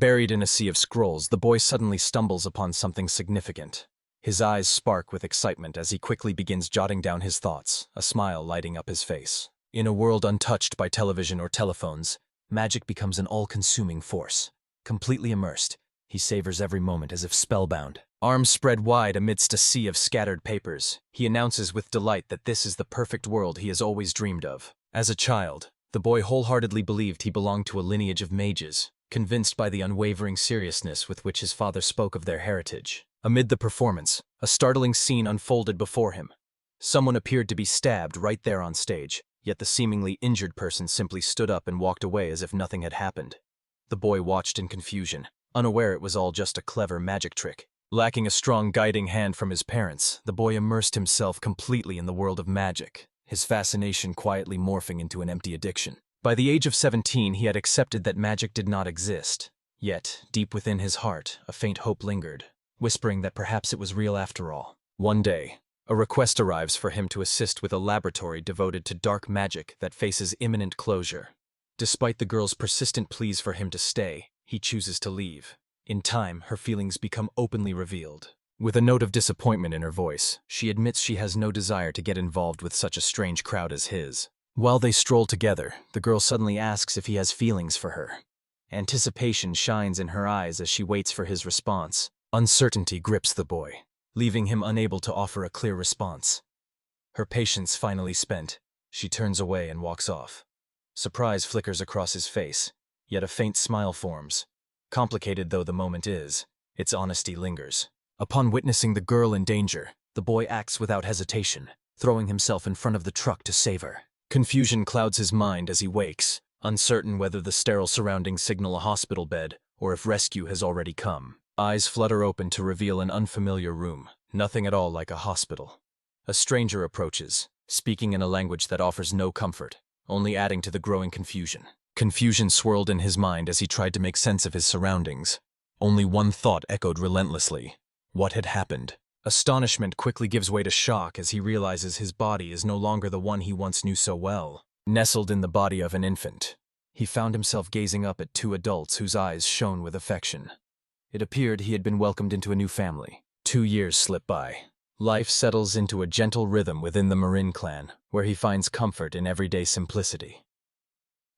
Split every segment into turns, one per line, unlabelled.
Buried in a sea of scrolls, the boy suddenly stumbles upon something significant. His eyes spark with excitement as he quickly begins jotting down his thoughts, a smile lighting up his face. In a world untouched by television or telephones, magic becomes an all-consuming force. Completely immersed, he savors every moment as if spellbound. Arms spread wide amidst a sea of scattered papers, he announces with delight that this is the perfect world he has always dreamed of. As a child, the boy wholeheartedly believed he belonged to a lineage of mages, convinced by the unwavering seriousness with which his father spoke of their heritage. Amid the performance, a startling scene unfolded before him. Someone appeared to be stabbed right there on stage, yet the seemingly injured person simply stood up and walked away as if nothing had happened. The boy watched in confusion, unaware it was all just a clever magic trick. Lacking a strong guiding hand from his parents, the boy immersed himself completely in the world of magic, his fascination quietly morphing into an empty addiction. By the age of 17, he had accepted that magic did not exist. Yet, deep within his heart, a faint hope lingered, whispering that perhaps it was real after all. One day, a request arrives for him to assist with a laboratory devoted to dark magic that faces imminent closure. Despite the girl's persistent pleas for him to stay, he chooses to leave. In time, her feelings become openly revealed. With a note of disappointment in her voice, she admits she has no desire to get involved with such a strange crowd as his. While they stroll together, the girl suddenly asks if he has feelings for her. Anticipation shines in her eyes as she waits for his response. Uncertainty grips the boy, leaving him unable to offer a clear response. Her patience finally spent, she turns away and walks off. Surprise flickers across his face, yet a faint smile forms. Complicated though the moment is, its honesty lingers. Upon witnessing the girl in danger, the boy acts without hesitation, throwing himself in front of the truck to save her. Confusion clouds his mind as he wakes, uncertain whether the sterile surroundings signal a hospital bed or if rescue has already come. Eyes flutter open to reveal an unfamiliar room, nothing at all like a hospital. A stranger approaches, speaking in a language that offers no comfort, only adding to the growing confusion. Confusion swirled in his mind as he tried to make sense of his surroundings. Only one thought echoed relentlessly. What had happened? Astonishment quickly gives way to shock as he realizes his body is no longer the one he once knew so well. Nestled in the body of an infant, he found himself gazing up at two adults whose eyes shone with affection. It appeared he had been welcomed into a new family. 2 years slip by. Life settles into a gentle rhythm within the Marin clan, where he finds comfort in everyday simplicity.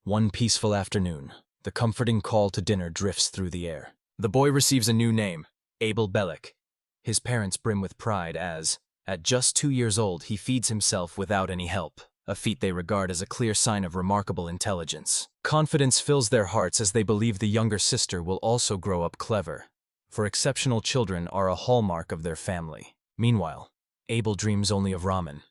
One peaceful afternoon, the comforting call to dinner drifts through the air. The boy receives a new name, Abel Bellic. His parents brim with pride as, at just 2 years old, he feeds himself without any help, a feat they regard as a clear sign of remarkable intelligence. Confidence fills their hearts as they believe the younger sister will also grow up clever, for exceptional children are a hallmark of their family. Meanwhile, Abel dreams only of ramen,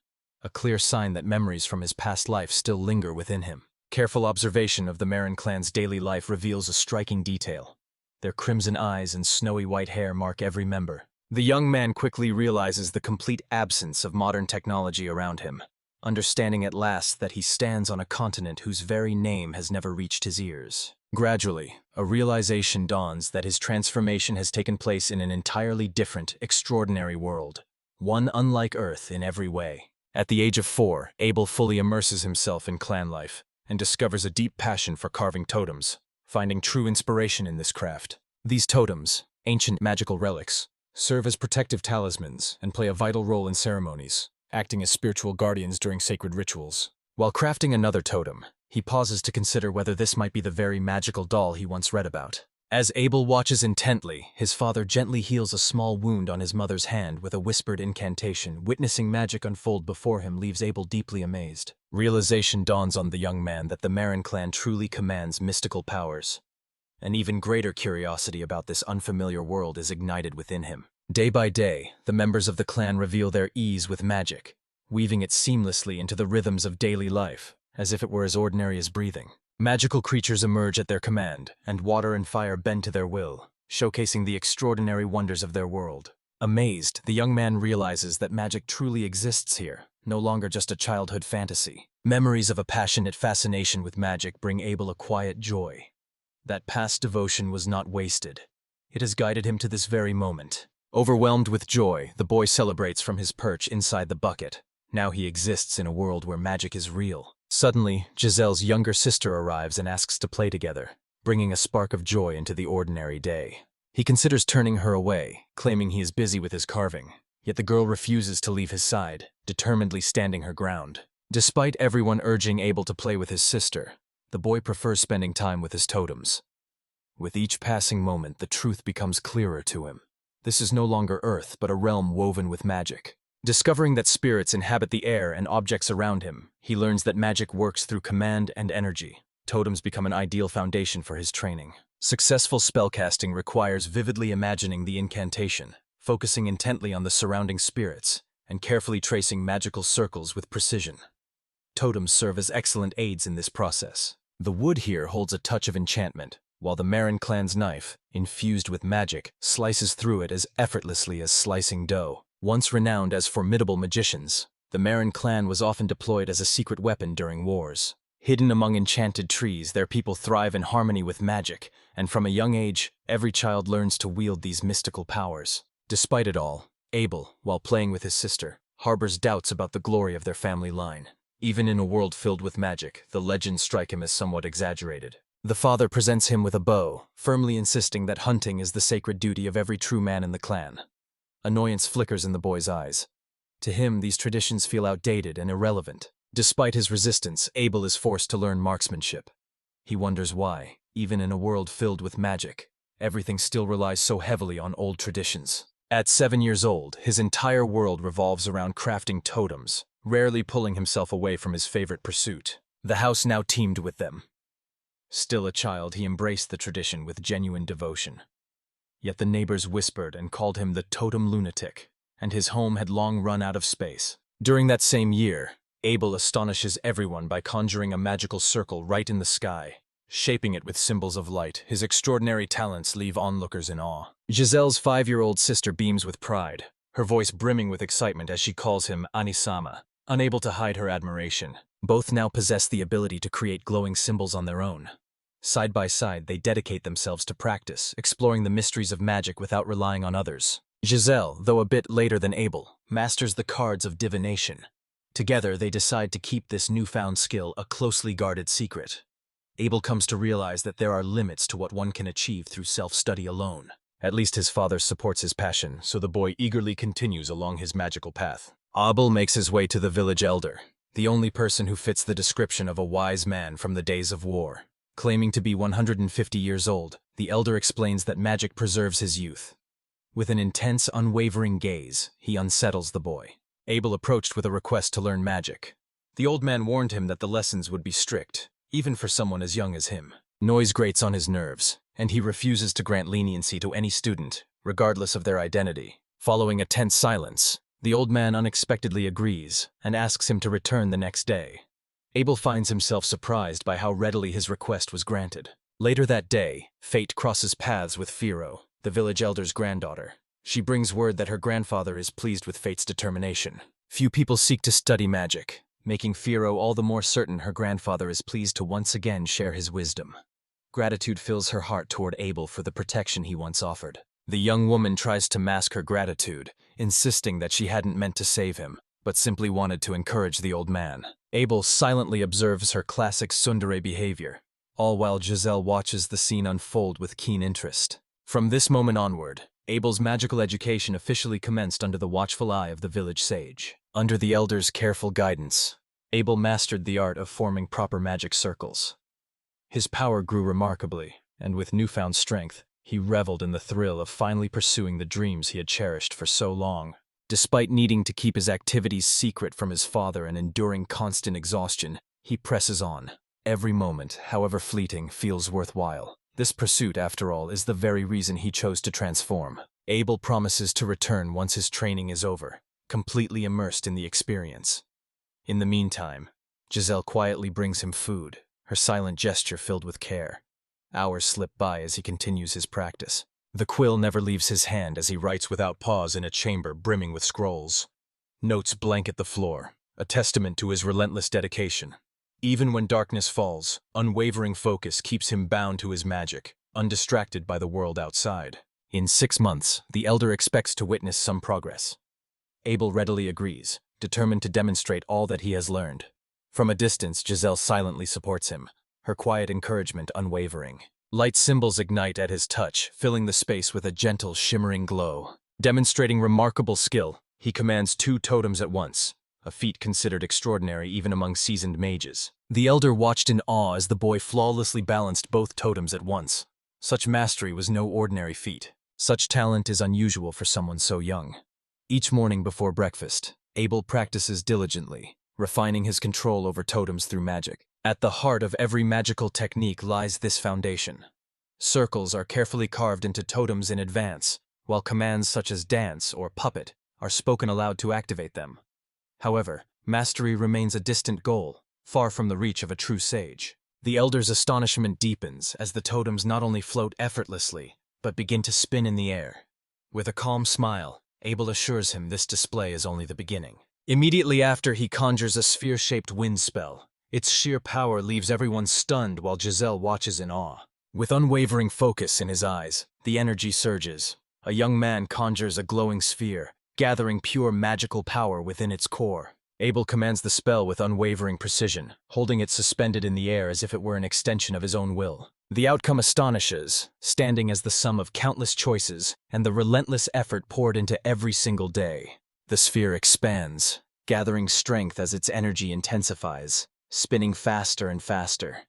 a clear sign that memories from his past life still linger within him. Careful observation of the Marin clan's daily life reveals a striking detail. Their crimson eyes and snowy white hair mark every member. The young man quickly realizes the complete absence of modern technology around him, understanding at last that he stands on a continent whose very name has never reached his ears. Gradually, a realization dawns that his transformation has taken place in an entirely different, extraordinary world, one unlike Earth in every way. At the age of 4, Abel fully immerses himself in clan life and discovers a deep passion for carving totems, finding true inspiration in this craft. These totems, ancient magical relics, serve as protective talismans and play a vital role in ceremonies, acting as spiritual guardians during sacred rituals. While crafting another totem, he pauses to consider whether this might be the very magical doll he once read about. As Abel watches intently, his father gently heals a small wound on his mother's hand with a whispered incantation. Witnessing magic unfold before him leaves Abel deeply amazed. Realization dawns on the young man that the Marin clan truly commands mystical powers. An even greater curiosity about this unfamiliar world is ignited within him. Day by day, the members of the clan reveal their ease with magic, weaving it seamlessly into the rhythms of daily life, as if it were as ordinary as breathing. Magical creatures emerge at their command, and water and fire bend to their will, showcasing the extraordinary wonders of their world. Amazed, the young man realizes that magic truly exists here, no longer just a childhood fantasy. Memories of a passionate fascination with magic bring Abel a quiet joy. That past devotion was not wasted. It has guided him to this very moment. Overwhelmed with joy, the boy celebrates from his perch inside the bucket. Now he exists in a world where magic is real. Suddenly, Giselle's younger sister arrives and asks to play together. bringing a spark of joy into the ordinary day. He considers turning her away, claiming he is busy with his carving, yet the girl refuses to leave his side, determinedly standing her ground. Despite everyone urging Abel to play with his sister, the boy prefers spending time with his totems. With each passing moment, the truth becomes clearer to him. This is no longer Earth, but a realm woven with magic. Discovering that spirits inhabit the air and objects around him, he learns that magic works through command and energy. Totems become an ideal foundation for his training. Successful spellcasting requires vividly imagining the incantation, focusing intently on the surrounding spirits, and carefully tracing magical circles with precision. Totems serve as excellent aids in this process. The wood here holds a touch of enchantment, while the Marin clan's knife, infused with magic, slices through it as effortlessly as slicing dough. Once renowned as formidable magicians, the Marin clan was often deployed as a secret weapon during wars. Hidden among enchanted trees, their people thrive in harmony with magic, and from a young age, every child learns to wield these mystical powers. Despite it all, Abel, while playing with his sister, harbors doubts about the glory of their family line. Even in a world filled with magic, the legends strike him as somewhat exaggerated. The father presents him with a bow, firmly insisting that hunting is the sacred duty of every true man in the clan. Annoyance flickers in the boy's eyes. To him, these traditions feel outdated and irrelevant. Despite his resistance, Abel is forced to learn marksmanship. He wonders why, even in a world filled with magic, everything still relies so heavily on old traditions. At 7 years old, his entire world revolves around crafting totems, rarely pulling himself away from his favorite pursuit. The house now teemed with them. Still a child, he embraced the tradition with genuine devotion. Yet the neighbors whispered and called him the totem lunatic, and his home had long run out of space. During that same year, Abel astonishes everyone by conjuring a magical circle right in the sky. Shaping it with symbols of light, his extraordinary talents leave onlookers in awe. Giselle's 5-year-old sister beams with pride, her voice brimming with excitement as she calls him Anisama. Unable to hide her admiration, both now possess the ability to create glowing symbols on their own. Side by side, they dedicate themselves to practice, exploring the mysteries of magic without relying on others. Giselle, though a bit later than Abel, masters the cards of divination. Together, they decide to keep this newfound skill a closely guarded secret. Abel comes to realize that there are limits to what one can achieve through self-study alone. At least his father supports his passion, so the boy eagerly continues along his magical path. Abel makes his way to the village elder, the only person who fits the description of a wise man from the days of war. Claiming to be 150 years old, the elder explains that magic preserves his youth. With an intense, unwavering gaze, he unsettles the boy. Abel approached with a request to learn magic. The old man warned him that the lessons would be strict, even for someone as young as him. Noise grates on his nerves, and he refuses to grant leniency to any student, regardless of their identity. Following a tense silence, the old man unexpectedly agrees and asks him to return the next day. Abel finds himself surprised by how readily his request was granted. Later that day, fate crosses paths with Firo, the village elder's granddaughter. She brings word that her grandfather is pleased with fate's determination. Few people seek to study magic, making Firo all the more certain her grandfather is pleased to once again share his wisdom. Gratitude fills her heart toward Abel for the protection he once offered. The young woman tries to mask her gratitude, insisting that she hadn't meant to save him, but simply wanted to encourage the old man. Abel silently observes her classic tsundere behavior, all while Giselle watches the scene unfold with keen interest. From this moment onward, Abel's magical education officially commenced under the watchful eye of the village sage. Under the elder's careful guidance, Abel mastered the art of forming proper magic circles. His power grew remarkably, and with newfound strength, he reveled in the thrill of finally pursuing the dreams he had cherished for so long. Despite needing to keep his activities secret from his father and enduring constant exhaustion, he presses on. Every moment, however fleeting, feels worthwhile. This pursuit, after all, is the very reason he chose to transform. Abel promises to return once his training is over, completely immersed in the experience. In the meantime, Giselle quietly brings him food, her silent gesture filled with care. Hours slip by as he continues his practice. The quill never leaves his hand as he writes without pause in a chamber brimming with scrolls. Notes blanket the floor, a testament to his relentless dedication. Even when darkness falls, unwavering focus keeps him bound to his magic, undistracted by the world outside. In 6 months, the elder expects to witness some progress. Abel readily agrees, determined to demonstrate all that he has learned. From a distance, Giselle silently supports him, her quiet encouragement unwavering. Light symbols ignite at his touch, filling the space with a gentle, shimmering glow. Demonstrating remarkable skill, he commands 2 totems at once, a feat considered extraordinary even among seasoned mages. The elder watched in awe as the boy flawlessly balanced both totems at once. Such mastery was no ordinary feat. Such talent is unusual for someone so young. Each morning before breakfast, Abel practices diligently, refining his control over totems through magic. At the heart of every magical technique lies this foundation. Circles are carefully carved into totems in advance, while commands such as dance or puppet are spoken aloud to activate them. However, mastery remains a distant goal, far from the reach of a true sage. The elder's astonishment deepens as the totems not only float effortlessly, but begin to spin in the air. With a calm smile, Abel assures him this display is only the beginning. Immediately after, he conjures a sphere-shaped wind spell. Its sheer power leaves everyone stunned while Giselle watches in awe. With unwavering focus in his eyes, the energy surges. A young man conjures a glowing sphere, gathering pure magical power within its core. Abel commands the spell with unwavering precision, holding it suspended in the air as if it were an extension of his own will. The outcome astonishes, standing as the sum of countless choices and the relentless effort poured into every single day. The sphere expands, gathering strength as its energy intensifies, spinning faster and faster.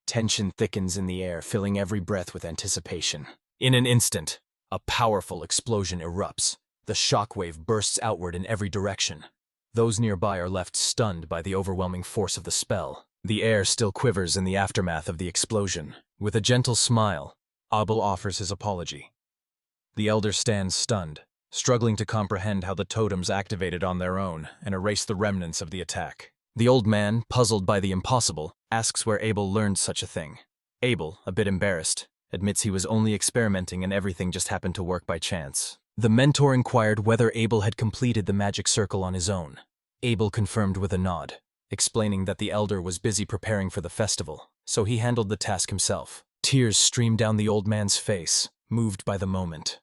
Tension thickens in the air, filling every breath with anticipation. In an instant, a powerful explosion erupts. The shockwave bursts outward in every direction. Those nearby are left stunned by the overwhelming force of the spell. The air still quivers in the aftermath of the explosion. With a gentle smile, Abel offers his apology. The elder stands stunned, struggling to comprehend how the totems activated on their own and erased the remnants of the attack. The old man, puzzled by the impossible, asks where Abel learned such a thing. Abel, a bit embarrassed, admits he was only experimenting and everything just happened to work by chance. The mentor inquired whether Abel had completed the magic circle on his own. Abel confirmed with a nod, explaining that the elder was busy preparing for the festival, so he handled the task himself. Tears stream down the old man's face, moved by the moment.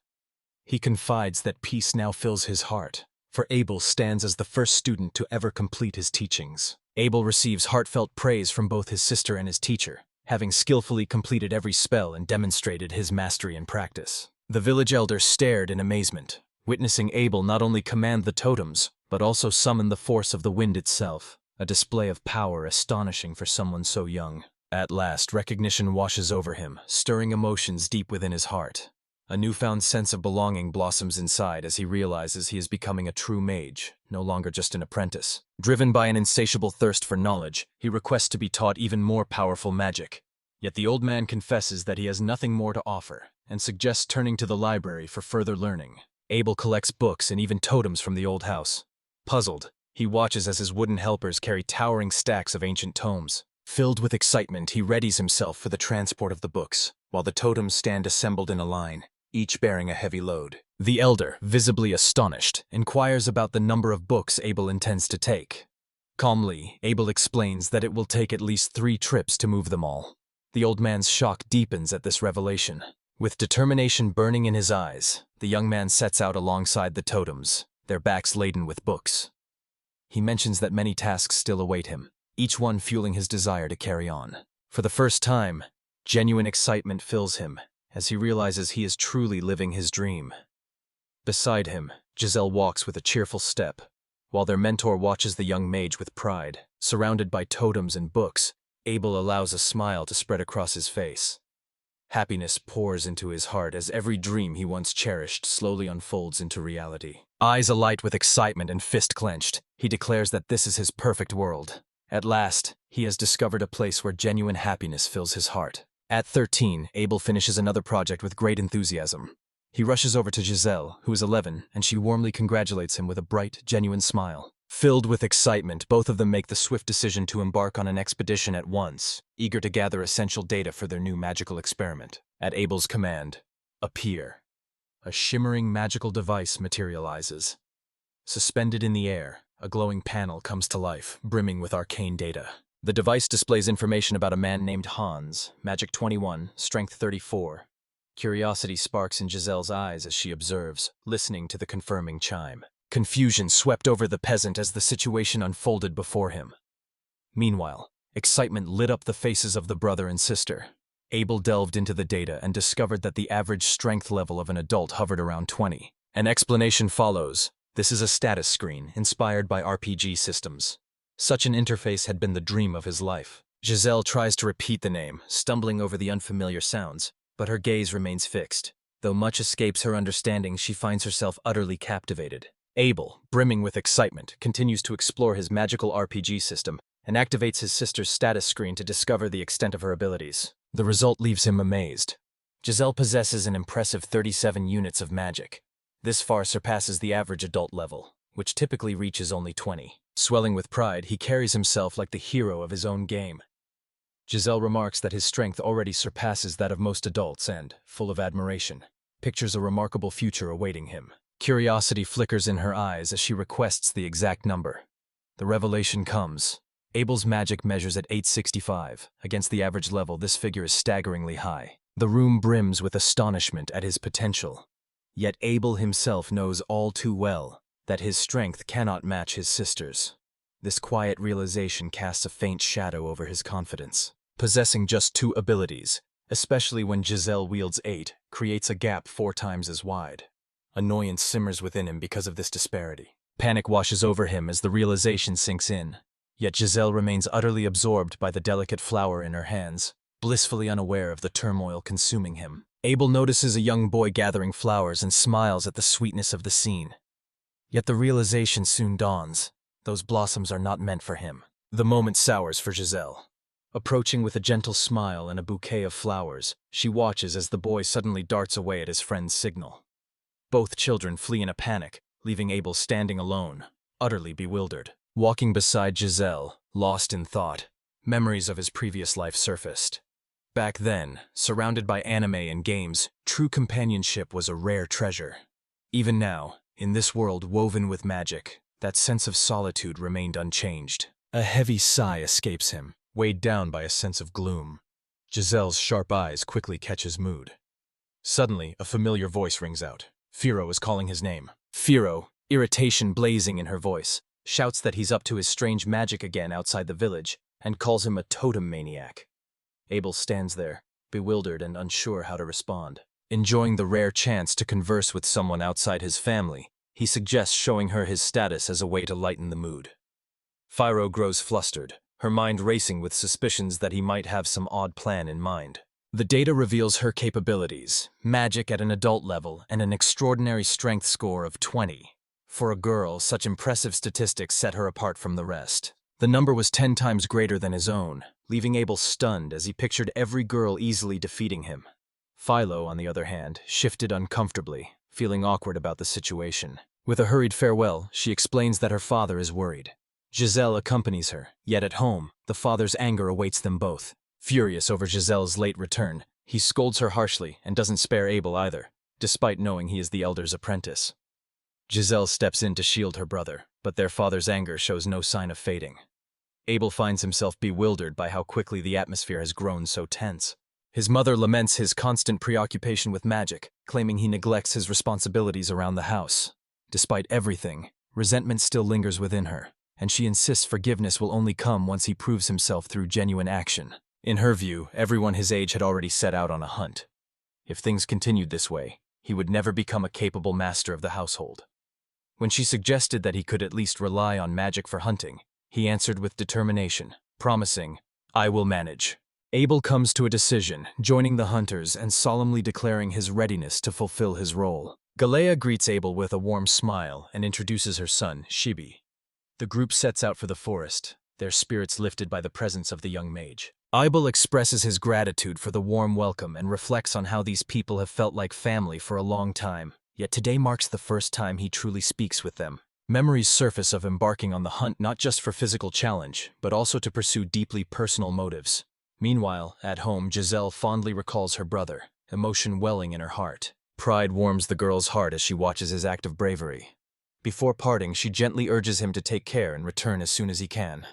He confides that peace now fills his heart, for Abel stands as the first student to ever complete his teachings. Abel receives heartfelt praise from both his sister and his teacher, having skillfully completed every spell and demonstrated his mastery in practice. The village elder stared in amazement, witnessing Abel not only command the totems, but also summon the force of the wind itself, a display of power astonishing for someone so young. At last, recognition washes over him, stirring emotions deep within his heart. A newfound sense of belonging blossoms inside as he realizes he is becoming a true mage, no longer just an apprentice. Driven by an insatiable thirst for knowledge, he requests to be taught even more powerful magic. Yet the old man confesses that he has nothing more to offer, and suggests turning to the library for further learning. Abel collects books and even totems from the old house. Puzzled, he watches as his wooden helpers carry towering stacks of ancient tomes. Filled with excitement, he readies himself for the transport of the books, while the totems stand assembled in a line, each bearing a heavy load. The elder, visibly astonished, inquires about the number of books Abel intends to take. Calmly, Abel explains that it will take at least 3 trips to move them all. The old man's shock deepens at this revelation. With determination burning in his eyes, the young man sets out alongside the totems, their backs laden with books. He mentions that many tasks still await him, each one fueling his desire to carry on. For the first time, genuine excitement fills him as he realizes he is truly living his dream. Beside him, Giselle walks with a cheerful step, while their mentor watches the young mage with pride. Surrounded by totems and books, Abel allows a smile to spread across his face. Happiness pours into his heart as every dream he once cherished slowly unfolds into reality. Eyes alight with excitement and fist clenched, he declares that this is his perfect world. At last, he has discovered a place where genuine happiness fills his heart. At 13, Abel finishes another project with great enthusiasm. He rushes over to Giselle, who is 11, and she warmly congratulates him with a bright, genuine smile. Filled with excitement, both of them make the swift decision to embark on an expedition at once, eager to gather essential data for their new magical experiment. At Abel's command, appear. A shimmering magical device materializes. Suspended in the air, a glowing panel comes to life, brimming with arcane data. The device displays information about a man named Hans, Magic 21, Strength 34. Curiosity sparks in Giselle's eyes as she observes, listening to the confirming chime. Confusion swept over the peasant as the situation unfolded before him. Meanwhile, excitement lit up the faces of the brother and sister. Abel delved into the data and discovered that the average strength level of an adult hovered around 20. An explanation follows. This is a status screen inspired by RPG systems. Such an interface had been the dream of his life. Giselle tries to repeat the name, stumbling over the unfamiliar sounds, but her gaze remains fixed. Though much escapes her understanding, she finds herself utterly captivated. Abel, brimming with excitement, continues to explore his magical RPG system and activates his sister's status screen to discover the extent of her abilities. The result leaves him amazed. Giselle possesses an impressive 37 units of magic. This far surpasses the average adult level, which typically reaches only 20. Swelling with pride, he carries himself like the hero of his own game. Giselle remarks that his strength already surpasses that of most adults and, full of admiration, pictures a remarkable future awaiting him. Curiosity flickers in her eyes as she requests the exact number. The revelation comes. Abel's magic measures at 865. Against the average level, this figure is staggeringly high. The room brims with astonishment at his potential. Yet Abel himself knows all too well that his strength cannot match his sister's. This quiet realization casts a faint shadow over his confidence. Possessing just 2 abilities, especially when Giselle wields 8, creates a gap 4 times as wide. Annoyance simmers within him because of this disparity. Panic washes over him as the realization sinks in. Yet Giselle remains utterly absorbed by the delicate flower in her hands, blissfully unaware of the turmoil consuming him. Abel notices a young boy gathering flowers and smiles at the sweetness of the scene. Yet the realization soon dawns. Those blossoms are not meant for him. The moment sours for Giselle. Approaching with a gentle smile and a bouquet of flowers, she watches as the boy suddenly darts away at his friend's signal. Both children flee in a panic, leaving Abel standing alone, utterly bewildered. Walking beside Giselle, lost in thought, memories of his previous life surfaced. Back then, surrounded by anime and games, true companionship was a rare treasure. Even now, in this world woven with magic, that sense of solitude remained unchanged. A heavy sigh escapes him, weighed down by a sense of gloom. Giselle's sharp eyes quickly catch his mood. Suddenly, a familiar voice rings out. Firo is calling his name. Firo, irritation blazing in her voice, shouts that he's up to his strange magic again outside the village, and calls him a totem maniac. Abel stands there, bewildered and unsure how to respond. Enjoying the rare chance to converse with someone outside his family, he suggests showing her his status as a way to lighten the mood. Firo grows flustered, her mind racing with suspicions that he might have some odd plan in mind. The data reveals her capabilities, magic at an adult level, and an extraordinary strength score of 20. For a girl, such impressive statistics set her apart from the rest. The number was 10 times greater than his own, leaving Abel stunned as he pictured every girl easily defeating him. Philo, on the other hand, shifted uncomfortably, feeling awkward about the situation. With a hurried farewell, she explains that her father is worried. Giselle accompanies her, yet at home, the father's anger awaits them both. Furious over Giselle's late return, he scolds her harshly and doesn't spare Abel either, despite knowing he is the elder's apprentice. Giselle steps in to shield her brother, but their father's anger shows no sign of fading. Abel finds himself bewildered by how quickly the atmosphere has grown so tense. His mother laments his constant preoccupation with magic, claiming he neglects his responsibilities around the house. Despite everything, resentment still lingers within her, and she insists forgiveness will only come once he proves himself through genuine action. In her view, everyone his age had already set out on a hunt. If things continued this way, he would never become a capable master of the household. When she suggested that he could at least rely on magic for hunting, he answered with determination, promising, "I will manage." Abel comes to a decision, joining the hunters and solemnly declaring his readiness to fulfill his role. Galea greets Abel with a warm smile and introduces her son, Shibi. The group sets out for the forest, their spirits lifted by the presence of the young mage. Abel expresses his gratitude for the warm welcome and reflects on how these people have felt like family for a long time. Yet today marks the first time he truly speaks with them. Memories surface of embarking on the hunt not just for physical challenge, but also to pursue deeply personal motives. Meanwhile, at home, Giselle fondly recalls her brother, emotion welling in her heart. Pride warms the girl's heart as she watches his act of bravery. Before parting, she gently urges him to take care and return as soon as he can.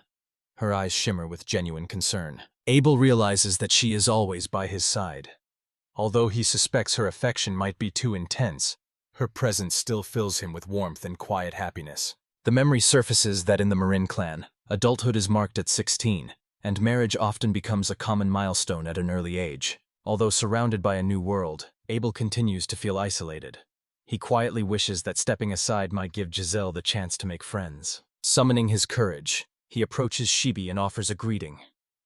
Her eyes shimmer with genuine concern. Abel realizes that she is always by his side. Although he suspects her affection might be too intense, her presence still fills him with warmth and quiet happiness. The memory surfaces that in the Marin clan, adulthood is marked at 16, and marriage often becomes a common milestone at an early age. Although surrounded by a new world, Abel continues to feel isolated. He quietly wishes that stepping aside might give Giselle the chance to make friends. Summoning his courage, he approaches Shibi and offers a greeting.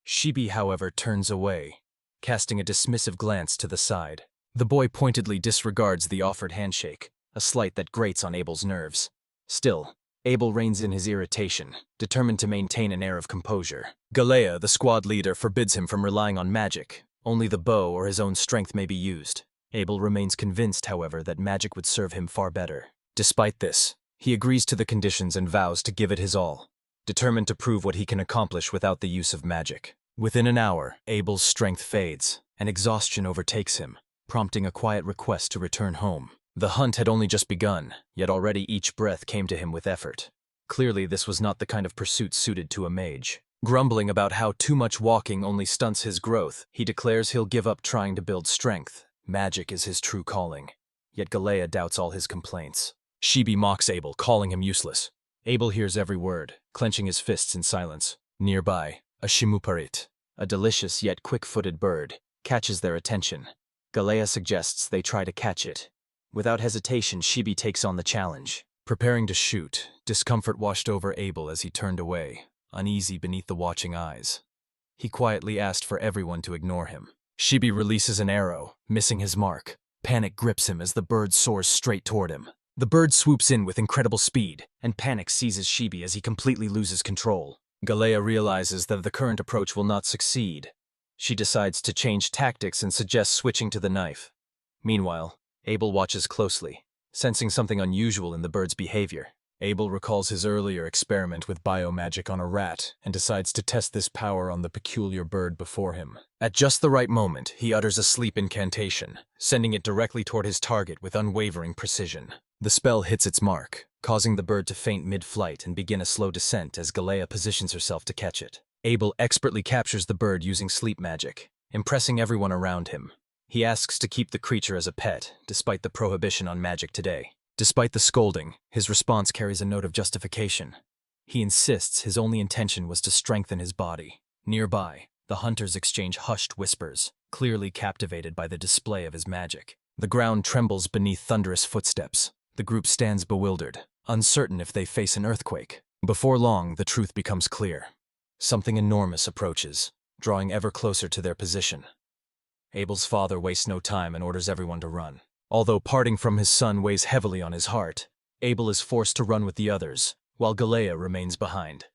Shibi, however, turns away, casting a dismissive glance to the side. The boy pointedly disregards the offered handshake, a slight that grates on Abel's nerves. Still, Abel reins in his irritation, determined to maintain an air of composure. Galea, the squad leader, forbids him from relying on magic. Only the bow or his own strength may be used. Abel remains convinced, however, that magic would serve him far better. Despite this, he agrees to the conditions and vows to give it his all, determined to prove what he can accomplish without the use of magic. Within an hour, Abel's strength fades, and exhaustion overtakes him, prompting a quiet request to return home. The hunt had only just begun, yet already each breath came to him with effort. Clearly, this was not the kind of pursuit suited to a mage. Grumbling about how too much walking only stunts his growth, he declares he'll give up trying to build strength. Magic is his true calling. Yet Galea doubts all his complaints. Shibi mocks Abel, calling him useless. Abel hears every word, clenching his fists in silence. Nearby, a shimuparit, a delicious yet quick-footed bird, catches their attention. Galea suggests they try to catch it. Without hesitation, Shibi takes on the challenge. Preparing to shoot, discomfort washed over Abel as he turned away, uneasy beneath the watching eyes. He quietly asked for everyone to ignore him. Shibi releases an arrow, missing his mark. Panic grips him as the bird soars straight toward him. The bird swoops in with incredible speed, and panic seizes Shibi as he completely loses control. Galea realizes that the current approach will not succeed. She decides to change tactics and suggests switching to the knife. Meanwhile, Abel watches closely, sensing something unusual in the bird's behavior. Abel recalls his earlier experiment with biomagic on a rat and decides to test this power on the peculiar bird before him. At just the right moment, he utters a sleep incantation, sending it directly toward his target with unwavering precision. The spell hits its mark, causing the bird to faint mid-flight and begin a slow descent as Galea positions herself to catch it. Abel expertly captures the bird using sleep magic, impressing everyone around him. He asks to keep the creature as a pet, despite the prohibition on magic today. Despite the scolding, his response carries a note of justification. He insists his only intention was to strengthen his body. Nearby, the hunters exchange hushed whispers, clearly captivated by the display of his magic. The ground trembles beneath thunderous footsteps. The group stands bewildered, uncertain if they face an earthquake. Before long, the truth becomes clear. Something enormous approaches, drawing ever closer to their position. Abel's father wastes no time and orders everyone to run. Although parting from his son weighs heavily on his heart, Abel is forced to run with the others, while Galea remains behind.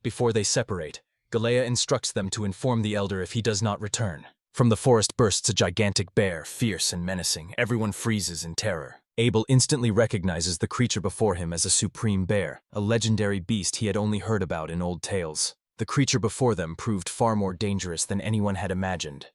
Before they separate, Galea instructs them to inform the elder if he does not return. From the forest bursts a gigantic bear, fierce and menacing. Everyone freezes in terror. Abel instantly recognizes the creature before him as a supreme bear, a legendary beast he had only heard about in old tales. The creature before them proved far more dangerous than anyone had imagined.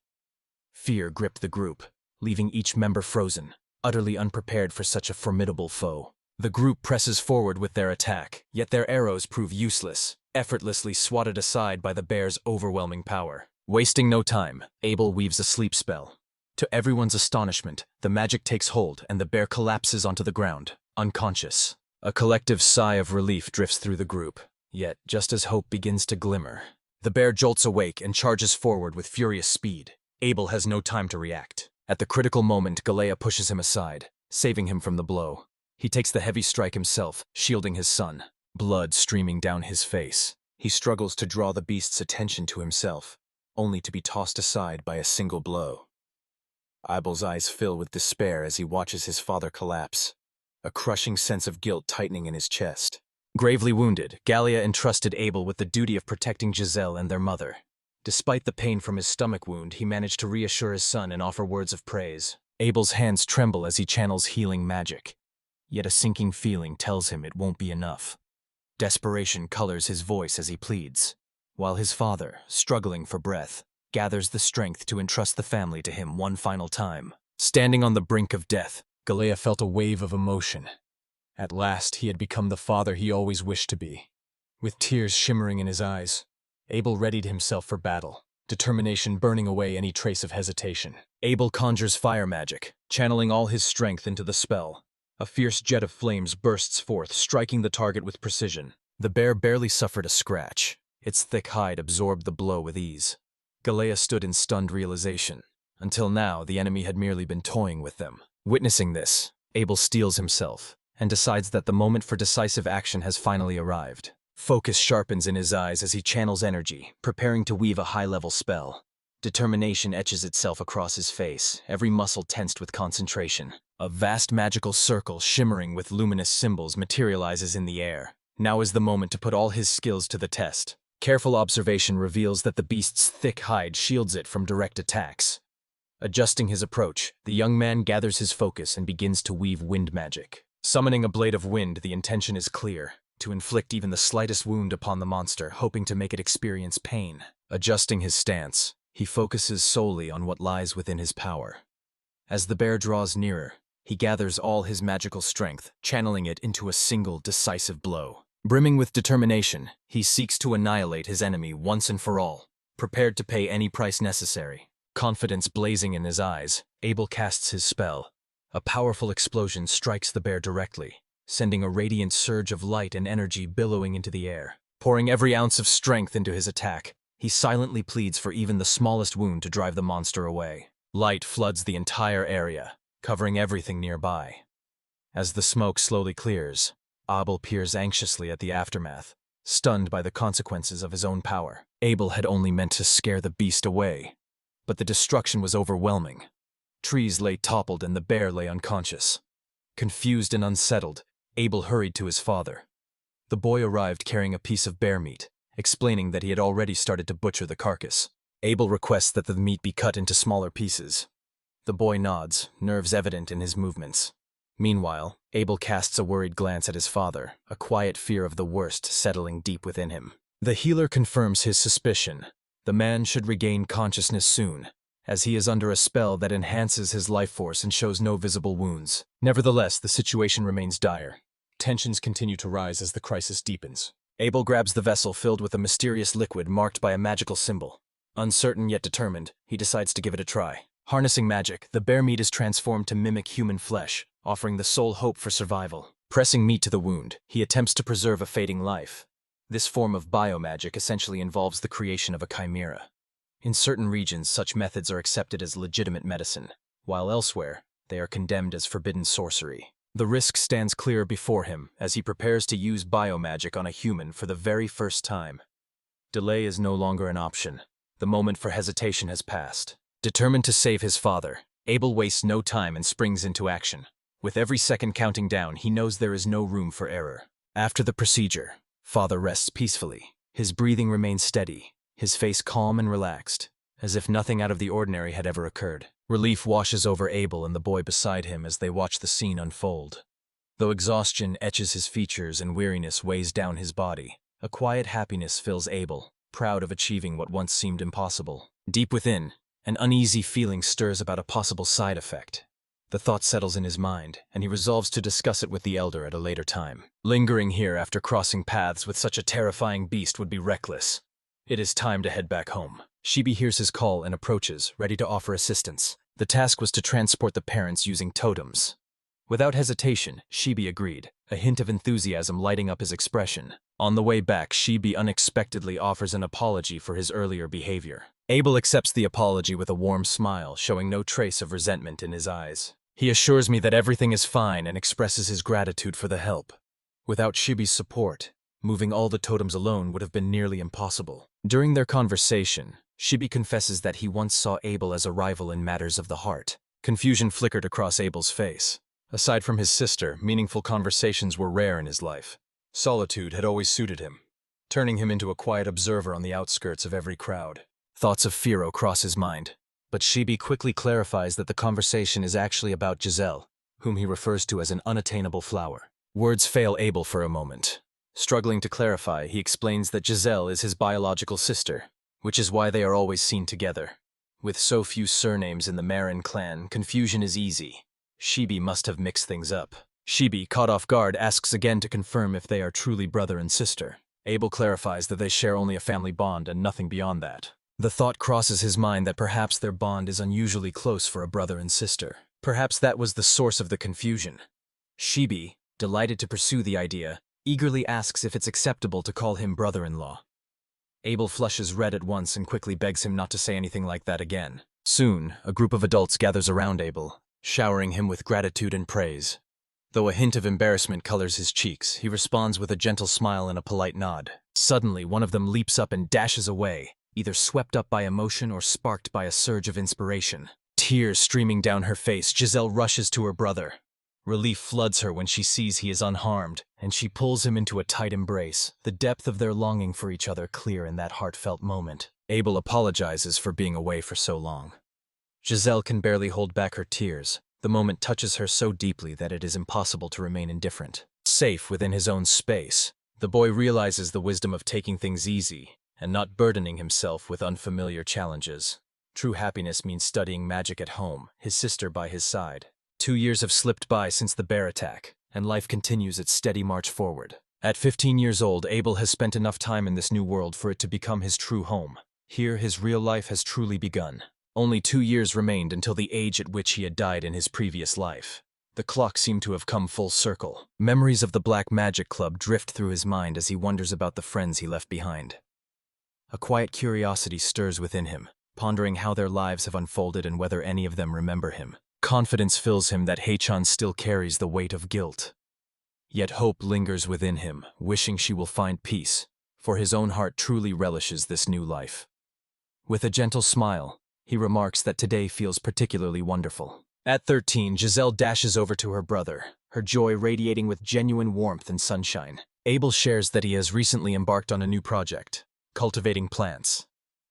Fear gripped the group, leaving each member frozen, utterly unprepared for such a formidable foe. The group presses forward with their attack, yet their arrows prove useless, effortlessly swatted aside by the bear's overwhelming power. Wasting no time, Abel weaves a sleep spell. To everyone's astonishment, the magic takes hold and the bear collapses onto the ground, unconscious. A collective sigh of relief drifts through the group. Yet, just as hope begins to glimmer, the bear jolts awake and charges forward with furious speed. Abel has no time to react. At the critical moment, Galea pushes him aside, saving him from the blow. He takes the heavy strike himself, shielding his son, blood streaming down his face. He struggles to draw the beast's attention to himself, only to be tossed aside by a single blow. Abel's eyes fill with despair as he watches his father collapse, a crushing sense of guilt tightening in his chest. Gravely wounded, Galea entrusted Abel with the duty of protecting Giselle and their mother. Despite the pain from his stomach wound, he managed to reassure his son and offer words of praise. Abel's hands tremble as he channels healing magic, yet a sinking feeling tells him it won't be enough. Desperation colors his voice as he pleads, while his father, struggling for breath, gathers the strength to entrust the family to him one final time. Standing on the brink of death, Galea felt a wave of emotion. At last, he had become the father he always wished to be. With tears shimmering in his eyes, Abel readied himself for battle, determination burning away any trace of hesitation. Abel conjures fire magic, channeling all his strength into the spell. A fierce jet of flames bursts forth, striking the target with precision. The bear barely suffered a scratch. Its thick hide absorbed the blow with ease. Galea stood in stunned realization, Until now, the enemy had merely been toying with them. Witnessing this, Abel steels himself and decides that the moment for decisive action has finally arrived. Focus sharpens in his eyes as he channels energy, preparing to weave a high-level spell. Determination etches itself across his face, every muscle tensed with concentration. A vast magical circle shimmering with luminous symbols materializes in the air. Now is the moment to put all his skills to the test. Careful observation reveals that the beast's thick hide shields it from direct attacks. Adjusting his approach, the young man gathers his focus and begins to weave wind magic. Summoning a blade of wind, the intention is clear: to inflict even the slightest wound upon the monster, hoping to make it experience pain. Adjusting his stance, he focuses solely on what lies within his power. As the bear draws nearer, he gathers all his magical strength, channeling it into a single decisive blow. Brimming with determination, he seeks to annihilate his enemy once and for all, prepared to pay any price necessary. Confidence blazing in his eyes, Abel casts his spell. A powerful explosion strikes the bear directly, sending a radiant surge of light and energy billowing into the air. Pouring every ounce of strength into his attack, he silently pleads for even the smallest wound to drive the monster away. Light floods the entire area, covering everything nearby. As the smoke slowly clears, Abel peers anxiously at the aftermath, stunned by the consequences of his own power. Abel had only meant to scare the beast away, but the destruction was overwhelming. Trees lay toppled and the bear lay unconscious. Confused and unsettled, Abel hurried to his father. The boy arrived carrying a piece of bear meat, explaining that he had already started to butcher the carcass. Abel requests that the meat be cut into smaller pieces. The boy nods, nerves evident in his movements. Meanwhile, Abel casts a worried glance at his father, a quiet fear of the worst settling deep within him. The healer confirms his suspicion. The man should regain consciousness soon, as he is under a spell that enhances his life force and shows no visible wounds. Nevertheless, the situation remains dire. Tensions continue to rise as the crisis deepens. Abel grabs the vessel filled with a mysterious liquid marked by a magical symbol. Uncertain yet determined, he decides to give it a try. Harnessing magic, the bear meat is transformed to mimic human flesh, offering the sole hope for survival. Pressing meat to the wound, he attempts to preserve a fading life. This form of biomagic essentially involves the creation of a chimera. In certain regions, such methods are accepted as legitimate medicine, while elsewhere, they are condemned as forbidden sorcery. The risk stands clear before him as he prepares to use biomagic on a human for the very first time. Delay is no longer an option. The moment for hesitation has passed. Determined to save his father, Abel wastes no time and springs into action. With every second counting down, he knows there is no room for error. After the procedure, father rests peacefully. His breathing remains steady, his face calm and relaxed, as if nothing out of the ordinary had ever occurred. Relief washes over Abel and the boy beside him as they watch the scene unfold. Though exhaustion etches his features and weariness weighs down his body, a quiet happiness fills Abel, proud of achieving what once seemed impossible. Deep within, an uneasy feeling stirs about a possible side effect. The thought settles in his mind, and he resolves to discuss it with the elder at a later time. Lingering here after crossing paths with such a terrifying beast would be reckless. It is time to head back home. Shibi hears his call and approaches, ready to offer assistance. The task was to transport the parents using totems. Without hesitation, Shibi agreed, a hint of enthusiasm lighting up his expression. On the way back, Shibi unexpectedly offers an apology for his earlier behavior. Abel accepts the apology with a warm smile, showing no trace of resentment in his eyes. He assures me that everything is fine and expresses his gratitude for the help. Without Shibi's support, moving all the totems alone would have been nearly impossible. During their conversation, Shibi confesses that he once saw Abel as a rival in matters of the heart. Confusion flickered across Abel's face. Aside from his sister, meaningful conversations were rare in his life. Solitude had always suited him, turning him into a quiet observer on the outskirts of every crowd. Thoughts of Firo cross his mind, but Shibi quickly clarifies that the conversation is actually about Giselle, whom he refers to as an unattainable flower. Words fail Abel for a moment. Struggling to clarify, he explains that Giselle is his biological sister, which is why they are always seen together. With so few surnames in the Marin clan, confusion is easy. Shibi must have mixed things up. Shibi, caught off guard, asks again to confirm if they are truly brother and sister. Abel clarifies that they share only a family bond and nothing beyond that. The thought crosses his mind that perhaps their bond is unusually close for a brother and sister. Perhaps that was the source of the confusion. Shibi, delighted to pursue the idea, eagerly asks if it's acceptable to call him brother-in-law. Abel flushes red at once and quickly begs him not to say anything like that again. Soon, a group of adults gathers around Abel, showering him with gratitude and praise. Though a hint of embarrassment colors his cheeks, he responds with a gentle smile and a polite nod. Suddenly, one of them leaps up and dashes away, either swept up by emotion or sparked by a surge of inspiration. Tears streaming down her face, Giselle rushes to her brother. Relief floods her when she sees he is unharmed, and she pulls him into a tight embrace, the depth of their longing for each other clear in that heartfelt moment. Abel apologizes for being away for so long. Giselle can barely hold back her tears. The moment touches her so deeply that it is impossible to remain indifferent. Safe within his own space, the boy realizes the wisdom of taking things easy and not burdening himself with unfamiliar challenges. True happiness means studying magic at home, his sister by his side. 2 years have slipped by since the bear attack, and life continues its steady march forward. At 15 years old, Abel has spent enough time in this new world for it to become his true home. Here, his real life has truly begun. Only 2 years remained until the age at which he had died in his previous life. The clock seemed to have come full circle. Memories of the Black Magic Club drift through his mind as he wonders about the friends he left behind. A quiet curiosity stirs within him, pondering how their lives have unfolded and whether any of them remember him. Confidence fills him that Haechan still carries the weight of guilt. Yet hope lingers within him, wishing she will find peace, for his own heart truly relishes this new life. With a gentle smile, he remarks that today feels particularly wonderful. At 13, Giselle dashes over to her brother, her joy radiating with genuine warmth and sunshine. Abel shares that he has recently embarked on a new project, cultivating plants.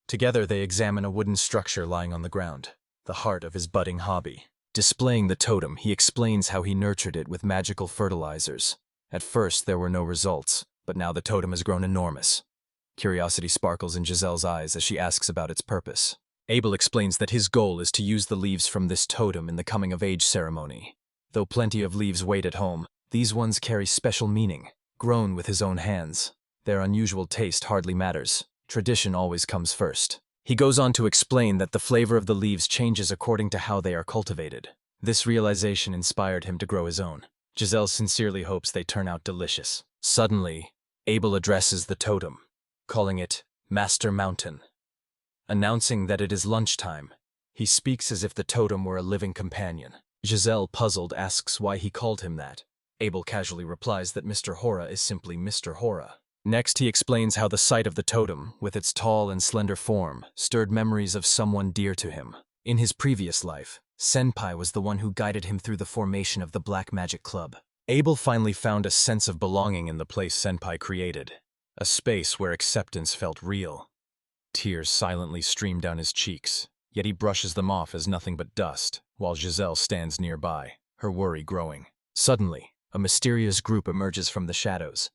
Together they examine a wooden structure lying on the ground, the heart of his budding hobby. Displaying the totem, he explains how he nurtured it with magical fertilizers. At first, there were no results, but now the totem has grown enormous. Curiosity sparkles in Giselle's eyes as she asks about its purpose. Abel explains that his goal is to use the leaves from this totem in the coming-of-age ceremony. Though plenty of leaves wait at home, these ones carry special meaning. Grown with his own hands, their unusual taste hardly matters. Tradition always comes first. He goes on to explain that the flavor of the leaves changes according to how they are cultivated. This realization inspired him to grow his own. Giselle sincerely hopes they turn out delicious. Suddenly, Abel addresses the totem, calling it Master Mountain. Announcing that it is lunchtime, he speaks as if the totem were a living companion. Giselle, puzzled, asks why he called him that. Abel casually replies that Mr. Hora is simply Mr. Hora. Next, he explains how the sight of the totem, with its tall and slender form, stirred memories of someone dear to him. In his previous life, Senpai was the one who guided him through the formation of the Black Magic Club. Abel finally found a sense of belonging in the place Senpai created, a space where acceptance felt real. Tears silently stream down his cheeks, yet he brushes them off as nothing but dust, while Giselle stands nearby, her worry growing. Suddenly, a mysterious group emerges from the shadows.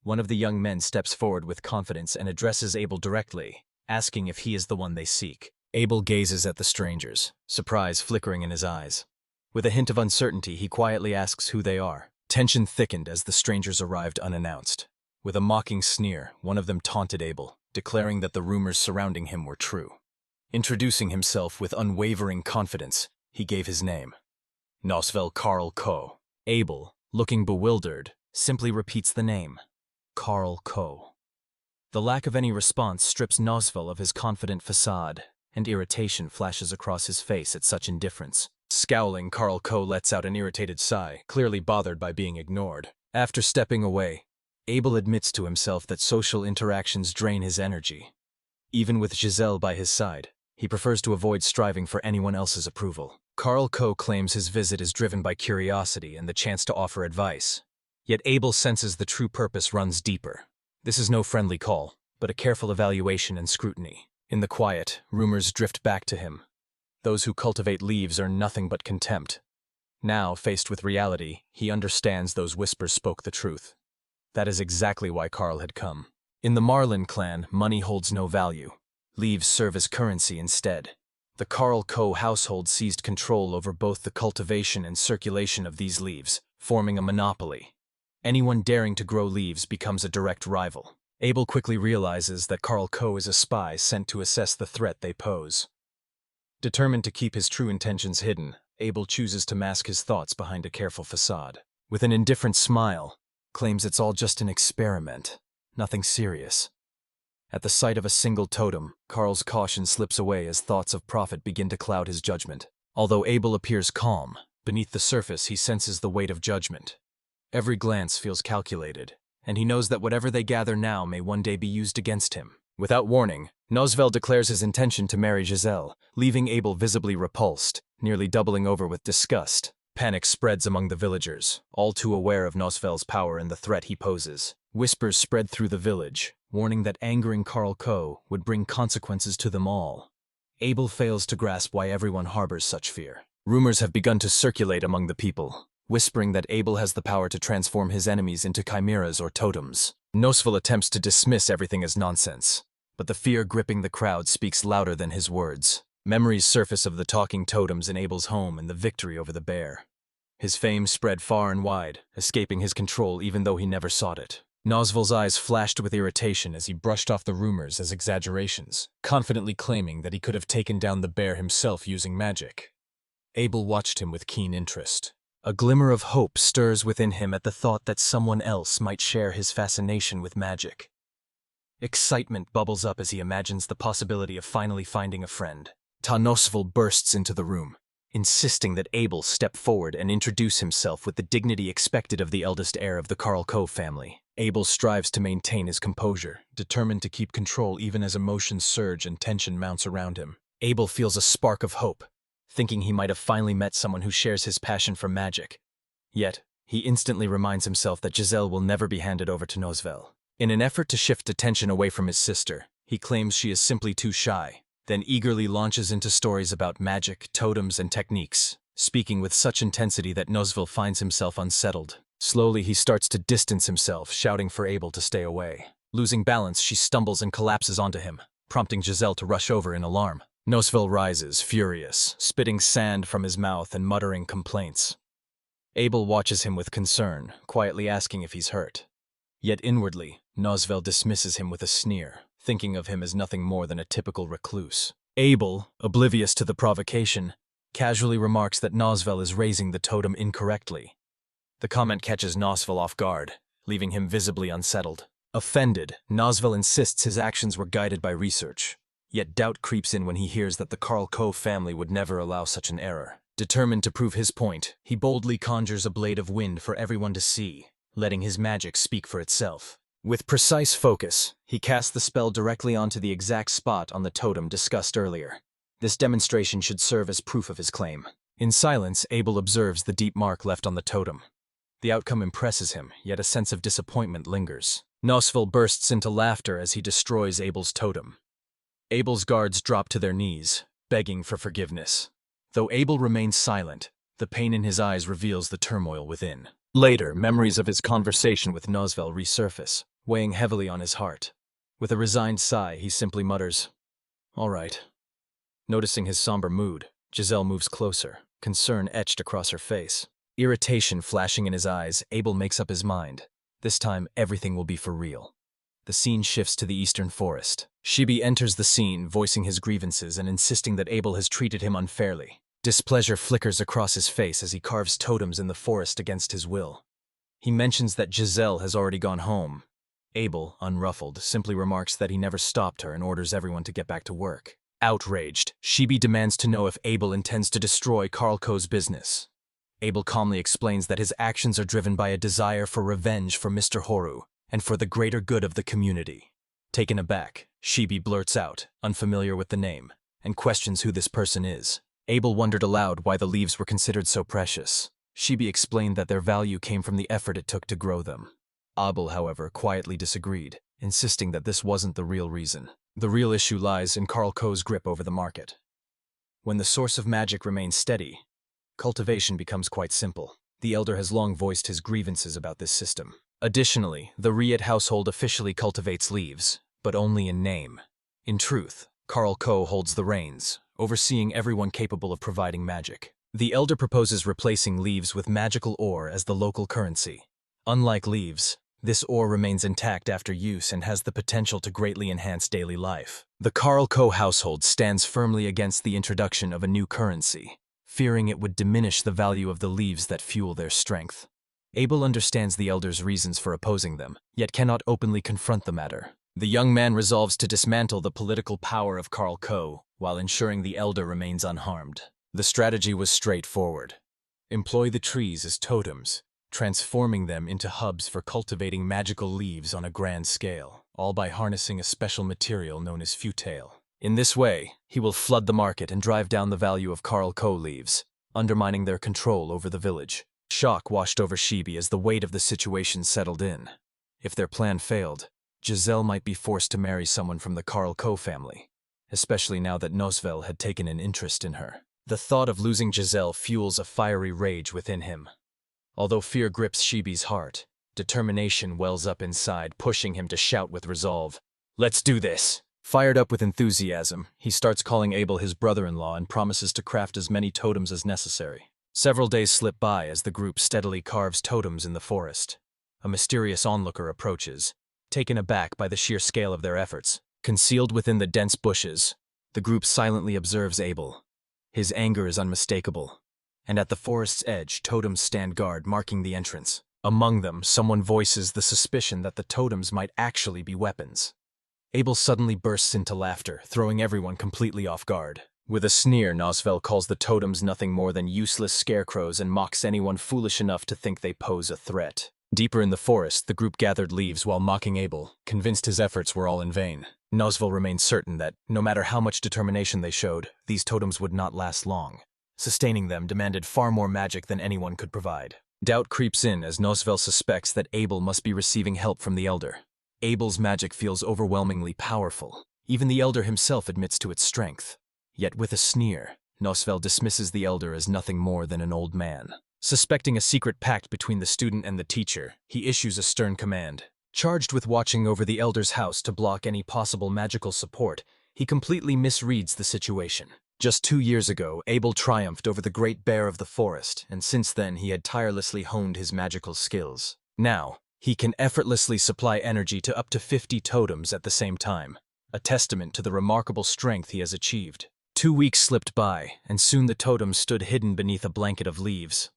One of the young men steps forward with confidence and addresses Abel directly, asking if he is the one they seek. Abel gazes at the strangers, surprise flickering in his eyes. With a hint of uncertainty, he quietly asks who they are. Tension thickened as the strangers arrived unannounced. With a mocking sneer, one of them taunted Abel, declaring that the rumors surrounding him were true. Introducing himself with unwavering confidence, he gave his name. Nosvel Karl Ko. Abel, looking bewildered, simply repeats the name. Karl Ko. The lack of any response strips Nosvel of his confident facade, and irritation flashes across his face at such indifference. Scowling, Karl Ko lets out an irritated sigh, clearly bothered by being ignored. After stepping away, Abel admits to himself that social interactions drain his energy. Even with Giselle by his side, he prefers to avoid striving for anyone else's approval. Karl Ko claims his visit is driven by curiosity and the chance to offer advice. Yet Abel senses the true purpose runs deeper. This is no friendly call, but a careful evaluation and scrutiny. In the quiet, rumors drift back to him. Those who cultivate leaves earn nothing but contempt. Now, faced with reality, he understands those whispers spoke the truth. That is exactly why Karl had come. In the Marlin clan, money holds no value. Leaves serve as currency instead. The Karl Ko household seized control over both the cultivation and circulation of these leaves, forming a monopoly. Anyone daring to grow leaves becomes a direct rival. Abel quickly realizes that Karl Ko is a spy sent to assess the threat they pose. Determined to keep his true intentions hidden, Abel chooses to mask his thoughts behind a careful facade. With an indifferent smile, claims it's all just an experiment, nothing serious. At the sight of a single totem, Carl's caution slips away as thoughts of profit begin to cloud his judgment. Although Abel appears calm, beneath the surface he senses the weight of judgment. Every glance feels calculated, and he knows that whatever they gather now may one day be used against him. Without warning, Nosvel declares his intention to marry Giselle, leaving Abel visibly repulsed, nearly doubling over with disgust. Panic spreads among the villagers, all too aware of Nosvel's power and the threat he poses. Whispers spread through the village, warning that angering Carl Ko would bring consequences to them all. Abel fails to grasp why everyone harbors such fear. Rumors have begun to circulate among the people, whispering that Abel has the power to transform his enemies into chimeras or totems. Nosvel attempts to dismiss everything as nonsense, but the fear gripping the crowd speaks louder than his words. Memories surface of the talking totems in Abel's home and the victory over the bear. His fame spread far and wide, escaping his control even though he never sought it. Nosvel's eyes flashed with irritation as he brushed off the rumors as exaggerations, confidently claiming that he could have taken down the bear himself using magic. Abel watched him with keen interest. A glimmer of hope stirs within him at the thought that someone else might share his fascination with magic. Excitement bubbles up as he imagines the possibility of finally finding a friend. Nosvel bursts into the room, insisting that Abel step forward and introduce himself with the dignity expected of the eldest heir of the Carl Ko family. Abel strives to maintain his composure, determined to keep control even as emotions surge and tension mounts around him. Abel feels a spark of hope, thinking he might have finally met someone who shares his passion for magic. Yet, he instantly reminds himself that Giselle will never be handed over to Nosvel. In an effort to shift attention away from his sister, he claims she is simply too shy, then eagerly launches into stories about magic, totems, and techniques, speaking with such intensity that Nosvel finds himself unsettled. Slowly, he starts to distance himself, shouting for Abel to stay away. Losing balance, she stumbles and collapses onto him, prompting Giselle to rush over in alarm. Nosvel rises, furious, spitting sand from his mouth and muttering complaints. Abel watches him with concern, quietly asking if he's hurt. Yet inwardly, Nosvel dismisses him with a sneer, thinking of him as nothing more than a typical recluse. Abel, oblivious to the provocation, casually remarks that Nosvel is raising the totem incorrectly. The comment catches Nosvel off guard, leaving him visibly unsettled. Offended, Nosvel insists his actions were guided by research. Yet doubt creeps in when he hears that the Carl Ko family would never allow such an error. Determined to prove his point, he boldly conjures a blade of wind for everyone to see, letting his magic speak for itself. With precise focus, he casts the spell directly onto the exact spot on the totem discussed earlier. This demonstration should serve as proof of his claim. In silence, Abel observes the deep mark left on the totem. The outcome impresses him, yet a sense of disappointment lingers. Nosvel bursts into laughter as he destroys Abel's totem. Abel's guards drop to their knees, begging for forgiveness. Though Abel remains silent, the pain in his eyes reveals the turmoil within. Later, memories of his conversation with Nosvel resurface, weighing heavily on his heart. With a resigned sigh, he simply mutters, "All right." Noticing his somber mood, Giselle moves closer, concern etched across her face. Irritation flashing in his eyes, Abel makes up his mind. This time, everything will be for real. The scene shifts to the eastern forest. Shibi enters the scene, voicing his grievances and insisting that Abel has treated him unfairly. Displeasure flickers across his face as he carves totems in the forest against his will. He mentions that Giselle has already gone home. Abel, unruffled, simply remarks that he never stopped her and orders everyone to get back to work. Outraged, Shibi demands to know if Abel intends to destroy Carl Ko's business. Abel calmly explains that his actions are driven by a desire for revenge for Mr. Horu and for the greater good of the community. Taken aback, Shibi blurts out, unfamiliar with the name, and questions who this person is. Abel wondered aloud why the leaves were considered so precious. Shibi explained that their value came from the effort it took to grow them. Abel, however, quietly disagreed, insisting that this wasn't the real reason. The real issue lies in Carl Ko's grip over the market. When the source of magic remains steady, cultivation becomes quite simple. The elder has long voiced his grievances about this system. Additionally, the Riet household officially cultivates leaves, but only in name. In truth, Carl Ko holds the reins, overseeing everyone capable of providing magic. The elder proposes replacing leaves with magical ore as the local currency. Unlike leaves, this ore remains intact after use and has the potential to greatly enhance daily life. The Carl Ko household stands firmly against the introduction of a new currency, fearing it would diminish the value of the leaves that fuel their strength. Abel understands the elder's reasons for opposing them, yet cannot openly confront the matter. The young man resolves to dismantle the political power of Karl Ko while ensuring the elder remains unharmed. The strategy was straightforward. Employ the trees as totems, transforming them into hubs for cultivating magical leaves on a grand scale, all by harnessing a special material known as futale. In this way, he will flood the market and drive down the value of Karl Ko leaves, undermining their control over the village. Shock washed over Shibi as the weight of the situation settled in. If their plan failed, Giselle might be forced to marry someone from the Karl Ko family, especially now that Nosvel had taken an interest in her. The thought of losing Giselle fuels a fiery rage within him. Although fear grips Shibi's heart, determination wells up inside, pushing him to shout with resolve. "Let's do this!" Fired up with enthusiasm, he starts calling Abel his brother-in-law and promises to craft as many totems as necessary. Several days slip by as the group steadily carves totems in the forest. A mysterious onlooker approaches, taken aback by the sheer scale of their efforts. Concealed within the dense bushes, the group silently observes Abel. His anger is unmistakable, and at the forest's edge, totems stand guard, marking the entrance. Among them, someone voices the suspicion that the totems might actually be weapons. Abel suddenly bursts into laughter, throwing everyone completely off guard. With a sneer, Nosvel calls the totems nothing more than useless scarecrows and mocks anyone foolish enough to think they pose a threat. Deeper in the forest, the group gathered leaves while mocking Abel, convinced his efforts were all in vain. Nosvel remained certain that, no matter how much determination they showed, these totems would not last long. Sustaining them demanded far more magic than anyone could provide. Doubt creeps in as Nosvel suspects that Abel must be receiving help from the Elder. Abel's magic feels overwhelmingly powerful. Even the Elder himself admits to its strength. Yet with a sneer, Nosvel dismisses the Elder as nothing more than an old man. Suspecting a secret pact between the student and the teacher, he issues a stern command. Charged with watching over the Elder's house to block any possible magical support, he completely misreads the situation. Just 2 years ago, Abel triumphed over the great bear of the forest, and since then he had tirelessly honed his magical skills. Now, he can effortlessly supply energy to up to 50 totems at the same time, a testament to the remarkable strength he has achieved. 2 weeks slipped by, and soon the totems stood hidden beneath a blanket of leaves.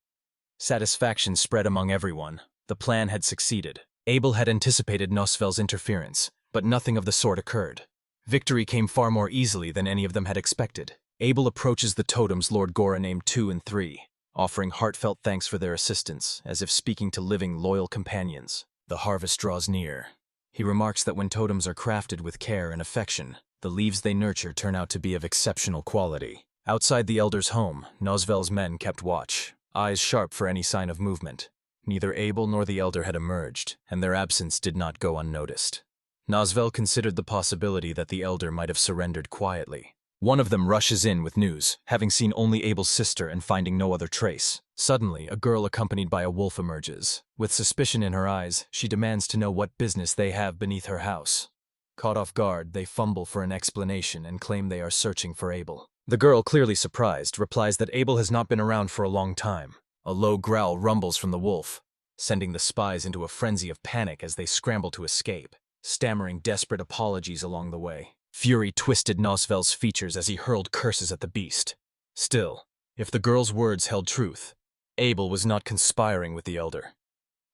Satisfaction spread among everyone. The plan had succeeded. Abel had anticipated Nosvel's interference, but nothing of the sort occurred. Victory came far more easily than any of them had expected. Abel approaches the totems Lord Gora named 2 and 3, offering heartfelt thanks for their assistance, as if speaking to living, loyal companions. The harvest draws near. He remarks that when totems are crafted with care and affection, the leaves they nurture turn out to be of exceptional quality. Outside the Elder's home, Nosvel's men kept watch, eyes sharp for any sign of movement. Neither Abel nor the Elder had emerged, and their absence did not go unnoticed. Nosvel considered the possibility that the Elder might have surrendered quietly. One of them rushes in with news, having seen only Abel's sister and finding no other trace. Suddenly, a girl accompanied by a wolf emerges. With suspicion in her eyes, she demands to know what business they have beneath her house. Caught off guard, they fumble for an explanation and claim they are searching for Abel. The girl, clearly surprised, replies that Abel has not been around for a long time. A low growl rumbles from the wolf, sending the spies into a frenzy of panic as they scramble to escape, stammering desperate apologies along the way. Fury twisted Nosvel's features as he hurled curses at the beast. Still, if the girl's words held truth, Abel was not conspiring with the Elder.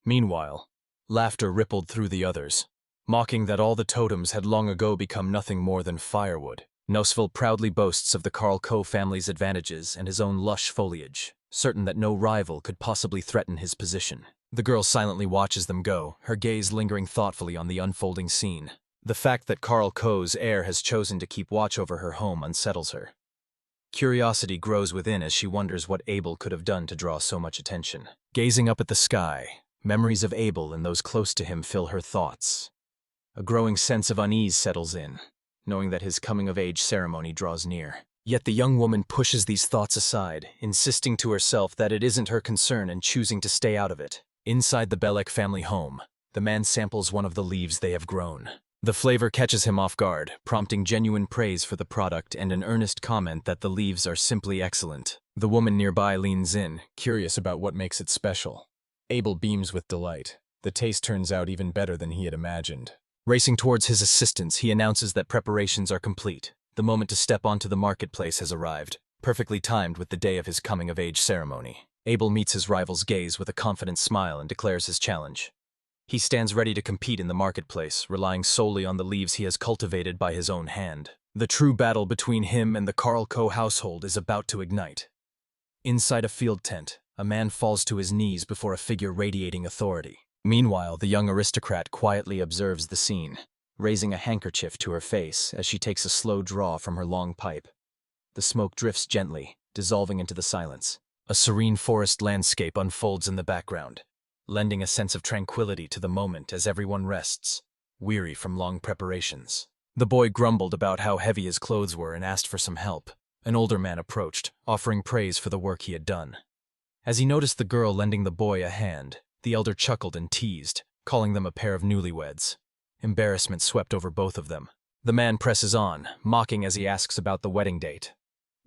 Meanwhile, laughter rippled through the others, mocking that all the totems had long ago become nothing more than firewood. Nosvel proudly boasts of the Karl Ko family's advantages and his own lush foliage, certain that no rival could possibly threaten his position. The girl silently watches them go, her gaze lingering thoughtfully on the unfolding scene. The fact that Karl Ko's heir has chosen to keep watch over her home unsettles her. Curiosity grows within as she wonders what Abel could have done to draw so much attention. Gazing up at the sky, memories of Abel and those close to him fill her thoughts. A growing sense of unease settles in, knowing that his coming-of-age ceremony draws near. Yet the young woman pushes these thoughts aside, insisting to herself that it isn't her concern and choosing to stay out of it. Inside the Belek family home, the man samples one of the leaves they have grown. The flavor catches him off guard, prompting genuine praise for the product and an earnest comment that the leaves are simply excellent. The woman nearby leans in, curious about what makes it special. Abel beams with delight. The taste turns out even better than he had imagined. Racing towards his assistants, he announces that preparations are complete. The moment to step onto the marketplace has arrived, perfectly timed with the day of his coming-of-age ceremony. Abel meets his rival's gaze with a confident smile and declares his challenge. He stands ready to compete in the marketplace, relying solely on the leaves he has cultivated by his own hand. The true battle between him and the Carl Co household is about to ignite. Inside a field tent, a man falls to his knees before a figure radiating authority. Meanwhile, the young aristocrat quietly observes the scene, raising a handkerchief to her face as she takes a slow draw from her long pipe. The smoke drifts gently, dissolving into the silence. A serene forest landscape unfolds in the background, lending a sense of tranquility to the moment as everyone rests, weary from long preparations. The boy grumbled about how heavy his clothes were and asked for some help. An older man approached, offering praise for the work he had done. As he noticed the girl lending the boy a hand, the elder chuckled and teased, calling them a pair of newlyweds. Embarrassment swept over both of them. The man presses on, mocking as he asks about the wedding date.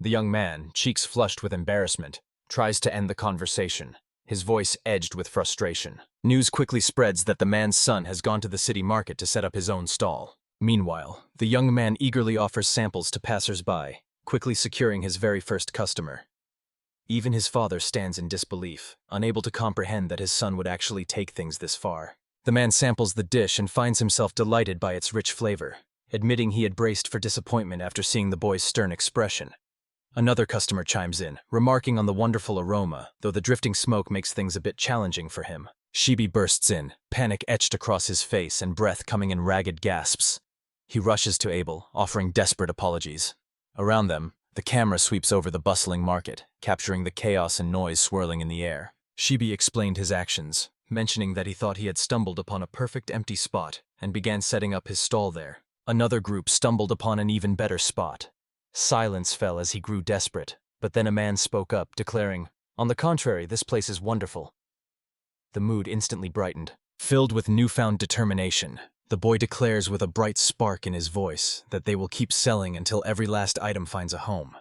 The young man, cheeks flushed with embarrassment, tries to end the conversation, his voice edged with frustration. News quickly spreads that the man's son has gone to the city market to set up his own stall. Meanwhile, the young man eagerly offers samples to passers-by, quickly securing his very first customer. Even his father stands in disbelief, unable to comprehend that his son would actually take things this far. The man samples the dish and finds himself delighted by its rich flavor, admitting he had braced for disappointment after seeing the boy's stern expression. Another customer chimes in, remarking on the wonderful aroma, though the drifting smoke makes things a bit challenging for him. Shibi bursts in, panic etched across his face and breath coming in ragged gasps. He rushes to Abel, offering desperate apologies. Around them, the camera sweeps over the bustling market, capturing the chaos and noise swirling in the air. Shibi explained his actions, mentioning that he thought he had stumbled upon a perfect empty spot and began setting up his stall there. Another group stumbled upon an even better spot. Silence fell as he grew desperate, but then a man spoke up, declaring, "On the contrary, this place is wonderful." The mood instantly brightened. Filled with newfound determination, the boy declares with a bright spark in his voice that they will keep selling until every last item finds a home.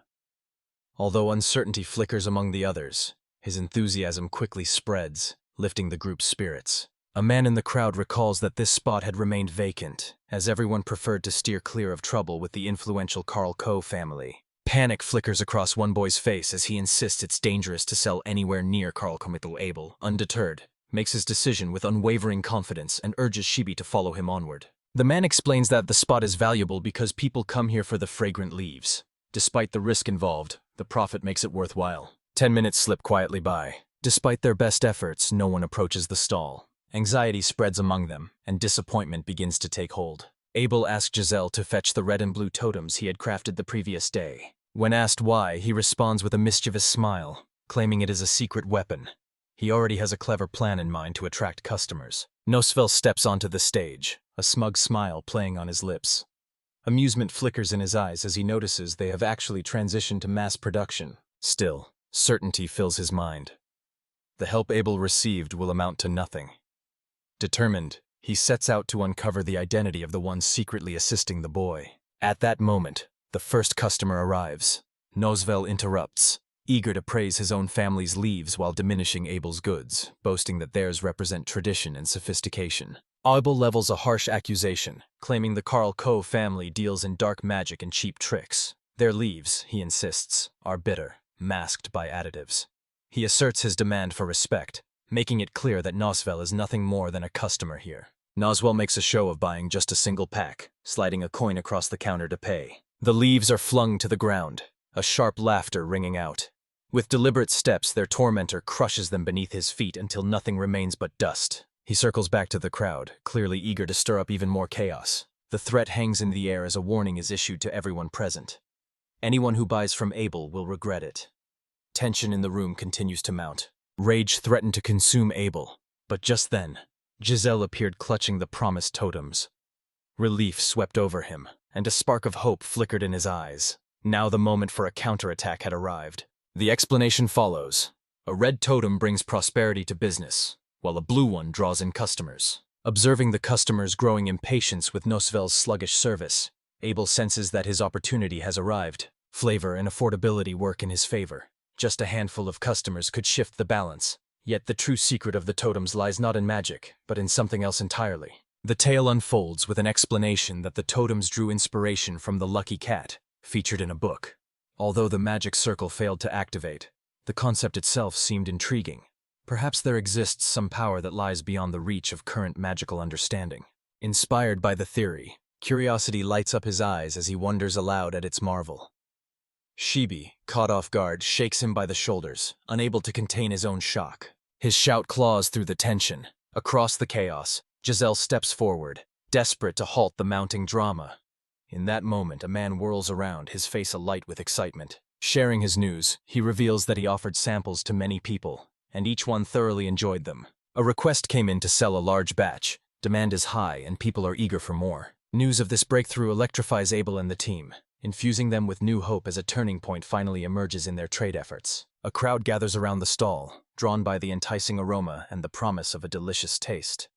Although uncertainty flickers among the others, his enthusiasm quickly spreads, lifting the group's spirits. A man in the crowd recalls that this spot had remained vacant, as everyone preferred to steer clear of trouble with the influential Carl Co family. Panic flickers across one boy's face as he insists it's dangerous to sell anywhere near Carl Comitl. Abel, undeterred, makes his decision with unwavering confidence and urges Shibi to follow him onward. The man explains that the spot is valuable because people come here for the fragrant leaves. Despite the risk involved, the profit makes it worthwhile. 10 minutes slip quietly by. Despite their best efforts, no one approaches the stall. Anxiety spreads among them, and disappointment begins to take hold. Abel asks Giselle to fetch the red and blue totems he had crafted the previous day. When asked why, he responds with a mischievous smile, claiming it is a secret weapon. He already has a clever plan in mind to attract customers. Nosvel steps onto the stage, a smug smile playing on his lips. Amusement flickers in his eyes as he notices they have actually transitioned to mass production. Still, certainty fills his mind. The help Abel received will amount to nothing. Determined, he sets out to uncover the identity of the one secretly assisting the boy. At that moment, the first customer arrives. Nosvel interrupts, eager to praise his own family's leaves while diminishing Abel's goods, boasting that theirs represent tradition and sophistication. Abel levels a harsh accusation, claiming the Carl Co family deals in dark magic and cheap tricks. Their leaves, he insists, are bitter, masked by additives. He asserts his demand for respect, making it clear that Nosvel is nothing more than a customer here. Nosvel makes a show of buying just a single pack, sliding a coin across the counter to pay. The leaves are flung to the ground, a sharp laughter ringing out. With deliberate steps, their tormentor crushes them beneath his feet until nothing remains but dust. He circles back to the crowd, clearly eager to stir up even more chaos. The threat hangs in the air as a warning is issued to everyone present. Anyone who buys from Abel will regret it. Tension in the room continues to mount. Rage threatened to consume Abel, but just then, Giselle appeared clutching the promised totems. Relief swept over him, and a spark of hope flickered in his eyes. Now the moment for a counterattack had arrived. The explanation follows. A red totem brings prosperity to business, while a blue one draws in customers. Observing the customers' growing impatience with Nosvel's sluggish service, Abel senses that his opportunity has arrived. Flavor and affordability work in his favor. Just a handful of customers could shift the balance. Yet the true secret of the totems lies not in magic, but in something else entirely. The tale unfolds with an explanation that the totems drew inspiration from the lucky cat, featured in a book. Although the magic circle failed to activate, the concept itself seemed intriguing. Perhaps there exists some power that lies beyond the reach of current magical understanding. Inspired by the theory, curiosity lights up his eyes as he wonders aloud at its marvel. Shibi, caught off guard, shakes him by the shoulders, unable to contain his own shock. His shout claws through the tension. Across the chaos, Giselle steps forward, desperate to halt the mounting drama. In that moment, a man whirls around, his face alight with excitement. Sharing his news, he reveals that he offered samples to many people, and each one thoroughly enjoyed them. A request came in to sell a large batch. Demand is high, and people are eager for more. News of this breakthrough electrifies Abel and the team, infusing them with new hope as a turning point finally emerges in their trade efforts. A crowd gathers around the stall, drawn by the enticing aroma and the promise of a delicious taste.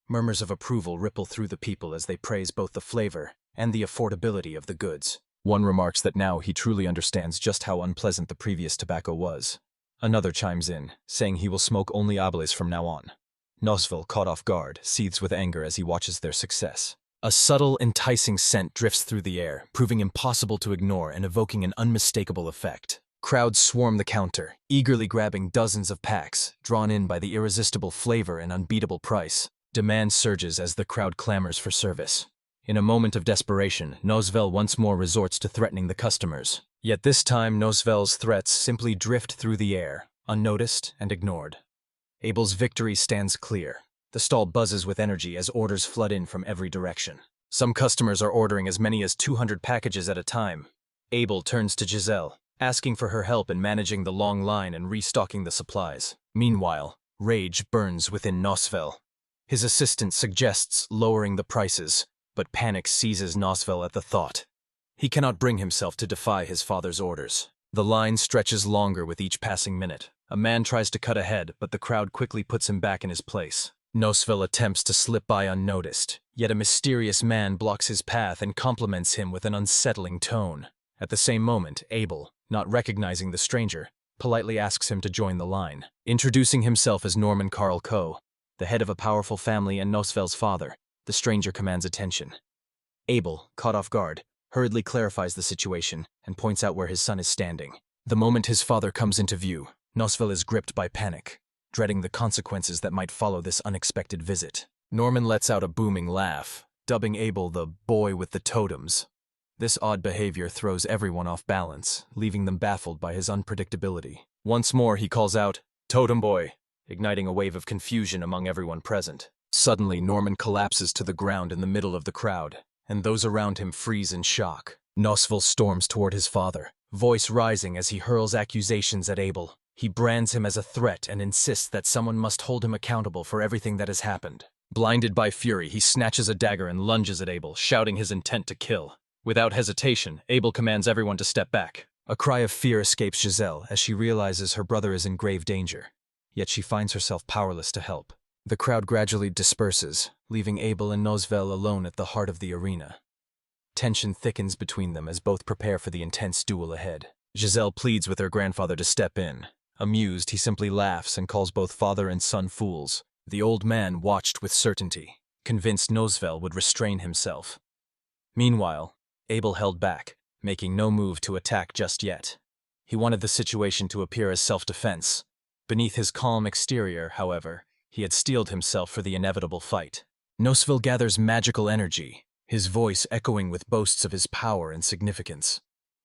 Murmurs of approval ripple through the people as they praise both the flavor and the affordability of the goods. One remarks that now he truly understands just how unpleasant the previous tobacco was. Another chimes in, saying he will smoke only Abeles from now on. Nosvel, caught off guard, seethes with anger as he watches their success. A subtle, enticing scent drifts through the air, proving impossible to ignore and evoking an unmistakable effect. Crowds swarm the counter, eagerly grabbing dozens of packs, drawn in by the irresistible flavor and unbeatable price. Demand surges as the crowd clamors for service. In a moment of desperation, Nosvel once more resorts to threatening the customers. Yet this time, Nosvel's threats simply drift through the air, unnoticed and ignored. Abel's victory stands clear. The stall buzzes with energy as orders flood in from every direction. Some customers are ordering as many as 200 packages at a time. Abel turns to Giselle, asking for her help in managing the long line and restocking the supplies. Meanwhile, rage burns within Nosvel. His assistant suggests lowering the prices, but panic seizes Nosvel at the thought. He cannot bring himself to defy his father's orders. The line stretches longer with each passing minute. A man tries to cut ahead, but the crowd quickly puts him back in his place. Nosvel attempts to slip by unnoticed, yet a mysterious man blocks his path and compliments him with an unsettling tone. At the same moment, Abel, not recognizing the stranger, politely asks him to join the line. Introducing himself as Norman Carl Coe, the head of a powerful family and Nosvel's father, the stranger commands attention. Abel, caught off guard, hurriedly clarifies the situation and points out where his son is standing. The moment his father comes into view, Nosvel is gripped by panic, dreading the consequences that might follow this unexpected visit. Norman lets out a booming laugh, dubbing Abel the boy with the totems. This odd behavior throws everyone off balance, leaving them baffled by his unpredictability. Once more he calls out, "Totem boy," igniting a wave of confusion among everyone present. Suddenly, Norman collapses to the ground in the middle of the crowd, and those around him freeze in shock. Nosvel storms toward his father, voice rising as he hurls accusations at Abel. He brands him as a threat and insists that someone must hold him accountable for everything that has happened. Blinded by fury, he snatches a dagger and lunges at Abel, shouting his intent to kill. Without hesitation, Abel commands everyone to step back. A cry of fear escapes Giselle as she realizes her brother is in grave danger, yet she finds herself powerless to help. The crowd gradually disperses, leaving Abel and Nosvel alone at the heart of the arena. Tension thickens between them as both prepare for the intense duel ahead. Giselle pleads with her grandfather to step in. Amused, he simply laughs and calls both father and son fools. The old man watched with certainty, convinced Nosvel would restrain himself. Meanwhile, Abel held back, making no move to attack just yet. He wanted the situation to appear as self-defense. Beneath his calm exterior, however, he had steeled himself for the inevitable fight. Nosvel gathers magical energy, his voice echoing with boasts of his power and significance.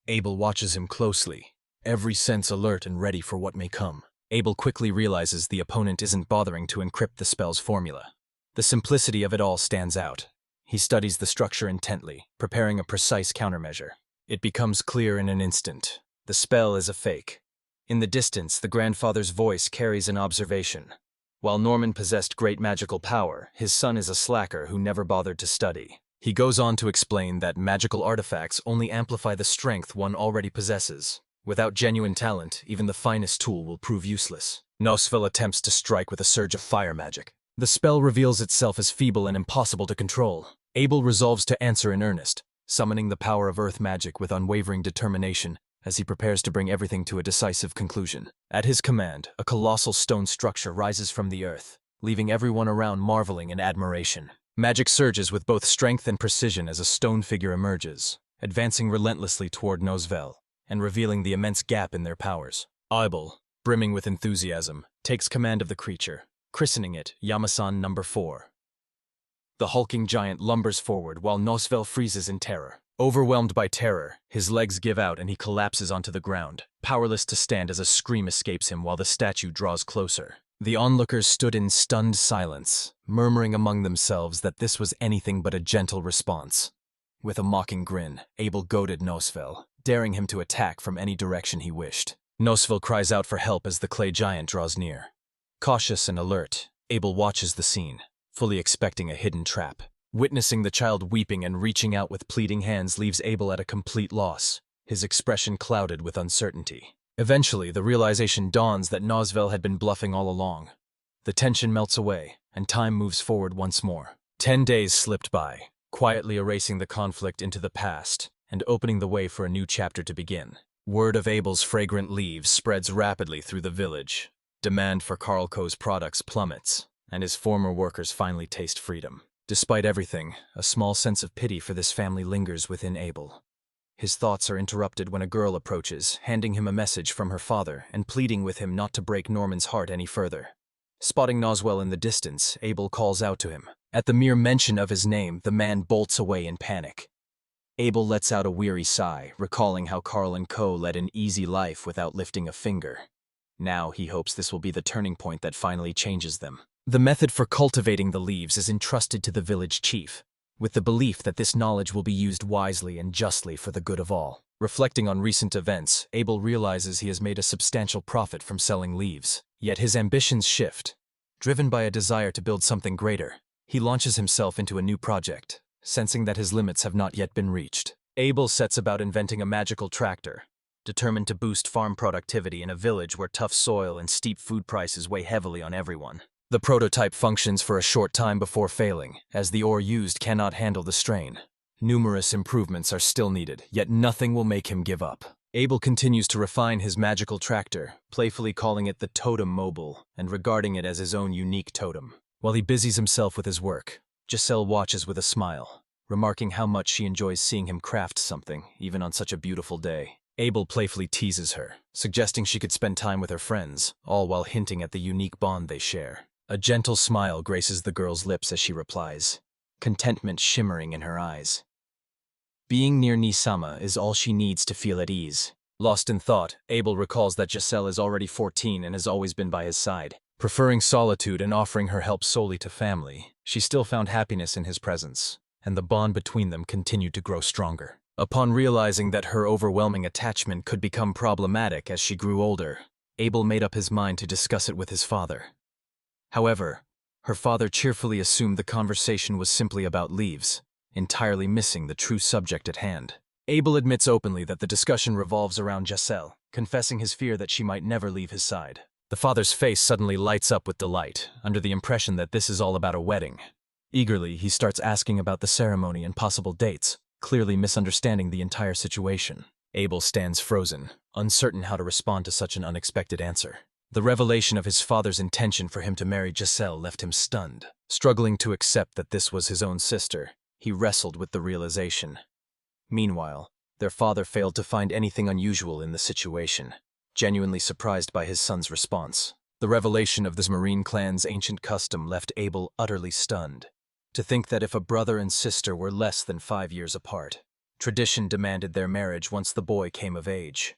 Abel watches him closely, every sense alert and ready for what may come. Abel quickly realizes the opponent isn't bothering to encrypt the spell's formula. The simplicity of it all stands out. He studies the structure intently, preparing a precise countermeasure. It becomes clear in an instant. The spell is a fake. In the distance, the grandfather's voice carries an observation. While Norman possessed great magical power, his son is a slacker who never bothered to study. He goes on to explain that magical artifacts only amplify the strength one already possesses. Without genuine talent, even the finest tool will prove useless. Nosvel attempts to strike with a surge of fire magic. The spell reveals itself as feeble and impossible to control. Abel resolves to answer in earnest, summoning the power of earth magic with unwavering determination as he prepares to bring everything to a decisive conclusion. At his command, a colossal stone structure rises from the earth, leaving everyone around marveling in admiration. Magic surges with both strength and precision as a stone figure emerges, advancing relentlessly toward Nosvel and revealing the immense gap in their powers. Abel, brimming with enthusiasm, takes command of the creature, christening it Yamasan number 4. The hulking giant lumbers forward while Nosvel freezes in terror. Overwhelmed by terror, his legs give out and he collapses onto the ground, powerless to stand as a scream escapes him while the statue draws closer. The onlookers stood in stunned silence, murmuring among themselves that this was anything but a gentle response. With a mocking grin, Abel goaded Nosvel, daring him to attack from any direction he wished. Nosvel cries out for help as the clay giant draws near. Cautious and alert, Abel watches the scene, fully expecting a hidden trap. Witnessing the child weeping and reaching out with pleading hands leaves Abel at a complete loss, his expression clouded with uncertainty. Eventually, the realization dawns that Nosvel had been bluffing all along. The tension melts away, and time moves forward once more. 10 days slipped by, quietly erasing the conflict into the past and opening the way for a new chapter to begin. Word of Abel's fragrant leaves spreads rapidly through the village. Demand for Karlko's products plummets, and his former workers finally taste freedom. Despite everything, a small sense of pity for this family lingers within Abel. His thoughts are interrupted when a girl approaches, handing him a message from her father and pleading with him not to break Norman's heart any further. Spotting Noswell in the distance, Abel calls out to him. At the mere mention of his name, the man bolts away in panic. Abel lets out a weary sigh, recalling how Karl and Co. led an easy life without lifting a finger. Now he hopes this will be the turning point that finally changes them. The method for cultivating the leaves is entrusted to the village chief, with the belief that this knowledge will be used wisely and justly for the good of all. Reflecting on recent events, Abel realizes he has made a substantial profit from selling leaves. Yet his ambitions shift. Driven by a desire to build something greater, he launches himself into a new project, sensing that his limits have not yet been reached. Abel sets about inventing a magical tractor, determined to boost farm productivity in a village where tough soil and steep food prices weigh heavily on everyone. The prototype functions for a short time before failing, as the ore used cannot handle the strain. Numerous improvements are still needed, yet nothing will make him give up. Abel continues to refine his magical tractor, playfully calling it the Totem Mobile and regarding it as his own unique totem. While he busies himself with his work, Giselle watches with a smile, remarking how much she enjoys seeing him craft something, even on such a beautiful day. Abel playfully teases her, suggesting she could spend time with her friends, all while hinting at the unique bond they share. A gentle smile graces the girl's lips as she replies, contentment shimmering in her eyes. Being near Nisama is all she needs to feel at ease. Lost in thought, Abel recalls that Giselle is already 14 and has always been by his side. Preferring solitude and offering her help solely to family, she still found happiness in his presence, and the bond between them continued to grow stronger. Upon realizing that her overwhelming attachment could become problematic as she grew older, Abel made up his mind to discuss it with his father. However, her father cheerfully assumed the conversation was simply about leaves, entirely missing the true subject at hand. Abel admits openly that the discussion revolves around Giselle, confessing his fear that she might never leave his side. The father's face suddenly lights up with delight, under the impression that this is all about a wedding. Eagerly, he starts asking about the ceremony and possible dates, clearly misunderstanding the entire situation. Abel stands frozen, uncertain how to respond to such an unexpected answer. The revelation of his father's intention for him to marry Giselle left him stunned. Struggling to accept that this was his own sister, he wrestled with the realization. Meanwhile, their father failed to find anything unusual in the situation, genuinely surprised by his son's response. The revelation of this Marine clan's ancient custom left Abel utterly stunned. To think that if a brother and sister were less than 5 years apart, tradition demanded their marriage once the boy came of age.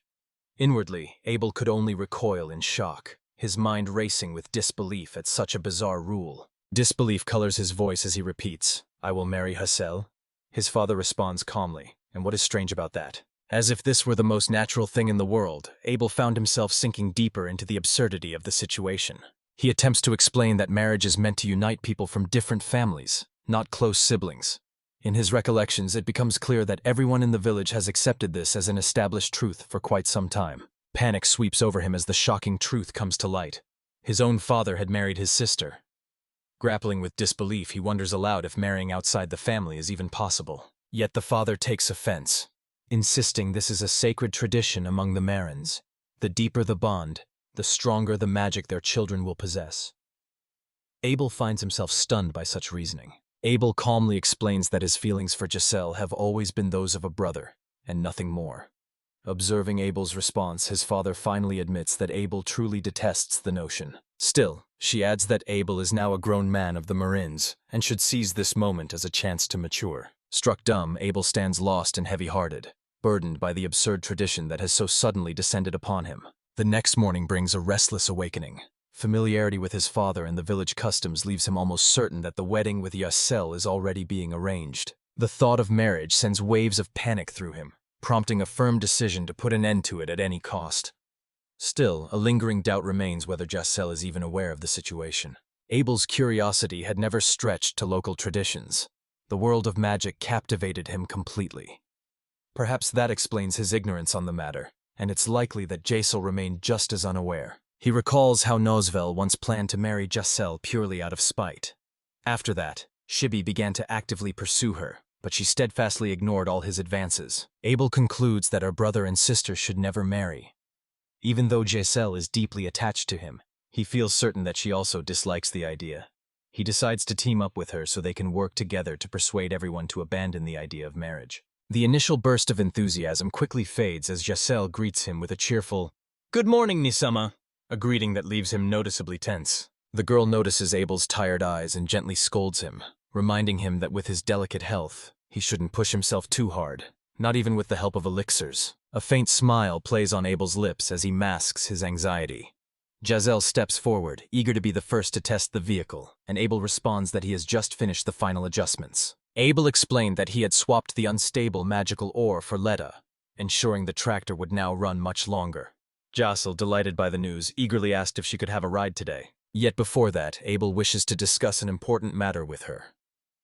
Inwardly, Abel could only recoil in shock, his mind racing with disbelief at such a bizarre rule. Disbelief colors his voice as he repeats, "I will marry Hassel." His father responds calmly, and what is strange about that? As if this were the most natural thing in the world, Abel found himself sinking deeper into the absurdity of the situation. He attempts to explain that marriage is meant to unite people from different families, not close siblings. In his recollections, it becomes clear that everyone in the village has accepted this as an established truth for quite some time. Panic sweeps over him as the shocking truth comes to light. His own father had married his sister. Grappling with disbelief, he wonders aloud if marrying outside the family is even possible. Yet the father takes offense, insisting this is a sacred tradition among the Marins. The deeper the bond, the stronger the magic their children will possess. Abel finds himself stunned by such reasoning. Abel calmly explains that his feelings for Giselle have always been those of a brother, and nothing more. Observing Abel's response, his father finally admits that Abel truly detests the notion. Still, she adds that Abel is now a grown man of the Marins and should seize this moment as a chance to mature. Struck dumb, Abel stands lost and heavy-hearted, burdened by the absurd tradition that has so suddenly descended upon him. The next morning brings a restless awakening. Familiarity with his father and the village customs leaves him almost certain that the wedding with Yasel is already being arranged. The thought of marriage sends waves of panic through him, prompting a firm decision to put an end to it at any cost. Still, a lingering doubt remains whether Yasel is even aware of the situation. Abel's curiosity had never stretched to local traditions. The world of magic captivated him completely. Perhaps that explains his ignorance on the matter, and it's likely that Yasel remained just as unaware. He recalls how Nosvel once planned to marry Yasel purely out of spite. After that, Shibi began to actively pursue her, but she steadfastly ignored all his advances. Abel concludes that her brother and sister should never marry. Even though Yasel is deeply attached to him, he feels certain that she also dislikes the idea. He decides to team up with her so they can work together to persuade everyone to abandon the idea of marriage. The initial burst of enthusiasm quickly fades as Yasel greets him with a cheerful, "Good morning, Nisama," a greeting that leaves him noticeably tense. The girl notices Abel's tired eyes and gently scolds him, reminding him that with his delicate health, he shouldn't push himself too hard, not even with the help of elixirs. A faint smile plays on Abel's lips as he masks his anxiety. Yasel steps forward, eager to be the first to test the vehicle, and Abel responds that he has just finished the final adjustments. Abel explained that he had swapped the unstable magical ore for Leda, ensuring the tractor would now run much longer. Yasel, delighted by the news, eagerly asked if she could have a ride today. Yet before that, Abel wishes to discuss an important matter with her.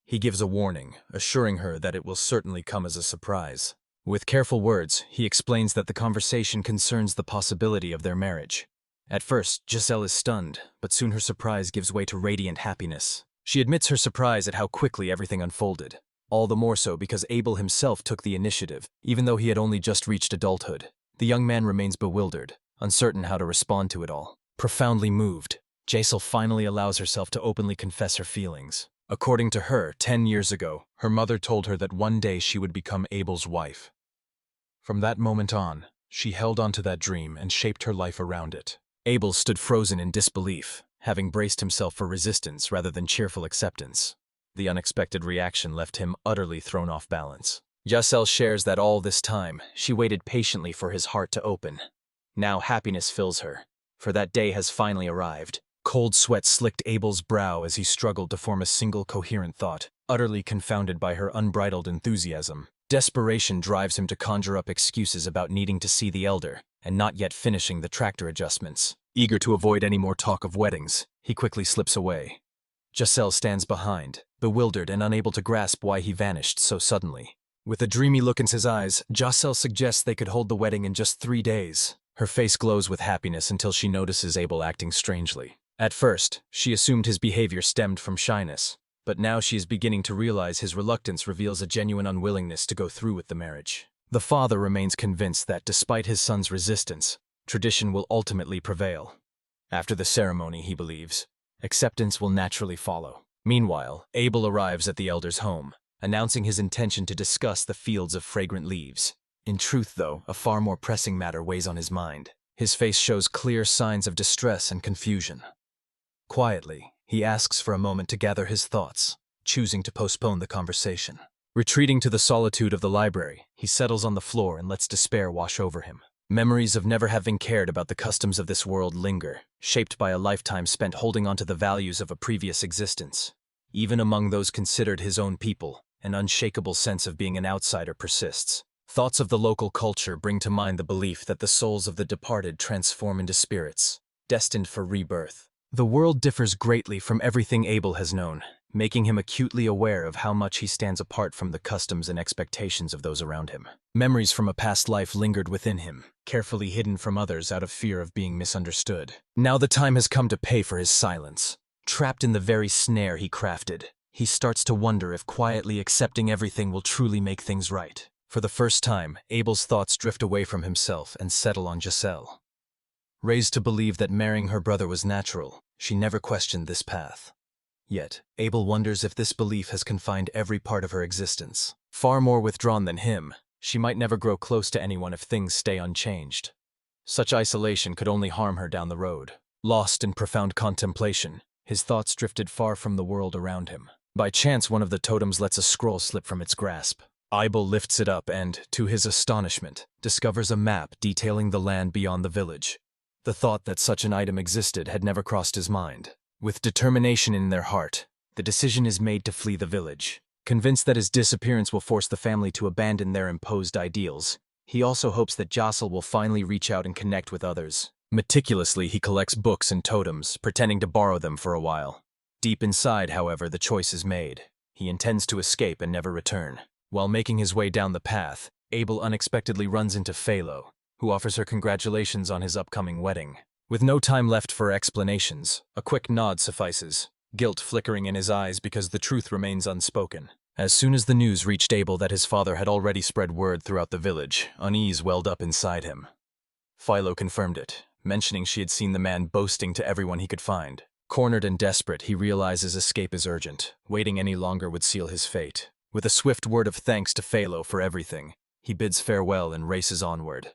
He gives a warning, assuring her that it will certainly come as a surprise. With careful words, he explains that the conversation concerns the possibility of their marriage. At first, Yasel is stunned, but soon her surprise gives way to radiant happiness. She admits her surprise at how quickly everything unfolded, all the more so because Abel himself took the initiative, even though he had only just reached adulthood. The young man remains bewildered, uncertain how to respond to it all. Profoundly moved, Yasel finally allows herself to openly confess her feelings. According to her, 10 years ago, her mother told her that one day she would become Abel's wife. From that moment on, she held on to that dream and shaped her life around it. Abel stood frozen in disbelief, having braced himself for resistance rather than cheerful acceptance. The unexpected reaction left him utterly thrown off balance. Yasel shares that all this time, she waited patiently for his heart to open. Now happiness fills her, for that day has finally arrived. Cold sweat slicked Abel's brow as he struggled to form a single coherent thought, utterly confounded by her unbridled enthusiasm. Desperation drives him to conjure up excuses about needing to see the elder, and not yet finishing the tractor adjustments. Eager to avoid any more talk of weddings, he quickly slips away. Yasel stands behind, bewildered and unable to grasp why he vanished so suddenly. With a dreamy look in his eyes, Yasel suggests they could hold the wedding in just 3 days. Her face glows with happiness until she notices Abel acting strangely. At first, she assumed his behavior stemmed from shyness, but now she is beginning to realize his reluctance reveals a genuine unwillingness to go through with the marriage. The father remains convinced that, despite his son's resistance, tradition will ultimately prevail. After the ceremony, he believes, acceptance will naturally follow. Meanwhile, Abel arrives at the elder's home, announcing his intention to discuss the fields of fragrant leaves. In truth, though, a far more pressing matter weighs on his mind. His face shows clear signs of distress and confusion. Quietly, he asks for a moment to gather his thoughts, choosing to postpone the conversation. Retreating to the solitude of the library, he settles on the floor and lets despair wash over him. Memories of never having cared about the customs of this world linger, shaped by a lifetime spent holding on to the values of a previous existence. Even among those considered his own people, an unshakable sense of being an outsider persists. Thoughts of the local culture bring to mind the belief that the souls of the departed transform into spirits, destined for rebirth. The world differs greatly from everything Abel has known, making him acutely aware of how much he stands apart from the customs and expectations of those around him. Memories from a past life lingered within him, carefully hidden from others out of fear of being misunderstood. Now the time has come to pay for his silence. Trapped in the very snare he crafted, he starts to wonder if quietly accepting everything will truly make things right. For the first time, Abel's thoughts drift away from himself and settle on Yasel. Raised to believe that marrying her brother was natural, she never questioned this path. Yet, Abel wonders if this belief has confined every part of her existence. Far more withdrawn than him, she might never grow close to anyone if things stay unchanged. Such isolation could only harm her down the road. Lost in profound contemplation, his thoughts drifted far from the world around him. By chance, one of the totems lets a scroll slip from its grasp. Abel lifts it up and, to his astonishment, discovers a map detailing the land beyond the village. The thought that such an item existed had never crossed his mind. With determination in their heart, the decision is made to flee the village. Convinced that his disappearance will force the family to abandon their imposed ideals, he also hopes that Jocelyn will finally reach out and connect with others. Meticulously, he collects books and totems, pretending to borrow them for a while. Deep inside, however, the choice is made. He intends to escape and never return. While making his way down the path, Abel unexpectedly runs into Phalo, who offers her congratulations on his upcoming wedding. With no time left for explanations, a quick nod suffices, guilt flickering in his eyes because the truth remains unspoken. As soon as the news reached Abel that his father had already spread word throughout the village, unease welled up inside him. Philo confirmed it, mentioning she had seen the man boasting to everyone he could find. Cornered and desperate, he realizes escape is urgent. Waiting any longer would seal his fate. With a swift word of thanks to Phalo for everything, he bids farewell and races onward.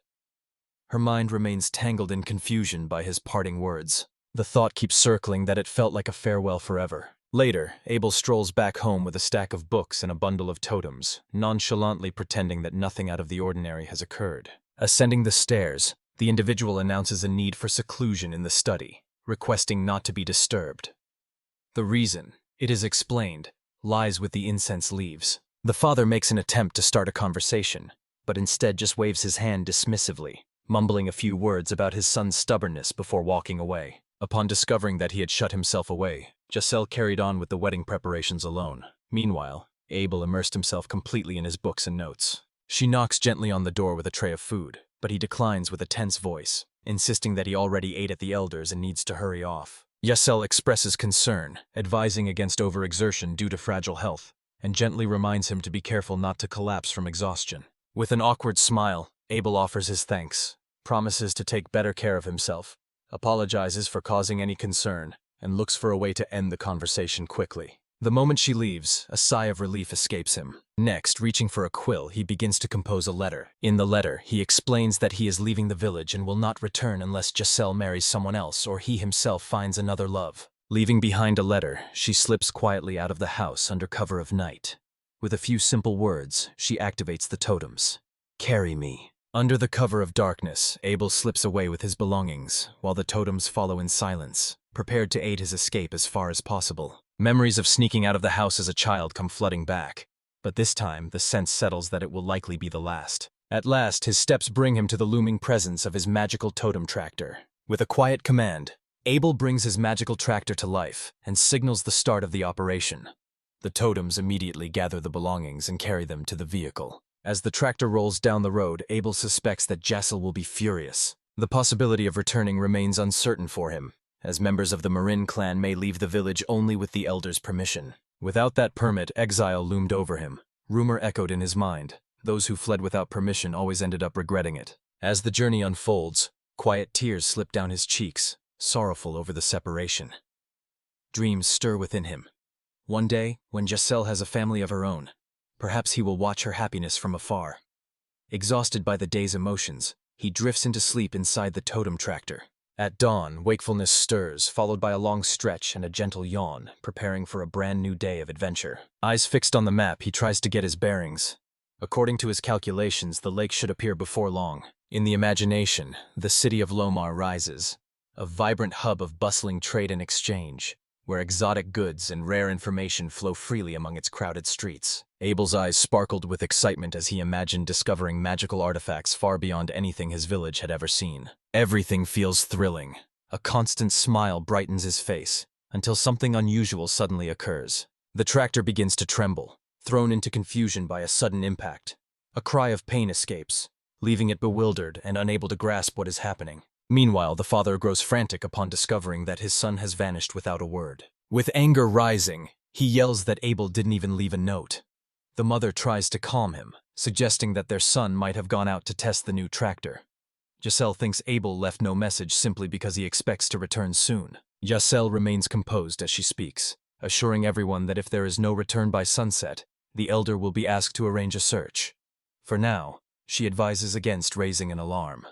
Her mind remains tangled in confusion by his parting words. The thought keeps circling that it felt like a farewell forever. Later, Abel strolls back home with a stack of books and a bundle of totems, nonchalantly pretending that nothing out of the ordinary has occurred. Ascending the stairs, the individual announces a need for seclusion in the study, requesting not to be disturbed. The reason, it is explained, lies with the incense leaves. The father makes an attempt to start a conversation, but instead just waves his hand dismissively, mumbling a few words about his son's stubbornness before walking away. Upon discovering that he had shut himself away, Giselle carried on with the wedding preparations alone. Meanwhile, Abel immersed himself completely in his books and notes. She knocks gently on the door with a tray of food, but he declines with a tense voice, insisting that he already ate at the elders and needs to hurry off. Giselle expresses concern, advising against overexertion due to fragile health, and gently reminds him to be careful not to collapse from exhaustion. With an awkward smile, Abel offers his thanks, promises to take better care of himself, apologizes for causing any concern, and looks for a way to end the conversation quickly. The moment she leaves, a sigh of relief escapes him. Next, reaching for a quill, he begins to compose a letter. In the letter, he explains that he is leaving the village and will not return unless Giselle marries someone else or he himself finds another love. Leaving behind a letter, she slips quietly out of the house under cover of night. With a few simple words, she activates the totems. Carry me. Under the cover of darkness, Abel slips away with his belongings, while the totems follow in silence, prepared to aid his escape as far as possible. Memories of sneaking out of the house as a child come flooding back, but this time the sense settles that it will likely be the last. At last, his steps bring him to the looming presence of his magical totem tractor. With a quiet command, Abel brings his magical tractor to life and signals the start of the operation. The totems immediately gather the belongings and carry them to the vehicle. As the tractor rolls down the road, Abel suspects that Jessel will be furious. The possibility of returning remains uncertain for him, as members of the Marin clan may leave the village only with the elders' permission. Without that permit, exile loomed over him. Rumor echoed in his mind. Those who fled without permission always ended up regretting it. As the journey unfolds, quiet tears slip down his cheeks, sorrowful over the separation. Dreams stir within him. One day, when Giselle has a family of her own, perhaps he will watch her happiness from afar. Exhausted by the day's emotions, he drifts into sleep inside the totem tractor. At dawn, wakefulness stirs, followed by a long stretch and a gentle yawn, preparing for a brand new day of adventure. Eyes fixed on the map, he tries to get his bearings. According to his calculations, the lake should appear before long. In the imagination, the city of Lomar rises, a vibrant hub of bustling trade and exchange, where exotic goods and rare information flow freely among its crowded streets. Abel's eyes sparkled with excitement as he imagined discovering magical artifacts far beyond anything his village had ever seen. Everything feels thrilling. A constant smile brightens his face, until something unusual suddenly occurs. The tractor begins to tremble, thrown into confusion by a sudden impact. A cry of pain escapes, leaving it bewildered and unable to grasp what is happening. Meanwhile, the father grows frantic upon discovering that his son has vanished without a word. With anger rising, he yells that Abel didn't even leave a note. The mother tries to calm him, suggesting that their son might have gone out to test the new tractor. Giselle thinks Abel left no message simply because he expects to return soon. Giselle remains composed as she speaks, assuring everyone that if there is no return by sunset, the elder will be asked to arrange a search. For now, she advises against raising an alarm.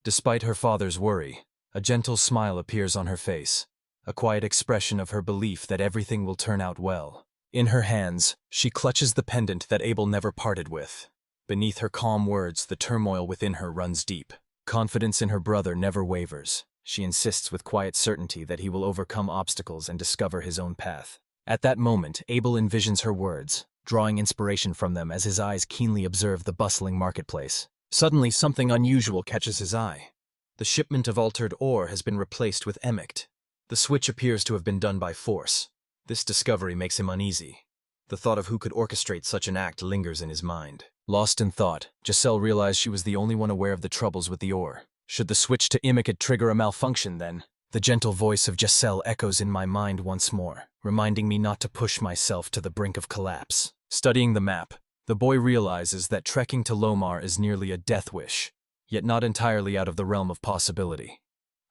Despite her father's worry, A gentle smile appears on her face, a quiet expression of her belief that everything will turn out well. In her hands, she clutches the pendant that Abel never parted with. Beneath her calm words, the turmoil within her runs deep. Confidence in her brother never wavers. She insists with quiet certainty that he will overcome obstacles and discover his own path. At that moment, Abel envisions her words, drawing inspiration from them as his eyes keenly observe the bustling marketplace. Suddenly, something unusual catches his eye. The shipment of altered ore has been replaced with emict. The switch appears to have been done by force. This discovery makes him uneasy. The thought of who could orchestrate such an act lingers in his mind. Lost in thought, Giselle realized she was the only one aware of the troubles with the ore. Should the switch to emic trigger a malfunction then? The gentle voice of Giselle echoes in my mind once more, reminding me not to push myself to the brink of collapse. Studying the map, the boy realizes that trekking to Lomar is nearly a death wish, yet not entirely out of the realm of possibility.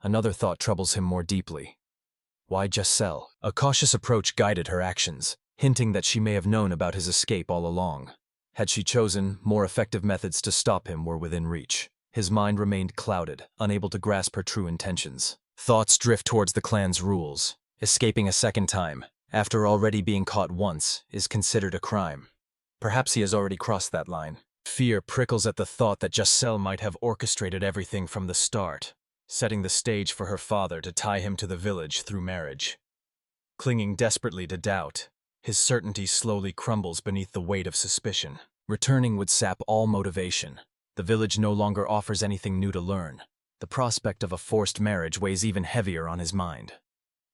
Another thought troubles him more deeply. Why Giselle? A cautious approach guided her actions, hinting that she may have known about his escape all along. Had she chosen, more effective methods to stop him were within reach. His mind remained clouded, unable to grasp her true intentions. Thoughts drift towards the clan's rules. Escaping a second time, after already being caught once, is considered a crime. Perhaps he has already crossed that line. Fear prickles at the thought that Giselle might have orchestrated everything from the start, setting the stage for her father to tie him to the village through marriage. Clinging desperately to doubt, his certainty slowly crumbles beneath the weight of suspicion. Returning would sap all motivation. The village no longer offers anything new to learn. The prospect of a forced marriage weighs even heavier on his mind.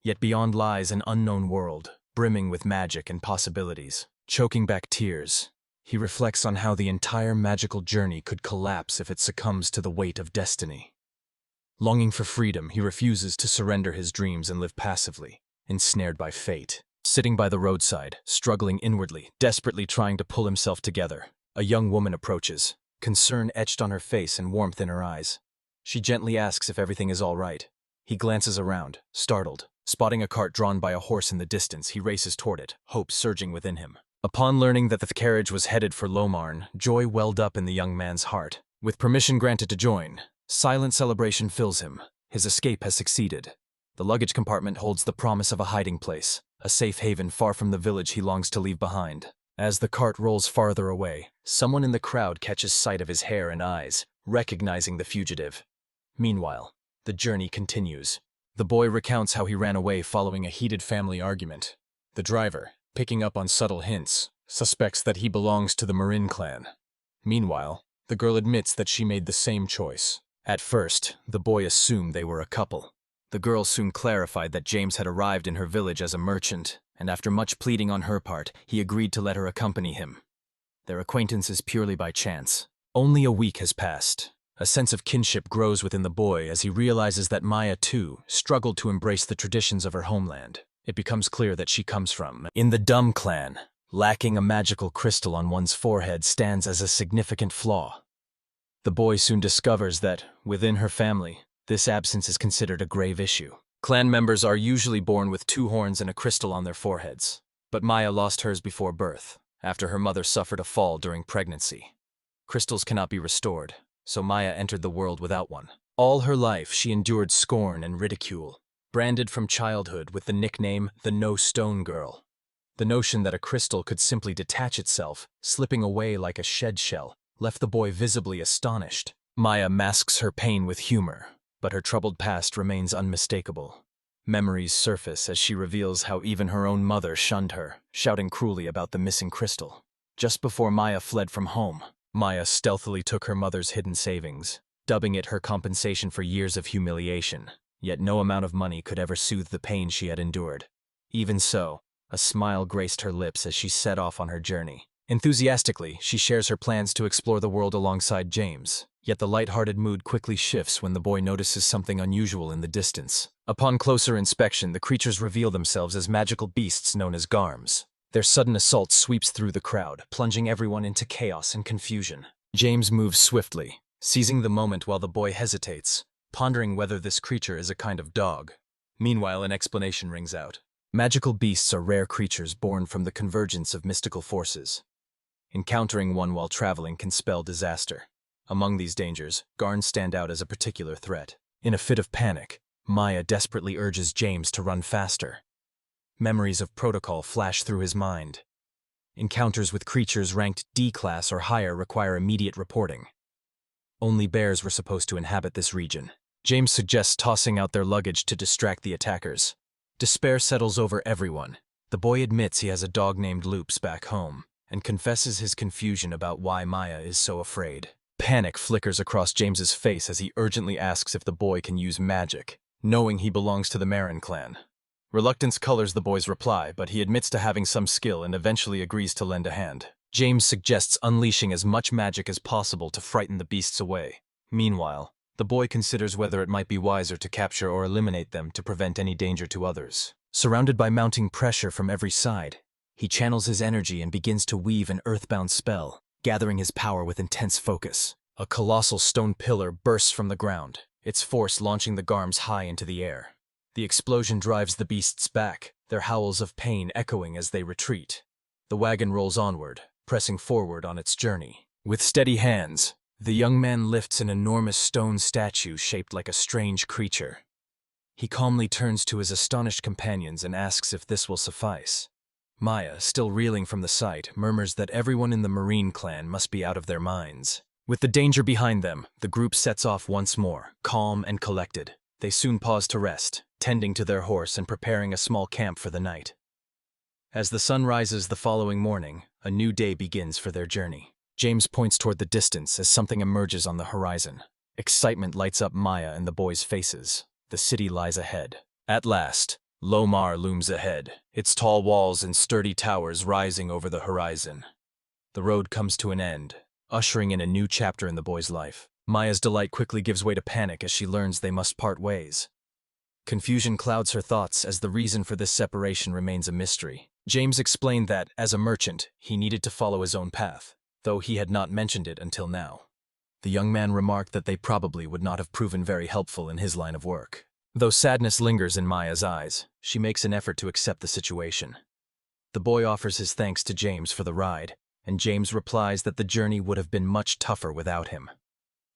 Yet beyond lies an unknown world, brimming with magic and possibilities. Choking back tears, he reflects on how the entire magical journey could collapse if it succumbs to the weight of destiny. Longing for freedom, he refuses to surrender his dreams and live passively, ensnared by fate. Sitting by the roadside, struggling inwardly, desperately trying to pull himself together, a young woman approaches, concern etched on her face and warmth in her eyes. She gently asks if everything is all right. He glances around, startled. Spotting a cart drawn by a horse in the distance, he races toward it, hope surging within him. Upon learning that the carriage was headed for Lomarn, joy welled up in the young man's heart. With permission granted to join, silent celebration fills him. His escape has succeeded. The luggage compartment holds the promise of a hiding place, a safe haven far from the village he longs to leave behind. As the cart rolls farther away, someone in the crowd catches sight of his hair and eyes, recognizing the fugitive. Meanwhile, the journey continues. The boy recounts how he ran away following a heated family argument. The driver, picking up on subtle hints, suspects that he belongs to the Marin clan. Meanwhile, the girl admits that she made the same choice. At first, the boy assumed they were a couple. The girl soon clarified that James had arrived in her village as a merchant, and after much pleading on her part, he agreed to let her accompany him. Their acquaintance is purely by chance. Only a week has passed. A sense of kinship grows within the boy as he realizes that Maya, too, struggled to embrace the traditions of her homeland. It becomes clear that she comes from in the Dumb clan. Lacking a magical crystal on one's forehead stands as a significant flaw. The boy soon discovers that, within her family, this absence is considered a grave issue. Clan members are usually born with 2 horns and a crystal on their foreheads, but Maya lost hers before birth, after her mother suffered a fall during pregnancy. Crystals cannot be restored, so Maya entered the world without one. All her life she endured scorn and ridicule, branded from childhood with the nickname the No Stone Girl. The notion that a crystal could simply detach itself, slipping away like a shed shell, left the boy visibly astonished. Maya masks her pain with humor, but her troubled past remains unmistakable. Memories surface as she reveals how even her own mother shunned her, shouting cruelly about the missing crystal. Just before Maya fled from home, Maya stealthily took her mother's hidden savings, dubbing it her compensation for years of humiliation. Yet no amount of money could ever soothe the pain she had endured. Even so, a smile graced her lips as she set off on her journey. Enthusiastically, she shares her plans to explore the world alongside James. Yet the light-hearted mood quickly shifts when the boy notices something unusual in the distance. Upon closer inspection, the creatures reveal themselves as magical beasts known as Garms. Their sudden assault sweeps through the crowd, plunging everyone into chaos and confusion. James moves swiftly, seizing the moment while the boy hesitates, pondering whether this creature is a kind of dog. Meanwhile, an explanation rings out. Magical beasts are rare creatures born from the convergence of mystical forces. Encountering one while traveling can spell disaster. Among these dangers, Garns stand out as a particular threat. In a fit of panic, Maya desperately urges James to run faster. Memories of protocol flash through his mind. Encounters with creatures ranked D-class or higher require immediate reporting. Only bears were supposed to inhabit this region. James suggests tossing out their luggage to distract the attackers. Despair settles over everyone. The boy admits he has a dog named Loops back home, and confesses his confusion about why Maya is so afraid. Panic flickers across James's face as he urgently asks if the boy can use magic, knowing he belongs to the Marin clan. Reluctance colors the boy's reply, but he admits to having some skill and eventually agrees to lend a hand. James suggests unleashing as much magic as possible to frighten the beasts away. Meanwhile, the boy considers whether it might be wiser to capture or eliminate them to prevent any danger to others. Surrounded by mounting pressure from every side, he channels his energy and begins to weave an earthbound spell, gathering his power with intense focus. A colossal stone pillar bursts from the ground, its force launching the Garms high into the air. The explosion drives the beasts back, their howls of pain echoing as they retreat. The wagon rolls onward, pressing forward on its journey. With steady hands, the young man lifts an enormous stone statue shaped like a strange creature. He calmly turns to his astonished companions and asks if this will suffice. Maya, still reeling from the sight, murmurs that everyone in the Marine clan must be out of their minds. With the danger behind them, the group sets off once more, calm and collected. They soon pause to rest, tending to their horse and preparing a small camp for the night. As the sun rises the following morning, a new day begins for their journey. James points toward the distance as something emerges on the horizon. Excitement lights up Maya and the boys' faces. The city lies ahead. At last, Lomar looms ahead, its tall walls and sturdy towers rising over the horizon. The road comes to an end, ushering in a new chapter in the boy's life. Maya's delight quickly gives way to panic as she learns they must part ways. Confusion clouds her thoughts as the reason for this separation remains a mystery. James explained that, as a merchant, he needed to follow his own path, though he had not mentioned it until now. The young man remarked that they probably would not have proven very helpful in his line of work. Though sadness lingers in Maya's eyes, she makes an effort to accept the situation. The boy offers his thanks to James for the ride, and James replies that the journey would have been much tougher without him.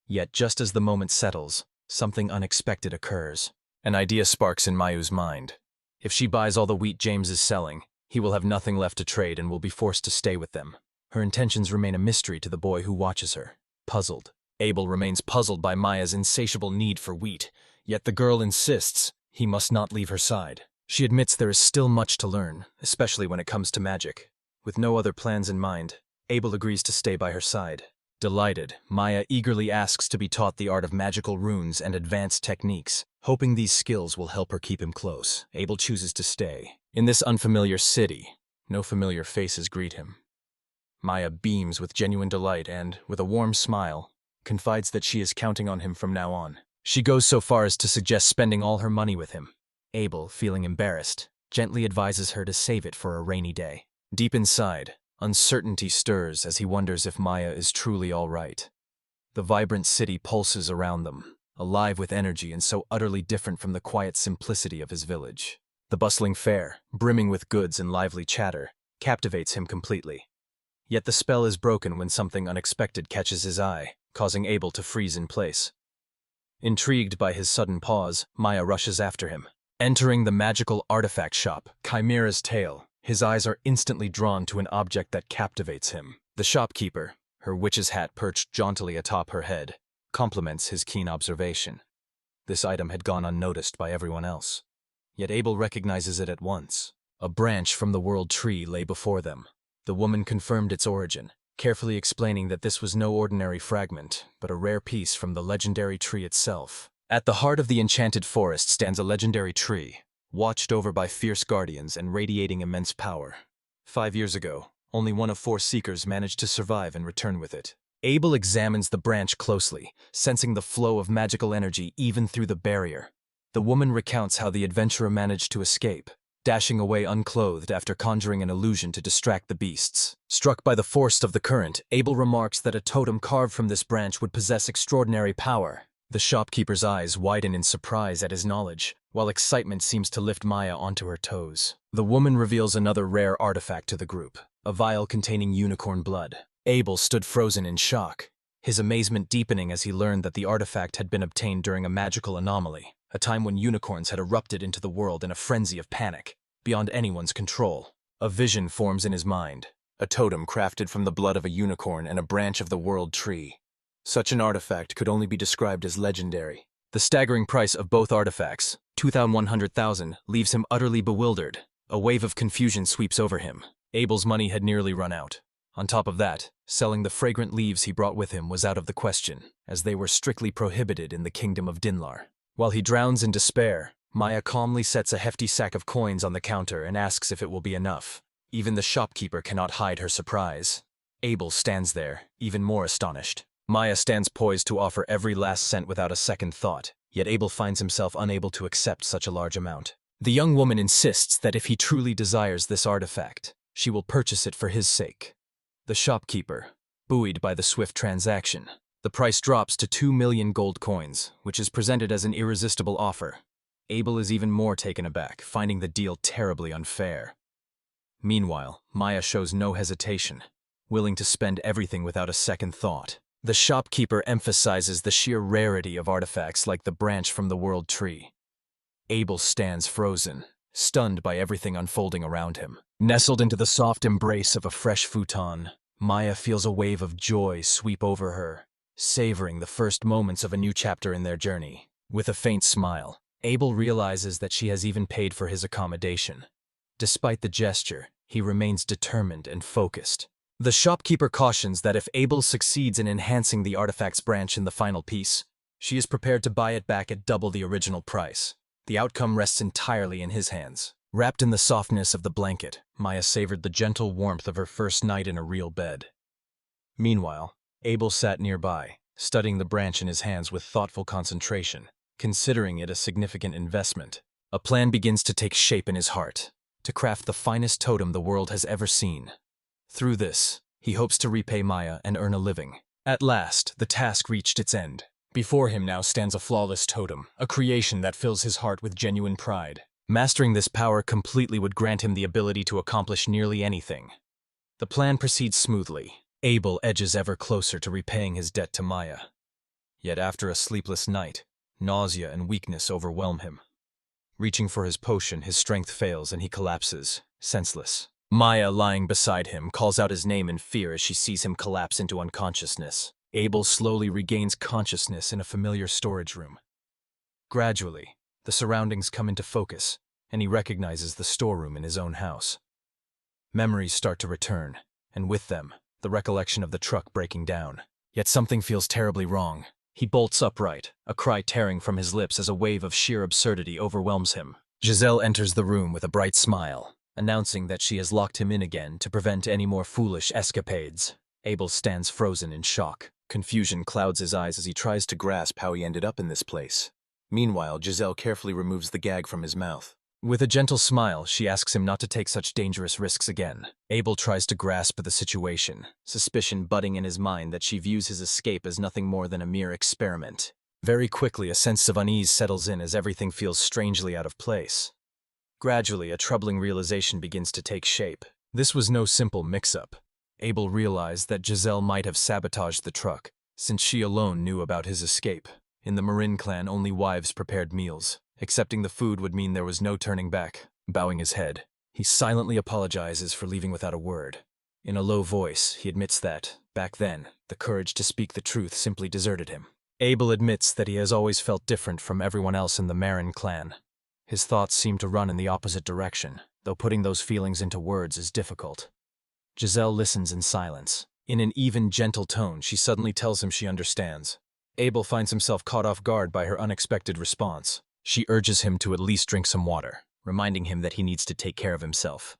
Yet just as the moment settles, something unexpected occurs. An idea sparks in Mayu's mind. If she buys all the wheat James is selling, he will have nothing left to trade and will be forced to stay with them. Her intentions remain a mystery to the boy who watches her. Puzzled, Abel remains puzzled by Maya's insatiable need for wheat, yet the girl insists he must not leave her side. She admits there is still much to learn, especially when it comes to magic. With no other plans in mind, Abel agrees to stay by her side. Delighted, Maya eagerly asks to be taught the art of magical runes and advanced techniques. Hoping these skills will help her keep him close, Abel chooses to stay. In this unfamiliar city, no familiar faces greet him. Maya beams with genuine delight and, with a warm smile, confides that she is counting on him from now on. She goes so far as to suggest spending all her money with him. Abel, feeling embarrassed, gently advises her to save it for a rainy day. Deep inside, uncertainty stirs as he wonders if Maya is truly all right. The vibrant city pulses around them, alive with energy and so utterly different from the quiet simplicity of his village. The bustling fair, brimming with goods and lively chatter, captivates him completely. Yet the spell is broken when something unexpected catches his eye, causing Abel to freeze in place. Intrigued by his sudden pause, Maya rushes after him. Entering the magical artifact shop, Chimera's Tale, his eyes are instantly drawn to an object that captivates him. The shopkeeper, her witch's hat perched jauntily atop her head, compliments his keen observation. This item had gone unnoticed by everyone else. Yet Abel recognizes it at once. A branch from the world tree lay before them. The woman confirmed its origin, carefully explaining that this was no ordinary fragment, but a rare piece from the legendary tree itself. At the heart of the enchanted forest stands a legendary tree, watched over by fierce guardians and radiating immense power. 5 years ago, only one of 4 seekers managed to survive and return with it. Abel examines the branch closely, sensing the flow of magical energy even through the barrier. The woman recounts how the adventurer managed to escape, dashing away unclothed after conjuring an illusion to distract the beasts. Struck by the force of the current, Abel remarks that a totem carved from this branch would possess extraordinary power. The shopkeeper's eyes widen in surprise at his knowledge, while excitement seems to lift Maya onto her toes. The woman reveals another rare artifact to the group, a vial containing unicorn blood. Abel stood frozen in shock. his amazement deepening as he learned that the artifact had been obtained during a magical anomaly, a time when unicorns had erupted into the world in a frenzy of panic, beyond anyone's control. A vision forms in his mind, a totem crafted from the blood of a unicorn and a branch of the world tree. Such an artifact could only be described as legendary. The staggering price of both artifacts, 2,100,000, leaves him utterly bewildered. A wave of confusion sweeps over him. Abel's money had nearly run out. On top of that, selling the fragrant leaves he brought with him was out of the question, as they were strictly prohibited in the kingdom of Dinlar. While he drowns in despair, Maya calmly sets a hefty sack of coins on the counter and asks if it will be enough. Even the shopkeeper cannot hide her surprise. Abel stands there, even more astonished. Maya stands poised to offer every last cent without a second thought, yet Abel finds himself unable to accept such a large amount. The young woman insists that if he truly desires this artifact, she will purchase it for his sake. The shopkeeper, buoyed by the swift transaction, the price drops to 2 million gold coins, which is presented as an irresistible offer. Abel is even more taken aback, finding the deal terribly unfair. Meanwhile, Maya shows no hesitation, willing to spend everything without a second thought. The shopkeeper emphasizes the sheer rarity of artifacts like the branch from the world tree. Abel stands frozen, stunned by everything unfolding around him. Nestled into the soft embrace of a fresh futon, Maya feels a wave of joy sweep over her, savoring the first moments of a new chapter in their journey. With a faint smile, Abel realizes that she has even paid for his accommodation. Despite the gesture, he remains determined and focused. The shopkeeper cautions that if Abel succeeds in enhancing the artifact's branch in the final piece, she is prepared to buy it back at double the original price. The outcome rests entirely in his hands. Wrapped in the softness of the blanket, Maya savored the gentle warmth of her first night in a real bed. Meanwhile, Abel sat nearby, studying the branch in his hands with thoughtful concentration, considering it a significant investment. A plan begins to take shape in his heart, to craft the finest totem the world has ever seen. Through this, he hopes to repay Maya and earn a living. At last, the task reached its end. Before him now stands a flawless totem, a creation that fills his heart with genuine pride. Mastering this power completely would grant him the ability to accomplish nearly anything. The plan proceeds smoothly. Abel edges ever closer to repaying his debt to Maya. Yet after a sleepless night, nausea and weakness overwhelm him. Reaching for his potion, his strength fails and he collapses, senseless. Maya, lying beside him, calls out his name in fear as she sees him collapse into unconsciousness. Abel slowly regains consciousness in a familiar storage room. Gradually, the surroundings come into focus, and he recognizes the storeroom in his own house. Memories start to return, and with them, the recollection of the truck breaking down. Yet something feels terribly wrong. He bolts upright, a cry tearing from his lips as a wave of sheer absurdity overwhelms him. Giselle enters the room with a bright smile, announcing that she has locked him in again to prevent any more foolish escapades. Abel stands frozen in shock. Confusion clouds his eyes as he tries to grasp how he ended up in this place. Meanwhile, Giselle carefully removes the gag from his mouth. With a gentle smile, she asks him not to take such dangerous risks again. Abel tries to grasp the situation, suspicion budding in his mind that she views his escape as nothing more than a mere experiment. Very quickly, a sense of unease settles in as everything feels strangely out of place. Gradually, a troubling realization begins to take shape. This was no simple mix-up. Abel realized that Giselle might have sabotaged the truck, since she alone knew about his escape. In the Marin clan, only wives prepared meals. Accepting the food would mean there was no turning back. Bowing his head, he silently apologizes for leaving without a word. In a low voice, he admits that, back then, the courage to speak the truth simply deserted him. Abel admits that he has always felt different from everyone else in the Marin clan. His thoughts seem to run in the opposite direction, though putting those feelings into words is difficult. Giselle listens in silence. In an even, gentle tone, she suddenly tells him she understands. Abel finds himself caught off guard by her unexpected response. She urges him to at least drink some water, reminding him that he needs to take care of himself.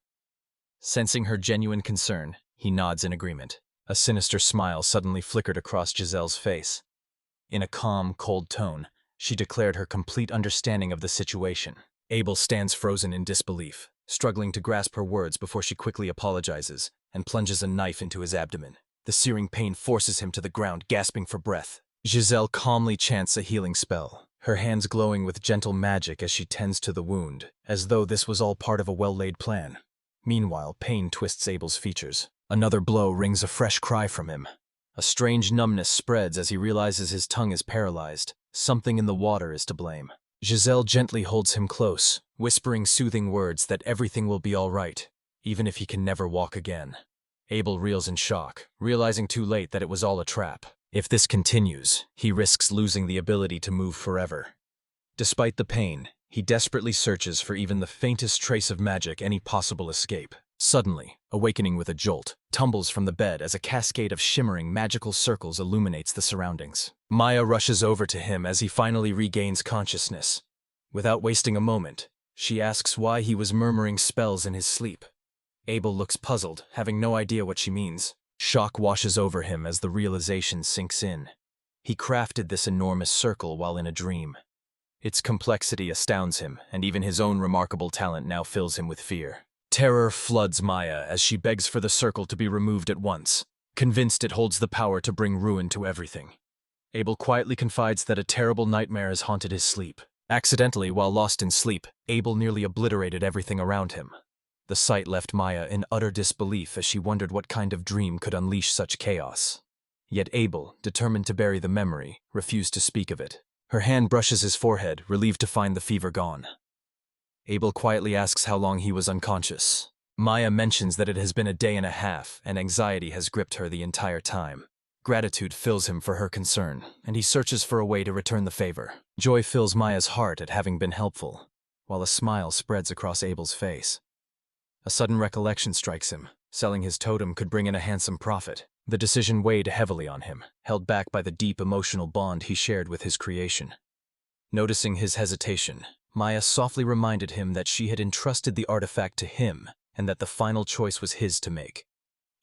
Sensing her genuine concern, he nods in agreement. A sinister smile suddenly flickered across Giselle's face. In a calm, cold tone, she declared her complete understanding of the situation. Abel stands frozen in disbelief, struggling to grasp her words before she quickly apologizes and plunges a knife into his abdomen. The searing pain forces him to the ground, gasping for breath. Giselle calmly chants a healing spell, her hands glowing with gentle magic as she tends to the wound, as though this was all part of a well-laid plan. Meanwhile, pain twists Abel's features. Another blow wrings a fresh cry from him. A strange numbness spreads as he realizes his tongue is paralyzed. Something in the water is to blame. Giselle gently holds him close, whispering soothing words that everything will be all right, even if he can never walk again. Abel reels in shock, realizing too late that it was all a trap. If this continues, he risks losing the ability to move forever. Despite the pain, he desperately searches for even the faintest trace of magic, any possible escape. Suddenly, awakening with a jolt, tumbles from the bed as a cascade of shimmering magical circles illuminates the surroundings. Maya rushes over to him as he finally regains consciousness. Without wasting a moment, she asks why he was murmuring spells in his sleep. Abel looks puzzled, having no idea what she means. Shock washes over him as the realization sinks in. He crafted this enormous circle while in a dream. Its complexity astounds him, and even his own remarkable talent now fills him with fear. Terror floods Maya as she begs for the circle to be removed at once, convinced it holds the power to bring ruin to everything. Abel quietly confides that a terrible nightmare has haunted his sleep. Accidentally, while lost in sleep, Abel nearly obliterated everything around him. The sight left Maya in utter disbelief as she wondered what kind of dream could unleash such chaos. Yet Abel, determined to bury the memory, refused to speak of it. Her hand brushes his forehead, relieved to find the fever gone. Abel quietly asks how long he was unconscious. Maya mentions that it has been a day and a half, and anxiety has gripped her the entire time. Gratitude fills him for her concern, and he searches for a way to return the favor. Joy fills Maya's heart at having been helpful, while a smile spreads across Abel's face. A sudden recollection strikes him. Selling his totem could bring in a handsome profit. The decision weighed heavily on him, held back by the deep emotional bond he shared with his creation. Noticing his hesitation, Maya softly reminded him that she had entrusted the artifact to him and that the final choice was his to make.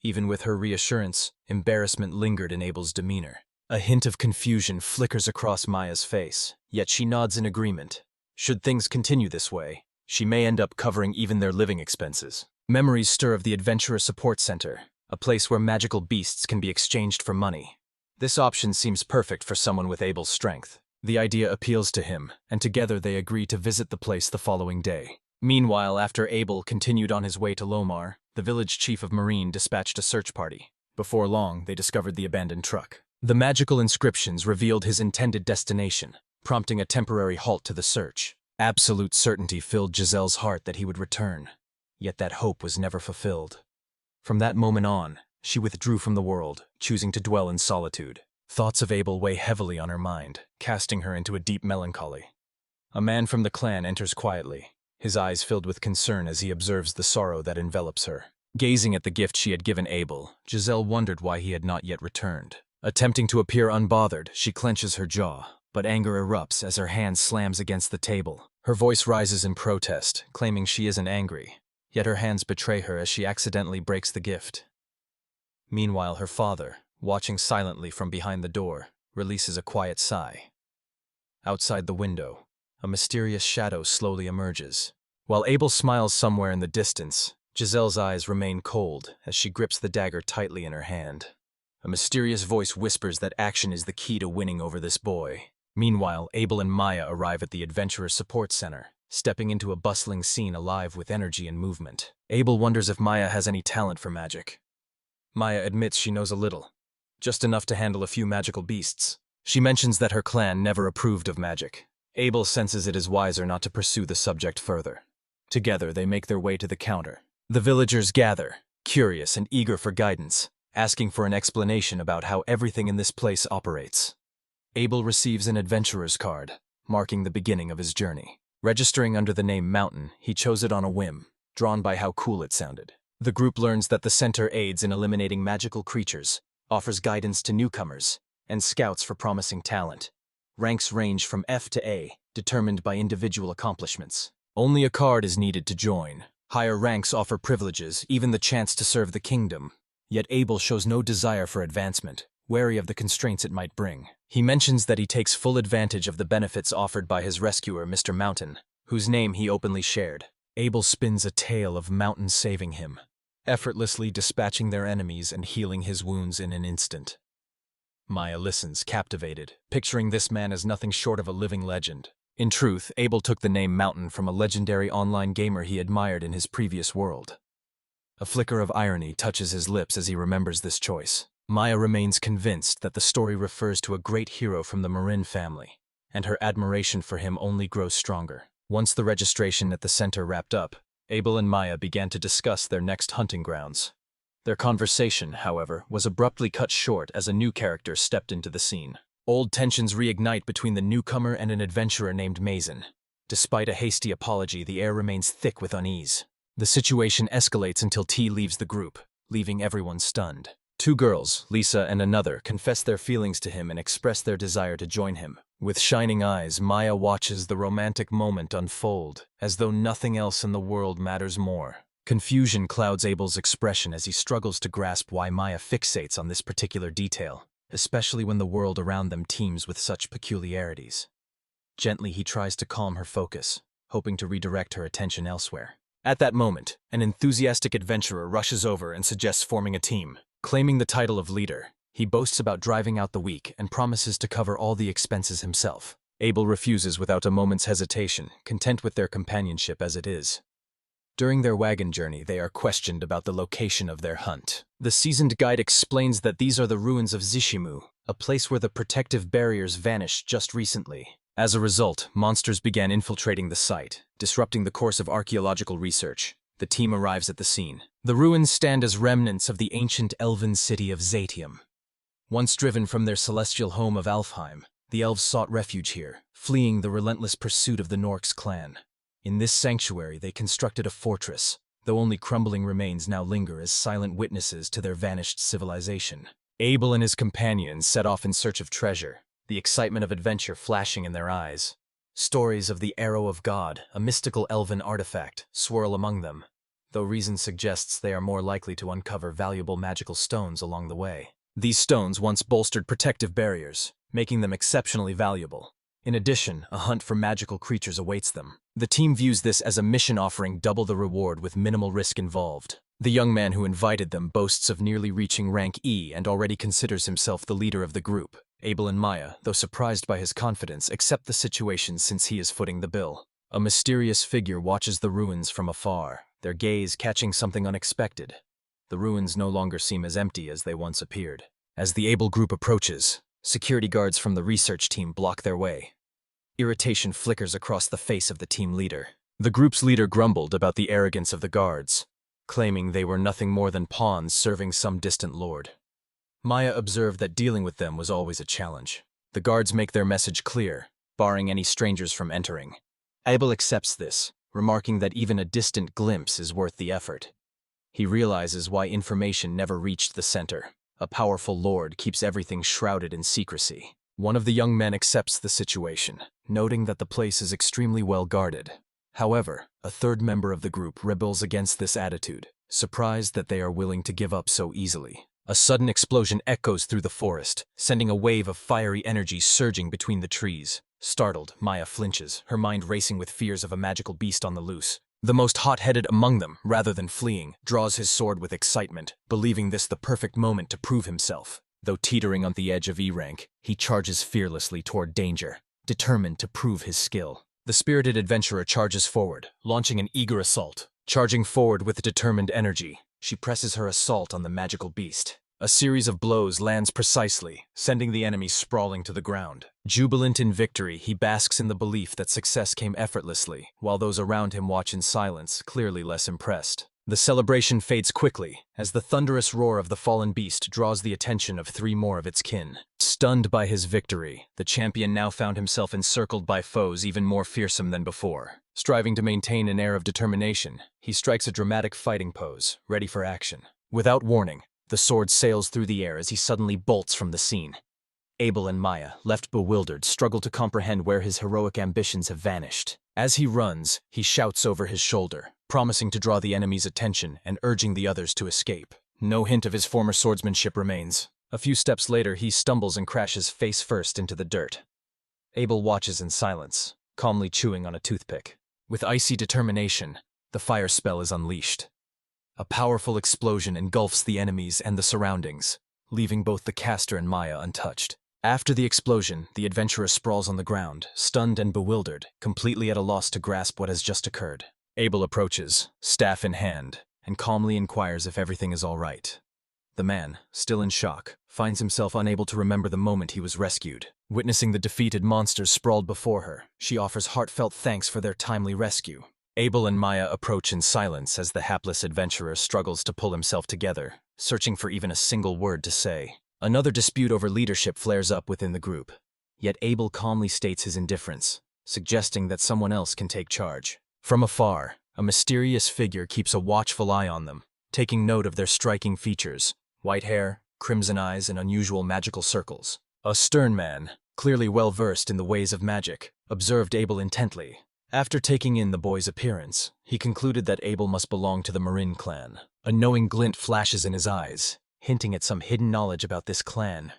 Even with her reassurance, embarrassment lingered in Abel's demeanor. A hint of confusion flickers across Maya's face, yet she nods in agreement. Should things continue this way, she may end up covering even their living expenses. Memories stir of the Adventurer Support Center, a place where magical beasts can be exchanged for money. This option seems perfect for someone with Abel's strength. The idea appeals to him, and together they agree to visit the place the following day. Meanwhile, after Abel continued on his way to Lomar, the village chief of Marine dispatched a search party. Before long, they discovered the abandoned truck. The magical inscriptions revealed his intended destination, prompting a temporary halt to the search. Absolute certainty filled Giselle's heart that he would return, yet that hope was never fulfilled. From that moment on, she withdrew from the world, choosing to dwell in solitude. Thoughts of Abel weigh heavily on her mind, casting her into a deep melancholy. A man from the clan enters quietly, his eyes filled with concern as he observes the sorrow that envelops her. Gazing at the gift she had given Abel, Giselle wondered why he had not yet returned. Attempting to appear unbothered, she clenches her jaw, but anger erupts as her hand slams against the table. Her voice rises in protest, claiming she isn't angry, yet her hands betray her as she accidentally breaks the gift. Meanwhile, her father, watching silently from behind the door, releases a quiet sigh. Outside the window, a mysterious shadow slowly emerges. While Abel smiles somewhere in the distance, Giselle's eyes remain cold as she grips the dagger tightly in her hand. A mysterious voice whispers that action is the key to winning over this boy. Meanwhile, Abel and Maya arrive at the Adventurer Support Center, stepping into a bustling scene alive with energy and movement. Abel wonders if Maya has any talent for magic. Maya admits she knows a little, just enough to handle a few magical beasts. She mentions that her clan never approved of magic. Abel senses it is wiser not to pursue the subject further. Together, they make their way to the counter. The villagers gather, curious and eager for guidance, asking for an explanation about how everything in this place operates. Abel receives an adventurer's card, marking the beginning of his journey. Registering under the name Mountain, he chose it on a whim, drawn by how cool it sounded. The group learns that the center aids in eliminating magical creatures, offers guidance to newcomers, and scouts for promising talent. Ranks range from F to A, determined by individual accomplishments. Only a card is needed to join. Higher ranks offer privileges, even the chance to serve the kingdom. Yet Abel shows no desire for advancement, wary of the constraints it might bring. He mentions that he takes full advantage of the benefits offered by his rescuer, Mr. Mountain, whose name he openly shared. Abel spins a tale of Mountain saving him, effortlessly dispatching their enemies and healing his wounds in an instant. Maya listens, captivated, picturing this man as nothing short of a living legend. In truth, Abel took the name Mountain from a legendary online gamer he admired in his previous world. A flicker of irony touches his lips as he remembers this choice. Maya remains convinced that the story refers to a great hero from the Marin family, and her admiration for him only grows stronger. Once the registration at the center wrapped up, Abel and Maya began to discuss their next hunting grounds. Their conversation, however, was abruptly cut short as a new character stepped into the scene. Old tensions reignite between the newcomer and an adventurer named Mason. Despite a hasty apology, the air remains thick with unease. The situation escalates until T leaves the group, leaving everyone stunned. Two girls, Lisa and another, confess their feelings to him and express their desire to join him. With shining eyes, Maya watches the romantic moment unfold, as though nothing else in the world matters more. Confusion clouds Abel's expression as he struggles to grasp why Maya fixates on this particular detail, especially when the world around them teems with such peculiarities. Gently, he tries to calm her focus, hoping to redirect her attention elsewhere. At that moment, an enthusiastic adventurer rushes over and suggests forming a team. Claiming the title of leader, he boasts about driving out the week and promises to cover all the expenses himself. Abel refuses without a moment's hesitation, content with their companionship as it is. During their wagon journey, they are questioned about the location of their hunt. The seasoned guide explains that these are the ruins of Zishimu, a place where the protective barriers vanished just recently. As a result, monsters began infiltrating the site, disrupting the course of archaeological research. The team arrives at the scene. The ruins stand as remnants of the ancient elven city of Zatium. Once driven from their celestial home of Alfheim, the elves sought refuge here, fleeing the relentless pursuit of the Norks clan. In this sanctuary, they constructed a fortress, though only crumbling remains now linger as silent witnesses to their vanished civilization. Abel and his companions set off in search of treasure, the excitement of adventure flashing in their eyes. Stories of the Arrow of God, a mystical elven artifact, swirl among them, though reason suggests they are more likely to uncover valuable magical stones along the way. These stones once bolstered protective barriers, making them exceptionally valuable. In addition, a hunt for magical creatures awaits them. The team views this as a mission offering double the reward with minimal risk involved. The young man who invited them boasts of nearly reaching rank E and already considers himself the leader of the group. Abel and Maya, though surprised by his confidence, accept the situation since he is footing the bill. A mysterious figure watches the ruins from afar, their gaze catching something unexpected. The ruins no longer seem as empty as they once appeared. As the Abel group approaches, security guards from the research team block their way. Irritation flickers across the face of the team leader. The group's leader grumbled about the arrogance of the guards, claiming they were nothing more than pawns serving some distant lord. Maya observed that dealing with them was always a challenge. The guards make their message clear, barring any strangers from entering. Abel accepts this, remarking that even a distant glimpse is worth the effort. He realizes why information never reached the center. A powerful lord keeps everything shrouded in secrecy. One of the young men accepts the situation, noting that the place is extremely well guarded. However, a third member of the group rebels against this attitude, surprised that they are willing to give up so easily. A sudden explosion echoes through the forest, sending a wave of fiery energy surging between the trees. Startled, Maya flinches, her mind racing with fears of a magical beast on the loose. The most hot-headed among them, rather than fleeing, draws his sword with excitement, believing this the perfect moment to prove himself. Though teetering on the edge of E rank, he charges fearlessly toward danger, determined to prove his skill. The spirited adventurer charges forward, launching an eager assault. Charging forward with determined energy, she presses her assault on the magical beast. A series of blows lands precisely, sending the enemy sprawling to the ground. Jubilant in victory, he basks in the belief that success came effortlessly, while those around him watch in silence, clearly less impressed. The celebration fades quickly, as the thunderous roar of the fallen beast draws the attention of three more of its kin. Stunned by his victory, the champion now found himself encircled by foes even more fearsome than before. Striving to maintain an air of determination, he strikes a dramatic fighting pose, ready for action. Without warning, the sword sails through the air as he suddenly bolts from the scene. Abel and Maya, left bewildered, struggle to comprehend where his heroic ambitions have vanished. As he runs, he shouts over his shoulder, promising to draw the enemy's attention and urging the others to escape. No hint of his former swordsmanship remains. A few steps later, he stumbles and crashes face first into the dirt. Abel watches in silence, calmly chewing on a toothpick. With icy determination, the fire spell is unleashed. A powerful explosion engulfs the enemies and the surroundings, leaving both the caster and Maya untouched. After the explosion, the adventurer sprawls on the ground, stunned and bewildered, completely at a loss to grasp what has just occurred. Abel approaches, staff in hand, and calmly inquires if everything is all right. The man, still in shock, finds himself unable to remember the moment he was rescued. Witnessing the defeated monsters sprawled before her, she offers heartfelt thanks for their timely rescue. Abel and Maya approach in silence as the hapless adventurer struggles to pull himself together, searching for even a single word to say. Another dispute over leadership flares up within the group. Yet Abel calmly states his indifference, suggesting that someone else can take charge. From afar, a mysterious figure keeps a watchful eye on them, taking note of their striking features: white hair, crimson eyes, and unusual magical circles. A stern man, clearly well-versed in the ways of magic, observed Abel intently. After taking in the boy's appearance, he concluded that Abel must belong to the Marin clan. A knowing glint flashes in his eyes, hinting at some hidden knowledge about this clan.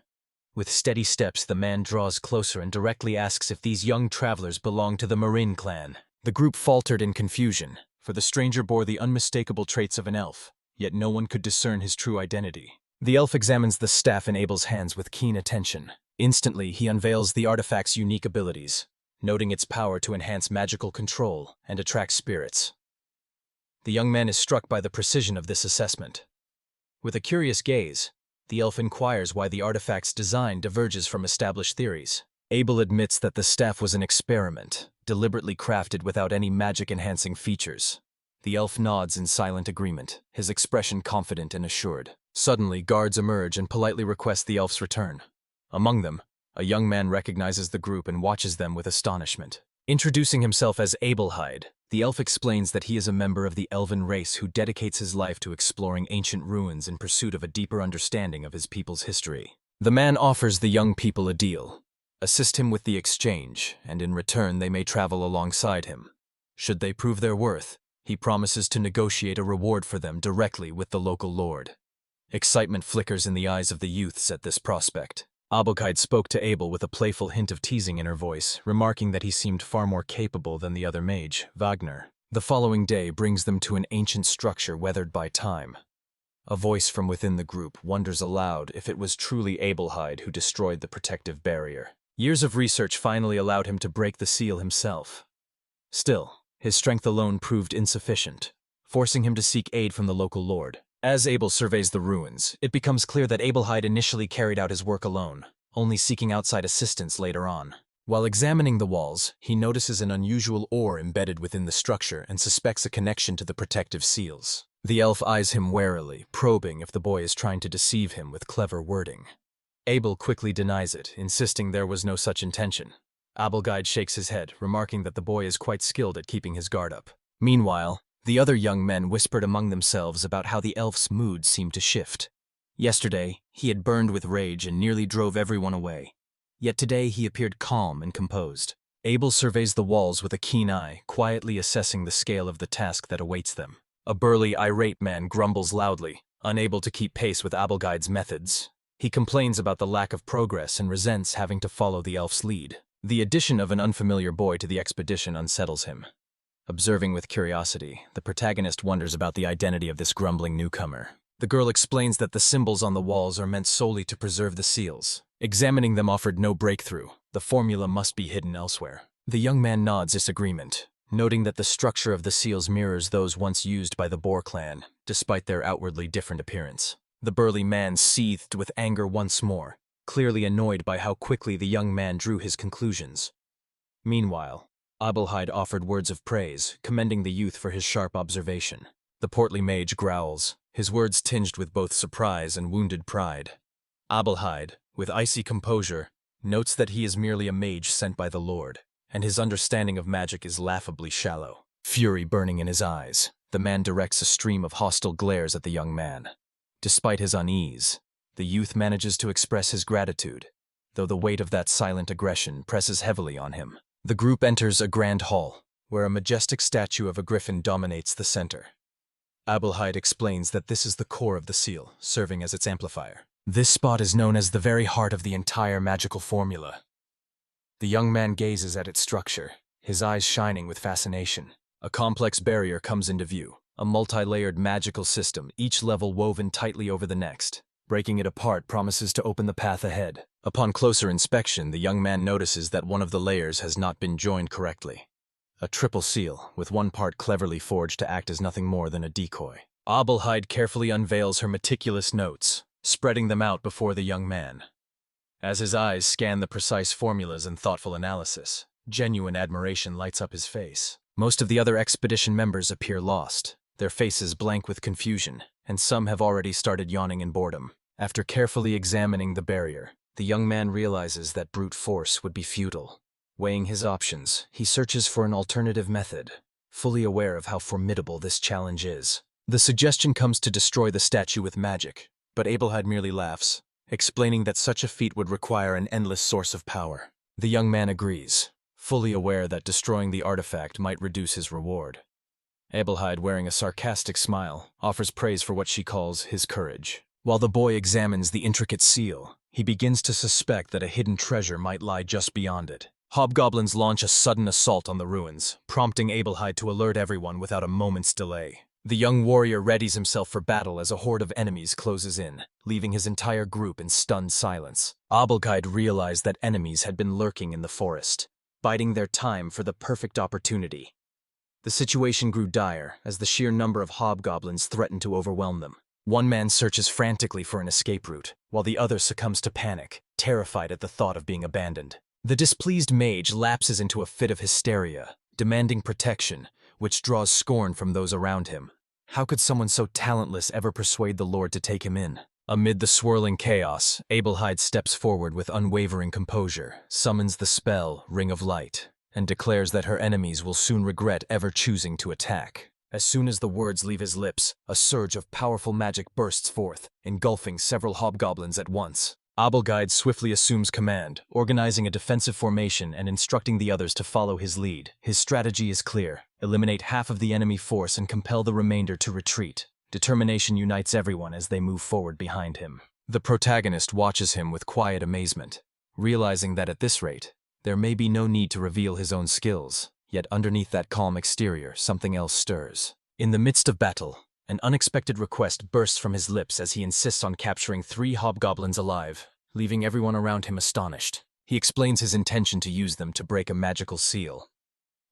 With steady steps, the man draws closer and directly asks if these young travelers belong to the Marin clan. The group faltered in confusion, for the stranger bore the unmistakable traits of an elf, yet no one could discern his true identity. The elf examines the staff in Abel's hands with keen attention. Instantly, he unveils the artifact's unique abilities, noting its power to enhance magical control and attract spirits. The young man is struck by the precision of this assessment. With a curious gaze, the elf inquires why the artifact's design diverges from established theories. Abel admits that the staff was an experiment, deliberately crafted without any magic-enhancing features. The elf nods in silent agreement, his expression confident and assured. Suddenly, guards emerge and politely request the elf's return. Among them, a young man recognizes the group and watches them with astonishment. Introducing himself as Abelhide, the elf explains that he is a member of the elven race who dedicates his life to exploring ancient ruins in pursuit of a deeper understanding of his people's history. The man offers the young people a deal: assist him with the exchange, and in return they may travel alongside him. Should they prove their worth, he promises to negotiate a reward for them directly with the local lord. Excitement flickers in the eyes of the youths at this prospect. Abelhide spoke to Abel with a playful hint of teasing in her voice, remarking that he seemed far more capable than the other mage, Wagner. The following day brings them to an ancient structure weathered by time. A voice from within the group wonders aloud if it was truly Abelhide who destroyed the protective barrier. Years of research finally allowed him to break the seal himself. Still, his strength alone proved insufficient, forcing him to seek aid from the local lord. As Abel surveys the ruins, it becomes clear that Abelhide initially carried out his work alone, only seeking outside assistance later on. While examining the walls, he notices an unusual ore embedded within the structure and suspects a connection to the protective seals. The elf eyes him warily, probing if the boy is trying to deceive him with clever wording. Abel quickly denies it, insisting there was no such intention. Abelhide shakes his head, remarking that the boy is quite skilled at keeping his guard up. Meanwhile, the other young men whispered among themselves about how the elf's mood seemed to shift. Yesterday, he had burned with rage and nearly drove everyone away. Yet today he appeared calm and composed. Abel surveys the walls with a keen eye, quietly assessing the scale of the task that awaits them. A burly, irate man grumbles loudly, unable to keep pace with Abelhide's methods. He complains about the lack of progress and resents having to follow the elf's lead. The addition of an unfamiliar boy to the expedition unsettles him. Observing with curiosity, the protagonist wonders about the identity of this grumbling newcomer. The girl explains that the symbols on the walls are meant solely to preserve the seals. Examining them offered no breakthrough. The formula must be hidden elsewhere. The young man nods disagreement, noting that the structure of the seals mirrors those once used by the Boar clan, despite their outwardly different appearance. The burly man seethed with anger once more, clearly annoyed by how quickly the young man drew his conclusions. Meanwhile, Abelhide offered words of praise, commending the youth for his sharp observation. The portly mage growls, his words tinged with both surprise and wounded pride. Abelhide, with icy composure, notes that he is merely a mage sent by the Lord, and his understanding of magic is laughably shallow. Fury burning in his eyes, the man directs a stream of hostile glares at the young man. Despite his unease, the youth manages to express his gratitude, though the weight of that silent aggression presses heavily on him. The group enters a grand hall, where a majestic statue of a griffin dominates the center. Abelhide explains that this is the core of the seal, serving as its amplifier. This spot is known as the very heart of the entire magical formula. The young man gazes at its structure, his eyes shining with fascination. A complex barrier comes into view, a multi-layered magical system, each level woven tightly over the next. Breaking it apart promises to open the path ahead. Upon closer inspection, the young man notices that one of the layers has not been joined correctly. A triple seal, with one part cleverly forged to act as nothing more than a decoy. Abelhide carefully unveils her meticulous notes, spreading them out before the young man. As his eyes scan the precise formulas and thoughtful analysis, genuine admiration lights up his face. Most of the other expedition members appear lost, their faces blank with confusion, and some have already started yawning in boredom. After carefully examining the barrier, the young man realizes that brute force would be futile. Weighing his options, he searches for an alternative method, fully aware of how formidable this challenge is. The suggestion comes to destroy the statue with magic, but Abelheid merely laughs, explaining that such a feat would require an endless source of power. The young man agrees, fully aware that destroying the artifact might reduce his reward. Abelheid, wearing a sarcastic smile, offers praise for what she calls his courage. While the boy examines the intricate seal, he begins to suspect that a hidden treasure might lie just beyond it. Hobgoblins launch a sudden assault on the ruins, prompting Abelheid to alert everyone without a moment's delay. The young warrior readies himself for battle as a horde of enemies closes in, leaving his entire group in stunned silence. Abelheid realized that enemies had been lurking in the forest, biding their time for the perfect opportunity. The situation grew dire as the sheer number of hobgoblins threatened to overwhelm them. One man searches frantically for an escape route, while the other succumbs to panic, terrified at the thought of being abandoned. The displeased mage lapses into a fit of hysteria, demanding protection, which draws scorn from those around him. How could someone so talentless ever persuade the Lord to take him in? Amid the swirling chaos, Abelheid steps forward with unwavering composure, summons the spell, Ring of Light, and declares that her enemies will soon regret ever choosing to attack. As soon as the words leave his lips, a surge of powerful magic bursts forth, engulfing several hobgoblins at once. Abelheid swiftly assumes command, organizing a defensive formation and instructing the others to follow his lead. His strategy is clear: eliminate half of the enemy force and compel the remainder to retreat. Determination unites everyone as they move forward behind him. The protagonist watches him with quiet amazement, realizing that at this rate, there may be no need to reveal his own skills. Yet underneath that calm exterior, something else stirs. In the midst of battle, an unexpected request bursts from his lips as he insists on capturing 3 hobgoblins alive, leaving everyone around him astonished. He explains his intention to use them to break a magical seal.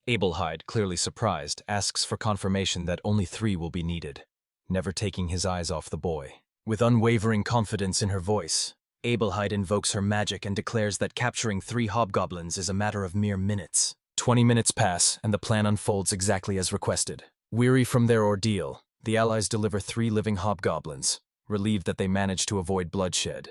Abelheid, clearly surprised, asks for confirmation that only 3 will be needed, never taking his eyes off the boy. With unwavering confidence in her voice, Abelheid invokes her magic and declares that capturing 3 hobgoblins is a matter of mere minutes. 20 minutes pass, and the plan unfolds exactly as requested. Weary from their ordeal, the allies deliver 3 living hobgoblins, relieved that they managed to avoid bloodshed.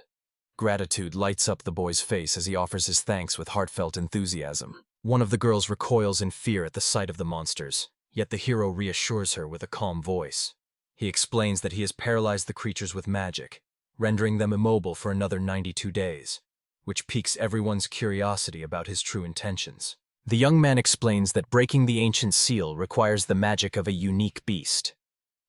Gratitude lights up the boy's face as he offers his thanks with heartfelt enthusiasm. One of the girls recoils in fear at the sight of the monsters, yet the hero reassures her with a calm voice. He explains that he has paralyzed the creatures with magic, rendering them immobile for another 92 days, which piques everyone's curiosity about his true intentions. The young man explains that breaking the ancient seal requires the magic of a unique beast.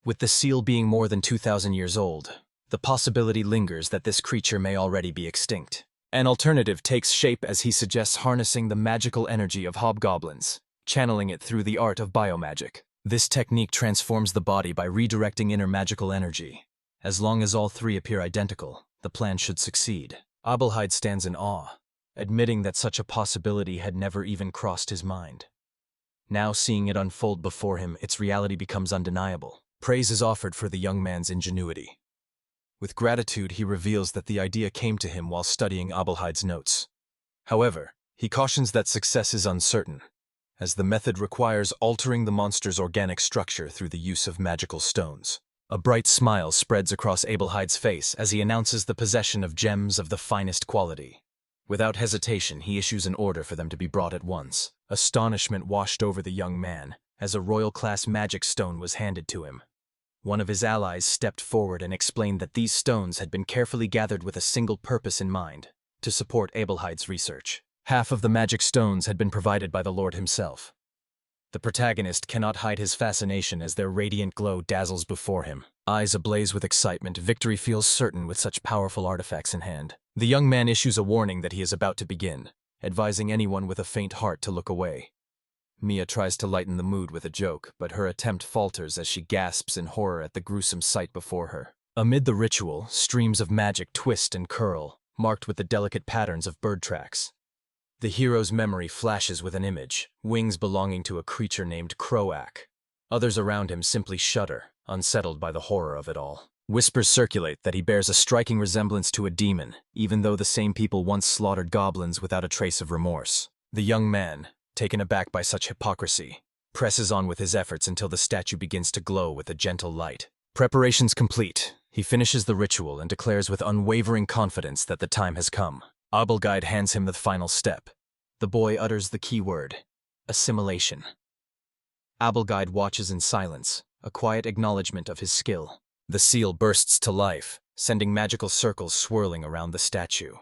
With the seal being more than 2,000 years old, the possibility lingers that this creature may already be extinct. An alternative takes shape as he suggests harnessing the magical energy of hobgoblins, channeling it through the art of biomagic. This technique transforms the body by redirecting inner magical energy. As long as all 3 appear identical, the plan should succeed. Abelheid stands in awe, admitting that such a possibility had never even crossed his mind. Now seeing it unfold before him, its reality becomes undeniable. Praise is offered for the young man's ingenuity. With gratitude, he reveals that the idea came to him while studying Abelheid's notes. However, he cautions that success is uncertain, as the method requires altering the monster's organic structure through the use of magical stones. A bright smile spreads across Abelheid's face as he announces the possession of gems of the finest quality. Without hesitation, he issues an order for them to be brought at once. Astonishment washed over the young man as a royal-class magic stone was handed to him. One of his allies stepped forward and explained that these stones had been carefully gathered with a single purpose in mind: to support Abelheid's research. Half of the magic stones had been provided by the Lord himself. The protagonist cannot hide his fascination as their radiant glow dazzles before him. Eyes ablaze with excitement, victory feels certain with such powerful artifacts in hand. The young man issues a warning that he is about to begin, advising anyone with a faint heart to look away. Mia tries to lighten the mood with a joke, but her attempt falters as she gasps in horror at the gruesome sight before her. Amid the ritual, streams of magic twist and curl, marked with the delicate patterns of bird tracks. The hero's memory flashes with an image, wings belonging to a creature named Croak. Others around him simply shudder, unsettled by the horror of it all. Whispers circulate that he bears a striking resemblance to a demon, even though the same people once slaughtered goblins without a trace of remorse. The young man, taken aback by such hypocrisy, presses on with his efforts until the statue begins to glow with a gentle light. Preparations complete, he finishes the ritual and declares with unwavering confidence that the time has come. Abelguide hands him the final step. The boy utters the key word: assimilation. Abelguide watches in silence, a quiet acknowledgement of his skill. The seal bursts to life, sending magical circles swirling around the statue.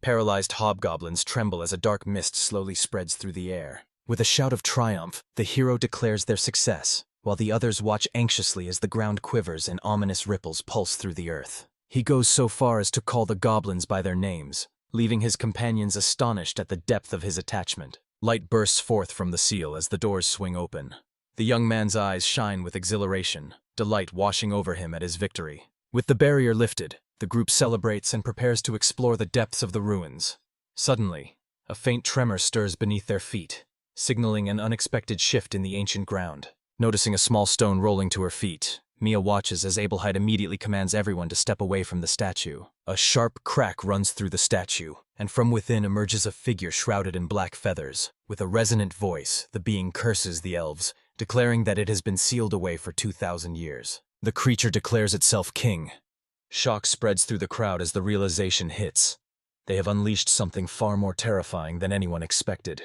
Paralyzed hobgoblins tremble as a dark mist slowly spreads through the air. With a shout of triumph, the hero declares their success, while the others watch anxiously as the ground quivers and ominous ripples pulse through the earth. He goes so far as to call the goblins by their names, leaving his companions astonished at the depth of his attachment. Light bursts forth from the seal as the doors swing open. The young man's eyes shine with exhilaration, delight washing over him at his victory. With the barrier lifted, the group celebrates and prepares to explore the depths of the ruins. Suddenly, a faint tremor stirs beneath their feet, signaling an unexpected shift in the ancient ground. Noticing a small stone rolling to her feet, Mia watches as Abelguide immediately commands everyone to step away from the statue. A sharp crack runs through the statue, and from within emerges a figure shrouded in black feathers. With a resonant voice, the being curses the elves, declaring that it has been sealed away for 2,000 years. The creature declares itself king. Shock spreads through the crowd as the realization hits. They have unleashed something far more terrifying than anyone expected.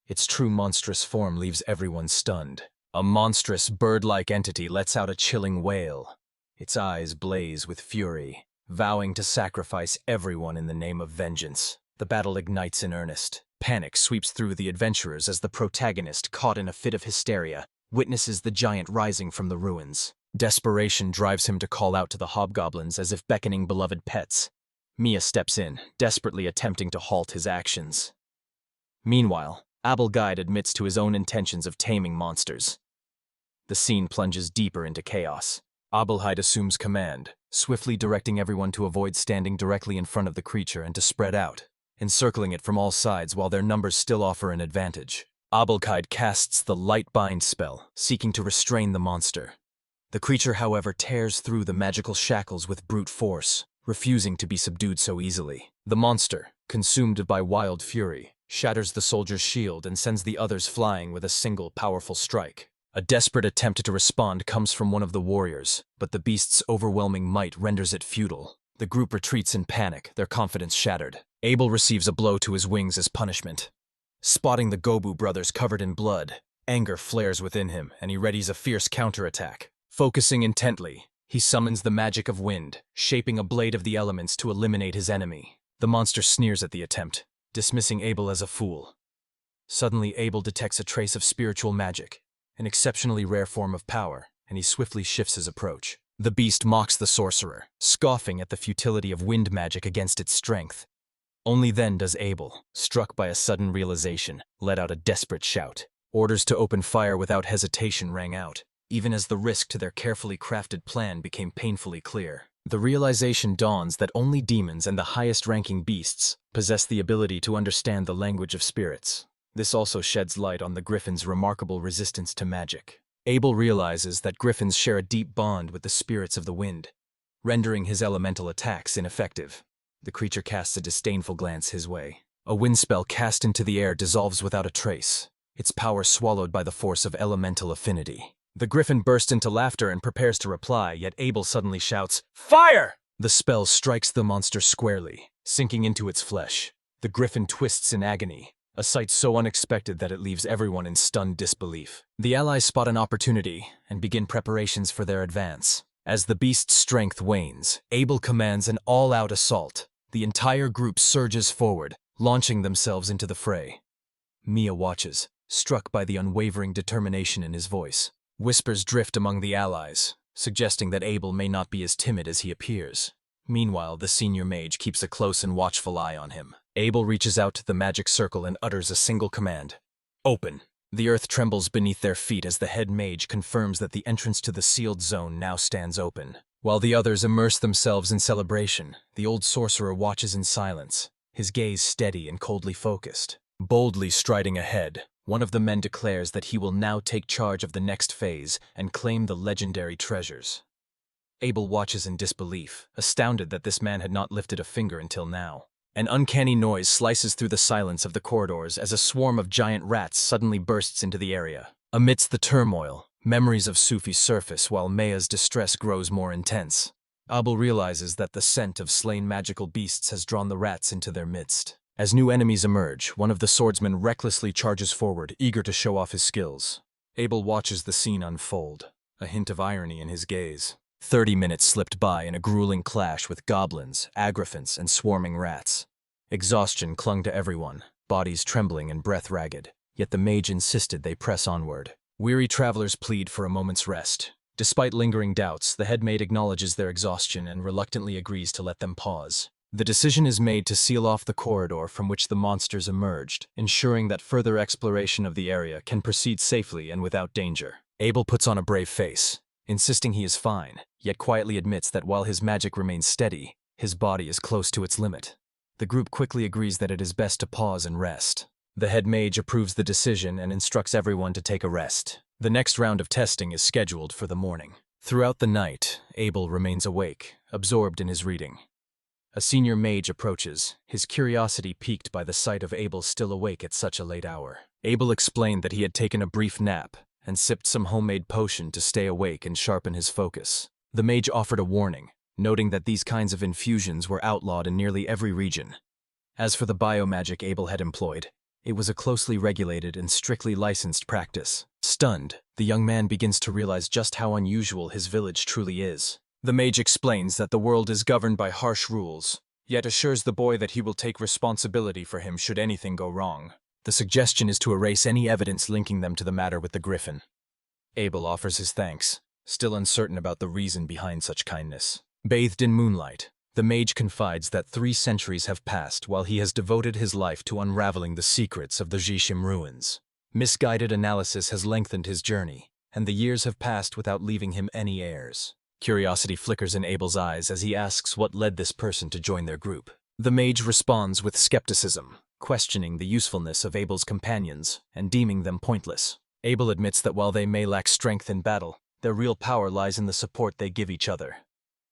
Its true monstrous form leaves everyone stunned. A monstrous, bird-like entity lets out a chilling wail. Its eyes blaze with fury, vowing to sacrifice everyone in the name of vengeance. The battle ignites in earnest. Panic sweeps through the adventurers as the protagonist, caught in a fit of hysteria, witnesses the giant rising from the ruins. Desperation drives him to call out to the hobgoblins as if beckoning beloved pets. Mia steps in, desperately attempting to halt his actions. Meanwhile, Abelguide admits to his own intentions of taming monsters. The scene plunges deeper into chaos. Abelguide assumes command, swiftly directing everyone to avoid standing directly in front of the creature and to spread out, encircling it from all sides while their numbers still offer an advantage. Abelguide casts the Light Bind spell, seeking to restrain the monster. The creature, however, tears through the magical shackles with brute force, refusing to be subdued so easily. The monster, consumed by wild fury, shatters the soldier's shield and sends the others flying with a single powerful strike. A desperate attempt to respond comes from one of the warriors, but the beast's overwhelming might renders it futile. The group retreats in panic, their confidence shattered. Abel receives a blow to his wings as punishment. Spotting the Gobu brothers covered in blood, anger flares within him, and he readies a fierce counterattack. Focusing intently, he summons the magic of wind, shaping a blade of the elements to eliminate his enemy. The monster sneers at the attempt, dismissing Abel as a fool. Suddenly, Abel detects a trace of spiritual magic, an exceptionally rare form of power, and he swiftly shifts his approach. The beast mocks the sorcerer, scoffing at the futility of wind magic against its strength. Only then does Abel, struck by a sudden realization, let out a desperate shout. Orders to open fire without hesitation rang out, even as the risk to their carefully crafted plan became painfully clear. The realization dawns that only demons and the highest-ranking beasts possess the ability to understand the language of spirits. This also sheds light on the griffin's remarkable resistance to magic. Abel realizes that griffins share a deep bond with the spirits of the wind, rendering his elemental attacks ineffective. The creature casts a disdainful glance his way. A wind spell cast into the air dissolves without a trace, its power swallowed by the force of elemental affinity. The griffin bursts into laughter and prepares to reply, yet Abel suddenly shouts, "Fire!" The spell strikes the monster squarely, sinking into its flesh. The griffin twists in agony, a sight so unexpected that it leaves everyone in stunned disbelief. The allies spot an opportunity and begin preparations for their advance. As the beast's strength wanes, Abel commands an all-out assault. The entire group surges forward, launching themselves into the fray. Mia watches, struck by the unwavering determination in his voice. Whispers drift among the allies, suggesting that Abel may not be as timid as he appears. Meanwhile, the senior mage keeps a close and watchful eye on him. Abel reaches out to the magic circle and utters a single command. Open! The earth trembles beneath their feet as the head mage confirms that the entrance to the sealed zone now stands open. While the others immerse themselves in celebration, the old sorcerer watches in silence, his gaze steady and coldly focused. Boldly striding ahead, One of the men declares that he will now take charge of the next phase and claim the legendary treasures. Abel watches in disbelief, astounded that this man had not lifted a finger until now. An uncanny noise slices through the silence of the corridors as a swarm of giant rats suddenly bursts into the area. Amidst the turmoil, memories of Sufi surface while Maya's distress grows more intense. Abel realizes that the scent of slain magical beasts has drawn the rats into their midst. As new enemies emerge, one of the swordsmen recklessly charges forward, eager to show off his skills. Abel watches the scene unfold, a hint of irony in his gaze. 30 minutes slipped by in a grueling clash with goblins, agriphants, and swarming rats. Exhaustion clung to everyone, bodies trembling and breath ragged, yet the mage insisted they press onward. Weary travelers plead for a moment's rest. Despite lingering doubts, the head mage acknowledges their exhaustion and reluctantly agrees to let them pause. The decision is made to seal off the corridor from which the monsters emerged, ensuring that further exploration of the area can proceed safely and without danger. Abel puts on a brave face, insisting he is fine, yet quietly admits that while his magic remains steady, his body is close to its limit. The group quickly agrees that it is best to pause and rest. The head mage approves the decision and instructs everyone to take a rest. The next round of testing is scheduled for the morning. Throughout the night, Abel remains awake, absorbed in his reading. A senior mage approaches, his curiosity piqued by the sight of Abel still awake at such a late hour. Abel explained that he had taken a brief nap and sipped some homemade potion to stay awake and sharpen his focus. The mage offered a warning, noting that these kinds of infusions were outlawed in nearly every region. As for the biomagic Abel had employed, it was a closely regulated and strictly licensed practice. Stunned, the young man begins to realize just how unusual his village truly is. The mage explains that the world is governed by harsh rules, yet assures the boy that he will take responsibility for him should anything go wrong. The suggestion is to erase any evidence linking them to the matter with the griffin. Abel offers his thanks, still uncertain about the reason behind such kindness. Bathed in moonlight, the mage confides that 3 centuries have passed while he has devoted his life to unraveling the secrets of the Jishim ruins. Misguided analysis has lengthened his journey, and the years have passed without leaving him any heirs. Curiosity flickers in Abel's eyes as he asks what led this person to join their group. The mage responds with skepticism, questioning the usefulness of Abel's companions and deeming them pointless. Abel admits that while they may lack strength in battle, their real power lies in the support they give each other.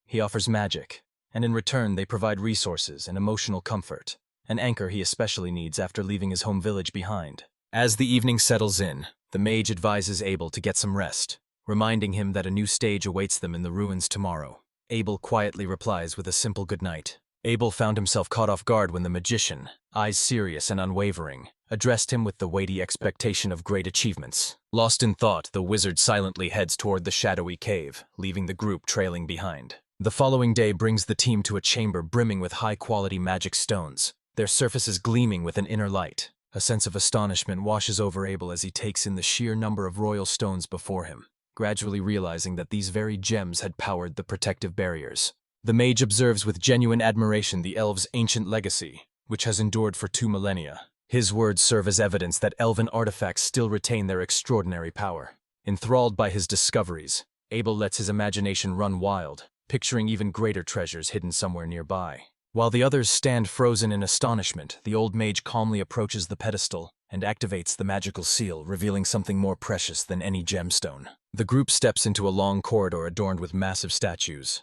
He offers magic, and in return they provide resources and emotional comfort, an anchor he especially needs after leaving his home village behind. As the evening settles in, the mage advises Abel to get some rest, reminding him that a new stage awaits them in the ruins tomorrow. Abel quietly replies with a simple goodnight. Abel found himself caught off guard when the magician, eyes serious and unwavering, addressed him with the weighty expectation of great achievements. Lost in thought, the wizard silently heads toward the shadowy cave, leaving the group trailing behind. The following day brings the team to a chamber brimming with high-quality magic stones, their surfaces gleaming with an inner light. A sense of astonishment washes over Abel as he takes in the sheer number of royal stones before him, gradually realizing that these very gems had powered the protective barriers. The mage observes with genuine admiration the elves' ancient legacy, which has endured for 2 millennia. His words serve as evidence that elven artifacts still retain their extraordinary power. Enthralled by his discoveries, Abel lets his imagination run wild, picturing even greater treasures hidden somewhere nearby. While the others stand frozen in astonishment, the old mage calmly approaches the pedestal and activates the magical seal, revealing something more precious than any gemstone. The group steps into a long corridor adorned with massive statues.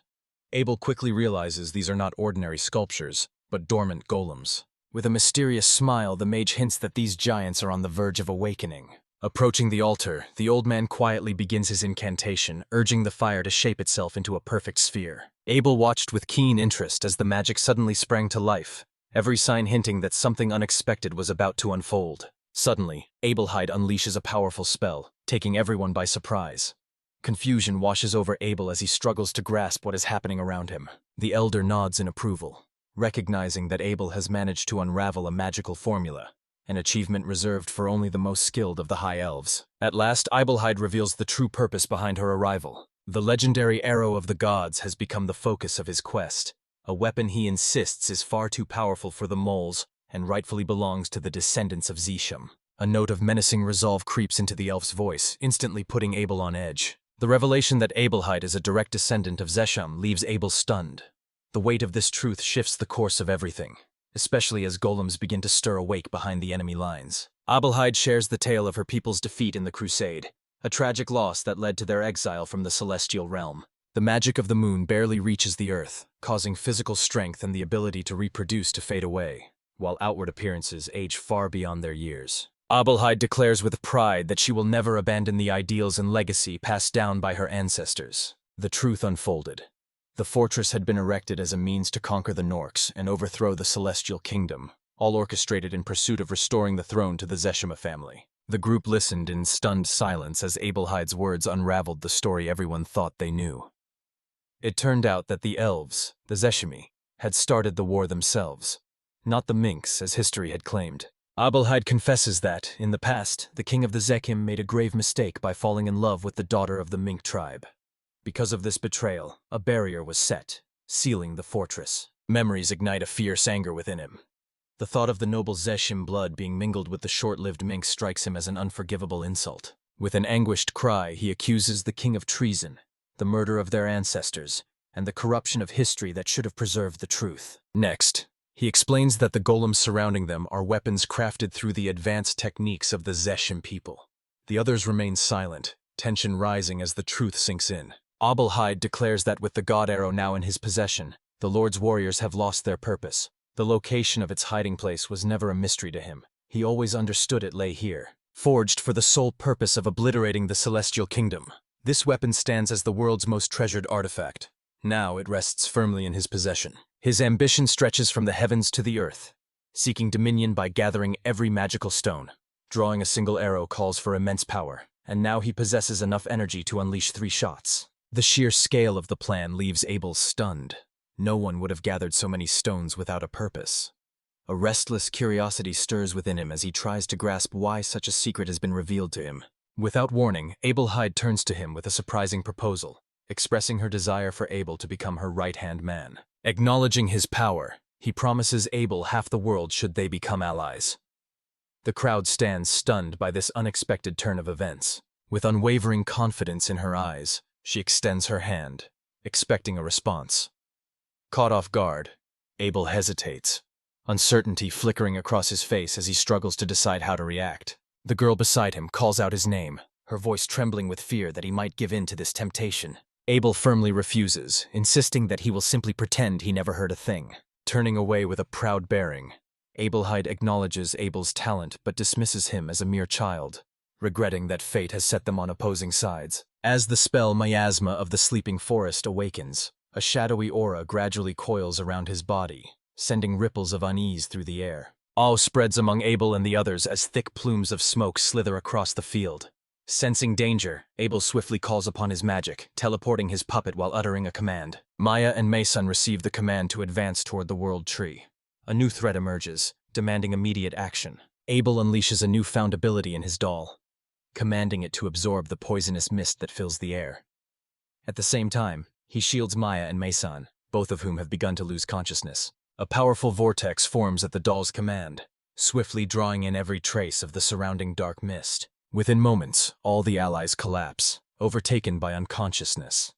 Abel quickly realizes these are not ordinary sculptures, but dormant golems. With a mysterious smile, the mage hints that these giants are on the verge of awakening. Approaching the altar, the old man quietly begins his incantation, urging the fire to shape itself into a perfect sphere. Abel watched with keen interest as the magic suddenly sprang to life, every sign hinting that something unexpected was about to unfold. Suddenly, Abelhide unleashes a powerful spell, taking everyone by surprise. Confusion washes over Abel as he struggles to grasp what is happening around him. The elder nods in approval, recognizing that Abel has managed to unravel a magical formula, an achievement reserved for only the most skilled of the High Elves. At last, Abelhide reveals the true purpose behind her arrival. The legendary arrow of the gods has become the focus of his quest, a weapon he insists is far too powerful for the moles and rightfully belongs to the descendants of Zisham. A note of menacing resolve creeps into the elf's voice, instantly putting Abel on edge. The revelation that Abelhide is a direct descendant of Zesham leaves Abel stunned. The weight of this truth shifts the course of everything, especially as golems begin to stir awake behind the enemy lines. Abelheid shares the tale of her people's defeat in the Crusade, a tragic loss that led to their exile from the celestial realm. The magic of the moon barely reaches the earth, causing physical strength and the ability to reproduce to fade away, while outward appearances age far beyond their years. Abelheid declares with pride that she will never abandon the ideals and legacy passed down by her ancestors. The truth unfolded. The fortress had been erected as a means to conquer the Norks and overthrow the celestial kingdom, all orchestrated in pursuit of restoring the throne to the Zeshima family. The group listened in stunned silence as Abelheid's words unraveled the story everyone thought they knew. It turned out that the elves, the Zeshimi, had started the war themselves, not the Minks as history had claimed. Abelheid confesses that, in the past, the king of the Zekim made a grave mistake by falling in love with the daughter of the Mink tribe. Because of this betrayal, a barrier was set, sealing the fortress. Memories ignite a fierce anger within him. The thought of the noble Zeshim blood being mingled with the short-lived Mink strikes him as an unforgivable insult. With an anguished cry, he accuses the king of treason, the murder of their ancestors, and the corruption of history that should have preserved the truth. Next, he explains that the golems surrounding them are weapons crafted through the advanced techniques of the Zeshim people. The others remain silent, tension rising as the truth sinks in. Abelheid declares that with the god arrow now in his possession, the Lord's warriors have lost their purpose. The location of its hiding place was never a mystery to him. He always understood it lay here, forged for the sole purpose of obliterating the celestial kingdom. This weapon stands as the world's most treasured artifact. Now it rests firmly in his possession. His ambition stretches from the heavens to the earth, seeking dominion by gathering every magical stone. Drawing a single arrow calls for immense power, and now he possesses enough energy to unleash 3 shots. The sheer scale of the plan leaves Abel stunned. No one would have gathered so many stones without a purpose. A restless curiosity stirs within him as he tries to grasp why such a secret has been revealed to him. Without warning, Abelheid turns to him with a surprising proposal, expressing her desire for Abel to become her right-hand man. Acknowledging his power, he promises Abel half the world should they become allies. The crowd stands stunned by this unexpected turn of events. With unwavering confidence in her eyes, she extends her hand, expecting a response. Caught off guard, Abel hesitates, uncertainty flickering across his face as he struggles to decide how to react. The girl beside him calls out his name, her voice trembling with fear that he might give in to this temptation. Abel firmly refuses, insisting that he will simply pretend he never heard a thing. Turning away with a proud bearing, Abelheid acknowledges Abel's talent but dismisses him as a mere child, regretting that fate has set them on opposing sides. As the spell miasma of the sleeping forest awakens, a shadowy aura gradually coils around his body, sending ripples of unease through the air. Awe spreads among Abel and the others as thick plumes of smoke slither across the field. Sensing danger, Abel swiftly calls upon his magic, teleporting his puppet while uttering a command. Maya and Mason receive the command to advance toward the world tree. A new threat emerges, demanding immediate action. Abel unleashes a newfound ability in his doll, commanding it to absorb the poisonous mist that fills the air. At the same time, he shields Maya and Mason, both of whom have begun to lose consciousness. A powerful vortex forms at the doll's command, swiftly drawing in every trace of the surrounding dark mist. Within moments, all the allies collapse, overtaken by unconsciousness.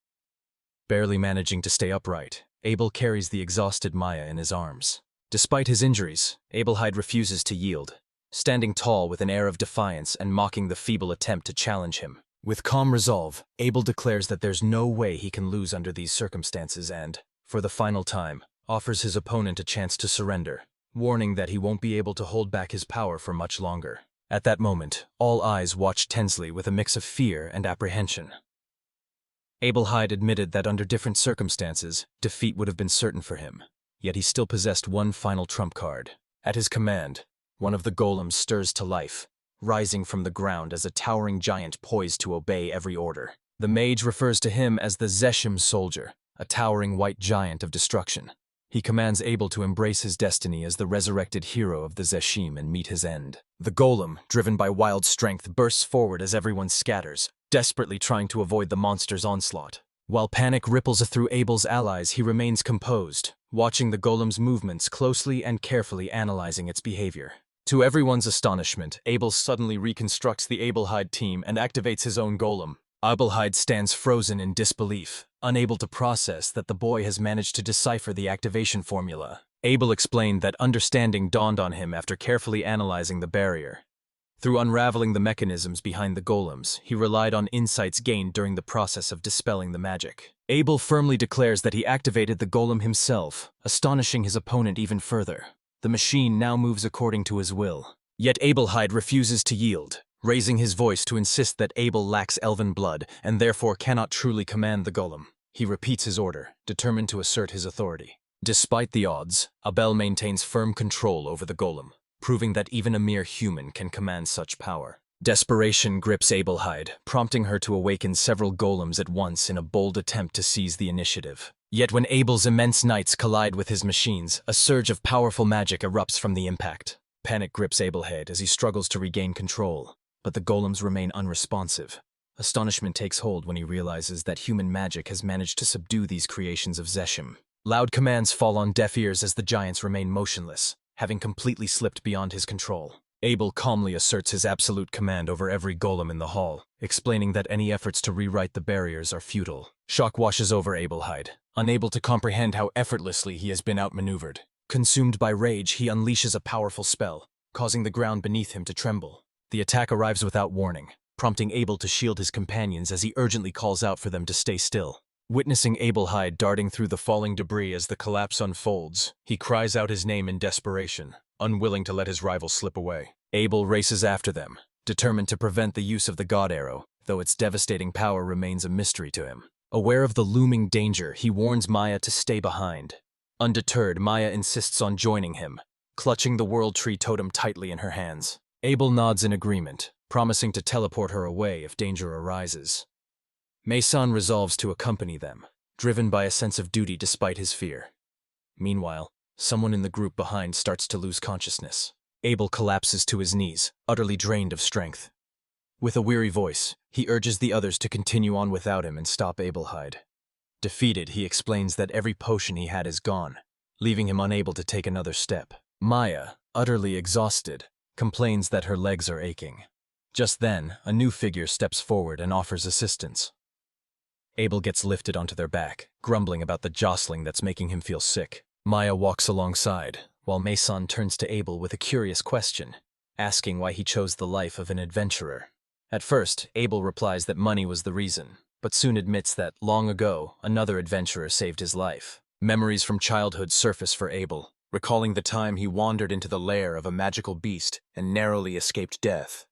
Barely managing to stay upright, Abel carries the exhausted Maya in his arms. Despite his injuries, Abelheid refuses to yield, standing tall with an air of defiance and mocking the feeble attempt to challenge him. With calm resolve, Abel declares that there's no way he can lose under these circumstances and, for the final time, offers his opponent a chance to surrender, warning that he won't be able to hold back his power for much longer. At that moment, all eyes watched tensely with a mix of fear and apprehension. Abelheid admitted that under different circumstances, defeat would have been certain for him, yet he still possessed one final trump card. At his command, one of the golems stirs to life, rising from the ground as a towering giant poised to obey every order. The mage refers to him as the Zeshim soldier, a towering white giant of destruction. He commands Abel to embrace his destiny as the resurrected hero of the Zeshim and meet his end. The golem, driven by wild strength, bursts forward as everyone scatters, desperately trying to avoid the monster's onslaught. While panic ripples through Abel's allies, he remains composed, watching the golem's movements closely and carefully analyzing its behavior. To everyone's astonishment, Abel suddenly reconstructs the Abelheid team and activates his own golem. Abelheid stands frozen in disbelief, unable to process that the boy has managed to decipher the activation formula. Abel explained that understanding dawned on him after carefully analyzing the barrier. Through unraveling the mechanisms behind the golems, he relied on insights gained during the process of dispelling the magic. Abel firmly declares that he activated the golem himself, astonishing his opponent even further. The machine now moves according to his will. Yet Abelhide refuses to yield, raising his voice to insist that Abel lacks elven blood and therefore cannot truly command the golem. He repeats his order, determined to assert his authority. Despite the odds, Abel maintains firm control over the golem, proving that even a mere human can command such power. Desperation grips Abelhide, prompting her to awaken several golems at once in a bold attempt to seize the initiative. Yet when Abel's immense knights collide with his machines, a surge of powerful magic erupts from the impact. Panic grips Abelhide as he struggles to regain control, but the golems remain unresponsive. Astonishment takes hold when he realizes that human magic has managed to subdue these creations of Zeshim. Loud commands fall on deaf ears as the giants remain motionless, having completely slipped beyond his control. Abel calmly asserts his absolute command over every golem in the hall, explaining that any efforts to rewrite the barriers are futile. Shock washes over Abelhide, unable to comprehend how effortlessly he has been outmaneuvered. Consumed by rage, he unleashes a powerful spell, causing the ground beneath him to tremble. The attack arrives without warning, prompting Abel to shield his companions as he urgently calls out for them to stay still. Witnessing Abelhide darting through the falling debris as the collapse unfolds, he cries out his name in desperation, unwilling to let his rival slip away. Abel races after them, determined to prevent the use of the God Arrow, though its devastating power remains a mystery to him. Aware of the looming danger, he warns Maya to stay behind. Undeterred, Maya insists on joining him, clutching the World Tree totem tightly in her hands. Abel nods in agreement, promising to teleport her away if danger arises. Mei-san resolves to accompany them, driven by a sense of duty despite his fear. Meanwhile, someone in the group behind starts to lose consciousness. Abel collapses to his knees, utterly drained of strength. With a weary voice, he urges the others to continue on without him and stop Abelhide. Defeated, he explains that every potion he had is gone, leaving him unable to take another step. Maya, utterly exhausted, complains that her legs are aching. Just then, a new figure steps forward and offers assistance. Abel gets lifted onto their back, grumbling about the jostling that's making him feel sick. Maya walks alongside, while Mei-san turns to Abel with a curious question, asking why he chose the life of an adventurer. At first, Abel replies that money was the reason, but soon admits that, long ago, another adventurer saved his life. Memories from childhood surface for Abel, recalling the time he wandered into the lair of a magical beast and narrowly escaped death,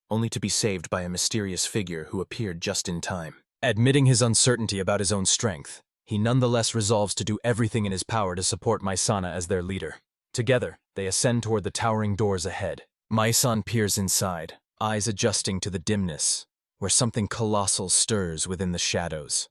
only to be saved by a mysterious figure who appeared just in time. Admitting his uncertainty about his own strength, he nonetheless resolves to do everything in his power to support Mai-sana as their leader. Together, they ascend toward the towering doors ahead. Mai-san peers inside, eyes adjusting to the dimness, where something colossal stirs within the shadows.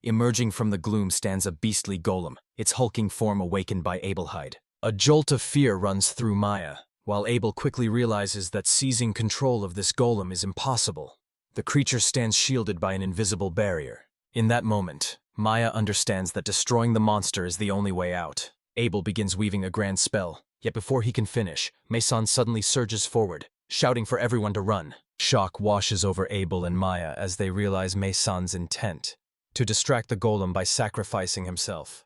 Emerging from the gloom stands a beastly golem, its hulking form awakened by Abelhide. A jolt of fear runs through Maya, while Abel quickly realizes that seizing control of this golem is impossible. The creature stands shielded by an invisible barrier. In that moment, Maya understands that destroying the monster is the only way out. Abel begins weaving a grand spell, yet before he can finish, Mei-san suddenly surges forward, shouting for everyone to run. Shock washes over Abel and Maya as they realize Mei-san's intent, to distract the golem by sacrificing himself.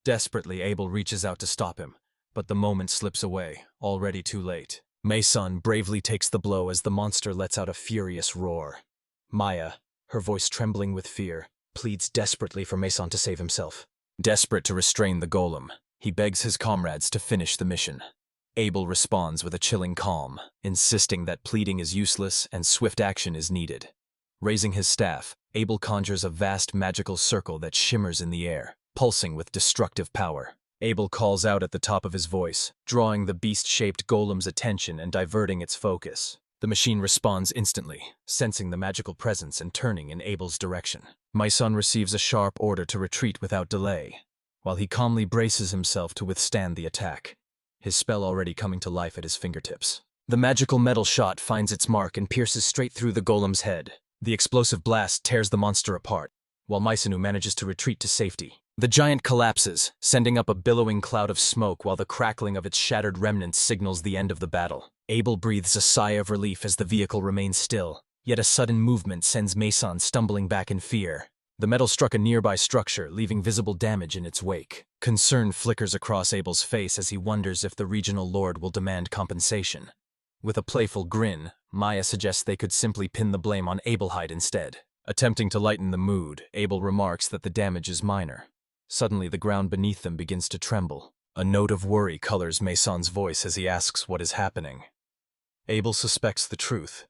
Desperately, Abel reaches out to stop him, but the moment slips away, already too late. Mei-san bravely takes the blow as the monster lets out a furious roar. Maya, her voice trembling with fear, pleads desperately for Mei-san to save himself. Desperate to restrain the golem, he begs his comrades to finish the mission. Abel responds with a chilling calm, insisting that pleading is useless and swift action is needed. Raising his staff, Abel conjures a vast magical circle that shimmers in the air, pulsing with destructive power. Abel calls out at the top of his voice, drawing the beast-shaped golem's attention and diverting its focus. The machine responds instantly, sensing the magical presence and turning in Abel's direction. Mai-san receives a sharp order to retreat without delay, while he calmly braces himself to withstand the attack, his spell already coming to life at his fingertips. The magical metal shot finds its mark and pierces straight through the golem's head. The explosive blast tears the monster apart, while Maisanu manages to retreat to safety. The giant collapses, sending up a billowing cloud of smoke while the crackling of its shattered remnants signals the end of the battle. Abel breathes a sigh of relief as the vehicle remains still, yet a sudden movement sends Mei-san stumbling back in fear. The metal struck a nearby structure, leaving visible damage in its wake. Concern flickers across Abel's face as he wonders if the regional lord will demand compensation. With a playful grin, Maya suggests they could simply pin the blame on Abelhide instead. Attempting to lighten the mood, Abel remarks that the damage is minor. Suddenly, the ground beneath them begins to tremble. A note of worry colors Mason's voice as he asks what is happening. Abel suspects the truth.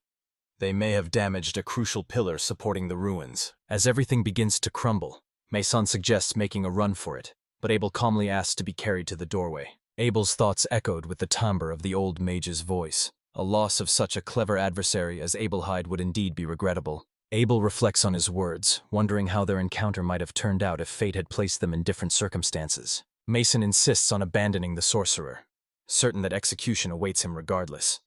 They may have damaged a crucial pillar supporting the ruins. As everything begins to crumble, Mason suggests making a run for it, but Abel calmly asks to be carried to the doorway. Abel's thoughts echoed with the timbre of the old mage's voice. A loss of such a clever adversary as Abelhide would indeed be regrettable. Abel reflects on his words, wondering how their encounter might have turned out if fate had placed them in different circumstances. Mason insists on abandoning the sorcerer, certain that execution awaits him regardless.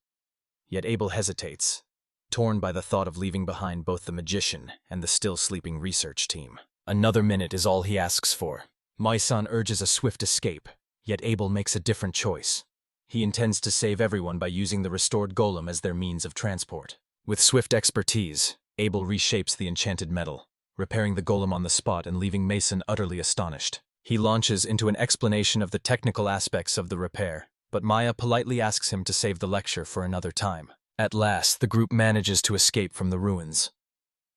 Yet Abel hesitates, torn by the thought of leaving behind both the magician and the still-sleeping research team. Another minute is all he asks for. Mason urges a swift escape, yet Abel makes a different choice. He intends to save everyone by using the restored golem as their means of transport. With swift expertise, Abel reshapes the enchanted metal, repairing the golem on the spot and leaving Mason utterly astonished. He launches into an explanation of the technical aspects of the repair, but Maya politely asks him to save the lecture for another time. At last, the group manages to escape from the ruins.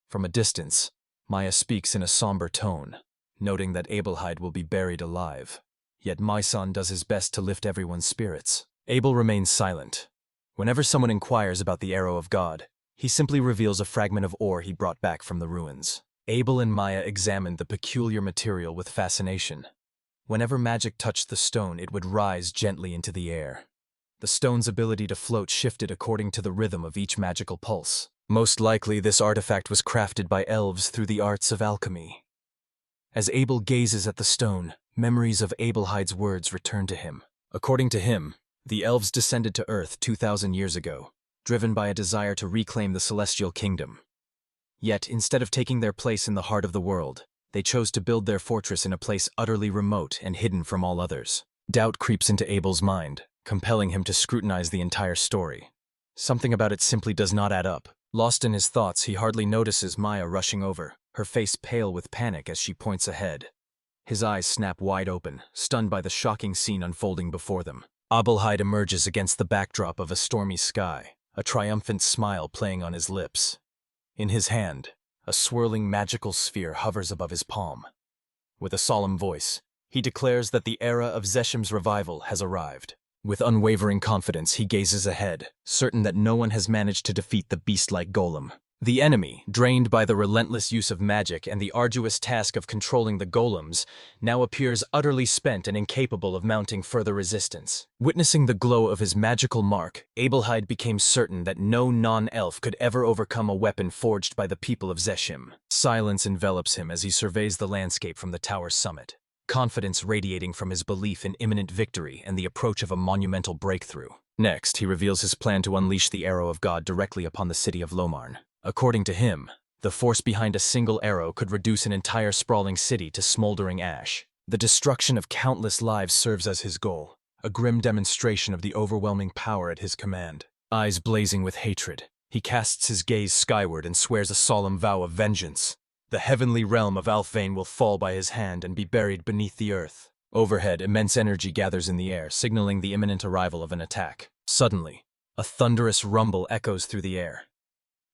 From a distance, Maya speaks in a somber tone, noting that Abelhide will be buried alive. Yet Mason does his best to lift everyone's spirits. Abel remains silent. Whenever someone inquires about the Arrow of God, he simply reveals a fragment of ore he brought back from the ruins. Abel and Maya examined the peculiar material with fascination. Whenever magic touched the stone, it would rise gently into the air. The stone's ability to float shifted according to the rhythm of each magical pulse. Most likely, this artifact was crafted by elves through the arts of alchemy. As Abel gazes at the stone, memories of Abelhide's words return to him. According to him, the elves descended to Earth 2,000 years ago, driven by a desire to reclaim the celestial kingdom. Yet, instead of taking their place in the heart of the world, they chose to build their fortress in a place utterly remote and hidden from all others. Doubt creeps into Abel's mind, compelling him to scrutinize the entire story. Something about it simply does not add up. Lost in his thoughts, he hardly notices Maya rushing over, her face pale with panic as she points ahead. His eyes snap wide open, stunned by the shocking scene unfolding before them. Abelhide emerges against the backdrop of a stormy sky, a triumphant smile playing on his lips. In his hand, a swirling magical sphere hovers above his palm. With a solemn voice, he declares that the era of Zeshim's revival has arrived. With unwavering confidence, he gazes ahead, certain that no one has managed to defeat the beast-like golem. The enemy, drained by the relentless use of magic and the arduous task of controlling the golems, now appears utterly spent and incapable of mounting further resistance. Witnessing the glow of his magical mark, Abelhide became certain that no non-elf could ever overcome a weapon forged by the people of Zeshim. Silence envelops him as he surveys the landscape from the tower's summit, confidence radiating from his belief in imminent victory and the approach of a monumental breakthrough. Next, he reveals his plan to unleash the Arrow of God directly upon the city of Lomar. According to him, the force behind a single arrow could reduce an entire sprawling city to smoldering ash. The destruction of countless lives serves as his goal, a grim demonstration of the overwhelming power at his command. Eyes blazing with hatred, he casts his gaze skyward and swears a solemn vow of vengeance. The heavenly realm of Alfvain will fall by his hand and be buried beneath the earth. Overhead, immense energy gathers in the air, signaling the imminent arrival of an attack. Suddenly, a thunderous rumble echoes through the air.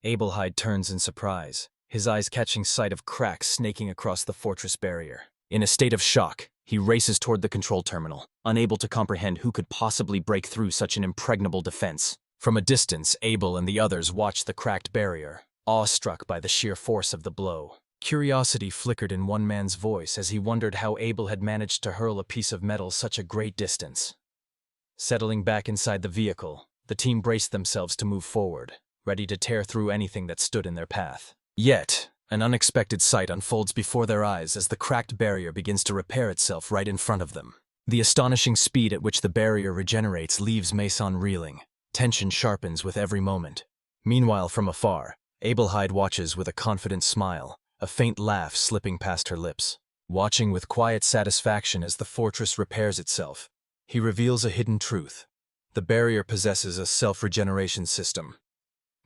Abelhide turns in surprise, his eyes catching sight of cracks snaking across the fortress barrier. In a state of shock, he races toward the control terminal, unable to comprehend who could possibly break through such an impregnable defense. From a distance, Abel and the others watched the cracked barrier, awestruck by the sheer force of the blow. Curiosity flickered in one man's voice as he wondered how Abel had managed to hurl a piece of metal such a great distance. Settling back inside the vehicle, the team braced themselves to move forward, ready to tear through anything that stood in their path. Yet, an unexpected sight unfolds before their eyes as the cracked barrier begins to repair itself right in front of them. The astonishing speed at which the barrier regenerates leaves Mason reeling. Tension sharpens with every moment. Meanwhile, from afar, Abelhide watches with a confident smile, a faint laugh slipping past her lips. Watching with quiet satisfaction as the fortress repairs itself, he reveals a hidden truth. The barrier possesses a self-regeneration system.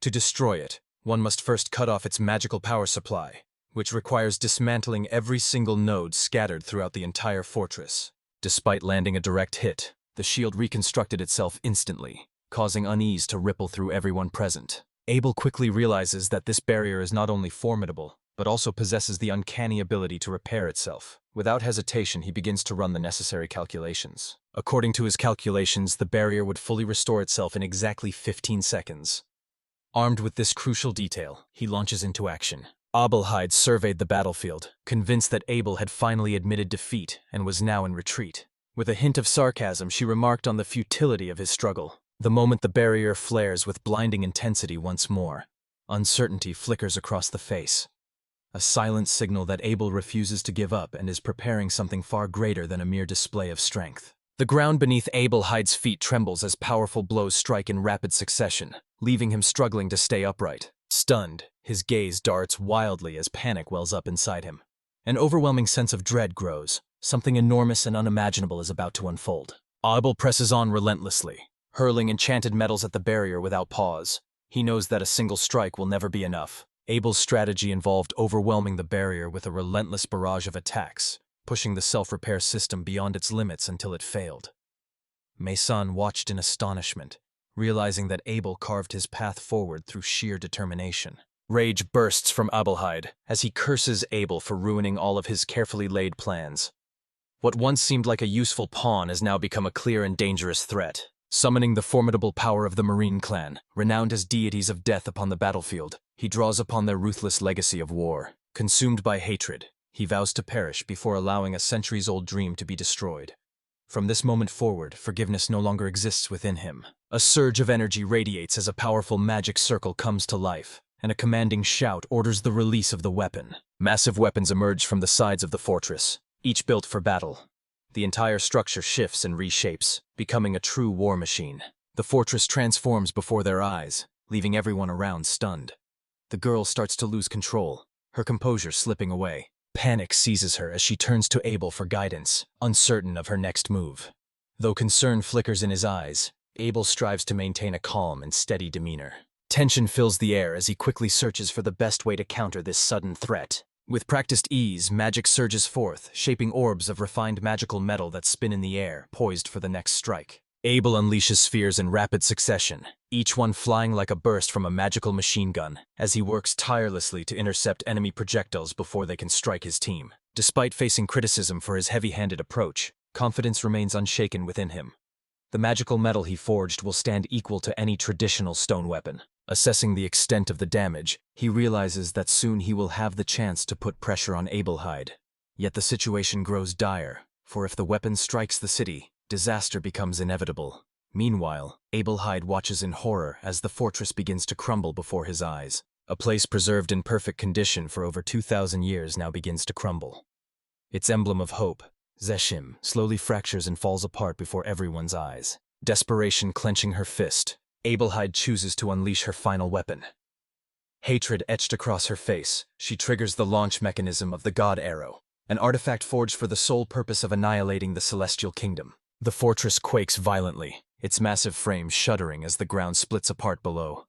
To destroy it, one must first cut off its magical power supply, which requires dismantling every single node scattered throughout the entire fortress. Despite landing a direct hit, the shield reconstructed itself instantly, causing unease to ripple through everyone present. Abel quickly realizes that this barrier is not only formidable, but also possesses the uncanny ability to repair itself. Without hesitation, he begins to run the necessary calculations. According to his calculations, the barrier would fully restore itself in exactly 15 seconds. Armed with this crucial detail, he launches into action. Abelheid surveyed the battlefield, convinced that Abel had finally admitted defeat and was now in retreat. With a hint of sarcasm, she remarked on the futility of his struggle. The moment the barrier flares with blinding intensity once more, uncertainty flickers across the face. A silent signal that Abel refuses to give up and is preparing something far greater than a mere display of strength. The ground beneath Abelheid's feet trembles as powerful blows strike in rapid succession, leaving him struggling to stay upright. Stunned, his gaze darts wildly as panic wells up inside him. An overwhelming sense of dread grows. Something enormous and unimaginable is about to unfold. Abel presses on relentlessly, hurling enchanted metals at the barrier without pause. He knows that a single strike will never be enough. Abel's strategy involved overwhelming the barrier with a relentless barrage of attacks, pushing the self-repair system beyond its limits until it failed. Mason watched in astonishment, realizing that Abel carved his path forward through sheer determination. Rage bursts from Abelheid as he curses Abel for ruining all of his carefully laid plans. What once seemed like a useful pawn has now become a clear and dangerous threat. Summoning the formidable power of the Marine clan, renowned as deities of death upon the battlefield, he draws upon their ruthless legacy of war. Consumed by hatred, he vows to perish before allowing a centuries-old dream to be destroyed. From this moment forward, forgiveness no longer exists within him. A surge of energy radiates as a powerful magic circle comes to life, and a commanding shout orders the release of the weapon. Massive weapons emerge from the sides of the fortress, each built for battle. The entire structure shifts and reshapes, becoming a true war machine. The fortress transforms before their eyes, leaving everyone around stunned. The girl starts to lose control, her composure slipping away. Panic seizes her as she turns to Abel for guidance, uncertain of her next move. Though concern flickers in his eyes, Abel strives to maintain a calm and steady demeanor. Tension fills the air as he quickly searches for the best way to counter this sudden threat. With practiced ease, magic surges forth, shaping orbs of refined magical metal that spin in the air, poised for the next strike. Abel unleashes spheres in rapid succession, each one flying like a burst from a magical machine gun, as he works tirelessly to intercept enemy projectiles before they can strike his team. Despite facing criticism for his heavy-handed approach, confidence remains unshaken within him. The magical metal he forged will stand equal to any traditional stone weapon. Assessing the extent of the damage, he realizes that soon he will have the chance to put pressure on Abelheid. Yet the situation grows dire, for if the weapon strikes the city, disaster becomes inevitable. Meanwhile, Abelheid watches in horror as the fortress begins to crumble before his eyes. A place preserved in perfect condition for over 2,000 years now begins to crumble. Its emblem of hope, Zeshim, slowly fractures and falls apart before everyone's eyes. Desperation clenching her fist, Abelheid chooses to unleash her final weapon. Hatred etched across her face, she triggers the launch mechanism of the God Arrow, an artifact forged for the sole purpose of annihilating the Celestial Kingdom. The fortress quakes violently, its massive frame shuddering as the ground splits apart below.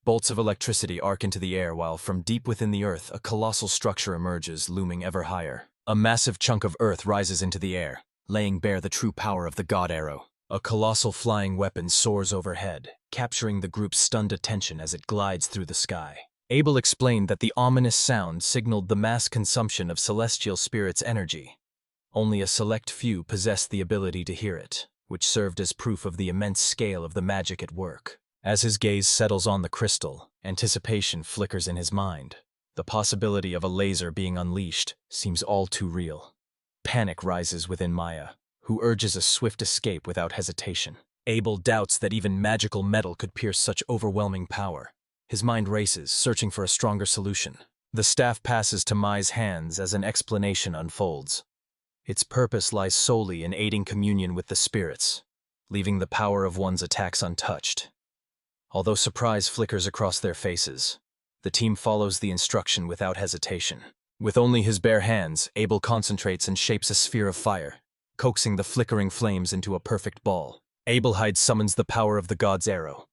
Bolts of electricity arc into the air while from deep within the earth a colossal structure emerges, looming ever higher. A massive chunk of earth rises into the air, laying bare the true power of the God Arrow. A colossal flying weapon soars overhead, capturing the group's stunned attention as it glides through the sky. Abel explained that the ominous sound signaled the mass consumption of celestial spirits' energy. Only a select few possessed the ability to hear it, which served as proof of the immense scale of the magic at work. As his gaze settles on the crystal, anticipation flickers in his mind. The possibility of a laser being unleashed seems all too real. Panic rises within Maya, who urges a swift escape without hesitation. Abel doubts that even magical metal could pierce such overwhelming power. His mind races, searching for a stronger solution. The staff passes to Mai's hands as an explanation unfolds. Its purpose lies solely in aiding communion with the spirits, leaving the power of one's attacks untouched. Although surprise flickers across their faces, the team follows the instruction without hesitation. With only his bare hands, Abel concentrates and shapes a sphere of fire, coaxing the flickering flames into a perfect ball. Abelheid summons the power of the God's Arrow.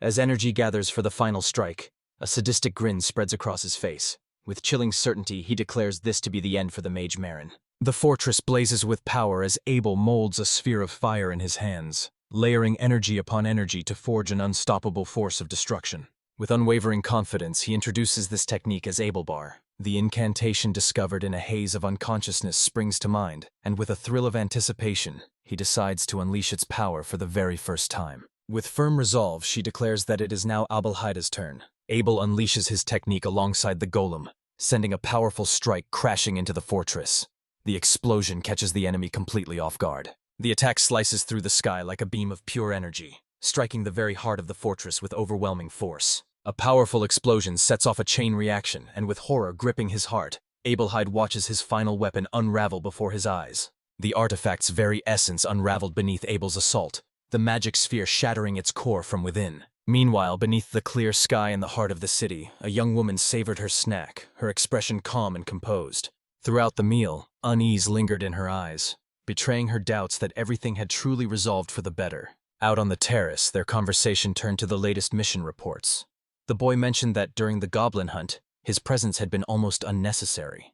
As energy gathers for the final strike, a sadistic grin spreads across his face. With chilling certainty, he declares this to be the end for the Mage Marin. The fortress blazes with power as Abel molds a sphere of fire in his hands. layering energy upon energy to forge an unstoppable force of destruction. With unwavering confidence, he introduces this technique as Abelbar. The incantation discovered in a haze of unconsciousness springs to mind, and with a thrill of anticipation, he decides to unleash its power for the very first time. With firm resolve, she declares that it is now Abelhaida's turn. Abel unleashes his technique alongside the golem, sending a powerful strike crashing into the fortress. The explosion catches the enemy completely off guard. The attack slices through the sky like a beam of pure energy, striking the very heart of the fortress with overwhelming force. A powerful explosion sets off a chain reaction, and with horror gripping his heart, Abelheid watches his final weapon unravel before his eyes. The artifact's very essence unraveled beneath Abel's assault, the magic sphere shattering its core from within. Meanwhile, beneath the clear sky in the heart of the city, a young woman savored her snack, her expression calm and composed. Throughout the meal, unease lingered in her eyes, betraying her doubts that everything had truly resolved for the better. Out on the terrace, their conversation turned to the latest mission reports. The boy mentioned that during the goblin hunt, his presence had been almost unnecessary.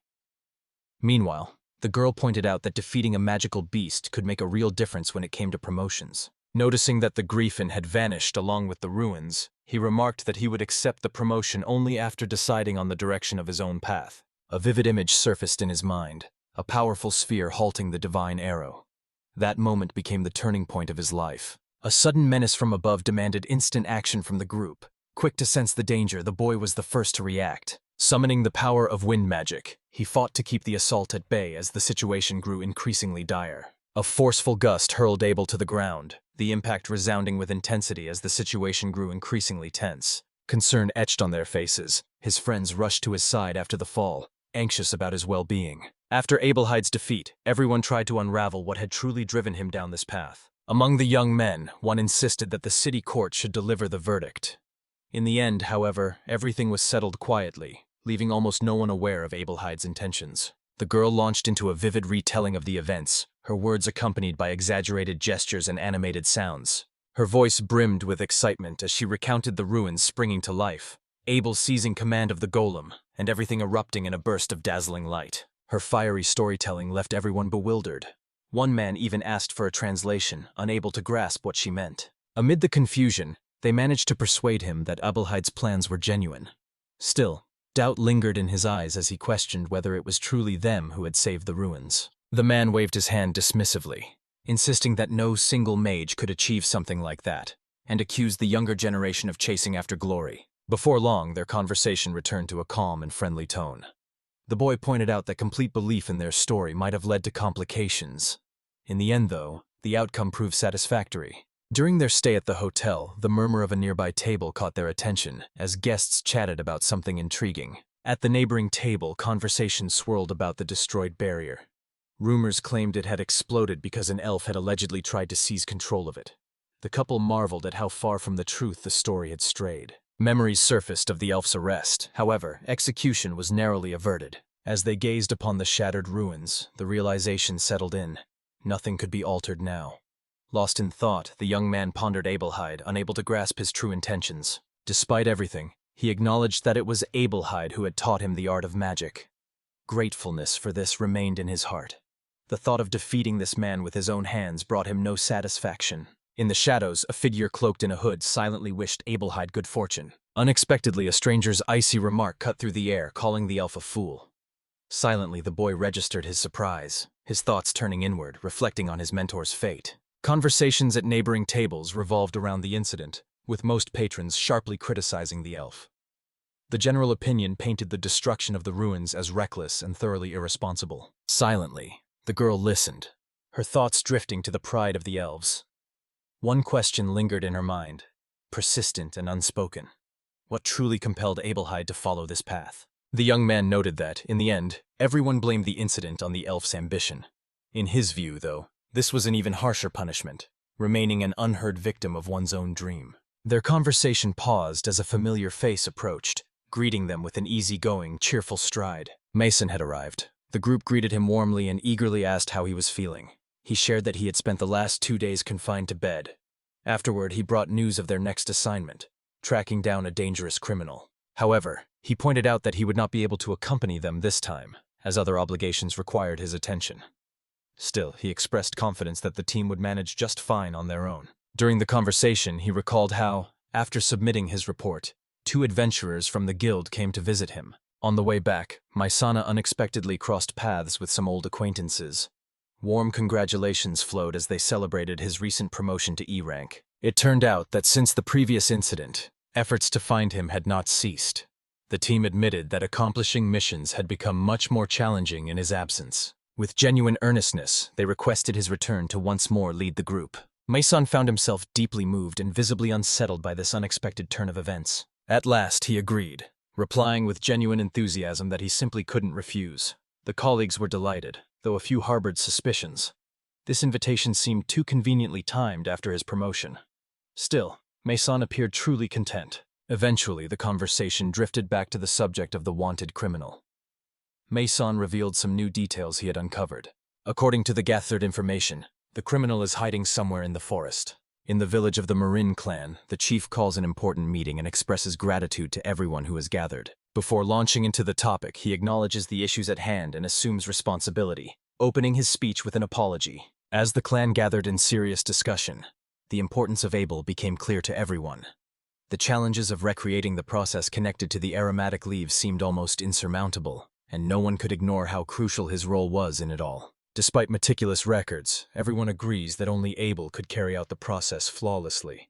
Meanwhile, the girl pointed out that defeating a magical beast could make a real difference when it came to promotions. Noticing that the griffin had vanished along with the ruins, he remarked that he would accept the promotion only after deciding on the direction of his own path. A vivid image surfaced in his mind, a powerful sphere halting the divine arrow. That moment became the turning point of his life. A sudden menace from above demanded instant action from the group. Quick to sense the danger, the boy was the first to react. Summoning the power of wind magic, he fought to keep the assault at bay as the situation grew increasingly dire. A forceful gust hurled Abel to the ground, the impact resounding with intensity as the situation grew increasingly tense. Concern etched on their faces. His friends rushed to his side after the fall, anxious about his well-being. After Abelheid's defeat, everyone tried to unravel what had truly driven him down this path. Among the young men, one insisted that the city court should deliver the verdict. In the end, however, everything was settled quietly, leaving almost no one aware of Abelheid's intentions. The girl launched into a vivid retelling of the events, her words accompanied by exaggerated gestures and animated sounds. Her voice brimmed with excitement as she recounted the ruins springing to life, Abel seizing command of the golem, and everything erupting in a burst of dazzling light. Her fiery storytelling left everyone bewildered. One man even asked for a translation, unable to grasp what she meant. Amid the confusion, they managed to persuade him that Abelheid's plans were genuine. Still, doubt lingered in his eyes as he questioned whether it was truly them who had saved the ruins. The man waved his hand dismissively, insisting that no single mage could achieve something like that, and accused the younger generation of chasing after glory. Before long, their conversation returned to a calm and friendly tone. The boy pointed out that complete belief in their story might have led to complications. In the end, though, the outcome proved satisfactory. During their stay at the hotel, the murmur of a nearby table caught their attention as guests chatted about something intriguing. At the neighboring table, conversation swirled about the destroyed barrier. Rumors claimed it had exploded because an elf had allegedly tried to seize control of it. The couple marveled at how far from the truth the story had strayed. Memories surfaced of the elf's arrest. However, execution was narrowly averted. As they gazed upon the shattered ruins, the realization settled in. Nothing could be altered now. Lost in thought, the young man pondered Abelheid, unable to grasp his true intentions. Despite everything, he acknowledged that it was Abelheid who had taught him the art of magic. Gratefulness for this remained in his heart. The thought of defeating this man with his own hands brought him no satisfaction. In the shadows, a figure cloaked in a hood silently wished Abelheid good fortune. Unexpectedly, a stranger's icy remark cut through the air, calling the elf a fool. Silently, the boy registered his surprise, his thoughts turning inward, reflecting on his mentor's fate. Conversations at neighboring tables revolved around the incident, with most patrons sharply criticizing the elf. The general opinion painted the destruction of the ruins as reckless and thoroughly irresponsible. Silently, the girl listened, her thoughts drifting to the pride of the elves. One question lingered in her mind, persistent and unspoken. What truly compelled Abelheid to follow this path? The young man noted that, in the end, everyone blamed the incident on the elf's ambition. In his view, though, this was an even harsher punishment, remaining an unheard victim of one's own dream. Their conversation paused as a familiar face approached, greeting them with an easygoing, cheerful stride. Mason had arrived. The group greeted him warmly and eagerly asked how he was feeling. He shared that he had spent the last 2 days confined to bed. Afterward, he brought news of their next assignment, tracking down a dangerous criminal. However, he pointed out that he would not be able to accompany them this time, as other obligations required his attention. Still, he expressed confidence that the team would manage just fine on their own. During the conversation, he recalled how, after submitting his report, 2 adventurers from the guild came to visit him. On the way back, Maisana unexpectedly crossed paths with some old acquaintances. Warm congratulations flowed as they celebrated his recent promotion to E rank. It turned out that since the previous incident, efforts to find him had not ceased. The team admitted that accomplishing missions had become much more challenging in his absence. With genuine earnestness, they requested his return to once more lead the group. Maison found himself deeply moved and visibly unsettled by this unexpected turn of events. At last, he agreed, replying with genuine enthusiasm that he simply couldn't refuse. The colleagues were delighted, though a few harbored suspicions. This invitation seemed too conveniently timed after his promotion. Still, Maison appeared truly content. Eventually, the conversation drifted back to the subject of the wanted criminal. Maison revealed some new details he had uncovered. According to the gathered information, the criminal is hiding somewhere in the forest. In the village of the Marin clan, the chief calls an important meeting and expresses gratitude to everyone who has gathered. Before launching into the topic, he acknowledges the issues at hand and assumes responsibility, opening his speech with an apology. As the clan gathered in serious discussion, the importance of Abel became clear to everyone. The challenges of recreating the process connected to the aromatic leaves seemed almost insurmountable, and no one could ignore how crucial his role was in it all. Despite meticulous records, everyone agrees that only Abel could carry out the process flawlessly.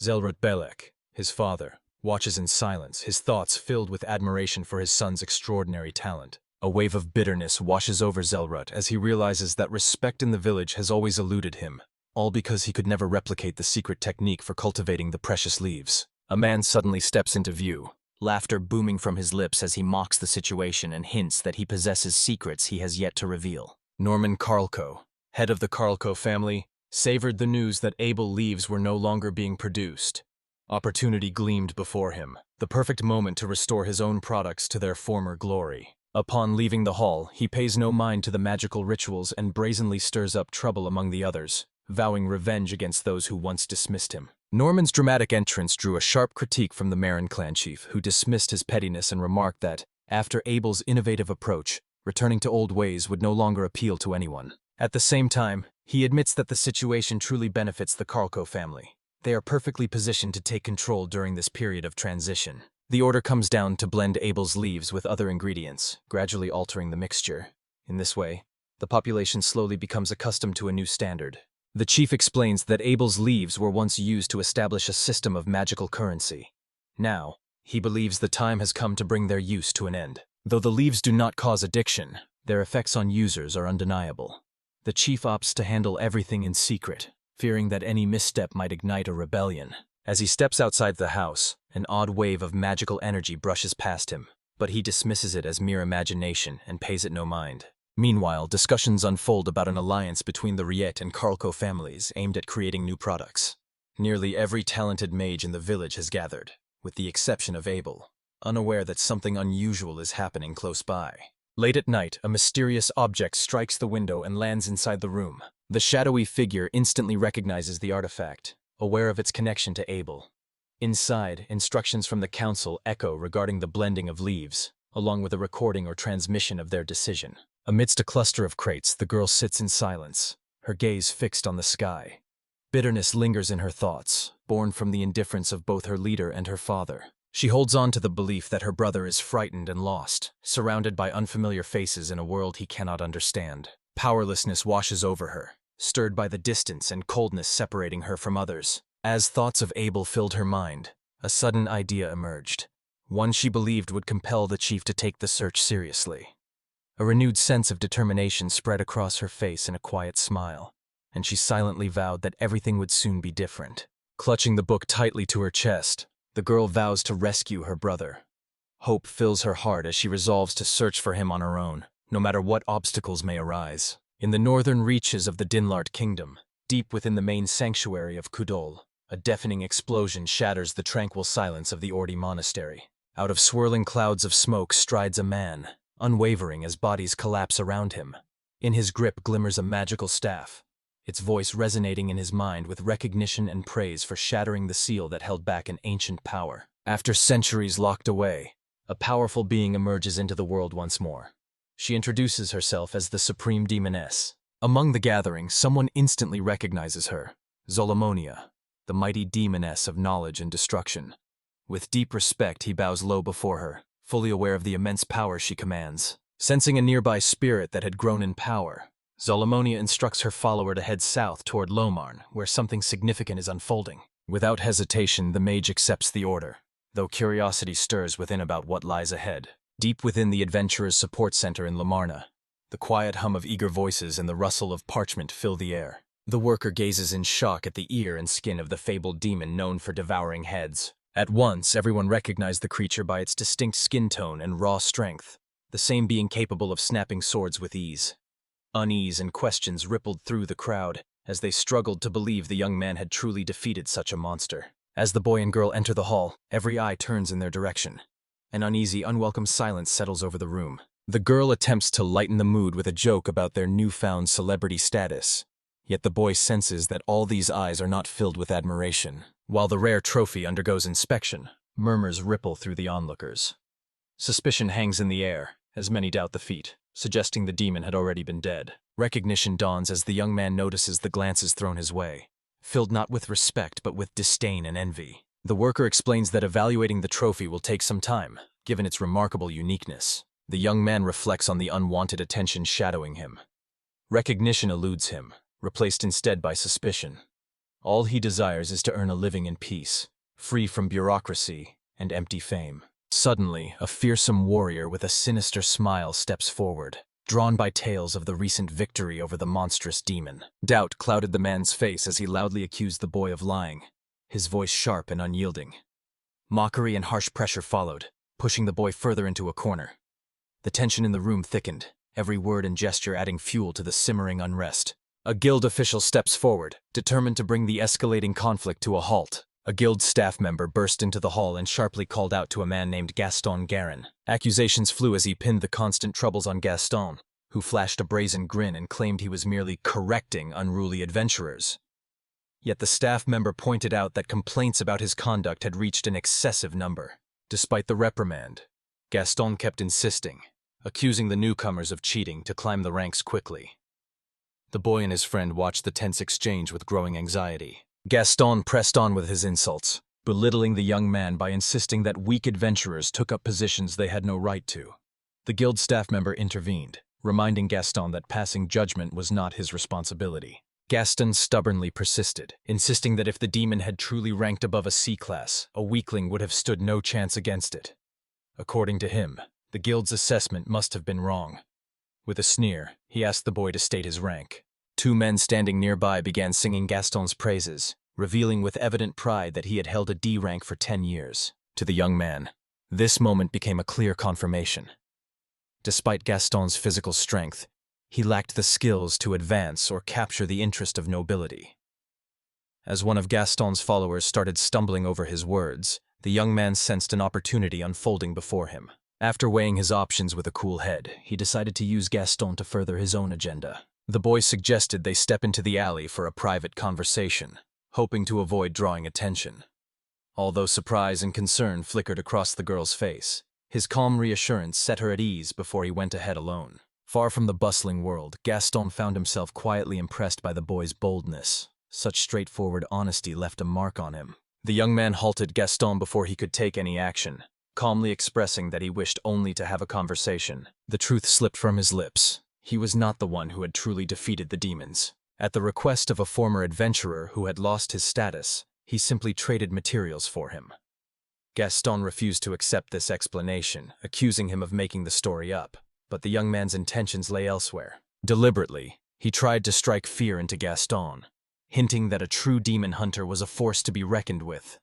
Zelrut Belek, his father, watches in silence, his thoughts filled with admiration for his son's extraordinary talent. A wave of bitterness washes over Zelrut as he realizes that respect in the village has always eluded him, all because he could never replicate the secret technique for cultivating the precious leaves. A man suddenly steps into view, laughter booming from his lips as he mocks the situation and hints that he possesses secrets he has yet to reveal. Norman Carlco, head of the Carlco family, savored the news that Abel leaves were no longer being produced. Opportunity gleamed before him, the perfect moment to restore his own products to their former glory. Upon leaving the hall, he pays no mind to the magical rituals and brazenly stirs up trouble among the others, vowing revenge against those who once dismissed him. Norman's dramatic entrance drew a sharp critique from the Marin clan chief, who dismissed his pettiness and remarked that, after Abel's innovative approach, returning to old ways would no longer appeal to anyone. At the same time, he admits that the situation truly benefits the Carlco family. They are perfectly positioned to take control during this period of transition. The order comes down to blend Abel's leaves with other ingredients, gradually altering the mixture. In this way, the population slowly becomes accustomed to a new standard. The chief explains that Abel's leaves were once used to establish a system of magical currency. Now, he believes the time has come to bring their use to an end. Though the leaves do not cause addiction, their effects on users are undeniable. The chief opts to handle everything in secret, fearing that any misstep might ignite a rebellion. As he steps outside the house, an odd wave of magical energy brushes past him, but he dismisses it as mere imagination and pays it no mind. Meanwhile, discussions unfold about an alliance between the Riet and Carlco families aimed at creating new products. Nearly every talented mage in the village has gathered, with the exception of Abel, unaware that something unusual is happening close by. Late at night, a mysterious object strikes the window and lands inside the room. The shadowy figure instantly recognizes the artifact, aware of its connection to Abel. Inside, instructions from the council echo regarding the blending of leaves, along with a recording or transmission of their decision. Amidst a cluster of crates, the girl sits in silence, her gaze fixed on the sky. Bitterness lingers in her thoughts, born from the indifference of both her leader and her father. She holds on to the belief that her brother is frightened and lost, surrounded by unfamiliar faces in a world he cannot understand. Powerlessness washes over her, stirred by the distance and coldness separating her from others. As thoughts of Abel filled her mind, a sudden idea emerged, one she believed would compel the chief to take the search seriously. A renewed sense of determination spread across her face in a quiet smile, and she silently vowed that everything would soon be different. Clutching the book tightly to her chest, the girl vows to rescue her brother. Hope fills her heart as she resolves to search for him on her own, no matter what obstacles may arise. In the northern reaches of the Dinlart kingdom, deep within the main sanctuary of Kudol, a deafening explosion shatters the tranquil silence of the Ordi monastery. Out of swirling clouds of smoke strides a man, unwavering as bodies collapse around him. In his grip glimmers a magical staff, its voice resonating in his mind with recognition and praise for shattering the seal that held back an ancient power. After centuries locked away, a powerful being emerges into the world once more. She introduces herself as the Supreme Demoness. Among the gathering, someone instantly recognizes her, Zolomonia, the mighty demoness of knowledge and destruction. With deep respect, he bows low before her, fully aware of the immense power she commands. Sensing a nearby spirit that had grown in power, Zolamonia instructs her follower to head south toward Lomar, where something significant is unfolding. Without hesitation, the mage accepts the order, though curiosity stirs within about what lies ahead. Deep within the adventurer's support center in Lamarna, the quiet hum of eager voices and the rustle of parchment fill the air. The worker gazes in shock at the ear and skin of the fabled demon known for devouring heads. At once, everyone recognized the creature by its distinct skin tone and raw strength, the same being capable of snapping swords with ease. Unease and questions rippled through the crowd as they struggled to believe the young man had truly defeated such a monster. As the boy and girl enter the hall, every eye turns in their direction. An uneasy, unwelcome silence settles over the room. The girl attempts to lighten the mood with a joke about their newfound celebrity status, yet the boy senses that all these eyes are not filled with admiration. While the rare trophy undergoes inspection, murmurs ripple through the onlookers. Suspicion hangs in the air, as many doubt the feat, suggesting the demon had already been dead. Recognition dawns as the young man notices the glances thrown his way, filled not with respect but with disdain and envy. The worker explains that evaluating the trophy will take some time, given its remarkable uniqueness. The young man reflects on the unwanted attention shadowing him. Recognition eludes him, replaced instead by suspicion. All he desires is to earn a living in peace, free from bureaucracy and empty fame. Suddenly, a fearsome warrior with a sinister smile steps forward, drawn by tales of the recent victory over the monstrous demon. Doubt clouded the man's face as he loudly accused the boy of lying, his voice sharp and unyielding. Mockery and harsh pressure followed, pushing the boy further into a corner. The tension in the room thickened, every word and gesture adding fuel to the simmering unrest. A guild official steps forward, determined to bring the escalating conflict to a halt. A guild staff member burst into the hall and sharply called out to a man named Gaston Garin. Accusations flew as he pinned the constant troubles on Gaston, who flashed a brazen grin and claimed he was merely correcting unruly adventurers. Yet the staff member pointed out that complaints about his conduct had reached an excessive number. Despite the reprimand, Gaston kept insisting, accusing the newcomers of cheating to climb the ranks quickly. The boy and his friend watched the tense exchange with growing anxiety. Gaston pressed on with his insults, belittling the young man by insisting that weak adventurers took up positions they had no right to. The guild staff member intervened, reminding Gaston that passing judgment was not his responsibility. Gaston stubbornly persisted, insisting that if the demon had truly ranked above a C-class, a weakling would have stood no chance against it. According to him, the guild's assessment must have been wrong. With a sneer, he asked the boy to state his rank. Two men standing nearby began singing Gaston's praises, revealing with evident pride that he had held a D rank for 10 years. To the young man, this moment became a clear confirmation. Despite Gaston's physical strength, he lacked the skills to advance or capture the interest of nobility. As one of Gaston's followers started stumbling over his words, the young man sensed an opportunity unfolding before him. After weighing his options with a cool head, he decided to use Gaston to further his own agenda. The boy suggested they step into the alley for a private conversation, hoping to avoid drawing attention. Although surprise and concern flickered across the girl's face, his calm reassurance set her at ease before he went ahead alone. Far from the bustling world, Gaston found himself quietly impressed by the boy's boldness. Such straightforward honesty left a mark on him. The young man halted Gaston before he could take any action, calmly expressing that he wished only to have a conversation. The truth slipped from his lips. He was not the one who had truly defeated the demons. At the request of a former adventurer who had lost his status, he simply traded materials for him. Gaston refused to accept this explanation, accusing him of making the story up, but the young man's intentions lay elsewhere. Deliberately, he tried to strike fear into Gaston, hinting that a true demon hunter was a force to be reckoned with,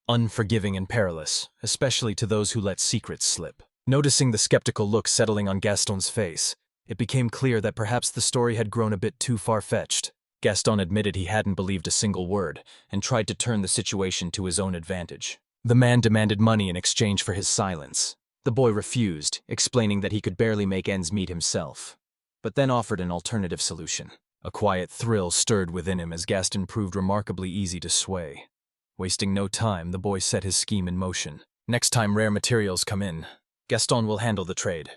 unforgiving and perilous, especially to those who let secrets slip. Noticing the skeptical look settling on Gaston's face, it became clear that perhaps the story had grown a bit too far-fetched. Gaston admitted he hadn't believed a single word, and tried to turn the situation to his own advantage. The man demanded money in exchange for his silence. The boy refused, explaining that he could barely make ends meet himself, but then offered an alternative solution. A quiet thrill stirred within him as Gaston proved remarkably easy to sway. Wasting no time, the boy set his scheme in motion. Next time rare materials come in, Gaston will handle the trade,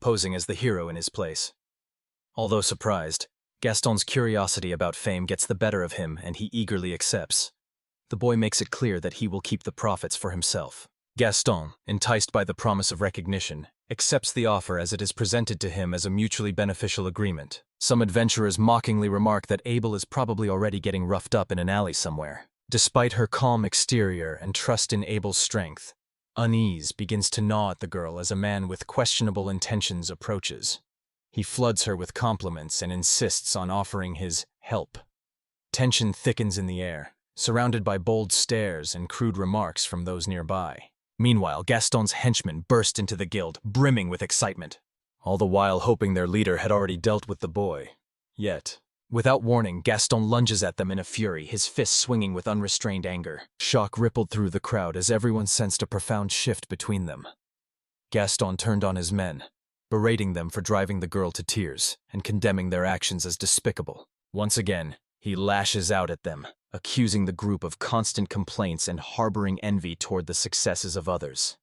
posing as the hero in his place. Although surprised, Gaston's curiosity about fame gets the better of him and he eagerly accepts. the boy makes it clear that he will keep the profits for himself. Gaston, enticed by the promise of recognition, accepts the offer as it is presented to him as a mutually beneficial agreement. Some adventurers mockingly remark that Abel is probably already getting roughed up in an alley somewhere. Despite her calm exterior and trust in Abel's strength, unease begins to gnaw at the girl as a man with questionable intentions approaches. He floods her with compliments and insists on offering his help. Tension thickens in the air, surrounded by bold stares and crude remarks from those nearby. Meanwhile, Gaston's henchmen burst into the guild, brimming with excitement, all the while hoping their leader had already dealt with the boy. Yet, without warning, Gaston lunges at them in a fury, his fists swinging with unrestrained anger. Shock rippled through the crowd as everyone sensed a profound shift between them. Gaston turned on his men, berating them for driving the girl to tears and condemning their actions as despicable. Once again, he lashes out at them, accusing the group of constant complaints and harboring envy toward the successes of others.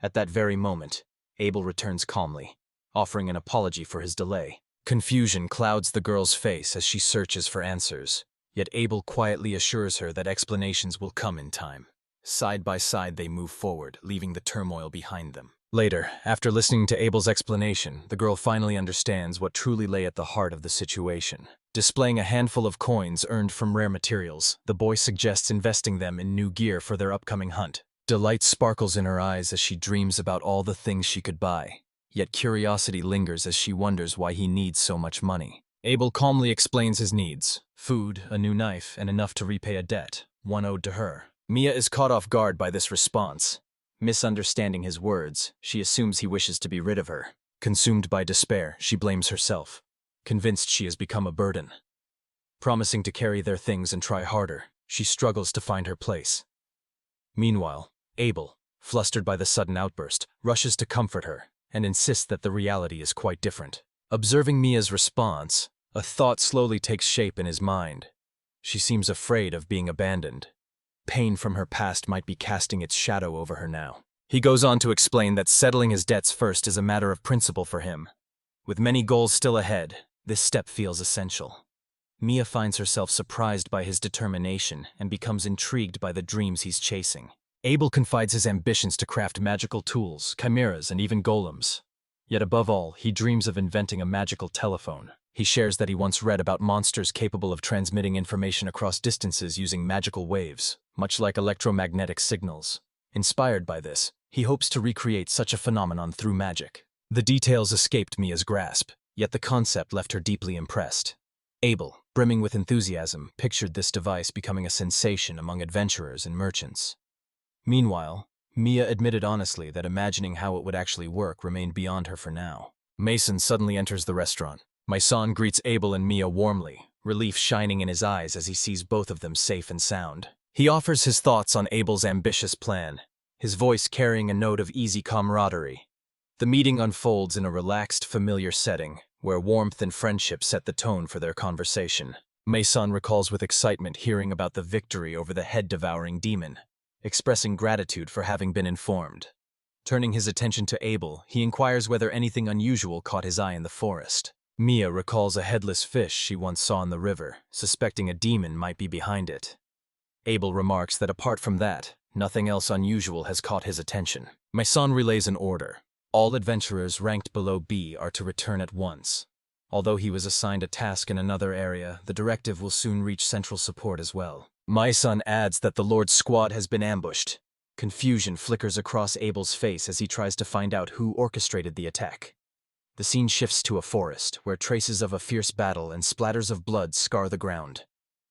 At that very moment, Abel returns calmly, offering an apology for his delay. Confusion clouds the girl's face as she searches for answers, yet Abel quietly assures her that explanations will come in time. Side by side they move forward, leaving the turmoil behind them. Later, after listening to Abel's explanation, the girl finally understands what truly lay at the heart of the situation. Displaying a handful of coins earned from rare materials, the boy suggests investing them in new gear for their upcoming hunt. Delight sparkles in her eyes as she dreams about all the things she could buy, yet curiosity lingers as she wonders why he needs so much money. Abel calmly explains his needs: food, a new knife, and enough to repay a debt, one owed to her. Mia is caught off guard by this response. Misunderstanding his words, she assumes he wishes to be rid of her. Consumed by despair, she blames herself, convinced she has become a burden. Promising to carry their things and try harder, she struggles to find her place. Meanwhile, Abel, flustered by the sudden outburst, rushes to comfort her and insists that the reality is quite different. Observing Mia's response, a thought slowly takes shape in his mind. She seems afraid of being abandoned. Pain from her past might be casting its shadow over her now. He goes on to explain that settling his debts first is a matter of principle for him. With many goals still ahead, this step feels essential. Mia finds herself surprised by his determination and becomes intrigued by the dreams he's chasing. Abel confides his ambitions to craft magical tools, chimeras, and even golems. Yet above all, he dreams of inventing a magical telephone. He shares that he once read about monsters capable of transmitting information across distances using magical waves, much like electromagnetic signals. Inspired by this, he hopes to recreate such a phenomenon through magic. The details escaped Mia's grasp, yet the concept left her deeply impressed. Abel, brimming with enthusiasm, pictured this device becoming a sensation among adventurers and merchants. Meanwhile, Mia admitted honestly that imagining how it would actually work remained beyond her for now. Mason suddenly enters the restaurant. Mason greets Abel and Mia warmly, relief shining in his eyes as he sees both of them safe and sound. He offers his thoughts on Abel's ambitious plan, his voice carrying a note of easy camaraderie. The meeting unfolds in a relaxed, familiar setting, where warmth and friendship set the tone for their conversation. Mason recalls with excitement hearing about the victory over the head-devouring demon, expressing gratitude for having been informed. Turning his attention to Abel, he inquires whether anything unusual caught his eye in the forest. Mia recalls a headless fish she once saw in the river, suspecting a demon might be behind it. Abel remarks that apart from that, nothing else unusual has caught his attention. Mason relays an order. All adventurers ranked below B are to return at once. Although he was assigned a task in another area, the directive will soon reach central support as well. Mason adds that the Lord's squad has been ambushed. Confusion flickers across Abel's face as he tries to find out who orchestrated the attack. The scene shifts to a forest, where traces of a fierce battle and splatters of blood scar the ground.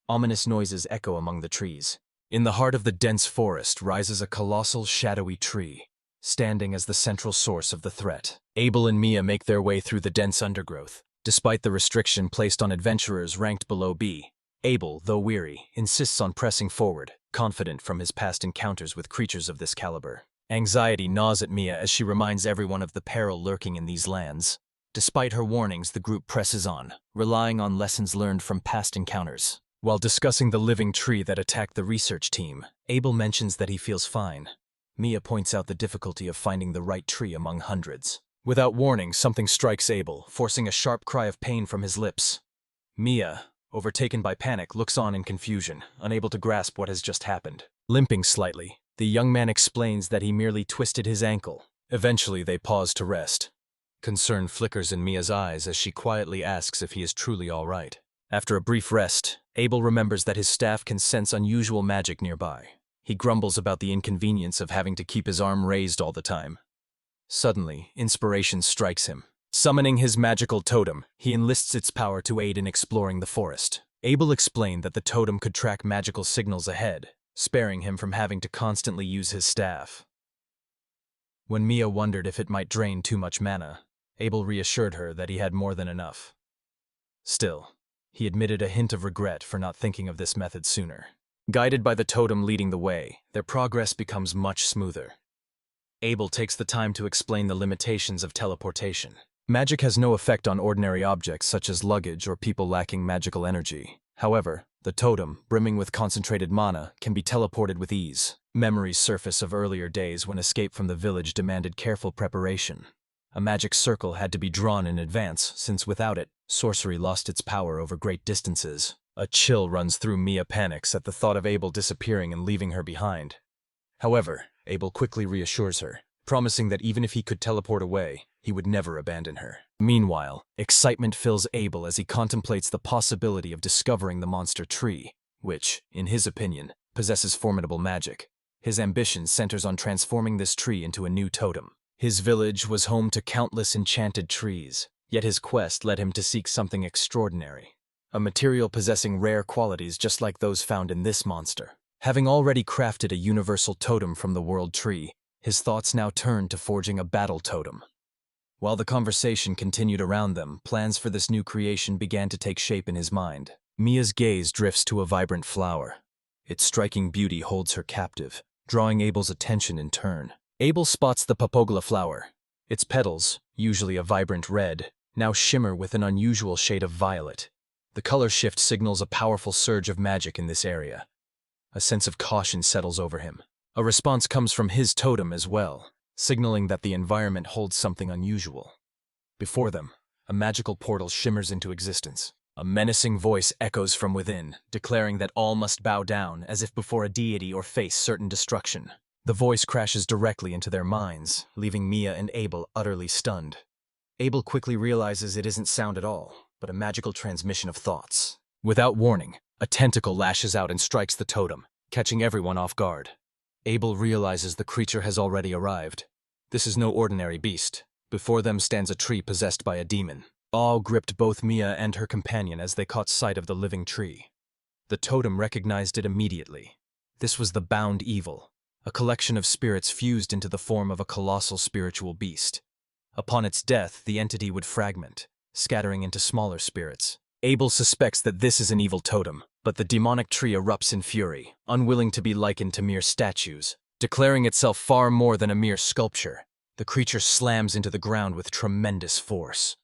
Ominous noises echo among the trees. In the heart of the dense forest rises a colossal, shadowy tree, standing as the central source of the threat. Abel and Mia make their way through the dense undergrowth. Despite the restriction placed on adventurers ranked below B, Abel, though weary, insists on pressing forward, confident from his past encounters with creatures of this caliber. Anxiety gnaws at Mia as she reminds everyone of the peril lurking in these lands. Despite her warnings, the group presses on, relying on lessons learned from past encounters. While discussing the living tree that attacked the research team, Abel mentions that he feels fine. Mia points out the difficulty of finding the right tree among hundreds. Without warning, something strikes Abel, forcing a sharp cry of pain from his lips. Mia, overtaken by panic, looks on in confusion, unable to grasp what has just happened. Limping slightly, the young man explains that he merely twisted his ankle. Eventually, they pause to rest. Concern flickers in Mia's eyes as she quietly asks if he is truly all right. After a brief rest, Abel remembers that his staff can sense unusual magic nearby. He grumbles about the inconvenience of having to keep his arm raised all the time. Suddenly, inspiration strikes him. Summoning his magical totem, he enlists its power to aid in exploring the forest. Abel explained that the totem could track magical signals ahead, sparing him from having to constantly use his staff. When Mia wondered if it might drain too much mana, Abel reassured her that he had more than enough. Still, he admitted a hint of regret for not thinking of this method sooner. Guided by the totem leading the way, their progress becomes much smoother. Abel takes the time to explain the limitations of teleportation. Magic has no effect on ordinary objects such as luggage or people lacking magical energy. However, the totem, brimming with concentrated mana, can be teleported with ease. Memories surface of earlier days when escape from the village demanded careful preparation. A magic circle had to be drawn in advance, since without it, sorcery lost its power over great distances. A chill runs through Mia, panics at the thought of Abel disappearing and leaving her behind. However, Abel quickly reassures her, promising that even if he could teleport away, he would never abandon her. Meanwhile, excitement fills Abel as he contemplates the possibility of discovering the monster tree, which, in his opinion, possesses formidable magic. His ambition centers on transforming this tree into a new totem. His village was home to countless enchanted trees, yet his quest led him to seek something extraordinary. A material possessing rare qualities just like those found in this monster. Having already crafted a universal totem from the world tree, his thoughts now turned to forging a battle totem. While the conversation continued around them, plans for this new creation began to take shape in his mind. Mia's gaze drifts to a vibrant flower. Its striking beauty holds her captive, drawing Abel's attention in turn. Abel spots the papogla flower. Its petals, usually a vibrant red, now shimmer with an unusual shade of violet. The color shift signals a powerful surge of magic in this area. A sense of caution settles over him. A response comes from his totem as well, signaling that the environment holds something unusual. Before them, a magical portal shimmers into existence. A menacing voice echoes from within, declaring that all must bow down as if before a deity or face certain destruction. The voice crashes directly into their minds, leaving Mia and Abel utterly stunned. Abel quickly realizes it isn't sound at all, but a magical transmission of thoughts. Without warning, a tentacle lashes out and strikes the totem, catching everyone off guard. Abel realizes the creature has already arrived. This is no ordinary beast. Before them stands a tree possessed by a demon. Awe gripped both Mia and her companion as they caught sight of the living tree. The totem recognized it immediately. This was the bound evil, a collection of spirits fused into the form of a colossal spiritual beast. Upon its death, the entity would fragment, scattering into smaller spirits. Abel suspects that this is an evil totem, but the demonic tree erupts in fury, unwilling to be likened to mere statues. Declaring itself far more than a mere sculpture, the creature slams into the ground with tremendous force.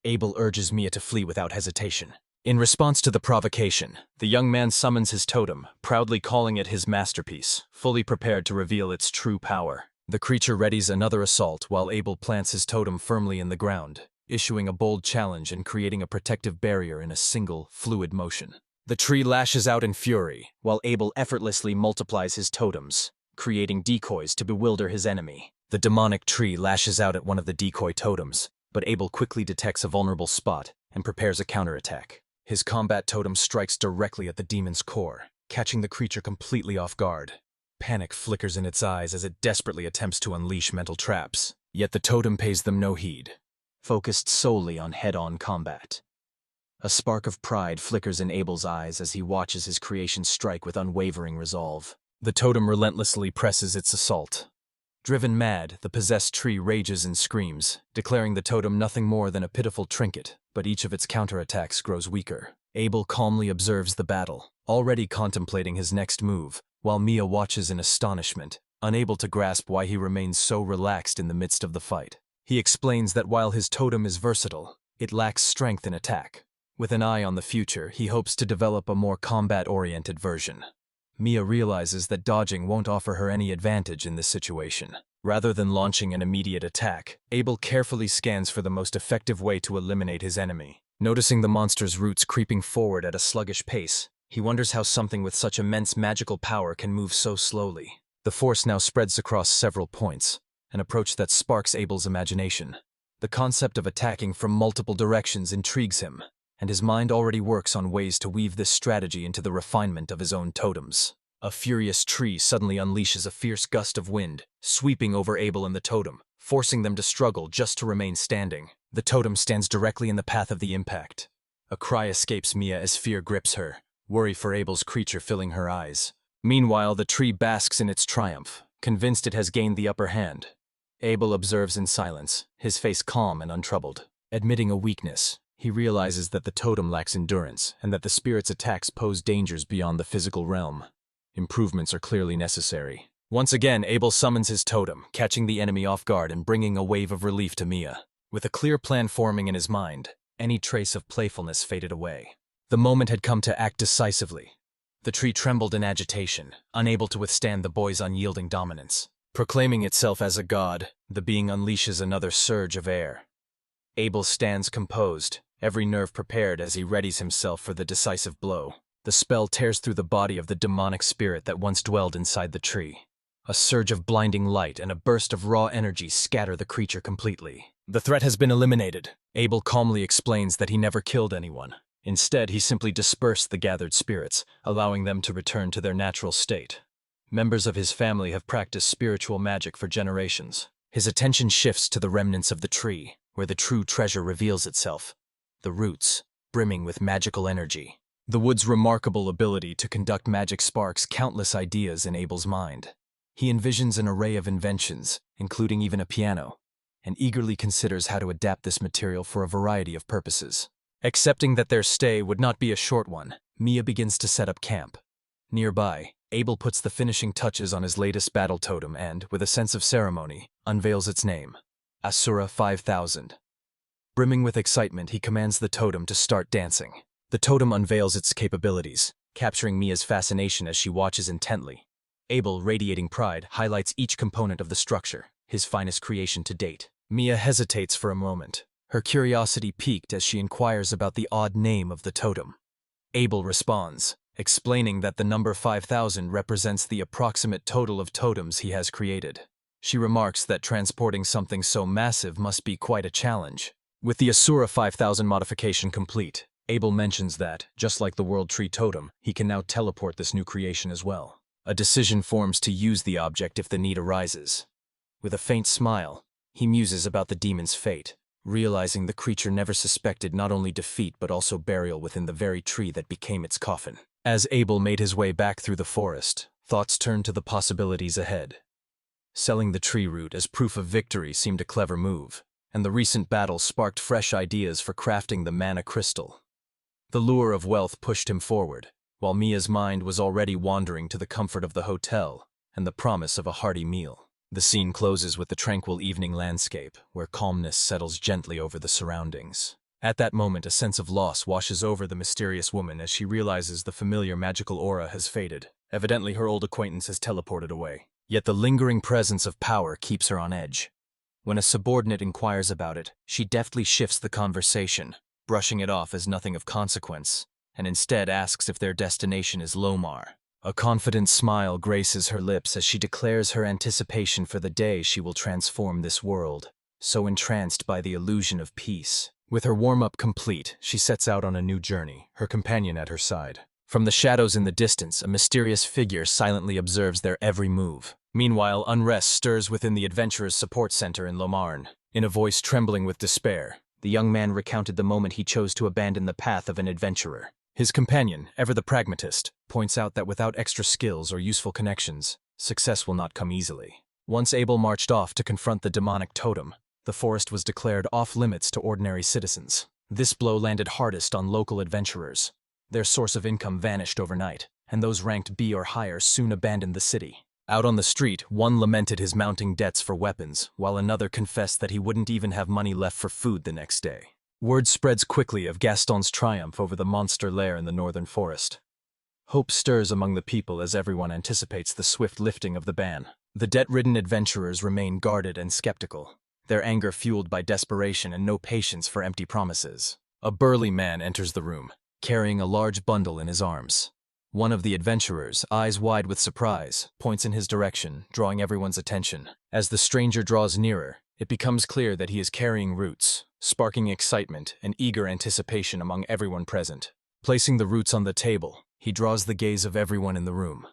Abel urges Mia to flee without hesitation. In response to the provocation, the young man summons his totem, proudly calling it his masterpiece, fully prepared to reveal its true power. The creature readies another assault while Abel plants his totem firmly in the ground, issuing a bold challenge and creating a protective barrier in a single, fluid motion. The tree lashes out in fury, while Abel effortlessly multiplies his totems, creating decoys to bewilder his enemy. The demonic tree lashes out at one of the decoy totems, but Abel quickly detects a vulnerable spot and prepares a counterattack. His combat totem strikes directly at the demon's core, catching the creature completely off guard. Panic flickers in its eyes as it desperately attempts to unleash mental traps, yet the totem pays them no heed, focused solely on head-on combat. A spark of pride flickers in Abel's eyes as he watches his creation strike with unwavering resolve. The totem relentlessly presses its assault. Driven mad, the possessed tree rages and screams, declaring the totem nothing more than a pitiful trinket, but each of its counterattacks grows weaker. Abel calmly observes the battle, already contemplating his next move, while Mia watches in astonishment, unable to grasp why he remains so relaxed in the midst of the fight. He explains that while his totem is versatile, it lacks strength in attack. With an eye on the future, he hopes to develop a more combat-oriented version. Mia realizes that dodging won't offer her any advantage in this situation. Rather than launching an immediate attack, Abel carefully scans for the most effective way to eliminate his enemy. Noticing the monster's roots creeping forward at a sluggish pace, he wonders how something with such immense magical power can move so slowly. The force now spreads across several points, an approach that sparks Abel's imagination. The concept of attacking from multiple directions intrigues him, and his mind already works on ways to weave this strategy into the refinement of his own totems. A furious tree suddenly unleashes a fierce gust of wind, sweeping over Abel and the totem, forcing them to struggle just to remain standing. The totem stands directly in the path of the impact. A cry escapes Mia as fear grips her, worry for Abel's creature filling her eyes. Meanwhile, the tree basks in its triumph, convinced it has gained the upper hand. Abel observes in silence, his face calm and untroubled. Admitting a weakness, he realizes that the totem lacks endurance and that the spirit's attacks pose dangers beyond the physical realm. Improvements are clearly necessary. Once again, Abel summons his totem, catching the enemy off guard and bringing a wave of relief to Mia. With a clear plan forming in his mind, any trace of playfulness faded away. The moment had come to act decisively. The tree trembled in agitation, unable to withstand the boy's unyielding dominance. Proclaiming itself as a god, the being unleashes another surge of air. Abel stands composed, every nerve prepared as he readies himself for the decisive blow. The spell tears through the body of the demonic spirit that once dwelled inside the tree. A surge of blinding light and a burst of raw energy scatter the creature completely. The threat has been eliminated. Abel calmly explains that he never killed anyone. Instead, he simply dispersed the gathered spirits, allowing them to return to their natural state. Members of his family have practiced spiritual magic for generations. His attention shifts to the remnants of the tree, where the true treasure reveals itself. The roots, brimming with magical energy. The wood's remarkable ability to conduct magic sparks countless ideas in Abel's mind. He envisions an array of inventions, including even a piano, and eagerly considers how to adapt this material for a variety of purposes. Accepting that their stay would not be a short one, Mia begins to set up camp. Nearby, Abel puts the finishing touches on his latest battle totem and, with a sense of ceremony, unveils its name, Asura 5000. Brimming with excitement, he commands the totem to start dancing. The totem unveils its capabilities, capturing Mia's fascination as she watches intently. Abel, radiating pride, highlights each component of the structure, his finest creation to date. Mia hesitates for a moment, her curiosity piqued as she inquires about the odd name of the totem. Abel responds, explaining that the number 5000 represents the approximate total of totems he has created. She remarks that transporting something so massive must be quite a challenge. With the Asura 5000 modification complete, Abel mentions that, just like the World Tree Totem, he can now teleport this new creation as well. A decision forms to use the object if the need arises. With a faint smile, he muses about the demon's fate, realizing the creature never suspected not only defeat but also burial within the very tree that became its coffin. As Abel made his way back through the forest, thoughts turned to the possibilities ahead. Selling the tree root as proof of victory seemed a clever move, and the recent battle sparked fresh ideas for crafting the mana crystal. The lure of wealth pushed him forward, while Mia's mind was already wandering to the comfort of the hotel and the promise of a hearty meal. The scene closes with the tranquil evening landscape, where calmness settles gently over the surroundings. At that moment, a sense of loss washes over the mysterious woman as she realizes the familiar magical aura has faded. Evidently, her old acquaintance has teleported away. Yet the lingering presence of power keeps her on edge. When a subordinate inquires about it, she deftly shifts the conversation, brushing it off as nothing of consequence, and instead asks if their destination is Lomar. A confident smile graces her lips as she declares her anticipation for the day she will transform this world, so entranced by the illusion of peace. With her warm-up complete, she sets out on a new journey, her companion at her side. From the shadows in the distance, a mysterious figure silently observes their every move. Meanwhile, unrest stirs within the adventurers' support center in Lomar. In a voice trembling with despair, the young man recounted the moment he chose to abandon the path of an adventurer. His companion, ever the pragmatist, points out that without extra skills or useful connections, success will not come easily. Once Abel marched off to confront the demonic totem, the forest was declared off-limits to ordinary citizens. This blow landed hardest on local adventurers. Their source of income vanished overnight, and those ranked B or higher soon abandoned the city. Out on the street, one lamented his mounting debts for weapons, while another confessed that he wouldn't even have money left for food the next day. Word spreads quickly of Gaston's triumph over the monster lair in the northern forest. Hope stirs among the people as everyone anticipates the swift lifting of the ban. The debt-ridden adventurers remain guarded and skeptical, their anger fueled by desperation and no patience for empty promises. A burly man enters the room, carrying a large bundle in his arms. One of the adventurers, eyes wide with surprise, points in his direction, drawing everyone's attention. As the stranger draws nearer, it becomes clear that he is carrying roots, sparking excitement and eager anticipation among everyone present. Placing the roots on the table, he draws the gaze of everyone in the room.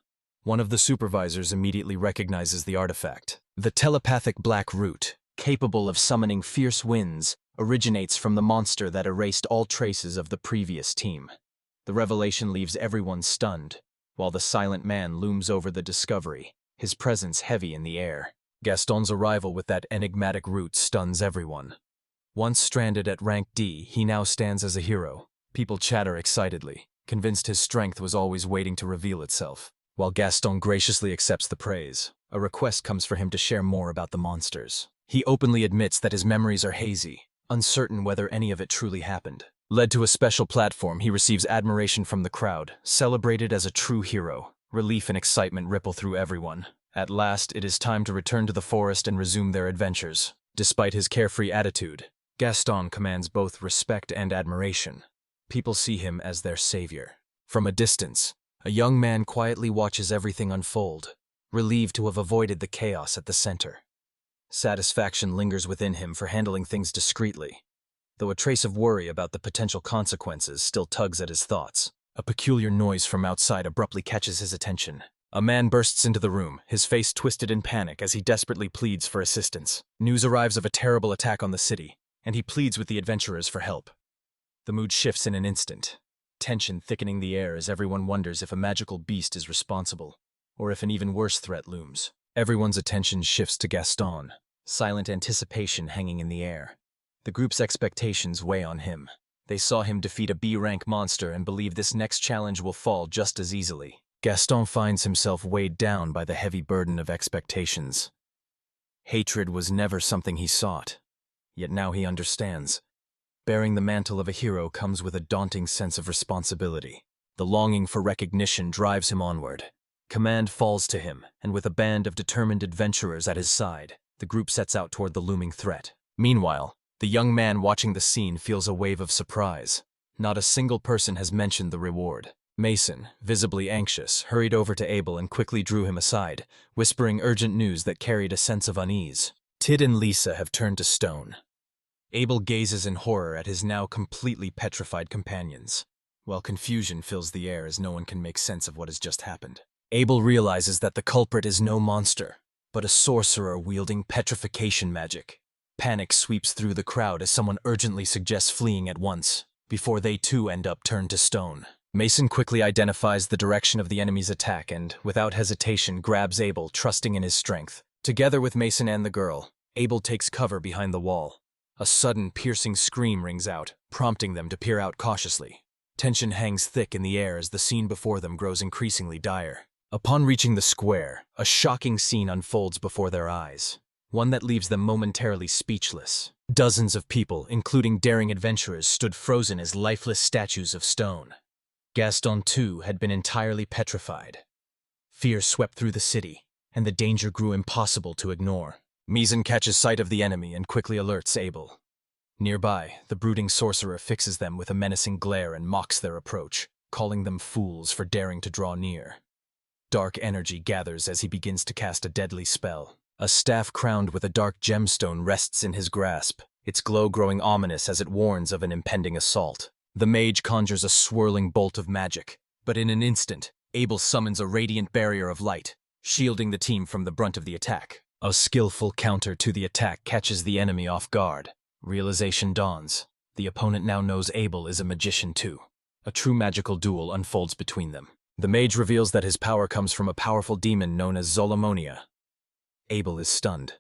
One of the supervisors immediately recognizes the artifact. The telepathic black root, capable of summoning fierce winds, originates from the monster that erased all traces of the previous team. The revelation leaves everyone stunned, while the silent man looms over the discovery, his presence heavy in the air. Gaston's arrival with that enigmatic root stuns everyone. Once stranded at rank D, he now stands as a hero. People chatter excitedly, convinced his strength was always waiting to reveal itself. While Gaston graciously accepts the praise, a request comes for him to share more about the monsters. He openly admits that his memories are hazy, uncertain whether any of it truly happened. Led to a special platform, he receives admiration from the crowd, celebrated as a true hero. Relief and excitement ripple through everyone. At last, it is time to return to the forest and resume their adventures. Despite his carefree attitude, Gaston commands both respect and admiration. People see him as their savior. From a distance, a young man quietly watches everything unfold, relieved to have avoided the chaos at the center. Satisfaction lingers within him for handling things discreetly, though a trace of worry about the potential consequences still tugs at his thoughts. A peculiar noise from outside abruptly catches his attention. A man bursts into the room, his face twisted in panic as he desperately pleads for assistance. News arrives of a terrible attack on the city, and he pleads with the adventurers for help. The mood shifts in an instant, tension thickening the air as everyone wonders if a magical beast is responsible, or if an even worse threat looms. Everyone's attention shifts to Gaston, silent anticipation hanging in the air. The group's expectations weigh on him. They saw him defeat a B-rank monster and believe this next challenge will fall just as easily. Gaston finds himself weighed down by the heavy burden of expectations. Hatred was never something he sought, yet now he understands. Bearing the mantle of a hero comes with a daunting sense of responsibility. The longing for recognition drives him onward. Command falls to him, and with a band of determined adventurers at his side, the group sets out toward the looming threat. Meanwhile, the young man watching the scene feels a wave of surprise. Not a single person has mentioned the reward. Mason, visibly anxious, hurried over to Abel and quickly drew him aside, whispering urgent news that carried a sense of unease. Tid and Lisa have turned to stone. Abel gazes in horror at his now completely petrified companions, while confusion fills the air as no one can make sense of what has just happened. Abel realizes that the culprit is no monster, but a sorcerer wielding petrification magic. Panic sweeps through the crowd as someone urgently suggests fleeing at once, before they too end up turned to stone. Mason quickly identifies the direction of the enemy's attack and, without hesitation, grabs Abel, trusting in his strength. Together with Mason and the girl, Abel takes cover behind the wall. A sudden, piercing scream rings out, prompting them to peer out cautiously. Tension hangs thick in the air as the scene before them grows increasingly dire. Upon reaching the square, a shocking scene unfolds before their eyes, one that leaves them momentarily speechless. Dozens of people, including daring adventurers, stood frozen as lifeless statues of stone. Gaston, too, had been entirely petrified. Fear swept through the city, and the danger grew impossible to ignore. Mason catches sight of the enemy and quickly alerts Abel. Nearby, the brooding sorcerer fixes them with a menacing glare and mocks their approach, calling them fools for daring to draw near. Dark energy gathers as he begins to cast a deadly spell. A staff crowned with a dark gemstone rests in his grasp, its glow growing ominous as it warns of an impending assault. The mage conjures a swirling bolt of magic, but in an instant, Abel summons a radiant barrier of light, shielding the team from the brunt of the attack. A skillful counter to the attack catches the enemy off guard. Realization dawns. The opponent now knows Abel is a magician too. A true magical duel unfolds between them. The mage reveals that his power comes from a powerful demon known as Zolomonia. Abel is stunned,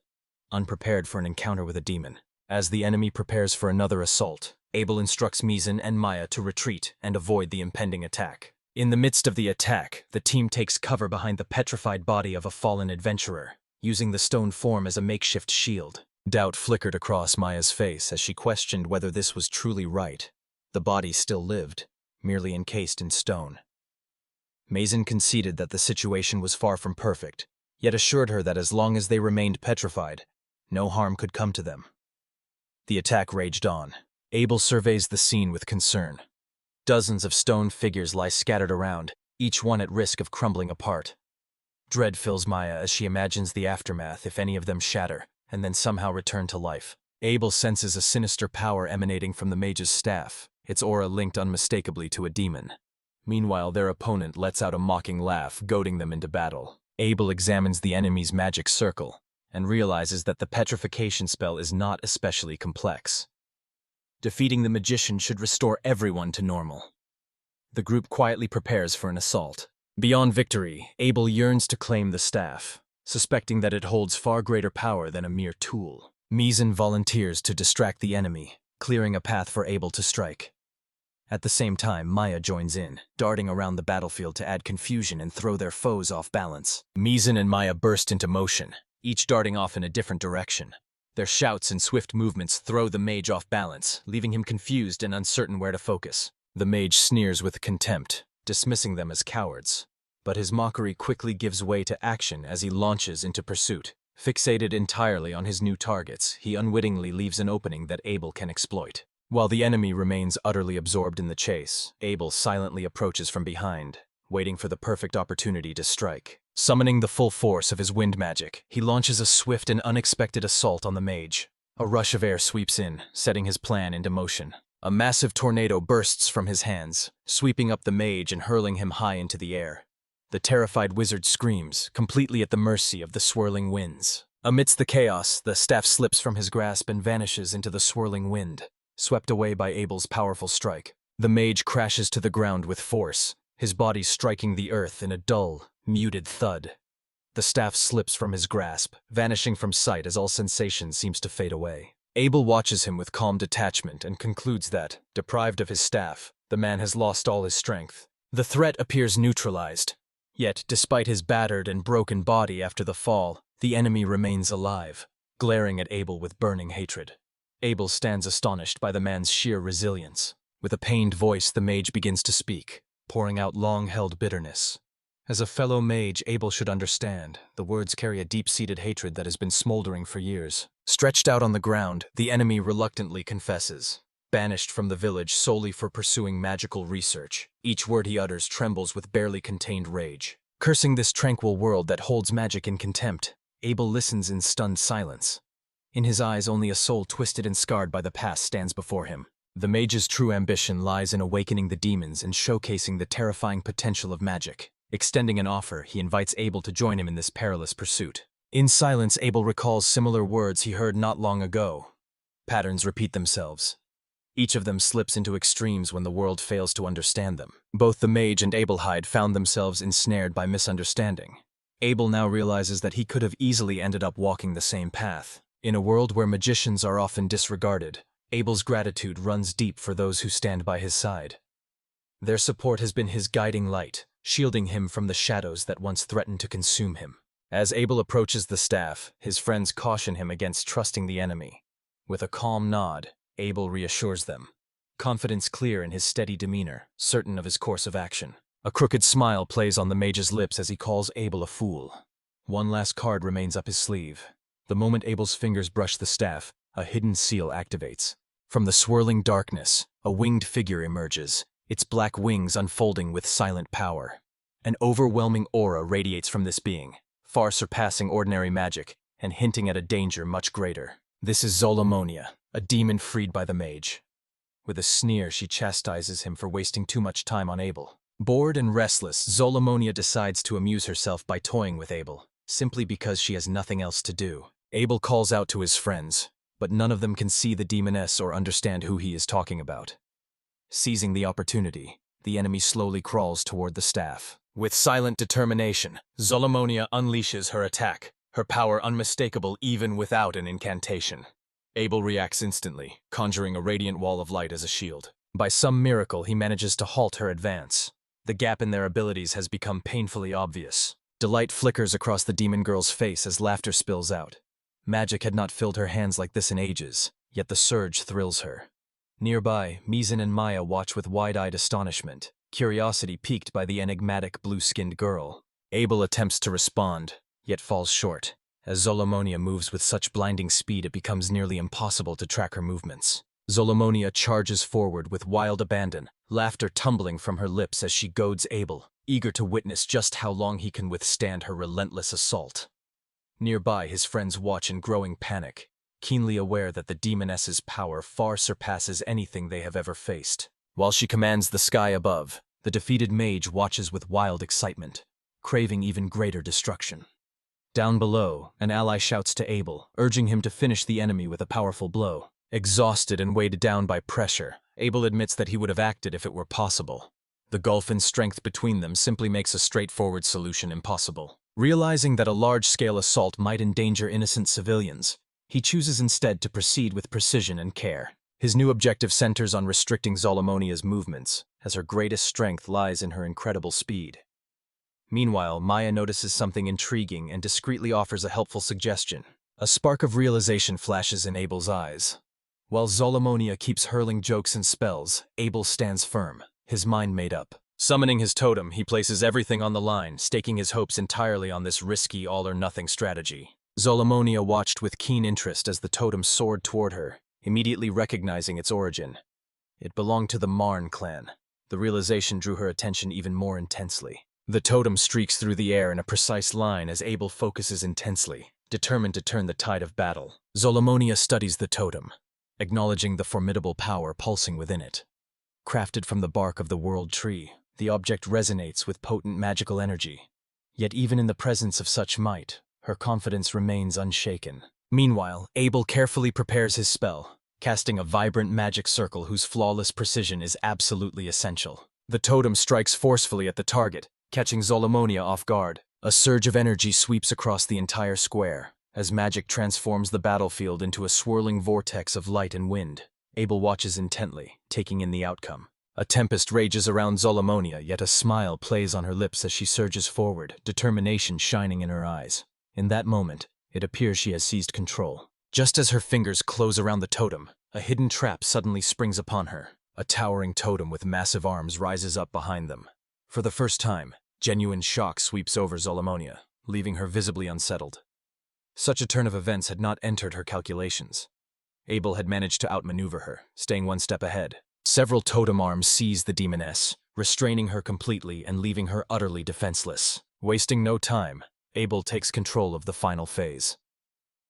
unprepared for an encounter with a demon. As the enemy prepares for another assault, Abel instructs Mason and Maya to retreat and avoid the impending attack. In the midst of the attack, the team takes cover behind the petrified body of a fallen adventurer, using the stone form as a makeshift shield. Doubt flickered across Maya's face as she questioned whether this was truly right. The body still lived, merely encased in stone. Mason conceded that the situation was far from perfect, yet assured her that as long as they remained petrified, no harm could come to them. The attack raged on, Abel surveys the scene with concern. Dozens of stone figures lie scattered around, each one at risk of crumbling apart. Dread fills Maya as she imagines the aftermath if any of them shatter, and then somehow return to life. Abel senses a sinister power emanating from the mage's staff, its aura linked unmistakably to a demon. Meanwhile, their opponent lets out a mocking laugh, goading them into battle. Abel examines the enemy's magic circle, and realizes that the petrification spell is not especially complex. Defeating the magician should restore everyone to normal. The group quietly prepares for an assault. Beyond victory, Abel yearns to claim the staff, suspecting that it holds far greater power than a mere tool. Mizan volunteers to distract the enemy, clearing a path for Abel to strike. At the same time, Maya joins in, darting around the battlefield to add confusion and throw their foes off balance. Mizan and Maya burst into motion, each darting off in a different direction. Their shouts and swift movements throw the mage off balance, leaving him confused and uncertain where to focus. The mage sneers with contempt, dismissing them as cowards. But his mockery quickly gives way to action as he launches into pursuit. Fixated entirely on his new targets, he unwittingly leaves an opening that Abel can exploit. While the enemy remains utterly absorbed in the chase, Abel silently approaches from behind, waiting for the perfect opportunity to strike. Summoning the full force of his wind magic, he launches a swift and unexpected assault on the mage. A rush of air sweeps in, setting his plan into motion. A massive tornado bursts from his hands, sweeping up the mage and hurling him high into the air. The terrified wizard screams, completely at the mercy of the swirling winds. Amidst the chaos, the staff slips from his grasp and vanishes into the swirling wind, swept away by Abel's powerful strike. The mage crashes to the ground with force, his body striking the earth in a dull, muted thud. The staff slips from his grasp, vanishing from sight as all sensation seems to fade away. Abel watches him with calm detachment and concludes that, deprived of his staff, the man has lost all his strength. The threat appears neutralized. Yet, despite his battered and broken body after the fall, the enemy remains alive, glaring at Abel with burning hatred. Abel stands astonished by the man's sheer resilience. With a pained voice, the mage begins to speak, pouring out long-held bitterness. As a fellow mage, Abel should understand. The words carry a deep-seated hatred that has been smoldering for years. Stretched out on the ground, the enemy reluctantly confesses. Banished from the village solely for pursuing magical research, each word he utters trembles with barely contained rage. Cursing this tranquil world that holds magic in contempt, Abel listens in stunned silence. In his eyes, only a soul twisted and scarred by the past stands before him. The mage's true ambition lies in awakening the demons and showcasing the terrifying potential of magic. Extending an offer, he invites Abel to join him in this perilous pursuit. In silence, Abel recalls similar words he heard not long ago. Patterns repeat themselves. Each of them slips into extremes when the world fails to understand them. Both the mage and Abelhide found themselves ensnared by misunderstanding. Abel now realizes that he could have easily ended up walking the same path. In a world where magicians are often disregarded, Abel's gratitude runs deep for those who stand by his side. Their support has been his guiding light, shielding him from the shadows that once threatened to consume him. As Abel approaches the staff, his friends caution him against trusting the enemy. With a calm nod, Abel reassures them, confidence clear in his steady demeanor, certain of his course of action. A crooked smile plays on the mage's lips as he calls Abel a fool. One last card remains up his sleeve. The moment Abel's fingers brush the staff, a hidden seal activates. From the swirling darkness, a winged figure emerges, its black wings unfolding with silent power. An overwhelming aura radiates from this being, far surpassing ordinary magic and hinting at a danger much greater. This is Zolamonia, a demon freed by the mage. With a sneer, she chastises him for wasting too much time on Abel. Bored and restless, Zolamonia decides to amuse herself by toying with Abel, simply because she has nothing else to do. Abel calls out to his friends, but none of them can see the demoness or understand who he is talking about. Seizing the opportunity, the enemy slowly crawls toward the staff. With silent determination, Zolamonia unleashes her attack, her power unmistakable even without an incantation. Abel reacts instantly, conjuring a radiant wall of light as a shield. By some miracle, he manages to halt her advance. The gap in their abilities has become painfully obvious. Delight flickers across the demon girl's face as laughter spills out. Magic had not filled her hands like this in ages, yet the surge thrills her. Nearby, Mizan and Maya watch with wide-eyed astonishment, curiosity piqued by the enigmatic blue-skinned girl. Abel attempts to respond, yet falls short. As Zolamonia moves with such blinding speed, it becomes nearly impossible to track her movements. Zolomonia charges forward with wild abandon, laughter tumbling from her lips as she goads Abel, eager to witness just how long he can withstand her relentless assault. Nearby, his friends watch in growing panic, keenly aware that the demoness's power far surpasses anything they have ever faced. While she commands the sky above, the defeated mage watches with wild excitement, craving even greater destruction. Down below, an ally shouts to Abel, urging him to finish the enemy with a powerful blow. Exhausted and weighed down by pressure, Abel admits that he would have acted if it were possible. The gulf in strength between them simply makes a straightforward solution impossible. Realizing that a large-scale assault might endanger innocent civilians, he chooses instead to proceed with precision and care. His new objective centers on restricting Zolomonia's movements, as her greatest strength lies in her incredible speed. Meanwhile, Maya notices something intriguing and discreetly offers a helpful suggestion. A spark of realization flashes in Abel's eyes. While Zolomonia keeps hurling jokes and spells, Abel stands firm, his mind made up. Summoning his totem, he places everything on the line, staking his hopes entirely on this risky all-or-nothing strategy. Zolomonia watched with keen interest as the totem soared toward her, immediately recognizing its origin. It belonged to the Marn clan. The realization drew her attention even more intensely. The totem streaks through the air in a precise line as Abel focuses intensely, determined to turn the tide of battle. Zolomonia studies the totem, acknowledging the formidable power pulsing within it. Crafted from the bark of the world tree, the object resonates with potent magical energy. Yet even in the presence of such might, her confidence remains unshaken. Meanwhile, Abel carefully prepares his spell, casting a vibrant magic circle whose flawless precision is absolutely essential. The totem strikes forcefully at the target, catching Zolomonia off guard. A surge of energy sweeps across the entire square, as magic transforms the battlefield into a swirling vortex of light and wind. Abel watches intently, taking in the outcome. A tempest rages around Zolomonia, yet a smile plays on her lips as she surges forward, determination shining in her eyes. In that moment, it appears she has seized control. Just as her fingers close around the totem, a hidden trap suddenly springs upon her. A towering totem with massive arms rises up behind them. For the first time, genuine shock sweeps over Zolomonia, leaving her visibly unsettled. Such a turn of events had not entered her calculations. Abel had managed to outmaneuver her, staying one step ahead. Several totem arms seize the demoness, restraining her completely and leaving her utterly defenseless. Wasting no time, Abel takes control of the final phase.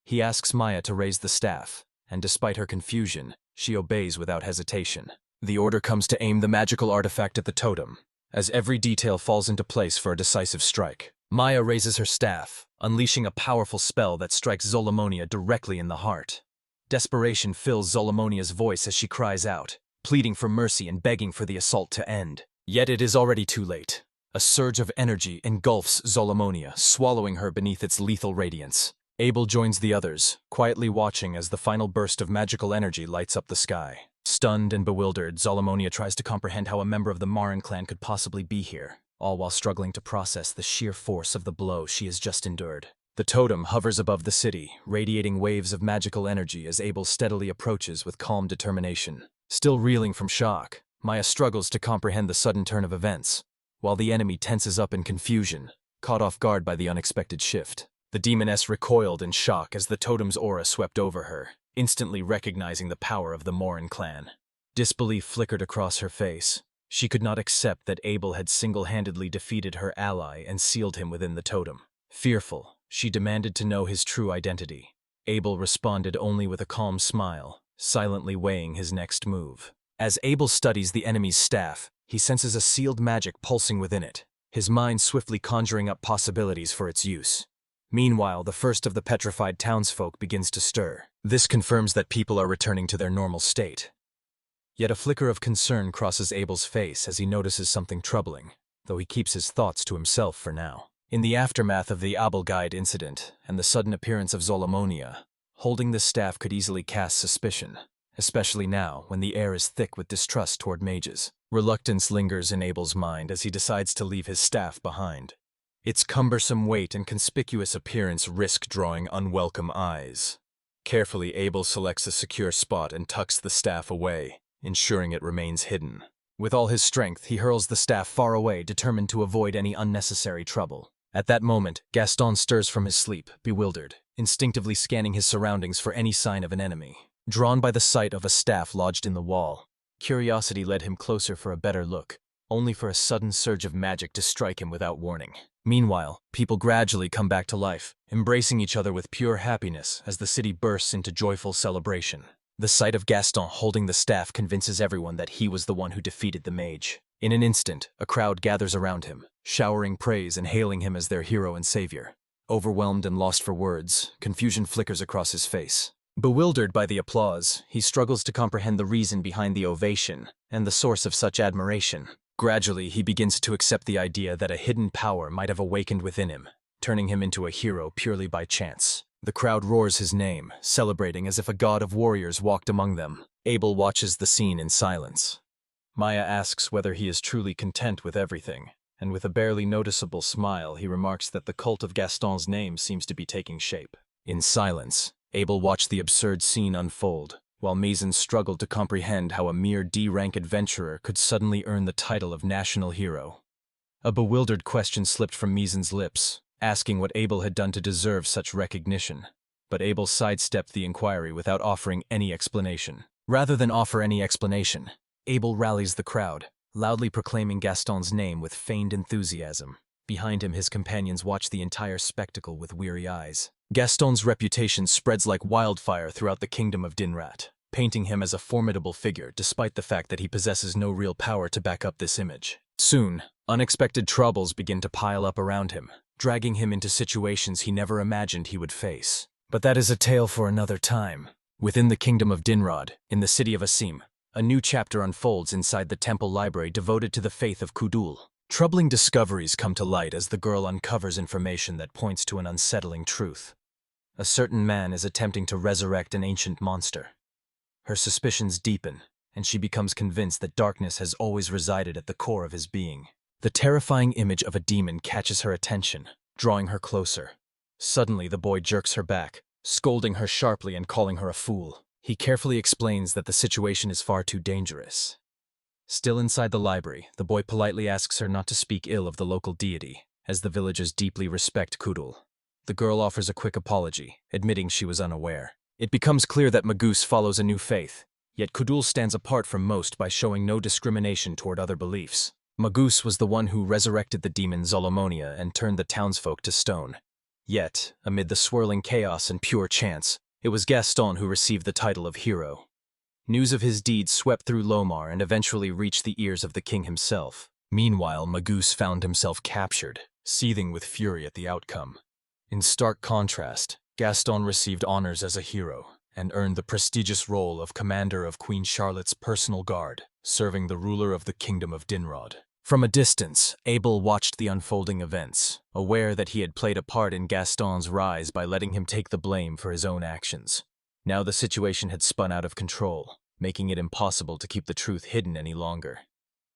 He asks Maya to raise the staff, and despite her confusion, she obeys without hesitation. The order comes to aim the magical artifact at the totem, as every detail falls into place for a decisive strike. Maya raises her staff, unleashing a powerful spell that strikes Zolomonia directly in the heart. Desperation fills Zolomonia's voice as she cries out, pleading for mercy and begging for the assault to end. Yet it is already too late. A surge of energy engulfs Zolomonia, swallowing her beneath its lethal radiance. Abel joins the others, quietly watching as the final burst of magical energy lights up the sky. Stunned and bewildered, Zolomonia tries to comprehend how a member of the Marn clan could possibly be here, all while struggling to process the sheer force of the blow she has just endured. The totem hovers above the city, radiating waves of magical energy as Abel steadily approaches with calm determination. Still reeling from shock, Maya struggles to comprehend the sudden turn of events, while the enemy tenses up in confusion, caught off guard by the unexpected shift. The demoness recoiled in shock as the totem's aura swept over her, instantly recognizing the power of the Morin clan. Disbelief flickered across her face. She could not accept that Abel had single-handedly defeated her ally and sealed him within the totem. Fearful, she demanded to know his true identity. Abel responded only with a calm smile, silently weighing his next move. As Abel studies the enemy's staff, he senses a sealed magic pulsing within it, his mind swiftly conjuring up possibilities for its use. Meanwhile, the first of the petrified townsfolk begins to stir. This confirms that people are returning to their normal state. Yet a flicker of concern crosses Abel's face as he notices something troubling, though he keeps his thoughts to himself for now. In the aftermath of the Abelguide incident and the sudden appearance of Zolomonia, holding the staff could easily cast suspicion, especially now when the air is thick with distrust toward mages. Reluctance lingers in Abel's mind as he decides to leave his staff behind. Its cumbersome weight and conspicuous appearance risk drawing unwelcome eyes. Carefully, Abel selects a secure spot and tucks the staff away, ensuring it remains hidden. With all his strength, he hurls the staff far away, determined to avoid any unnecessary trouble. At that moment, Gaston stirs from his sleep, bewildered, instinctively scanning his surroundings for any sign of an enemy. Drawn by the sight of a staff lodged in the wall, curiosity led him closer for a better look, only for a sudden surge of magic to strike him without warning. Meanwhile, people gradually come back to life, embracing each other with pure happiness as the city bursts into joyful celebration. The sight of Gaston holding the staff convinces everyone that he was the one who defeated the mage. In an instant, a crowd gathers around him, showering praise and hailing him as their hero and savior. Overwhelmed and lost for words, confusion flickers across his face. Bewildered by the applause, he struggles to comprehend the reason behind the ovation and the source of such admiration. Gradually, he begins to accept the idea that a hidden power might have awakened within him, turning him into a hero purely by chance. The crowd roars his name, celebrating as if a god of warriors walked among them. Abel watches the scene in silence. Maya asks whether he is truly content with everything, and with a barely noticeable smile he remarks that the cult of Gaston's name seems to be taking shape. In silence, Abel watched the absurd scene unfold, while Mason struggled to comprehend how a mere D-rank adventurer could suddenly earn the title of national hero. A bewildered question slipped from Mason's lips, asking what Abel had done to deserve such recognition. But Abel sidestepped the inquiry without offering any explanation. Rather than offer any explanation, Abel rallies the crowd, loudly proclaiming Gaston's name with feigned enthusiasm. Behind him, his companions watch the entire spectacle with weary eyes. Gaston's reputation spreads like wildfire throughout the kingdom of Dinrat, painting him as a formidable figure despite the fact that he possesses no real power to back up this image. Soon, unexpected troubles begin to pile up around him, dragging him into situations he never imagined he would face. But that is a tale for another time. Within the kingdom of Dinrod, in the city of Asim, a new chapter unfolds inside the temple library devoted to the faith of Kudul. Troubling discoveries come to light as the girl uncovers information that points to an unsettling truth. A certain man is attempting to resurrect an ancient monster. Her suspicions deepen, and she becomes convinced that darkness has always resided at the core of his being. The terrifying image of a demon catches her attention, drawing her closer. Suddenly, the boy jerks her back, scolding her sharply and calling her a fool. He carefully explains that the situation is far too dangerous. Still inside the library, the boy politely asks her not to speak ill of the local deity, as the villagers deeply respect Kudul. The girl offers a quick apology, admitting she was unaware. It becomes clear that Magus follows a new faith, yet Kudul stands apart from most by showing no discrimination toward other beliefs. Magus was the one who resurrected the demon Zolomonia and turned the townsfolk to stone. Yet, amid the swirling chaos and pure chance, it was Gaston who received the title of hero. News of his deeds swept through Lomar and eventually reached the ears of the king himself. Meanwhile, Magus found himself captured, seething with fury at the outcome. In stark contrast, Gaston received honors as a hero and earned the prestigious role of commander of Queen Charlotte's personal guard, serving the ruler of the kingdom of Dinrod. From a distance, Abel watched the unfolding events, aware that he had played a part in Gaston's rise by letting him take the blame for his own actions. Now the situation had spun out of control, making it impossible to keep the truth hidden any longer.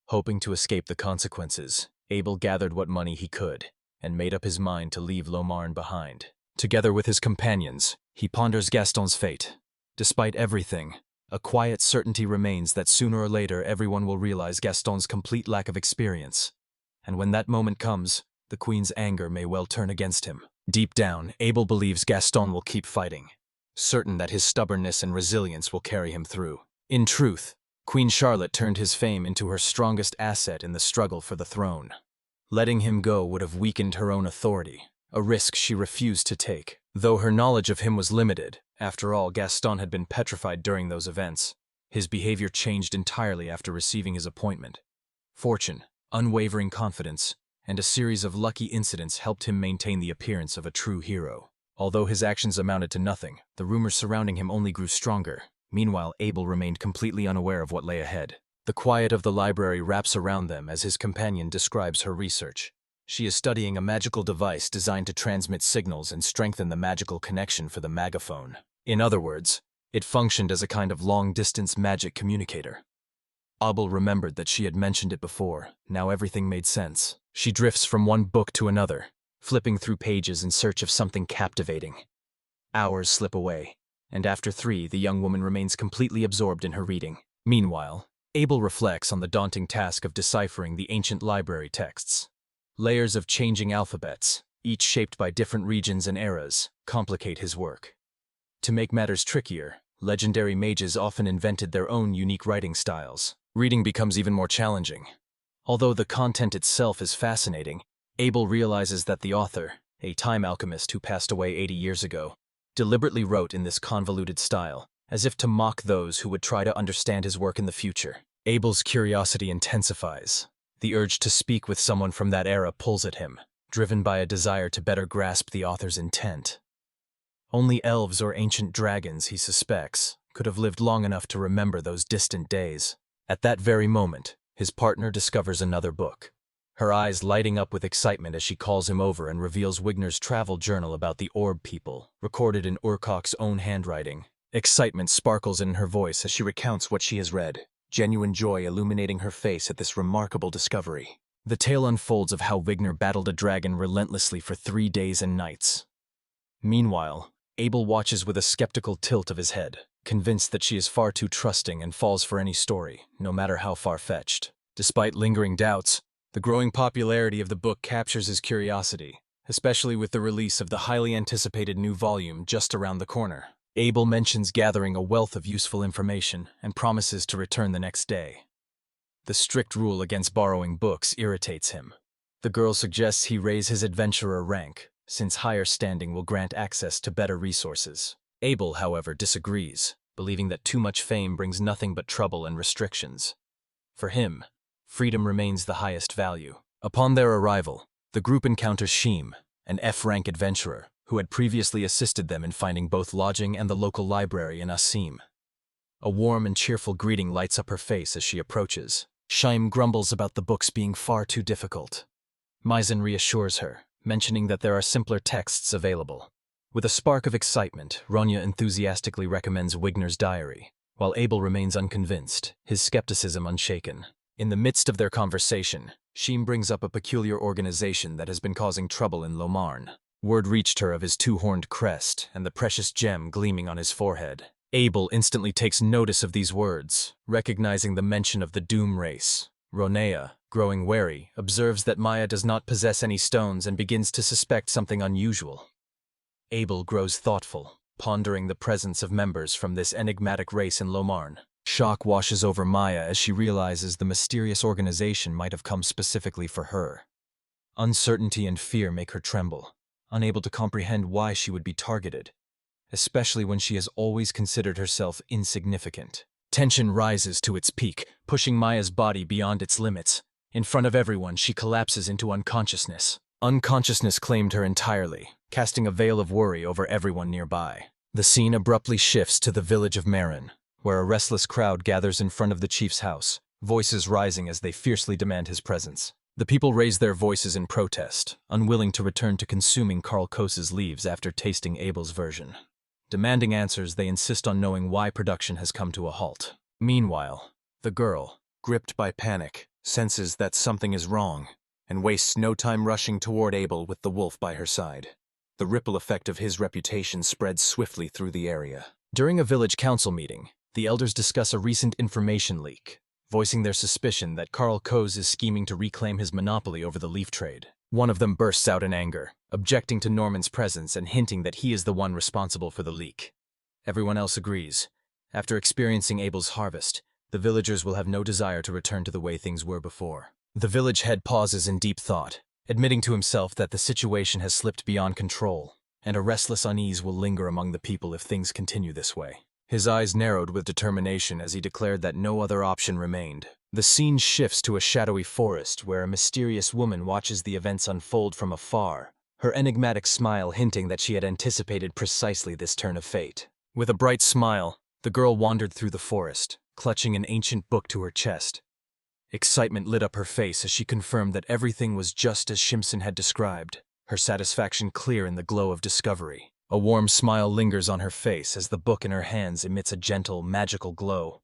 Hoping to escape the consequences, Abel gathered what money he could and made up his mind to leave Lomarn behind. Together with his companions, he ponders Gaston's fate. Despite everything, a quiet certainty remains that sooner or later everyone will realize Gaston's complete lack of experience. And when that moment comes, the queen's anger may well turn against him. Deep down, Abel believes Gaston will keep fighting, certain that his stubbornness and resilience will carry him through. In truth, Queen Charlotte turned his fame into her strongest asset in the struggle for the throne. Letting him go would have weakened her own authority, a risk she refused to take. Though her knowledge of him was limited, after all, Gaston had been petrified during those events. His behavior changed entirely after receiving his appointment. Fortune, unwavering confidence, and a series of lucky incidents helped him maintain the appearance of a true hero. Although his actions amounted to nothing, the rumors surrounding him only grew stronger. Meanwhile, Abel remained completely unaware of what lay ahead. The quiet of the library wraps around them as his companion describes her research. She is studying a magical device designed to transmit signals and strengthen the magical connection for the magaphone. In other words, it functioned as a kind of long-distance magic communicator. Abel remembered that she had mentioned it before. Now everything made sense. She drifts from one book to another, flipping through pages in search of something captivating. Hours slip away, and after 3, the young woman remains completely absorbed in her reading. Meanwhile, Abel reflects on the daunting task of deciphering the ancient library texts. Layers of changing alphabets, each shaped by different regions and eras, complicate his work. To make matters trickier, Legendary mages often invented their own unique writing styles. Reading becomes even more challenging. Although the content itself is fascinating, Abel realizes that the author, a time alchemist who passed away 80 years ago, deliberately wrote in this convoluted style, as if to mock those who would try to understand his work in the future. Abel's curiosity intensifies. The urge to speak with someone from that era pulls at him, driven by a desire to better grasp the author's intent. Only elves or ancient dragons, he suspects, could have lived long enough to remember those distant days. At that very moment, his partner discovers another book, her eyes lighting up with excitement as she calls him over and reveals Wigner's travel journal about the Orb people, recorded in Urkok's own handwriting. Excitement sparkles in her voice as she recounts what she has read, genuine joy illuminating her face at this remarkable discovery. The tale unfolds of how Wigner battled a dragon relentlessly for 3 days and nights. Meanwhile, Abel watches with a skeptical tilt of his head, convinced that she is far too trusting and falls for any story, no matter how far-fetched. Despite lingering doubts, the growing popularity of the book captures his curiosity, especially with the release of the highly anticipated new volume just around the corner. Abel mentions gathering a wealth of useful information and promises to return the next day. The strict rule against borrowing books irritates him. The girl suggests he raise his adventurer rank, since higher standing will grant access to better resources. Abel, however, disagrees, believing that too much fame brings nothing but trouble and restrictions. For him, freedom remains the highest value. Upon their arrival, the group encounters Sheem, an F-rank adventurer, who had previously assisted them in finding both lodging and the local library in Asim. A warm and cheerful greeting lights up her face as she approaches. Sheem grumbles about the books being far too difficult. Maizen reassures her, mentioning that there are simpler texts available. With a spark of excitement, Ronya enthusiastically recommends Wigner's diary, while Abel remains unconvinced, his skepticism unshaken. In the midst of their conversation, Sheem brings up a peculiar organization that has been causing trouble in Lomar. Word reached her of his two-horned crest and the precious gem gleaming on his forehead. Abel instantly takes notice of these words, recognizing the mention of the Doom race. Ronea, growing wary, observes that Maya does not possess any stones and begins to suspect something unusual. Abel grows thoughtful, pondering the presence of members from this enigmatic race in Lomar. Shock washes over Maya as she realizes the mysterious organization might have come specifically for her. Uncertainty and fear make her tremble, unable to comprehend why she would be targeted, especially when she has always considered herself insignificant. Tension rises to its peak, pushing Maya's body beyond its limits. In front of everyone, she collapses into unconsciousness. Unconsciousness claimed her entirely, casting a veil of worry over everyone nearby. The scene abruptly shifts to the village of Marin, where a restless crowd gathers in front of the chief's house, voices rising as they fiercely demand his presence. The people raise their voices in protest, unwilling to return to consuming Karl Kose's leaves after tasting Abel's version. Demanding answers, they insist on knowing why production has come to a halt. Meanwhile, the girl, gripped by panic, senses that something is wrong, and wastes no time rushing toward Abel with the wolf by her side. The ripple effect of his reputation spreads swiftly through the area. During a village council meeting, the elders discuss a recent information leak, voicing their suspicion that Karl Kose is scheming to reclaim his monopoly over the leaf trade. One of them bursts out in anger, objecting to Norman's presence and hinting that he is the one responsible for the leak. Everyone else agrees. After experiencing Abel's harvest, the villagers will have no desire to return to the way things were before. The village head pauses in deep thought, admitting to himself that the situation has slipped beyond control, and a restless unease will linger among the people if things continue this way. His eyes narrowed with determination as he declared that no other option remained. The scene shifts to a shadowy forest where a mysterious woman watches the events unfold from afar, her enigmatic smile hinting that she had anticipated precisely this turn of fate. With a bright smile, the girl wandered through the forest, clutching an ancient book to her chest. Excitement lit up her face as she confirmed that everything was just as Shimson had described, her satisfaction clear in the glow of discovery. A warm smile lingers on her face as the book in her hands emits a gentle, magical glow.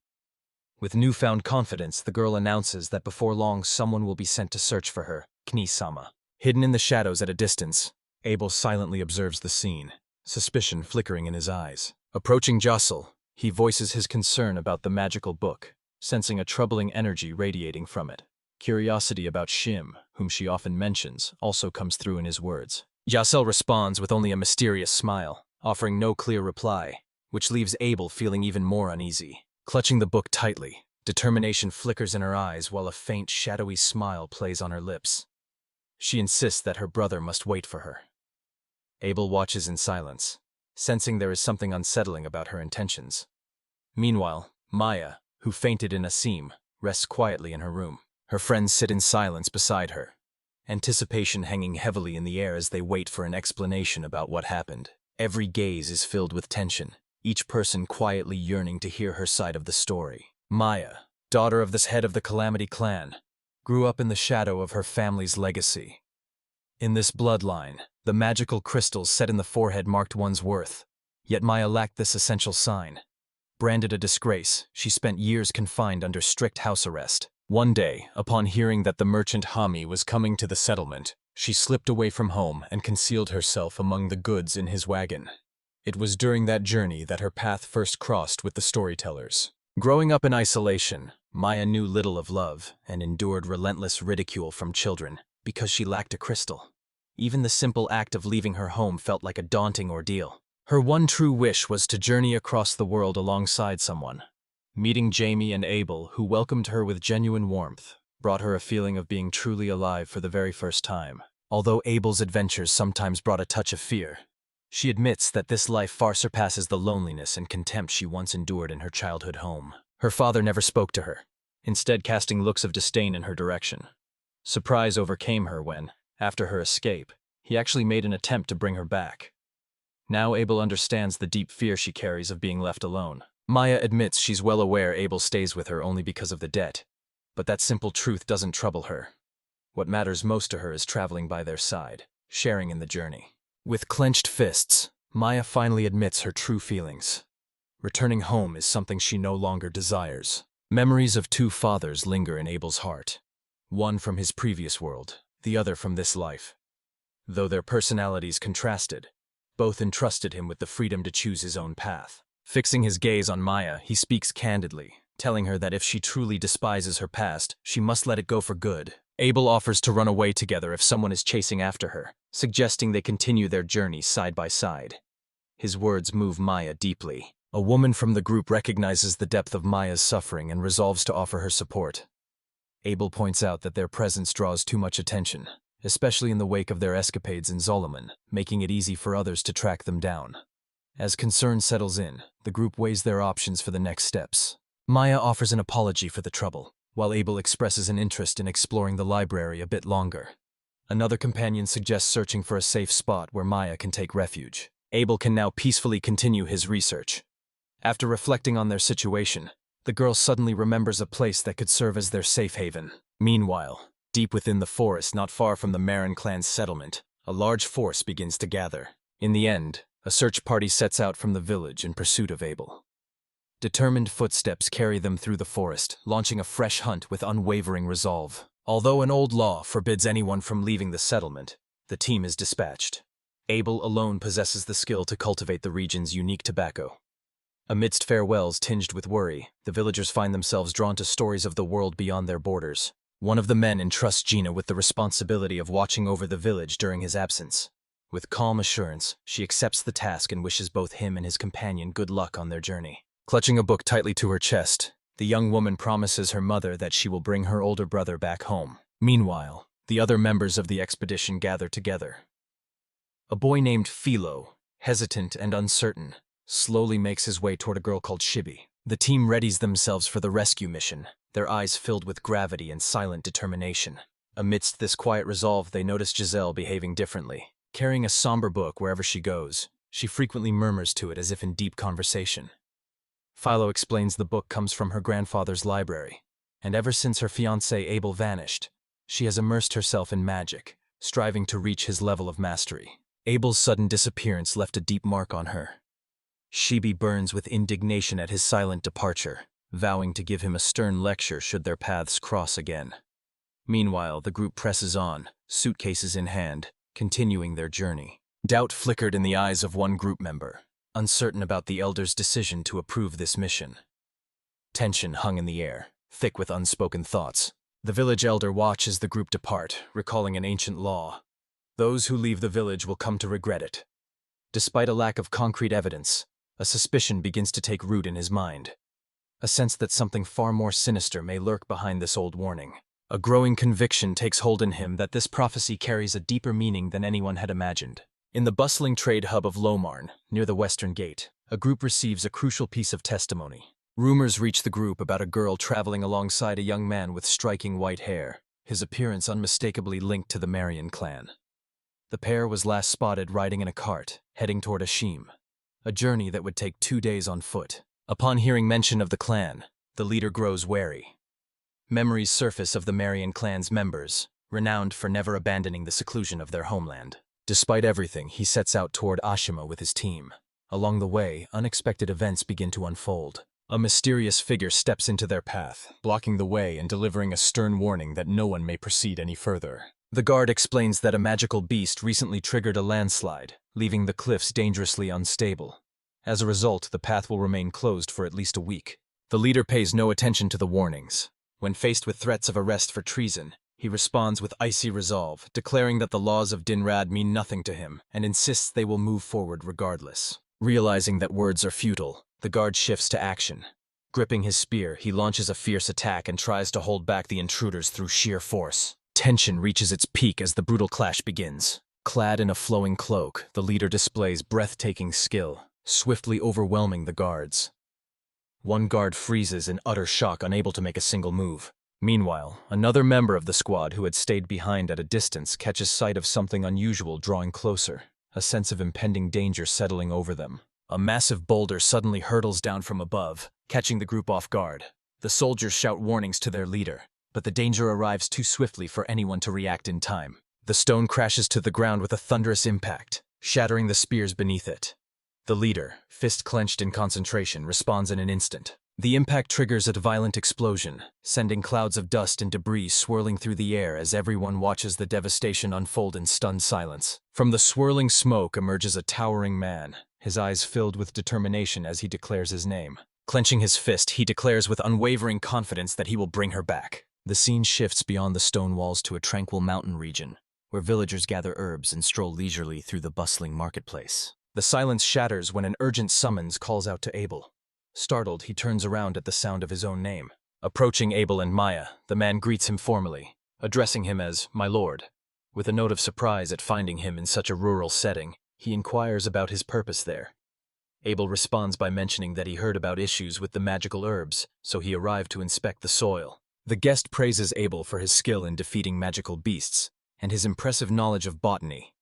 With newfound confidence, the girl announces that before long someone will be sent to search for her, Kni-sama. Hidden in the shadows at a distance, Abel silently observes the scene, suspicion flickering in his eyes. Approaching Jossel, he voices his concern about the magical book, sensing a troubling energy radiating from it. Curiosity about Shim, whom she often mentions, also comes through in his words. Jossel responds with only a mysterious smile, offering no clear reply, which leaves Abel feeling even more uneasy. Clutching the book tightly, determination flickers in her eyes while a faint, shadowy smile plays on her lips. She insists that her brother must wait for her. Abel watches in silence, sensing there is something unsettling about her intentions. Meanwhile, Maya, who fainted in a seam, rests quietly in her room. Her friends sit in silence beside her, anticipation hanging heavily in the air as they wait for an explanation about what happened. Every gaze is filled with tension, each person quietly yearning to hear her side of the story. Maya, daughter of this head of the Calamity clan, grew up in the shadow of her family's legacy. In this bloodline, the magical crystals set in the forehead marked one's worth, yet Maya lacked this essential sign. Branded a disgrace, she spent years confined under strict house arrest. One day, upon hearing that the merchant Hami was coming to the settlement, she slipped away from home and concealed herself among the goods in his wagon. It was during that journey that her path first crossed with the storytellers. Growing up in isolation, Maya knew little of love and endured relentless ridicule from children because she lacked a crystal. Even the simple act of leaving her home felt like a daunting ordeal. Her one true wish was to journey across the world alongside someone. Meeting Jamie and Abel, who welcomed her with genuine warmth, brought her a feeling of being truly alive for the very first time. Although Abel's adventures sometimes brought a touch of fear, she admits that this life far surpasses the loneliness and contempt she once endured in her childhood home. Her father never spoke to her, instead casting looks of disdain in her direction. Surprise overcame her when, after her escape, he actually made an attempt to bring her back. Now Abel understands the deep fear she carries of being left alone. Maya admits she's well aware Abel stays with her only because of the debt, but that simple truth doesn't trouble her. What matters most to her is traveling by their side, sharing in the journey. With clenched fists, Maya finally admits her true feelings. Returning home is something she no longer desires. Memories of two fathers linger in Abel's heart, one from his previous world, the other from this life. Though their personalities contrasted, both entrusted him with the freedom to choose his own path. Fixing his gaze on Maya, he speaks candidly, telling her that if she truly despises her past, she must let it go for good. Abel offers to run away together if someone is chasing after her, suggesting they continue their journey side by side. His words move Maya deeply. A woman from the group recognizes the depth of Maya's suffering and resolves to offer her support. Abel points out that their presence draws too much attention, especially in the wake of their escapades in Zoloman, making it easy for others to track them down. As concern settles in, the group weighs their options for the next steps. Maya offers an apology for the trouble, while Abel expresses an interest in exploring the library a bit longer. Another companion suggests searching for a safe spot where Maya can take refuge. Abel can now peacefully continue his research. After reflecting on their situation, the girl suddenly remembers a place that could serve as their safe haven. Meanwhile, deep within the forest not far from the Marin clan's settlement, a large force begins to gather. In the end, a search party sets out from the village in pursuit of Abel. Determined footsteps carry them through the forest, launching a fresh hunt with unwavering resolve. Although an old law forbids anyone from leaving the settlement, the team is dispatched. Abel alone possesses the skill to cultivate the region's unique tobacco. Amidst farewells tinged with worry, the villagers find themselves drawn to stories of the world beyond their borders. One of the men entrusts Gina with the responsibility of watching over the village during his absence. With calm assurance, she accepts the task and wishes both him and his companion good luck on their journey. Clutching a book tightly to her chest, the young woman promises her mother that she will bring her older brother back home. Meanwhile, the other members of the expedition gather together. A boy named Philo, hesitant and uncertain, slowly makes his way toward a girl called Shibi. The team readies themselves for the rescue mission, their eyes filled with gravity and silent determination. Amidst this quiet resolve, they notice Giselle behaving differently. Carrying a somber book wherever she goes, she frequently murmurs to it as if in deep conversation. Philo explains the book comes from her grandfather's library, and ever since her fiancé Abel vanished, she has immersed herself in magic, striving to reach his level of mastery. Abel's sudden disappearance left a deep mark on her. Shibi burns with indignation at his silent departure, vowing to give him a stern lecture should their paths cross again. Meanwhile, the group presses on, suitcases in hand, continuing their journey. Doubt flickered in the eyes of one group member, uncertain about the elder's decision to approve this mission. Tension hung in the air, thick with unspoken thoughts. The village elder watches the group depart, recalling an ancient law. Those who leave the village will come to regret it. Despite a lack of concrete evidence, A suspicion begins to take root in his mind. A sense that something far more sinister may lurk behind this old warning. A growing conviction takes hold in him that this prophecy carries a deeper meaning than anyone had imagined. In the bustling trade hub of Lomar, near the western gate, a group receives a crucial piece of testimony. Rumors reach the group about a girl traveling alongside a young man with striking white hair, his appearance unmistakably linked to the Marian clan. The pair was last spotted riding in a cart, heading toward Ashim, a journey that would take 2 days on foot. Upon hearing mention of the clan, the leader grows wary. Memories surface of the Marian clan's members, renowned for never abandoning the seclusion of their homeland. Despite everything, he sets out toward Ashima with his team. Along the way, unexpected events begin to unfold. A mysterious figure steps into their path, blocking the way and delivering a stern warning that no one may proceed any further. The guard explains that a magical beast recently triggered a landslide, leaving the cliffs dangerously unstable. As a result, the path will remain closed for at least a week. The leader pays no attention to the warnings. When faced with threats of arrest for treason, he responds with icy resolve, declaring that the laws of Dinrad mean nothing to him and insists they will move forward regardless. Realizing that words are futile, the guard shifts to action. Gripping his spear, he launches a fierce attack and tries to hold back the intruders through sheer force. Tension reaches its peak as the brutal clash begins. Clad in a flowing cloak, the leader displays breathtaking skill, swiftly overwhelming the guards. One guard freezes in utter shock, unable to make a single move. Meanwhile, another member of the squad who had stayed behind at a distance catches sight of something unusual drawing closer, a sense of impending danger settling over them. A massive boulder suddenly hurtles down from above, catching the group off guard. The soldiers shout warnings to their leader, but the danger arrives too swiftly for anyone to react in time. The stone crashes to the ground with a thunderous impact, shattering the spears beneath it. The leader, fist clenched in concentration, responds in an instant. The impact triggers a violent explosion, sending clouds of dust and debris swirling through the air as everyone watches the devastation unfold in stunned silence. From the swirling smoke emerges a towering man, his eyes filled with determination as he declares his name. Clenching his fist, he declares with unwavering confidence that he will bring her back. The scene shifts beyond the stone walls to a tranquil mountain region, where villagers gather herbs and stroll leisurely through the bustling marketplace. The silence shatters when an urgent summons calls out to Abel. Startled, he turns around at the sound of his own name. Approaching Abel and Maya, the man greets him formally, addressing him as "my lord." With a note of surprise at finding him in such a rural setting, he inquires about his purpose there. Abel responds by mentioning that he heard about issues with the magical herbs, so he arrived to inspect the soil. The guest praises Abel for his skill in defeating magical beasts, and his impressive knowledge of botany.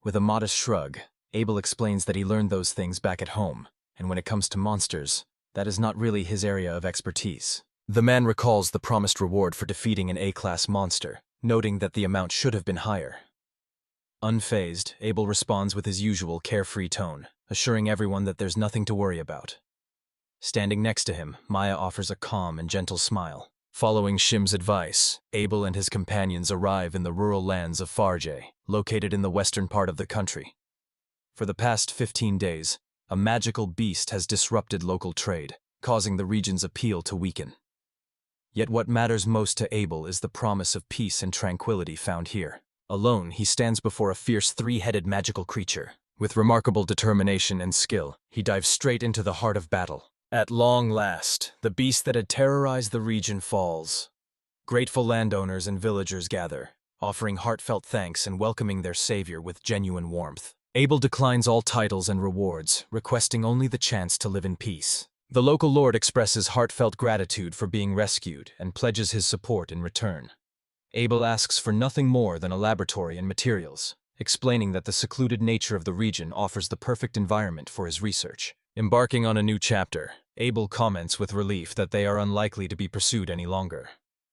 With a modest shrug, Abel explains that he learned those things back at home, and when it comes to monsters, that is not really his area of expertise. The man recalls the promised reward for defeating an A-class monster, noting that the amount should have been higher. Unfazed, Abel responds with his usual carefree tone, assuring everyone that there's nothing to worry about. Standing next to him, Maya offers a calm and gentle smile. Following Shim's advice, Abel and his companions arrive in the rural lands of Farje, located in the western part of the country. For the past 15 days, a magical beast has disrupted local trade, causing the region's appeal to weaken. Yet what matters most to Abel is the promise of peace and tranquility found here. Alone, he stands before a fierce three-headed magical creature. With remarkable determination and skill, he dives straight into the heart of battle. At long last, the beast that had terrorized the region falls. Grateful landowners and villagers gather, offering heartfelt thanks and welcoming their savior with genuine warmth. Abel declines all titles and rewards, requesting only the chance to live in peace. The local lord expresses heartfelt gratitude for being rescued and pledges his support in return. Abel asks for nothing more than a laboratory and materials, explaining that the secluded nature of the region offers the perfect environment for his research. Embarking on a new chapter, Abel comments with relief that they are unlikely to be pursued any longer.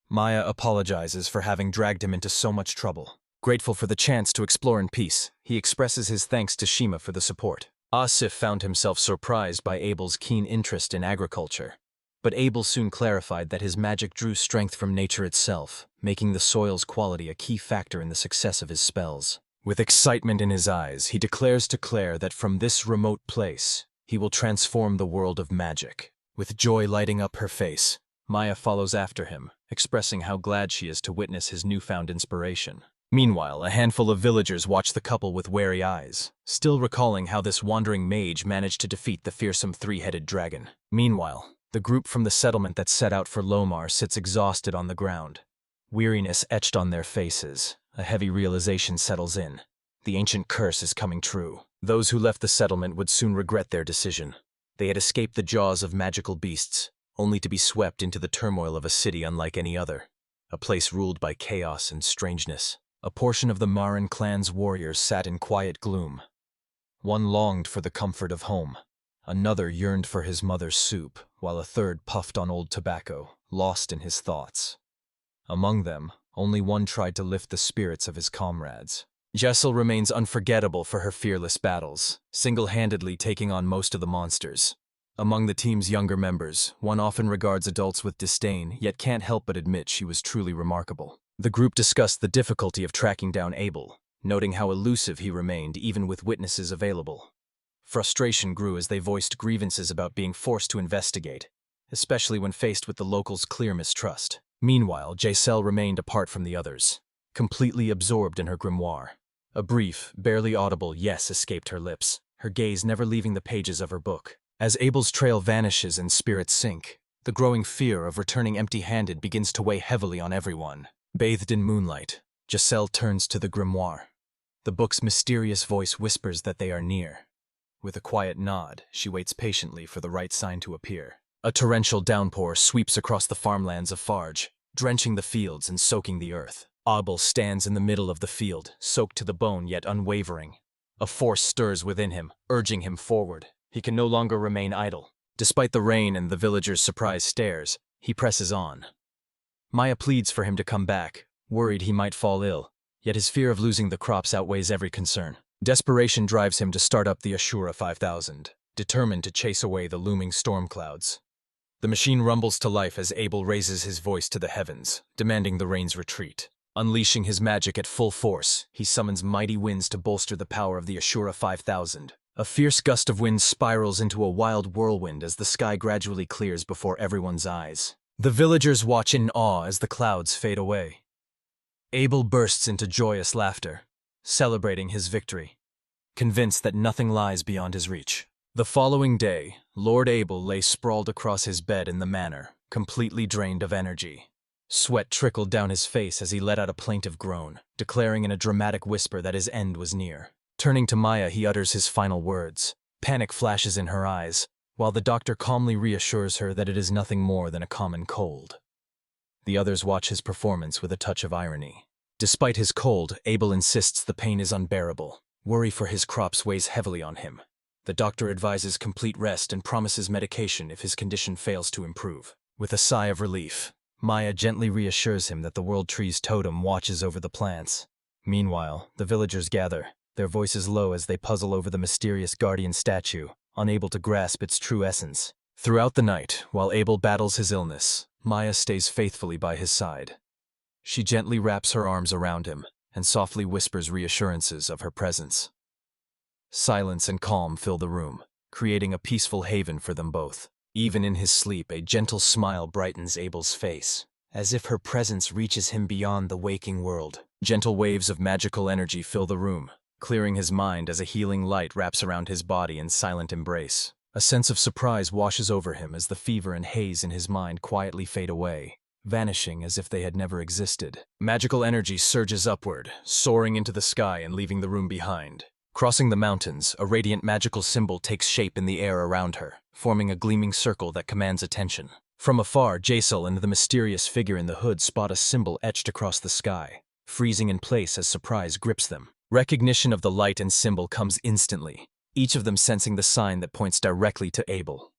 Maya apologizes for having dragged him into so much trouble. Grateful for the chance to explore in peace, he expresses his thanks to Shima for the support. Asif found himself surprised by Abel's keen interest in agriculture. But Abel soon clarified that his magic drew strength from nature itself, making the soil's quality a key factor in the success of his spells. With excitement in his eyes, he declares to Claire that from this remote place, he will transform the world of magic. With joy lighting up her face, Maya follows after him, expressing how glad she is to witness his newfound inspiration. Meanwhile, a handful of villagers watch the couple with wary eyes, still recalling how this wandering mage managed to defeat the fearsome three-headed dragon. Meanwhile, the group from the settlement that set out for Lomar sits exhausted on the ground. Weariness etched on their faces, a heavy realization settles in. The ancient curse is coming true. Those who left the settlement would soon regret their decision. They had escaped the jaws of magical beasts, only to be swept into the turmoil of a city unlike any other. A place ruled by chaos and strangeness. A portion of the Marin clan's warriors sat in quiet gloom. One longed for the comfort of home. Another yearned for his mother's soup, while a third puffed on old tobacco, lost in his thoughts. Among them, only one tried to lift the spirits of his comrades. Jessel remains unforgettable for her fearless battles, single-handedly taking on most of the monsters. Among the team's younger members, one often regards adults with disdain, yet can't help but admit she was truly remarkable. The group discussed the difficulty of tracking down Abel, noting how elusive he remained even with witnesses available. Frustration grew as they voiced grievances about being forced to investigate, especially when faced with the locals' clear mistrust. Meanwhile, Jessel remained apart from the others, completely absorbed in her grimoire. A brief, barely audible yes escaped her lips, her gaze never leaving the pages of her book. As Abel's trail vanishes and spirits sink, the growing fear of returning empty-handed begins to weigh heavily on everyone. Bathed in moonlight, Jessel turns to the grimoire. The book's mysterious voice whispers that they are near. With a quiet nod, she waits patiently for the right sign to appear. A torrential downpour sweeps across the farmlands of Farge, drenching the fields and soaking the earth. Abel stands in the middle of the field, soaked to the bone yet unwavering. A force stirs within him, urging him forward. He can no longer remain idle. Despite the rain and the villagers' surprised stares, he presses on. Maya pleads for him to come back, worried he might fall ill, yet his fear of losing the crops outweighs every concern. Desperation drives him to start up the Ashura 5000, determined to chase away the looming storm clouds. The machine rumbles to life as Abel raises his voice to the heavens, demanding the rain's retreat. Unleashing his magic at full force, he summons mighty winds to bolster the power of the Ashura 5000. A fierce gust of wind spirals into a wild whirlwind as the sky gradually clears before everyone's eyes. The villagers watch in awe as the clouds fade away. Abel bursts into joyous laughter, celebrating his victory, convinced that nothing lies beyond his reach. The following day, Lord Abel lay sprawled across his bed in the manor, completely drained of energy. Sweat trickled down his face as he let out a plaintive groan, declaring in a dramatic whisper that his end was near. Turning to Maya, he utters his final words. Panic flashes in her eyes, while the doctor calmly reassures her that it is nothing more than a common cold. The others watch his performance with a touch of irony. Despite his cold, Abel insists the pain is unbearable. Worry for his crops weighs heavily on him. The doctor advises complete rest and promises medication if his condition fails to improve. With a sigh of relief, Maya gently reassures him that the World Tree's totem watches over the plants. Meanwhile, the villagers gather, their voices low as they puzzle over the mysterious guardian statue, unable to grasp its true essence. Throughout the night, while Abel battles his illness, Maya stays faithfully by his side. She gently wraps her arms around him and softly whispers reassurances of her presence. Silence and calm fill the room, creating a peaceful haven for them both. Even in his sleep, a gentle smile brightens Abel's face, as if her presence reaches him beyond the waking world. Gentle waves of magical energy fill the room, clearing his mind as a healing light wraps around his body in silent embrace. A sense of surprise washes over him as the fever and haze in his mind quietly fade away, vanishing as if they had never existed. Magical energy surges upward, soaring into the sky and leaving the room behind. Crossing the mountains, a radiant magical symbol takes shape in the air around her, forming a gleaming circle that commands attention. From afar, Jessel and the mysterious figure in the hood spot a symbol etched across the sky, freezing in place as surprise grips them. Recognition of the light and symbol comes instantly, each of them sensing the sign that points directly to Abel.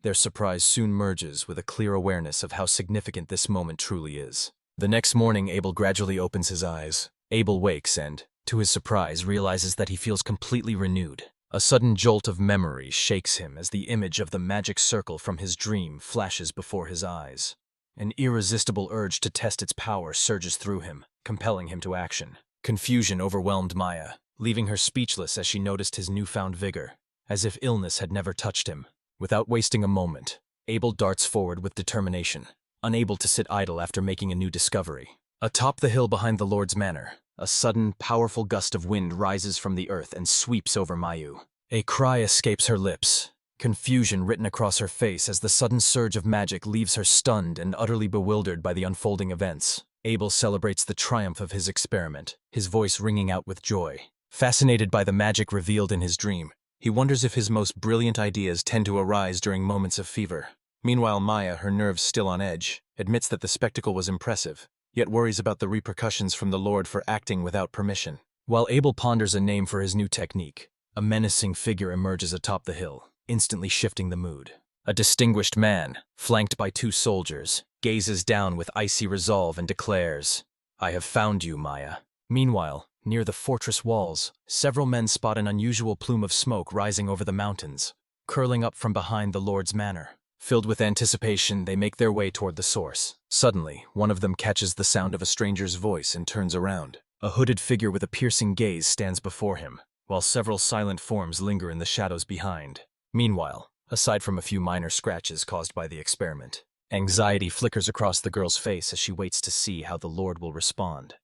Their surprise soon merges with a clear awareness of how significant this moment truly is. The next morning, Abel gradually opens his eyes. Abel wakes and, to his surprise, realizes that he feels completely renewed. A sudden jolt of memory shakes him as the image of the magic circle from his dream flashes before his eyes. An irresistible urge to test its power surges through him, compelling him to action. Confusion overwhelmed Maya, leaving her speechless as she noticed his newfound vigor, as if illness had never touched him. Without wasting a moment, Abel darts forward with determination, unable to sit idle after making a new discovery. Atop the hill behind the Lord's manor, A sudden, powerful gust of wind rises from the earth and sweeps over Mayu. A cry escapes her lips, confusion written across her face as the sudden surge of magic leaves her stunned and utterly bewildered by the unfolding events. Abel celebrates the triumph of his experiment, his voice ringing out with joy. Fascinated by the magic revealed in his dream, he wonders if his most brilliant ideas tend to arise during moments of fever. Meanwhile, Maya, her nerves still on edge, admits that the spectacle was impressive, yet worries about the repercussions from the Lord for acting without permission. While Abel ponders a name for his new technique, a menacing figure emerges atop the hill, instantly shifting the mood. A distinguished man, flanked by 2 soldiers, gazes down with icy resolve and declares, "I have found you, Maya." Meanwhile, near the fortress walls, several men spot an unusual plume of smoke rising over the mountains, curling up from behind the Lord's manor. Filled with anticipation, they make their way toward the source. Suddenly, one of them catches the sound of a stranger's voice and turns around. A hooded figure with a piercing gaze stands before him, while several silent forms linger in the shadows behind. Meanwhile, aside from a few minor scratches caused by the experiment, anxiety flickers across the girl's face as she waits to see how the Lord will respond.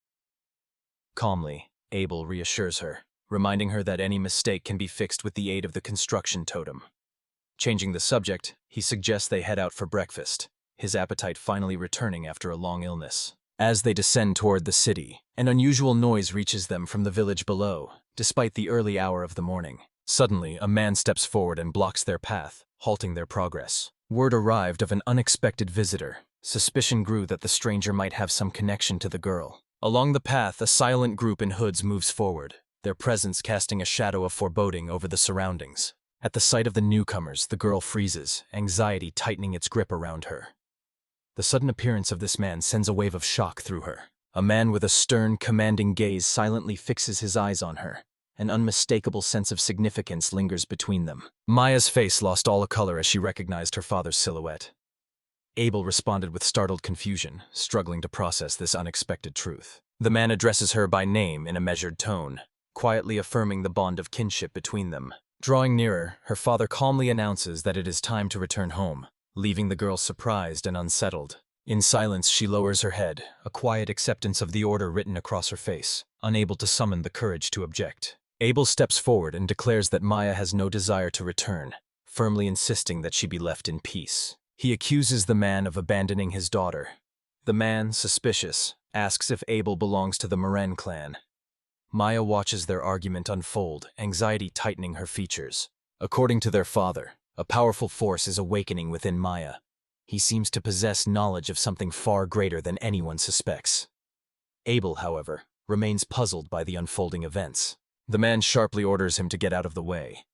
Calmly, Abel reassures her, reminding her that any mistake can be fixed with the aid of the construction totem. Changing the subject, he suggests they head out for breakfast, his appetite finally returning after a long illness. As they descend toward the city, an unusual noise reaches them from the village below, despite the early hour of the morning. Suddenly, a man steps forward and blocks their path, halting their progress. Word arrived of an unexpected visitor. Suspicion grew that the stranger might have some connection to the girl. Along the path, a silent group in hoods moves forward, their presence casting a shadow of foreboding over the surroundings. At the sight of the newcomers, the girl freezes, anxiety tightening its grip around her. The sudden appearance of this man sends a wave of shock through her. A man with a stern, commanding gaze silently fixes his eyes on her. An unmistakable sense of significance lingers between them. Maya's face lost all color as she recognized her father's silhouette. Abel responded with startled confusion, struggling to process this unexpected truth. The man addresses her by name in a measured tone, quietly affirming the bond of kinship between them. Drawing nearer, her father calmly announces that it is time to return home, leaving the girl surprised and unsettled. In silence, she lowers her head, a quiet acceptance of the order written across her face, unable to summon the courage to object. Abel steps forward and declares that Maya has no desire to return, firmly insisting that she be left in peace. He accuses the man of abandoning his daughter. The man, suspicious, asks if Abel belongs to the Moren clan. Maya watches their argument unfold, anxiety tightening her features. According to their father, a powerful force is awakening within Maya. He seems to possess knowledge of something far greater than anyone suspects. Abel, however, remains puzzled by the unfolding events. The man sharply orders him to get out of the way.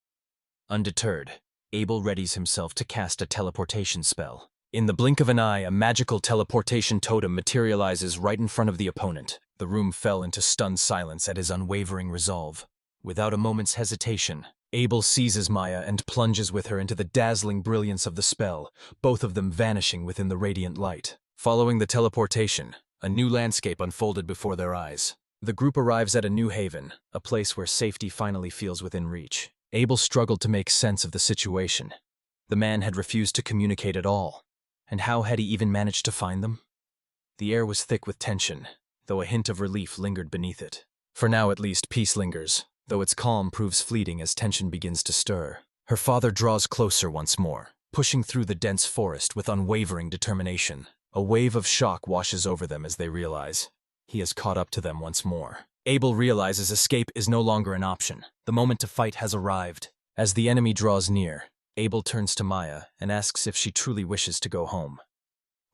Undeterred, Abel readies himself to cast a teleportation spell. In the blink of an eye, a magical teleportation totem materializes right in front of the opponent. The room fell into stunned silence at his unwavering resolve. Without a moment's hesitation, Abel seizes Maya and plunges with her into the dazzling brilliance of the spell, both of them vanishing within the radiant light. Following the teleportation, a new landscape unfolded before their eyes. The group arrives at a new haven, a place where safety finally feels within reach. Abel struggled to make sense of the situation. The man had refused to communicate at all, and how had he even managed to find them? The air was thick with tension, though a hint of relief lingered beneath it. For now at least, peace lingers, though its calm proves fleeting as tension begins to stir. Her father draws closer once more, pushing through the dense forest with unwavering determination. A wave of shock washes over them as they realize he has caught up to them once more. Abel realizes escape is no longer an option. The moment to fight has arrived. As the enemy draws near, Abel turns to Maya and asks if she truly wishes to go home.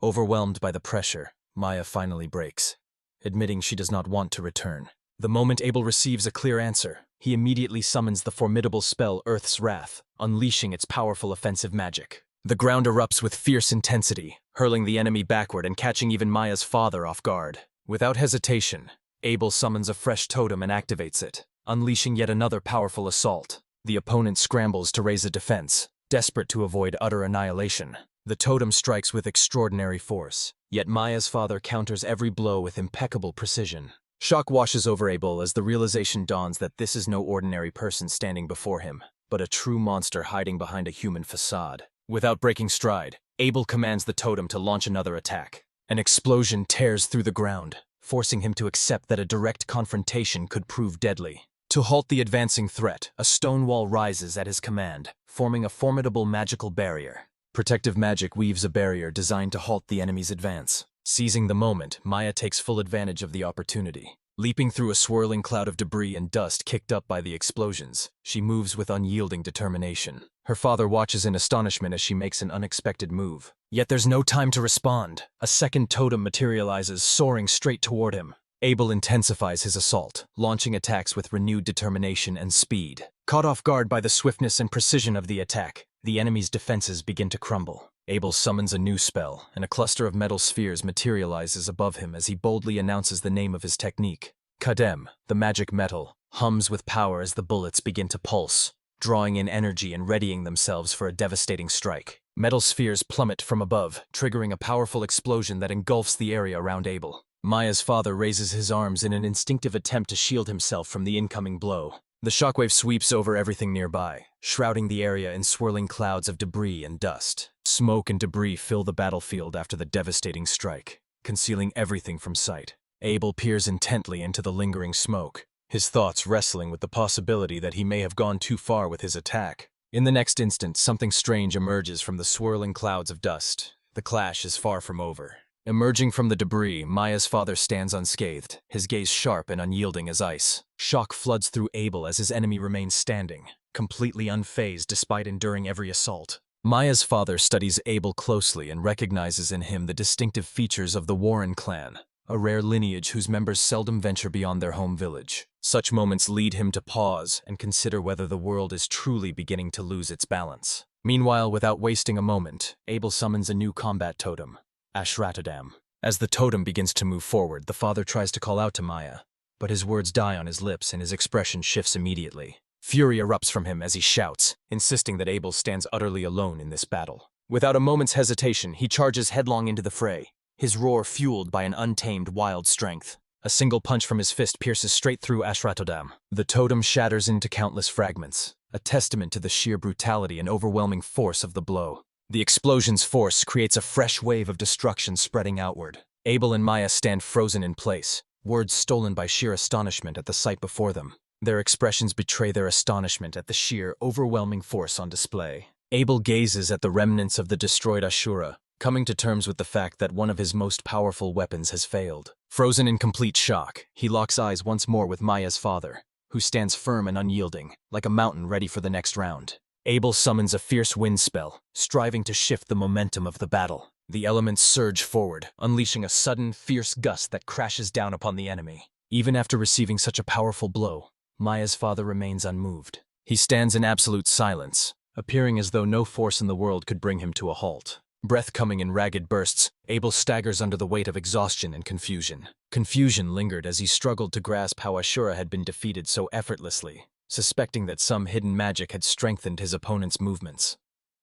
Overwhelmed by the pressure, Maya finally breaks, admitting she does not want to return. The moment Abel receives a clear answer, he immediately summons the formidable spell Earth's Wrath, unleashing its powerful offensive magic. The ground erupts with fierce intensity, hurling the enemy backward and catching even Maya's father off guard. Without hesitation, Abel summons a fresh totem and activates it, unleashing yet another powerful assault. The opponent scrambles to raise a defense, desperate to avoid utter annihilation. The totem strikes with extraordinary force, yet Maya's father counters every blow with impeccable precision. Shock washes over Abel as the realization dawns that this is no ordinary person standing before him, but a true monster hiding behind a human facade. Without breaking stride, Abel commands the totem to launch another attack. An explosion tears through the ground, forcing him to accept that a direct confrontation could prove deadly. To halt the advancing threat, a stone wall rises at his command, forming a formidable magical barrier. Protective magic weaves a barrier designed to halt the enemy's advance. Seizing the moment, Maya takes full advantage of the opportunity. Leaping through a swirling cloud of debris and dust kicked up by the explosions, she moves with unyielding determination. Her father watches in astonishment as she makes an unexpected move. Yet there's no time to respond. A second totem materializes, soaring straight toward him. Abel intensifies his assault, launching attacks with renewed determination and speed. Caught off guard by the swiftness and precision of the attack, the enemy's defenses begin to crumble. Abel summons a new spell, and a cluster of metal spheres materializes above him as he boldly announces the name of his technique. Kadem, the magic metal, hums with power as the bullets begin to pulse, drawing in energy and readying themselves for a devastating strike. Metal spheres plummet from above, triggering a powerful explosion that engulfs the area around Abel. Maya's father raises his arms in an instinctive attempt to shield himself from the incoming blow. The shockwave sweeps over everything nearby, shrouding the area in swirling clouds of debris and dust. Smoke and debris fill the battlefield after the devastating strike, concealing everything from sight. Abel peers intently into the lingering smoke, his thoughts wrestling with the possibility that he may have gone too far with his attack. In the next instant, something strange emerges from the swirling clouds of dust. The clash is far from over. Emerging from the debris, Maya's father stands unscathed, his gaze sharp and unyielding as ice. Shock floods through Abel as his enemy remains standing, completely unfazed despite enduring every assault. Maya's father studies Abel closely and recognizes in him the distinctive features of the Warren clan, a rare lineage whose members seldom venture beyond their home village. Such moments lead him to pause and consider whether the world is truly beginning to lose its balance. Meanwhile, without wasting a moment, Abel summons a new combat totem, Ashratadam. As the totem begins to move forward, the father tries to call out to Maya, but his words die on his lips and his expression shifts immediately. Fury erupts from him as he shouts, insisting that Abel stands utterly alone in this battle. Without a moment's hesitation, he charges headlong into the fray, his roar fueled by an untamed wild strength. A single punch from his fist pierces straight through Ashratadam. The totem shatters into countless fragments, a testament to the sheer brutality and overwhelming force of the blow. The explosion's force creates a fresh wave of destruction spreading outward. Abel and Maya stand frozen in place, words stolen by sheer astonishment at the sight before them. Their expressions betray their astonishment at the sheer, overwhelming force on display. Abel gazes at the remnants of the destroyed Ashura, coming to terms with the fact that one of his most powerful weapons has failed. Frozen in complete shock, he locks eyes once more with Maya's father, who stands firm and unyielding, like a mountain ready for the next round. Abel summons a fierce wind spell, striving to shift the momentum of the battle. The elements surge forward, unleashing a sudden, fierce gust that crashes down upon the enemy. Even after receiving such a powerful blow, Maya's father remains unmoved. He stands in absolute silence, appearing as though no force in the world could bring him to a halt. Breath coming in ragged bursts, Abel staggers under the weight of exhaustion and confusion. Confusion lingered as he struggled to grasp how Ashura had been defeated so effortlessly, suspecting that some hidden magic had strengthened his opponent's movements.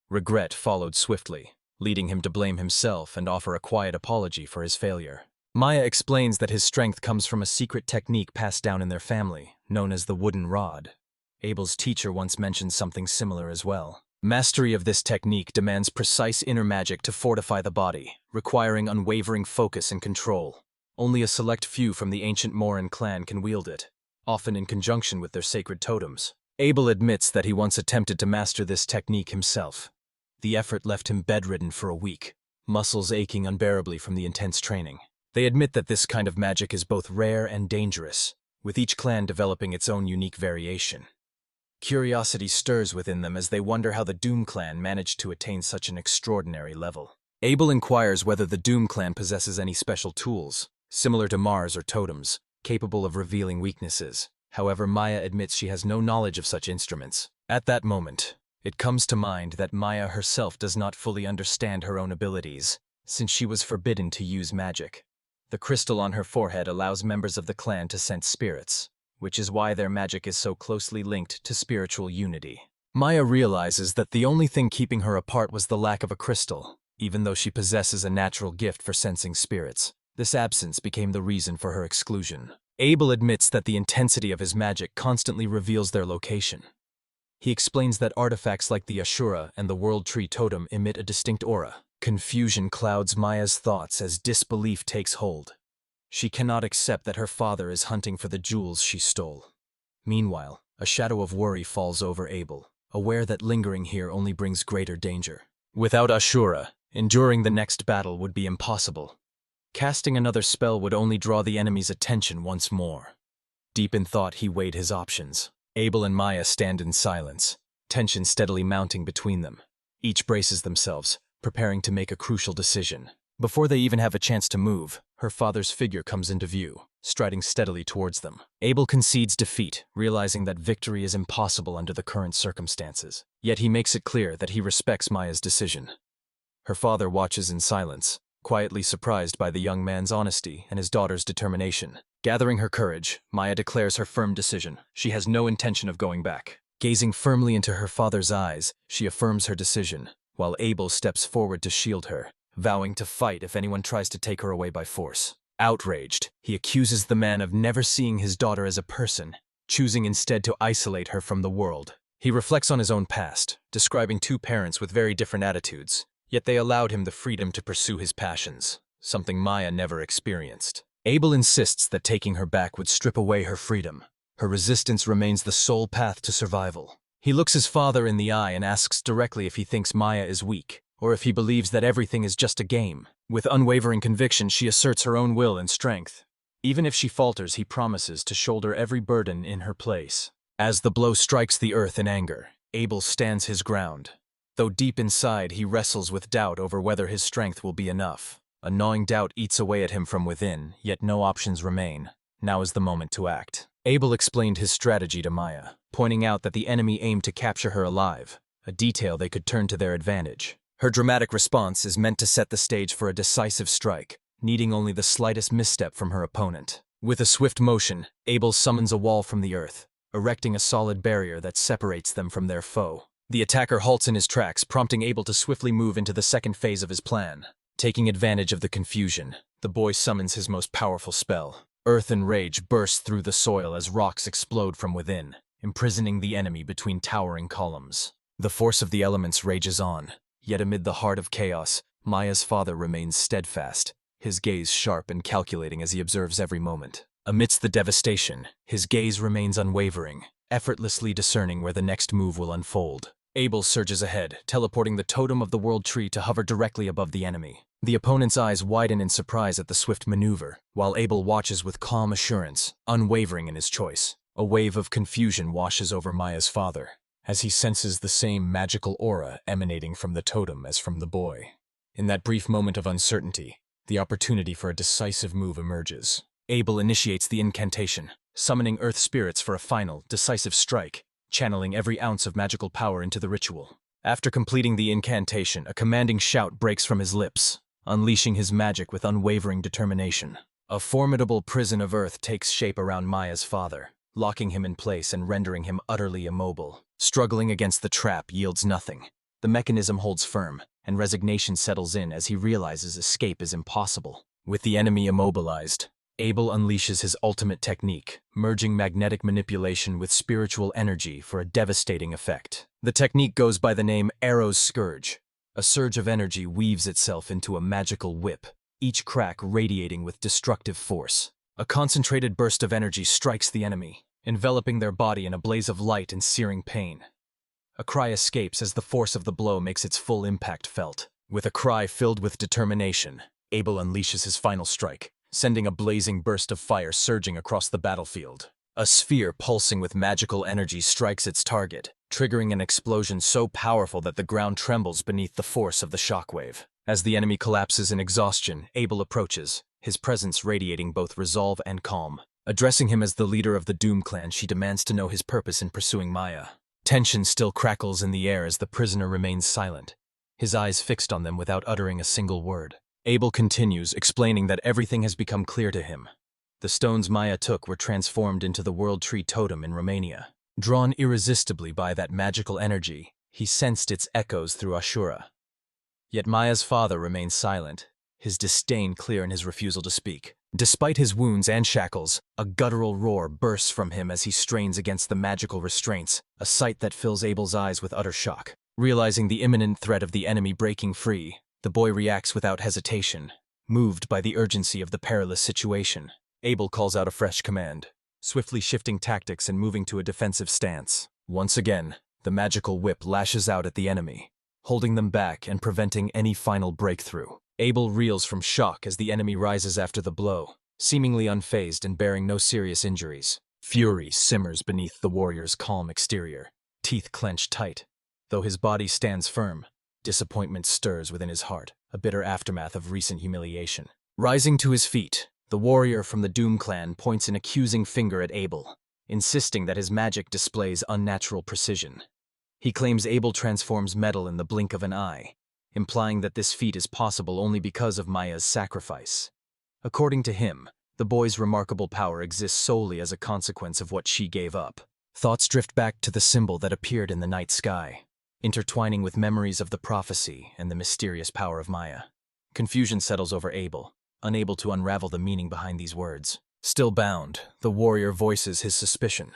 Regret followed swiftly, leading him to blame himself and offer a quiet apology for his failure. Maya explains that his strength comes from a secret technique passed down in their family, known as the wooden rod. Abel's teacher once mentioned something similar as well. Mastery of this technique demands precise inner magic to fortify the body, requiring unwavering focus and control. Only a select few from the ancient Moran clan can wield it, often in conjunction with their sacred totems. Abel admits that he once attempted to master this technique himself. The effort left him bedridden for a week, muscles aching unbearably from the intense training. They admit that this kind of magic is both rare and dangerous, with each clan developing its own unique variation. Curiosity stirs within them as they wonder how the Doom clan managed to attain such an extraordinary level. Abel inquires whether the Doom clan possesses any special tools, similar to Mars or totems, capable of revealing weaknesses. However, Maya admits she has no knowledge of such instruments. At that moment, it comes to mind that Maya herself does not fully understand her own abilities, since she was forbidden to use magic. The crystal on her forehead allows members of the clan to sense spirits, which is why their magic is so closely linked to spiritual unity. Maya realizes that the only thing keeping her apart was the lack of a crystal, even though she possesses a natural gift for sensing spirits. This absence became the reason for her exclusion. Abel admits that the intensity of his magic constantly reveals their location. He explains that artifacts like the Ashura and the World Tree Totem emit a distinct aura. Confusion clouds Maya's thoughts as disbelief takes hold. She cannot accept that her father is hunting for the jewels she stole. Meanwhile, a shadow of worry falls over Abel, aware that lingering here only brings greater danger. Without Ashura, enduring the next battle would be impossible. Casting another spell would only draw the enemy's attention once more. Deep in thought, he weighed his options. Abel and Maya stand in silence, tension steadily mounting between them. Each braces themselves, preparing to make a crucial decision. Before they even have a chance to move, her father's figure comes into view, striding steadily towards them. Abel concedes defeat, realizing that victory is impossible under the current circumstances. Yet he makes it clear that he respects Maya's decision. Her father watches in silence, quietly surprised by the young man's honesty and his daughter's determination. Gathering her courage, Maya declares her firm decision. She has no intention of going back. Gazing firmly into her father's eyes, she affirms her decision, while Abel steps forward to shield her, vowing to fight if anyone tries to take her away by force. Outraged, he accuses the man of never seeing his daughter as a person, choosing instead to isolate her from the world. He reflects on his own past, describing two parents with very different attitudes, yet they allowed him the freedom to pursue his passions, something Maya never experienced. Abel insists that taking her back would strip away her freedom. Her resistance remains the sole path to survival. He looks his father in the eye and asks directly if he thinks Maya is weak, or if he believes that everything is just a game. With unwavering conviction, she asserts her own will and strength. Even if she falters, he promises to shoulder every burden in her place. As the blow strikes the earth in anger, Abel stands his ground. Though deep inside, he wrestles with doubt over whether his strength will be enough. A gnawing doubt eats away at him from within, yet no options remain. Now is the moment to act. Abel explained his strategy to Maya, pointing out that the enemy aimed to capture her alive, a detail they could turn to their advantage. Her dramatic response is meant to set the stage for a decisive strike, needing only the slightest misstep from her opponent. With a swift motion, Abel summons a wall from the earth, erecting a solid barrier that separates them from their foe. The attacker halts in his tracks, prompting Abel to swiftly move into the second phase of his plan. Taking advantage of the confusion, the boy summons his most powerful spell. Earth and rage burst through the soil as rocks explode from within, imprisoning the enemy between towering columns. The force of the elements rages on, yet amid the heart of chaos, Maya's father remains steadfast, his gaze sharp and calculating as he observes every moment. Amidst the devastation, his gaze remains unwavering, effortlessly discerning where the next move will unfold. Abel surges ahead, teleporting the totem of the world tree to hover directly above the enemy. The opponent's eyes widen in surprise at the swift maneuver, while Abel watches with calm assurance, unwavering in his choice. A wave of confusion washes over Maya's father, as he senses the same magical aura emanating from the totem as from the boy. In that brief moment of uncertainty, the opportunity for a decisive move emerges. Abel initiates the incantation, summoning earth spirits for a final, decisive strike, channeling every ounce of magical power into the ritual. After completing the incantation, a commanding shout breaks from his lips, unleashing his magic with unwavering determination. A formidable prison of earth takes shape around Maya's father, locking him in place and rendering him utterly immobile. Struggling against the trap yields nothing. The mechanism holds firm, and resignation settles in as he realizes escape is impossible. With the enemy immobilized, Abel unleashes his ultimate technique, merging magnetic manipulation with spiritual energy for a devastating effect. The technique goes by the name Arrow's Scourge. A surge of energy weaves itself into a magical whip, each crack radiating with destructive force. A concentrated burst of energy strikes the enemy, enveloping their body in a blaze of light and searing pain. A cry escapes as the force of the blow makes its full impact felt. With a cry filled with determination, Abel unleashes his final strike, sending a blazing burst of fire surging across the battlefield. A sphere pulsing with magical energy strikes its target, triggering an explosion so powerful that the ground trembles beneath the force of the shockwave. As the enemy collapses in exhaustion, Abel approaches, his presence radiating both resolve and calm. Addressing him as the leader of the Doom clan, she demands to know his purpose in pursuing Maya. Tension still crackles in the air as the prisoner remains silent, his eyes fixed on them without uttering a single word. Abel continues, explaining that everything has become clear to him. The stones Maya took were transformed into the World Tree Totem in Romania. Drawn irresistibly by that magical energy, he sensed its echoes through Ashura. Yet Maya's father remained silent, his disdain clear in his refusal to speak. Despite his wounds and shackles, a guttural roar bursts from him as he strains against the magical restraints, a sight that fills Abel's eyes with utter shock. Realizing the imminent threat of the enemy breaking free, the boy reacts without hesitation, Moved by the urgency of the perilous situation, Abel calls out a fresh command, swiftly shifting tactics and moving to a defensive stance. Once again, the magical whip lashes out at the enemy, holding them back and preventing any final breakthrough. Abel reels from shock as the enemy rises after the blow, seemingly unfazed and bearing no serious injuries. Fury simmers beneath the warrior's calm exterior, teeth clenched tight. Though his body stands firm, disappointment stirs within his heart, a bitter aftermath of recent humiliation. Rising to his feet, the warrior from the Doom clan points an accusing finger at Abel, insisting that his magic displays unnatural precision. He claims Abel transforms metal in the blink of an eye, implying that this feat is possible only because of Maya's sacrifice. According to him, the boy's remarkable power exists solely as a consequence of what she gave up. Thoughts drift back to the symbol that appeared in the night sky, intertwining with memories of the prophecy and the mysterious power of Maya. Confusion settles over Abel, unable to unravel the meaning behind these words. Still bound, the warrior voices his suspicion.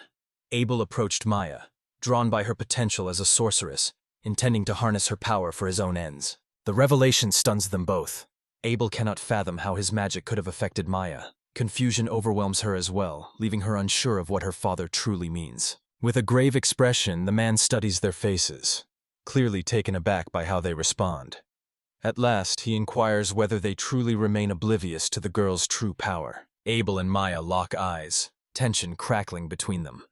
Abel approached Maya, drawn by her potential as a sorceress, intending to harness her power for his own ends. The revelation stuns them both. Abel cannot fathom how his magic could have affected Maya. Confusion overwhelms her as well, leaving her unsure of what her father truly means. With a grave expression, the man studies their faces, clearly taken aback by how they respond. At last, he inquires whether they truly remain oblivious to the girl's true power. Abel and Maya lock eyes, tension crackling between them.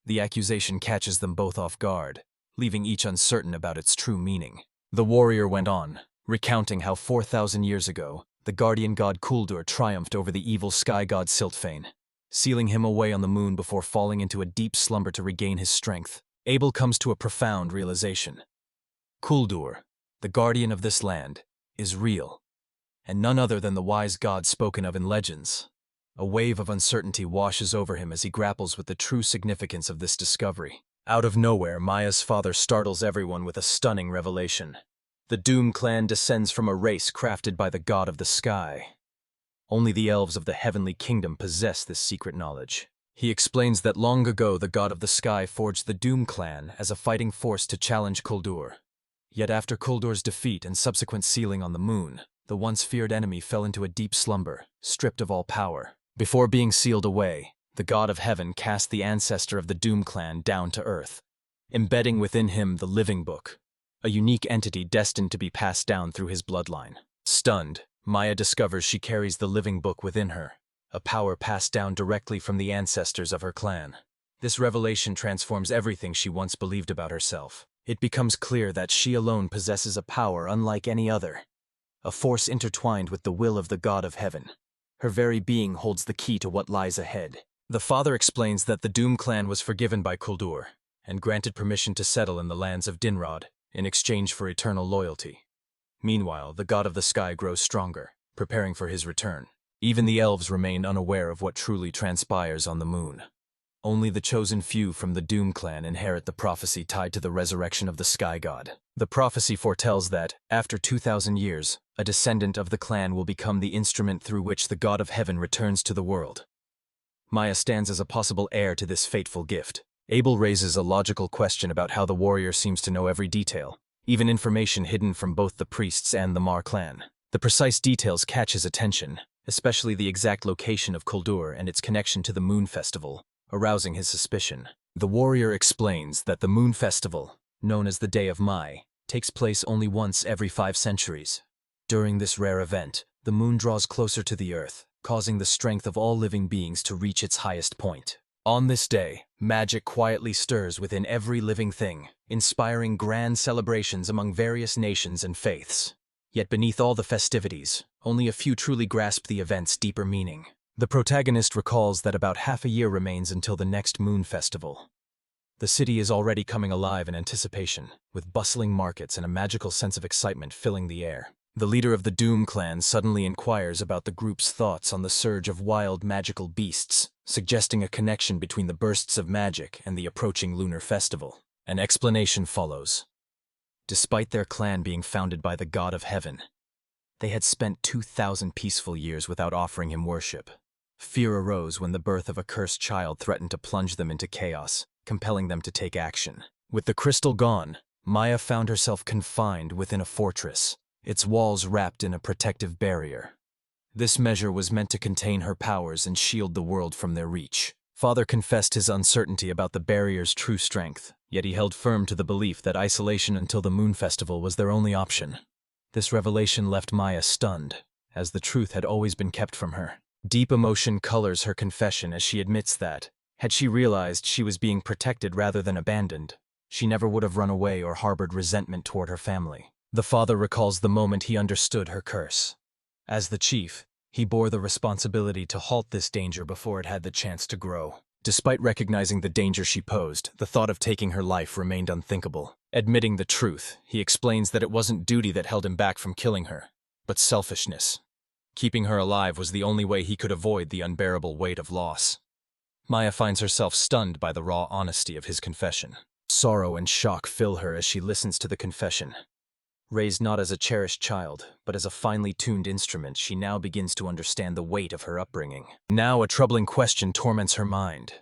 The accusation catches them both off guard, leaving each uncertain about its true meaning. The warrior went on, recounting how 4,000 years ago, the guardian god Kuldur triumphed over the evil sky god Siltfane, sealing him away on the moon before falling into a deep slumber to regain his strength. Abel comes to a profound realization. Kuldur, the guardian of this land, is real, and none other than the wise god spoken of in legends. A wave of uncertainty washes over him as he grapples with the true significance of this discovery. Out of nowhere, Maya's father startles everyone with a stunning revelation. The Doom clan descends from a race crafted by the god of the sky. Only the elves of the heavenly kingdom possess this secret knowledge. He explains that long ago the god of the sky forged the Doom clan as a fighting force to challenge Kuldur. Yet after Kuldur's defeat and subsequent sealing on the moon, the once feared enemy fell into a deep slumber, stripped of all power. Before being sealed away, the god of heaven cast the ancestor of the Doom clan down to earth, embedding within him the Living Book, a unique entity destined to be passed down through his bloodline. Stunned, Maya discovers she carries the Living Book within her, a power passed down directly from the ancestors of her clan. This revelation transforms everything she once believed about herself. It becomes clear that she alone possesses a power unlike any other, a force intertwined with the will of the god of heaven. Her very being holds the key to what lies ahead. The father explains that the Doom clan was forgiven by Kuldur and granted permission to settle in the lands of Dinrod in exchange for eternal loyalty. Meanwhile, the god of the sky grows stronger, preparing for his return. Even the elves remain unaware of what truly transpires on the moon. Only the chosen few from the Doom clan inherit the prophecy tied to the resurrection of the sky god. The prophecy foretells that, after 2,000 years, a descendant of the clan will become the instrument through which the god of heaven returns to the world. Maya stands as a possible heir to this fateful gift. Abel raises a logical question about how the warrior seems to know every detail, even information hidden from both the priests and the Mar clan. The precise details catch his attention, especially the exact location of Kuldur and its connection to the Moon Festival, arousing his suspicion. The warrior explains that the Moon Festival, known as the Day of Mai, takes place only once every 5 centuries. During this rare event, the moon draws closer to the earth, causing the strength of all living beings to reach its highest point. On this day, magic quietly stirs within every living thing, inspiring grand celebrations among various nations and faiths. Yet beneath all the festivities, only a few truly grasp the event's deeper meaning. The protagonist recalls that about half a year remains until the next moon festival. The city is already coming alive in anticipation, with bustling markets and a magical sense of excitement filling the air. The leader of the Doom clan suddenly inquires about the group's thoughts on the surge of wild magical beasts, suggesting a connection between the bursts of magic and the approaching lunar festival. An explanation follows. Despite their clan being founded by the god of heaven, they had spent 2,000 peaceful years without offering him worship. Fear arose when the birth of a cursed child threatened to plunge them into chaos, compelling them to take action. With the crystal gone, Maya found herself confined within a fortress, its walls wrapped in a protective barrier. This measure was meant to contain her powers and shield the world from their reach. Father confessed his uncertainty about the barrier's true strength, yet he held firm to the belief that isolation until the Moon Festival was their only option. This revelation left Maya stunned, as the truth had always been kept from her. Deep emotion colors her confession as she admits that, had she realized she was being protected rather than abandoned, she never would have run away or harbored resentment toward her family. The father recalls the moment he understood her curse. As the chief, he bore the responsibility to halt this danger before it had the chance to grow. Despite recognizing the danger she posed, the thought of taking her life remained unthinkable. Admitting the truth, he explains that it wasn't duty that held him back from killing her, but selfishness. Keeping her alive was the only way he could avoid the unbearable weight of loss. Maya finds herself stunned by the raw honesty of his confession. Sorrow and shock fill her as she listens to the confession. Raised not as a cherished child, but as a finely tuned instrument, she now begins to understand the weight of her upbringing. Now a troubling question torments her mind.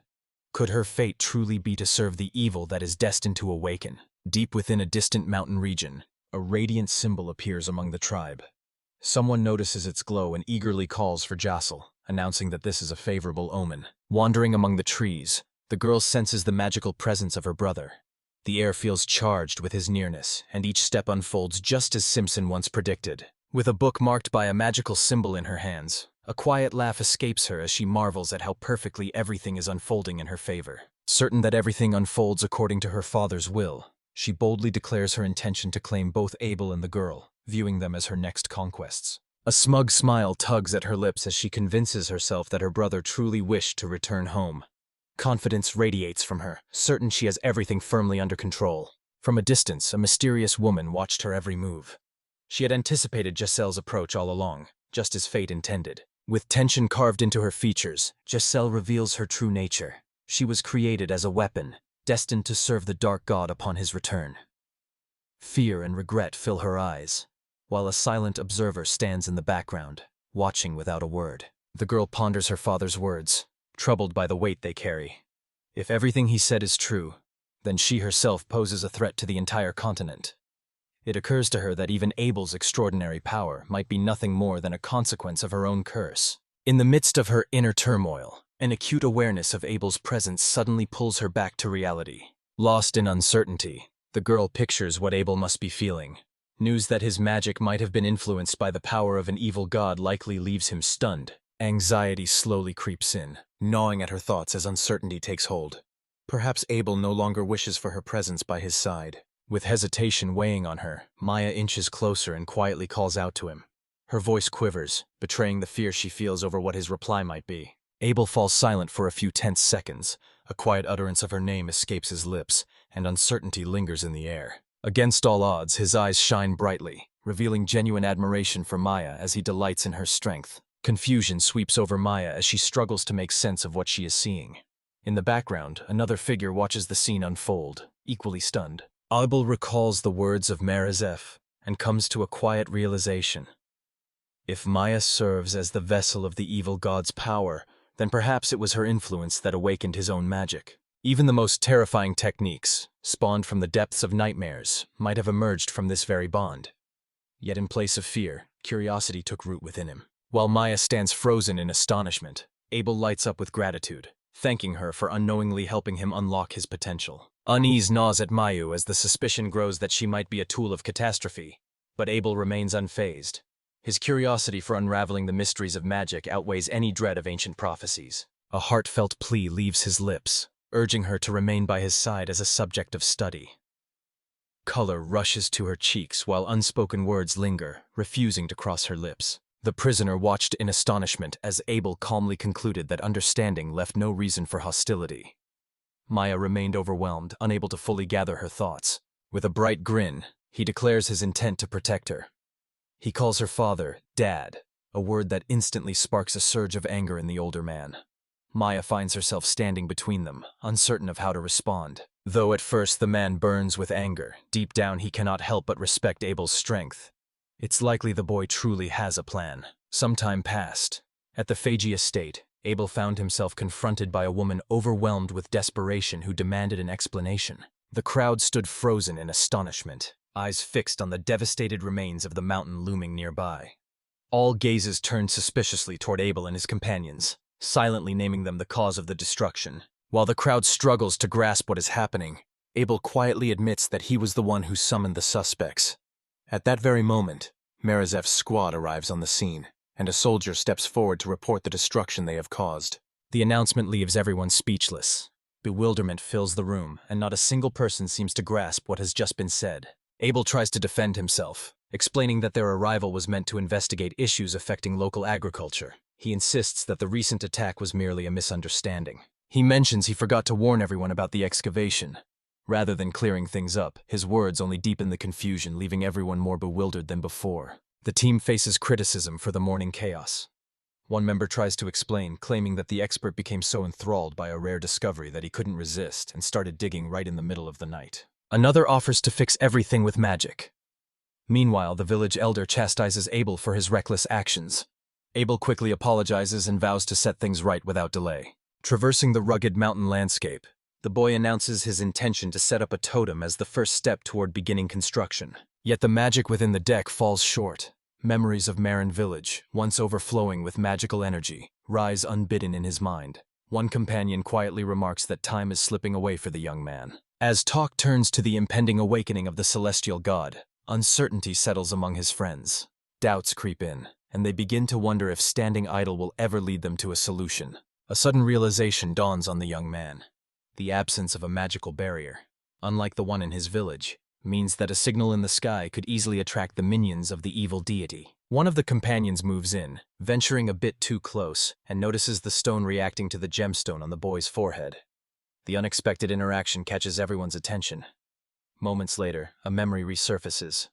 Could her fate truly be to serve the evil that is destined to awaken? Deep within a distant mountain region, a radiant symbol appears among the tribe. Someone notices its glow and eagerly calls for Jassel, announcing that this is a favorable omen. Wandering among the trees, the girl senses the magical presence of her brother. The air feels charged with his nearness, and each step unfolds just as Simpson once predicted. With a book marked by a magical symbol in her hands, a quiet laugh escapes her as she marvels at how perfectly everything is unfolding in her favor. Certain that everything unfolds according to her father's will, she boldly declares her intention to claim both Abel and the girl, viewing them as her next conquests. A smug smile tugs at her lips as she convinces herself that her brother truly wished to return home. Confidence radiates from her, certain she has everything firmly under control. From a distance, a mysterious woman watched her every move. She had anticipated Gisselle's approach all along, just as fate intended. With tension carved into her features, Giselle reveals her true nature. She was created as a weapon, destined to serve the dark god upon his return. Fear and regret fill her eyes, while a silent observer stands in the background, watching without a word. The girl ponders her father's words, troubled by the weight they carry. If everything he said is true, then she herself poses a threat to the entire continent. It occurs to her that even Abel's extraordinary power might be nothing more than a consequence of her own curse. In the midst of her inner turmoil, an acute awareness of Abel's presence suddenly pulls her back to reality. Lost in uncertainty, the girl pictures what Abel must be feeling. News that his magic might have been influenced by the power of an evil god likely leaves him stunned. Anxiety slowly creeps in, gnawing at her thoughts as uncertainty takes hold. Perhaps Abel no longer wishes for her presence by his side. With hesitation weighing on her, Maya inches closer and quietly calls out to him. Her voice quivers, betraying the fear she feels over what his reply might be. Abel falls silent for a few tense seconds. A quiet utterance of her name escapes his lips, and uncertainty lingers in the air. Against all odds, his eyes shine brightly, revealing genuine admiration for Maya as he delights in her strength. Confusion sweeps over Maya as she struggles to make sense of what she is seeing. In the background, another figure watches the scene unfold, equally stunned. Abel recalls the words of Merazef and comes to a quiet realization. If Maya serves as the vessel of the evil god's power, then perhaps it was her influence that awakened his own magic. Even the most terrifying techniques, spawned from the depths of nightmares, might have emerged from this very bond. Yet in place of fear, curiosity took root within him. While Maya stands frozen in astonishment, Abel lights up with gratitude, thanking her for unknowingly helping him unlock his potential. Unease gnaws at Mayu as the suspicion grows that she might be a tool of catastrophe, but Abel remains unfazed. His curiosity for unraveling the mysteries of magic outweighs any dread of ancient prophecies. A heartfelt plea leaves his lips, urging her to remain by his side as a subject of study. Color rushes to her cheeks while unspoken words linger, refusing to cross her lips. The prisoner watched in astonishment as Abel calmly concluded that understanding left no reason for hostility. Maya remained overwhelmed, unable to fully gather her thoughts. With a bright grin, he declares his intent to protect her. He calls her father, Dad, a word that instantly sparks a surge of anger in the older man. Maya finds herself standing between them, uncertain of how to respond. Though at first the man burns with anger, deep down he cannot help but respect Abel's strength. It's likely the boy truly has a plan. Some time passed. At the Fagi estate, Abel found himself confronted by a woman overwhelmed with desperation who demanded an explanation. The crowd stood frozen in astonishment, eyes fixed on the devastated remains of the mountain looming nearby. All gazes turn suspiciously toward Abel and his companions, silently naming them the cause of the destruction. While the crowd struggles to grasp what is happening, Abel quietly admits that he was the one who summoned the suspects. At that very moment, Merazev's squad arrives on the scene, and a soldier steps forward to report the destruction they have caused. The announcement leaves everyone speechless. Bewilderment fills the room, and not a single person seems to grasp what has just been said. Abel tries to defend himself, explaining that their arrival was meant to investigate issues affecting local agriculture. He insists that the recent attack was merely a misunderstanding. He mentions he forgot to warn everyone about the excavation. Rather than clearing things up, his words only deepen the confusion, leaving everyone more bewildered than before. The team faces criticism for the morning chaos. One member tries to explain, claiming that the expert became so enthralled by a rare discovery that he couldn't resist and started digging right in the middle of the night. Another offers to fix everything with magic. Meanwhile, the village elder chastises Abel for his reckless actions. Abel quickly apologizes and vows to set things right without delay. Traversing the rugged mountain landscape, the boy announces his intention to set up a totem as the first step toward beginning construction. Yet the magic within the deck falls short. Memories of Marin village, once overflowing with magical energy, rise unbidden in his mind. One companion quietly remarks that time is slipping away for the young man. As talk turns to the impending awakening of the celestial god, uncertainty settles among his friends. Doubts creep in, and they begin to wonder if standing idle will ever lead them to a solution. A sudden realization dawns on the young man. The absence of a magical barrier, unlike the one in his village, means that a signal in the sky could easily attract the minions of the evil deity. One of the companions moves in, venturing a bit too close, and notices the stone reacting to the gemstone on the boy's forehead. The unexpected interaction catches everyone's attention. Moments later, a memory resurfaces.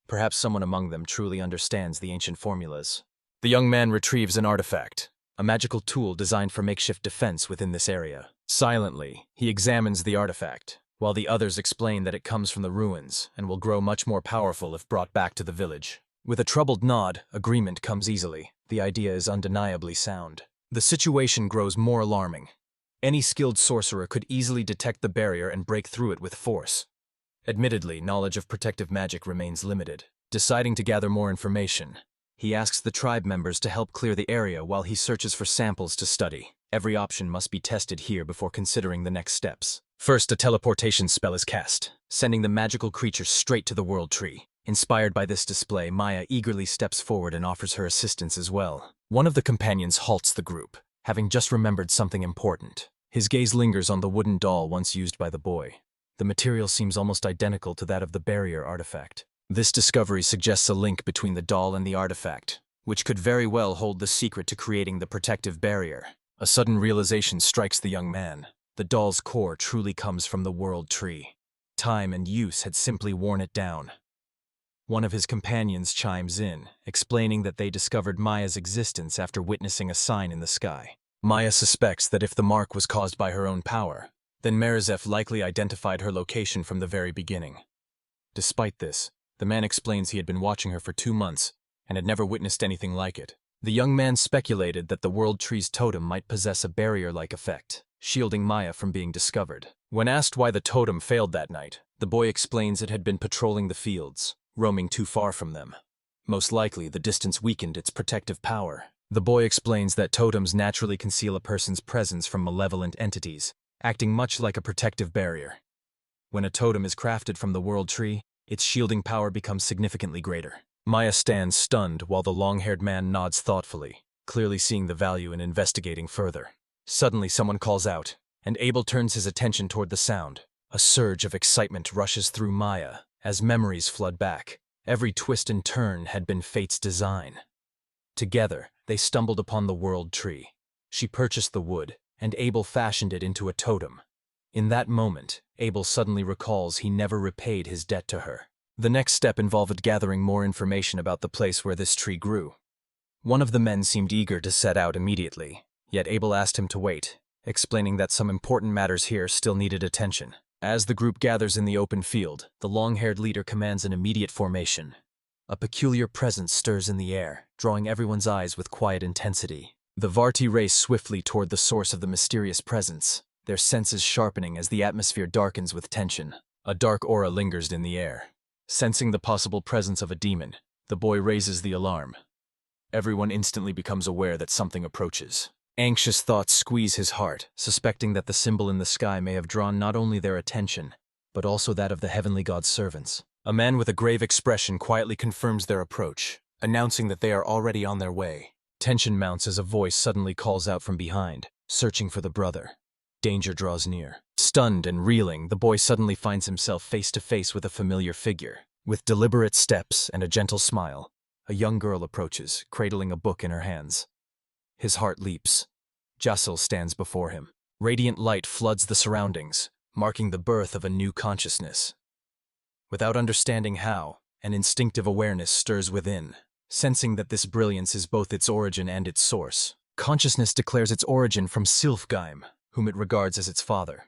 Perhaps someone among them truly understands the ancient formulas. The young man retrieves an artifact, a magical tool designed for makeshift defense within this area. Silently, he examines the artifact, while the others explain that it comes from the ruins and will grow much more powerful if brought back to the village. With a troubled nod, agreement comes easily. The idea is undeniably sound. The situation grows more alarming. Any skilled sorcerer could easily detect the barrier and break through it with force. Admittedly, knowledge of protective magic remains limited. Deciding to gather more information, he asks the tribe members to help clear the area while he searches for samples to study. Every option must be tested here before considering the next steps. First, a teleportation spell is cast, sending the magical creature straight to the world tree. Inspired by this display, Maya eagerly steps forward and offers her assistance as well. One of the companions halts the group, having just remembered something important. His gaze lingers on the wooden doll once used by the boy. The material seems almost identical to that of the barrier artifact. This discovery suggests a link between the doll and the artifact, which could very well hold the secret to creating the protective barrier. A sudden realization strikes the young man. The doll's core truly comes from the world tree. Time and use had simply worn it down. One of his companions chimes in, explaining that they discovered Maya's existence after witnessing a sign in the sky. Maya suspects that if the mark was caused by her own power, then Merazev likely identified her location from the very beginning. Despite this, the man explains he had been watching her for 2 months and had never witnessed anything like it. The young man speculated that the world tree's totem might possess a barrier-like effect, shielding Maya from being discovered. When asked why the totem failed that night, the boy explains it had been patrolling the fields, roaming too far from them. Most likely, the distance weakened its protective power. The boy explains that totems naturally conceal a person's presence from malevolent entities, acting much like a protective barrier. When a totem is crafted from the world tree, its shielding power becomes significantly greater. Maya stands stunned while the long-haired man nods thoughtfully, clearly seeing the value in investigating further. Suddenly someone calls out, and Abel turns his attention toward the sound. A surge of excitement rushes through Maya as memories flood back. Every twist and turn had been fate's design. Together, they stumbled upon the world tree. She purchased the wood, and Abel fashioned it into a totem. In that moment, Abel suddenly recalls he never repaid his debt to her. The next step involved gathering more information about the place where this tree grew. One of the men seemed eager to set out immediately, yet Abel asked him to wait, explaining that some important matters here still needed attention. As the group gathers in the open field, the long-haired leader commands an immediate formation. A peculiar presence stirs in the air, drawing everyone's eyes with quiet intensity. The Varti race swiftly toward the source of the mysterious presence, their senses sharpening as the atmosphere darkens with tension. A dark aura lingers in the air. Sensing the possible presence of a demon, the boy raises the alarm. Everyone instantly becomes aware that something approaches. Anxious thoughts squeeze his heart, suspecting that the symbol in the sky may have drawn not only their attention, but also that of the heavenly god's servants. A man with a grave expression quietly confirms their approach, announcing that they are already on their way. Tension mounts as a voice suddenly calls out from behind, searching for the brother. Danger draws near. Stunned and reeling, the boy suddenly finds himself face to face with a familiar figure. With deliberate steps and a gentle smile, a young girl approaches, cradling a book in her hands. His heart leaps. Jassel stands before him. Radiant light floods the surroundings, marking the birth of a new consciousness. Without understanding how, an instinctive awareness stirs within. Sensing that this brilliance is both its origin and its source, consciousness declares its origin from Silfgeim, whom it regards as its father.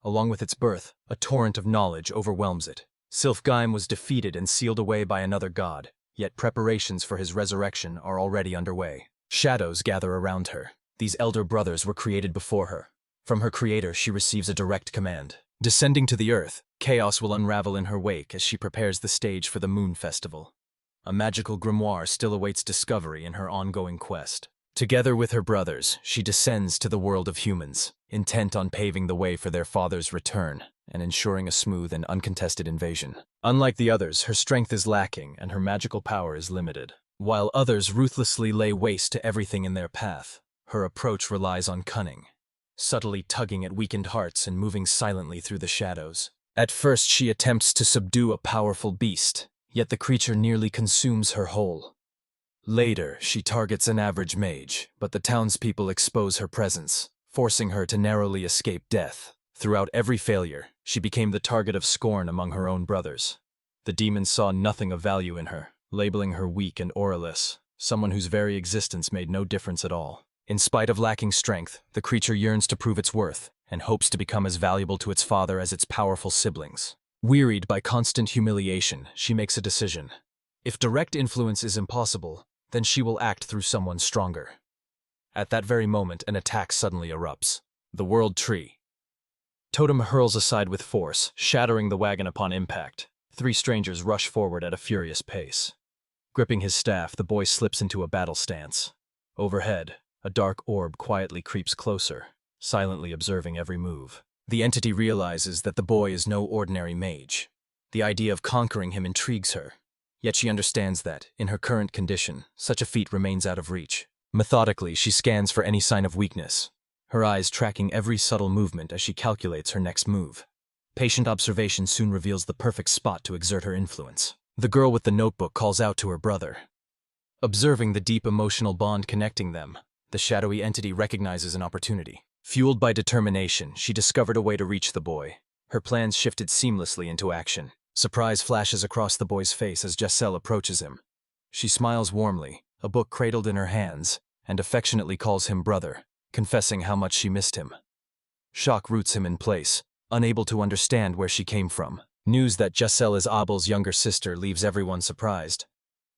Along with its birth, a torrent of knowledge overwhelms it. Silfgeim was defeated and sealed away by another god, yet preparations for his resurrection are already underway. Shadows gather around her. These elder brothers were created before her. From her creator, she receives a direct command. Descending to the earth, chaos will unravel in her wake as she prepares the stage for the Moon Festival. A magical grimoire still awaits discovery in her ongoing quest. Together with her brothers, she descends to the world of humans, intent on paving the way for their father's return and ensuring a smooth and uncontested invasion. Unlike the others, her strength is lacking and her magical power is limited. While others ruthlessly lay waste to everything in their path, her approach relies on cunning, subtly tugging at weakened hearts and moving silently through the shadows. At first, she attempts to subdue a powerful beast, yet the creature nearly consumes her whole. Later, she targets an average mage, but the townspeople expose her presence, forcing her to narrowly escape death. Throughout every failure, she became the target of scorn among her own brothers. The demons saw nothing of value in her, labeling her weak and auraless, someone whose very existence made no difference at all. In spite of lacking strength, the creature yearns to prove its worth and hopes to become as valuable to its father as its powerful siblings. Wearied by constant humiliation, she makes a decision. If direct influence is impossible, then she will act through someone stronger. At that very moment, an attack suddenly erupts. The World Tree. Totem hurls aside with force, shattering the wagon upon impact. Three strangers rush forward at a furious pace. Gripping his staff, the boy slips into a battle stance. Overhead, a dark orb quietly creeps closer, silently observing every move. The entity realizes that the boy is no ordinary mage. The idea of conquering him intrigues her. Yet she understands that, in her current condition, such a feat remains out of reach. Methodically, she scans for any sign of weakness, her eyes tracking every subtle movement as she calculates her next move. Patient observation soon reveals the perfect spot to exert her influence. The girl with the notebook calls out to her brother. Observing the deep emotional bond connecting them, the shadowy entity recognizes an opportunity. Fueled by determination, she discovered a way to reach the boy. Her plans shifted seamlessly into action. Surprise flashes across the boy's face as Jassel approaches him. She smiles warmly, a book cradled in her hands, and affectionately calls him brother, confessing how much she missed him. Shock roots him in place, unable to understand where she came from. News that Jassel is Abel's younger sister leaves everyone surprised.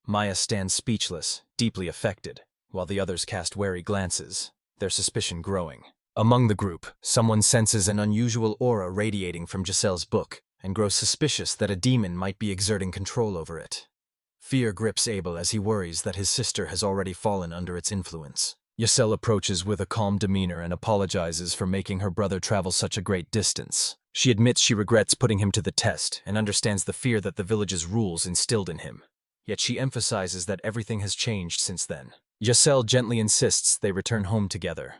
Maya stands speechless, deeply affected, while the others cast wary glances, their suspicion growing. Among the group, someone senses an unusual aura radiating from Jassel's book, and grows suspicious that a demon might be exerting control over it. Fear grips Abel as he worries that his sister has already fallen under its influence. Jassel approaches with a calm demeanor and apologizes for making her brother travel such a great distance. She admits she regrets putting him to the test and understands the fear that the village's rules instilled in him. Yet she emphasizes that everything has changed since then. Jassel gently insists they return home together,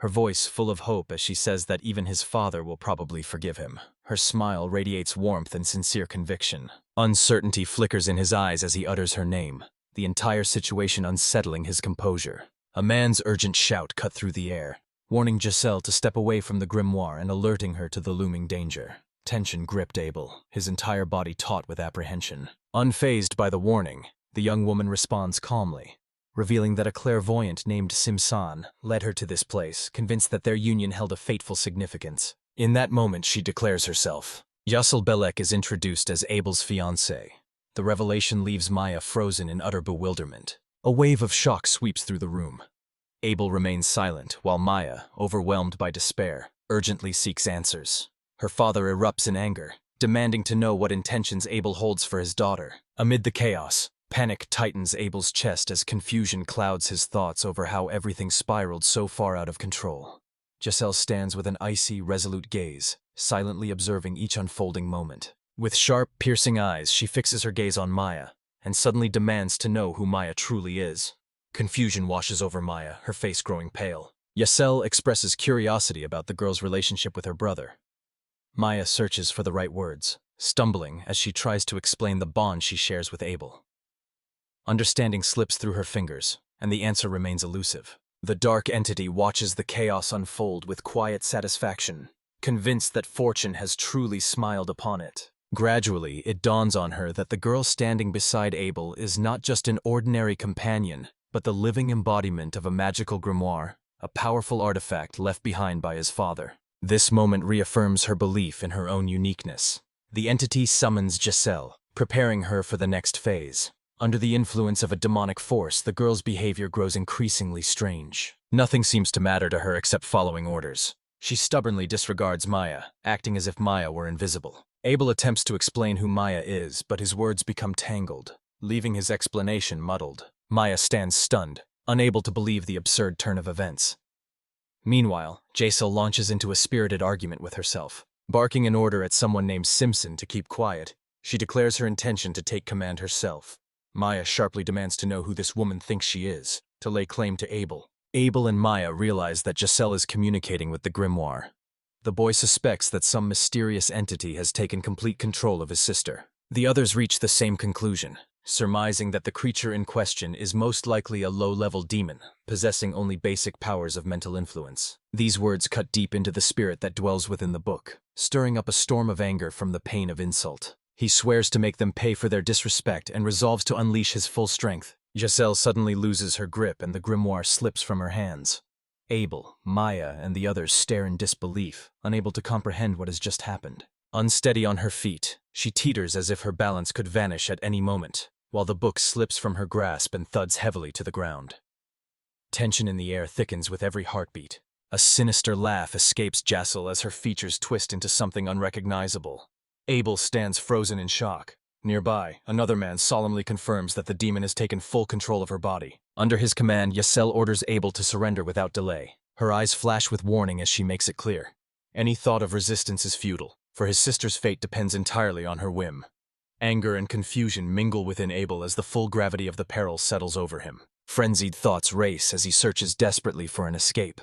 her voice full of hope as she says that even his father will probably forgive him. Her smile radiates warmth and sincere conviction. Uncertainty flickers in his eyes as he utters her name, the entire situation unsettling his composure. A man's urgent shout cut through the air, warning Jassel to step away from the grimoire and alerting her to the looming danger. Tension gripped Abel, his entire body taut with apprehension. Unfazed by the warning, the young woman responds calmly, revealing that a clairvoyant named Simsan led her to this place, convinced that their union held a fateful significance. In that moment, she declares herself. Jassel Belek is introduced as Abel's fiancé. The revelation leaves Maya frozen in utter bewilderment. A wave of shock sweeps through the room. Abel remains silent, while Maya, overwhelmed by despair, urgently seeks answers. Her father erupts in anger, demanding to know what intentions Abel holds for his daughter. Amid the chaos, Panic tightens Abel's chest as confusion clouds his thoughts over how everything spiraled so far out of control. Giselle stands with an icy, resolute gaze, silently observing each unfolding moment. With sharp, piercing eyes, she fixes her gaze on Maya, and suddenly demands to know who Maya truly is. Confusion washes over Maya, her face growing pale. Giselle expresses curiosity about the girl's relationship with her brother. Maya searches for the right words, stumbling as she tries to explain the bond she shares with Abel. Understanding slips through her fingers, and the answer remains elusive. The dark entity watches the chaos unfold with quiet satisfaction, convinced that fortune has truly smiled upon it. Gradually, it dawns on her that the girl standing beside Abel is not just an ordinary companion, but the living embodiment of a magical grimoire, a powerful artifact left behind by his father. This moment reaffirms her belief in her own uniqueness. The entity summons Giselle, preparing her for the next phase. Under the influence of a demonic force, the girl's behavior grows increasingly strange. Nothing seems to matter to her except following orders. She stubbornly disregards Maya, acting as if Maya were invisible. Abel attempts to explain who Maya is, but his words become tangled, leaving his explanation muddled. Maya stands stunned, unable to believe the absurd turn of events. Meanwhile, Giselle launches into a spirited argument with herself. Barking an order at someone named Simpson to keep quiet, she declares her intention to take command herself. Maya sharply demands to know who this woman thinks she is, to lay claim to Abel. Abel and Maya realize that Giselle is communicating with the grimoire. The boy suspects that some mysterious entity has taken complete control of his sister. The others reach the same conclusion, surmising that the creature in question is most likely a low-level demon, possessing only basic powers of mental influence. These words cut deep into the spirit that dwells within the book, stirring up a storm of anger from the pain of insult. He swears to make them pay for their disrespect and resolves to unleash his full strength. Giselle suddenly loses her grip and the grimoire slips from her hands. Abel, Maya, and the others stare in disbelief, unable to comprehend what has just happened. Unsteady on her feet, she teeters as if her balance could vanish at any moment, while the book slips from her grasp and thuds heavily to the ground. Tension in the air thickens with every heartbeat. A sinister laugh escapes Giselle as her features twist into something unrecognizable. Abel stands frozen in shock. Nearby, another man solemnly confirms that the demon has taken full control of her body. Under his command, Giselle orders Abel to surrender without delay. Her eyes flash with warning as she makes it clear. Any thought of resistance is futile, for his sister's fate depends entirely on her whim. Anger and confusion mingle within Abel as the full gravity of the peril settles over him. Frenzied thoughts race as he searches desperately for an escape.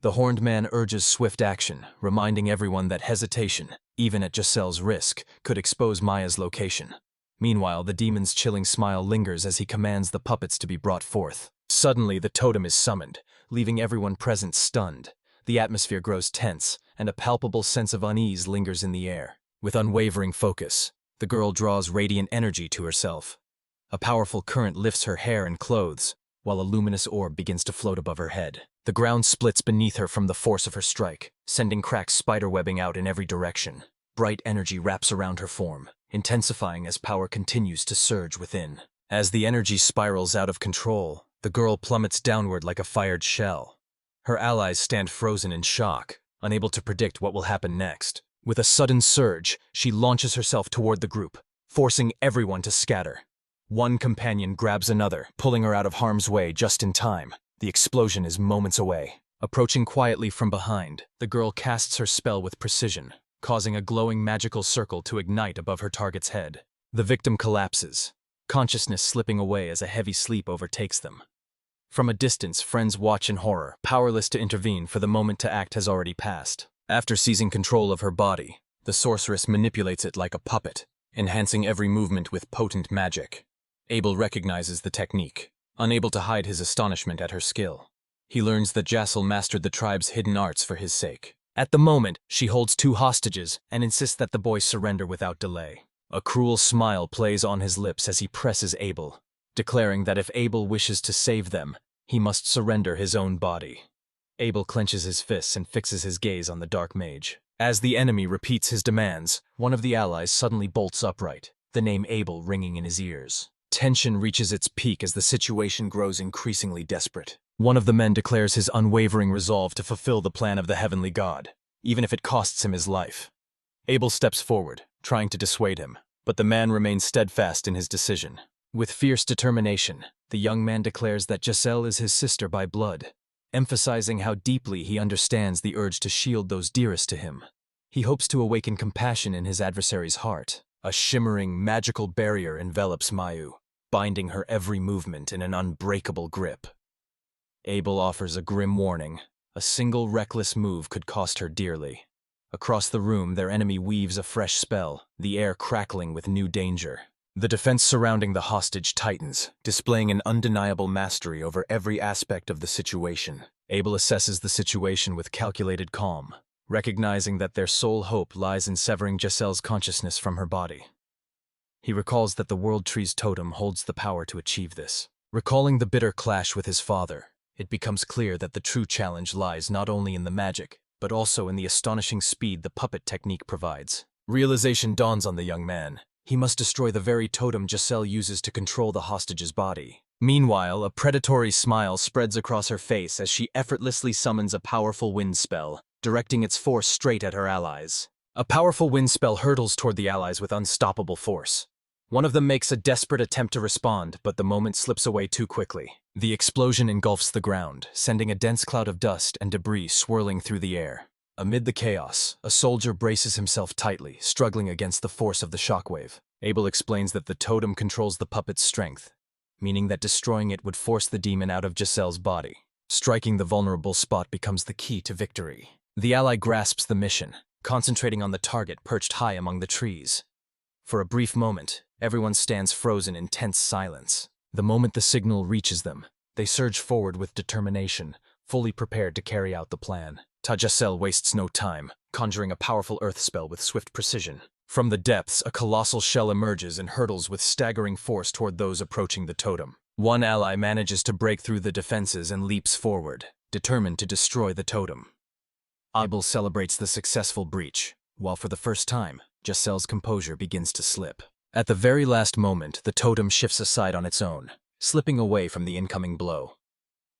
The horned man urges swift action, reminding everyone that hesitation, even at Giselle's risk, could expose Maya's location. Meanwhile, the demon's chilling smile lingers as he commands the puppets to be brought forth. Suddenly, the totem is summoned, leaving everyone present stunned. The atmosphere grows tense, and a palpable sense of unease lingers in the air. With unwavering focus, the girl draws radiant energy to herself. A powerful current lifts her hair and clothes, while a luminous orb begins to float above her head. The ground splits beneath her from the force of her strike, sending cracked spiderwebbing out in every direction. Bright energy wraps around her form, intensifying as power continues to surge within. As the energy spirals out of control, the girl plummets downward like a fired shell. Her allies stand frozen in shock, unable to predict what will happen next. With a sudden surge, she launches herself toward the group, forcing everyone to scatter. One companion grabs another, pulling her out of harm's way just in time. The explosion is moments away. Approaching quietly from behind, the girl casts her spell with precision, causing a glowing magical circle to ignite above her target's head. The victim collapses, consciousness slipping away as a heavy sleep overtakes them. From a distance, friends watch in horror, powerless to intervene, for the moment to act has already passed. After seizing control of her body, the sorceress manipulates it like a puppet, enhancing every movement with potent magic. Abel recognizes the technique, unable to hide his astonishment at her skill. He learns that Giselle mastered the tribe's hidden arts for his sake. At the moment, she holds 2 hostages and insists that the boy surrender without delay. A cruel smile plays on his lips as he presses Abel, declaring that if Abel wishes to save them, he must surrender his own body. Abel clenches his fists and fixes his gaze on the dark mage. As the enemy repeats his demands, one of the allies suddenly bolts upright, the name Abel ringing in his ears. Tension reaches its peak as the situation grows increasingly desperate. One of the men declares his unwavering resolve to fulfill the plan of the heavenly god, even if it costs him his life. Abel steps forward, trying to dissuade him, but the man remains steadfast in his decision. With fierce determination, the young man declares that Giselle is his sister by blood, emphasizing how deeply he understands the urge to shield those dearest to him. He hopes to awaken compassion in his adversary's heart. A shimmering, magical barrier envelops Mayu, binding her every movement in an unbreakable grip. Abel offers a grim warning. A single reckless move could cost her dearly. Across the room, their enemy weaves a fresh spell, the air crackling with new danger. The defense surrounding the hostage tightens, displaying an undeniable mastery over every aspect of the situation. Abel assesses the situation with calculated calm, recognizing that their sole hope lies in severing Giselle's consciousness from her body. He recalls that the World Tree's totem holds the power to achieve this. Recalling the bitter clash with his father, it becomes clear that the true challenge lies not only in the magic, but also in the astonishing speed the puppet technique provides. Realization dawns on the young man. He must destroy the very totem Giselle uses to control the hostage's body. Meanwhile, a predatory smile spreads across her face as she effortlessly summons a powerful wind spell, directing its force straight at her allies. A powerful wind spell hurtles toward the allies with unstoppable force. One of them makes a desperate attempt to respond, but the moment slips away too quickly. The explosion engulfs the ground, sending a dense cloud of dust and debris swirling through the air. Amid the chaos, a soldier braces himself tightly, struggling against the force of the shockwave. Abel explains that the totem controls the puppet's strength, meaning that destroying it would force the demon out of Giselle's body. Striking the vulnerable spot becomes the key to victory. The ally grasps the mission, concentrating on the target perched high among the trees. For a brief moment, everyone stands frozen in tense silence. The moment the signal reaches them, they surge forward with determination, fully prepared to carry out the plan. Giselle wastes no time, conjuring a powerful earth spell with swift precision. From the depths, a colossal shell emerges and hurtles with staggering force toward those approaching the totem. One ally manages to break through the defenses and leaps forward, determined to destroy the totem. Abel celebrates the successful breach, while for the first time, Giselle's composure begins to slip. At the very last moment, the totem shifts aside on its own, slipping away from the incoming blow.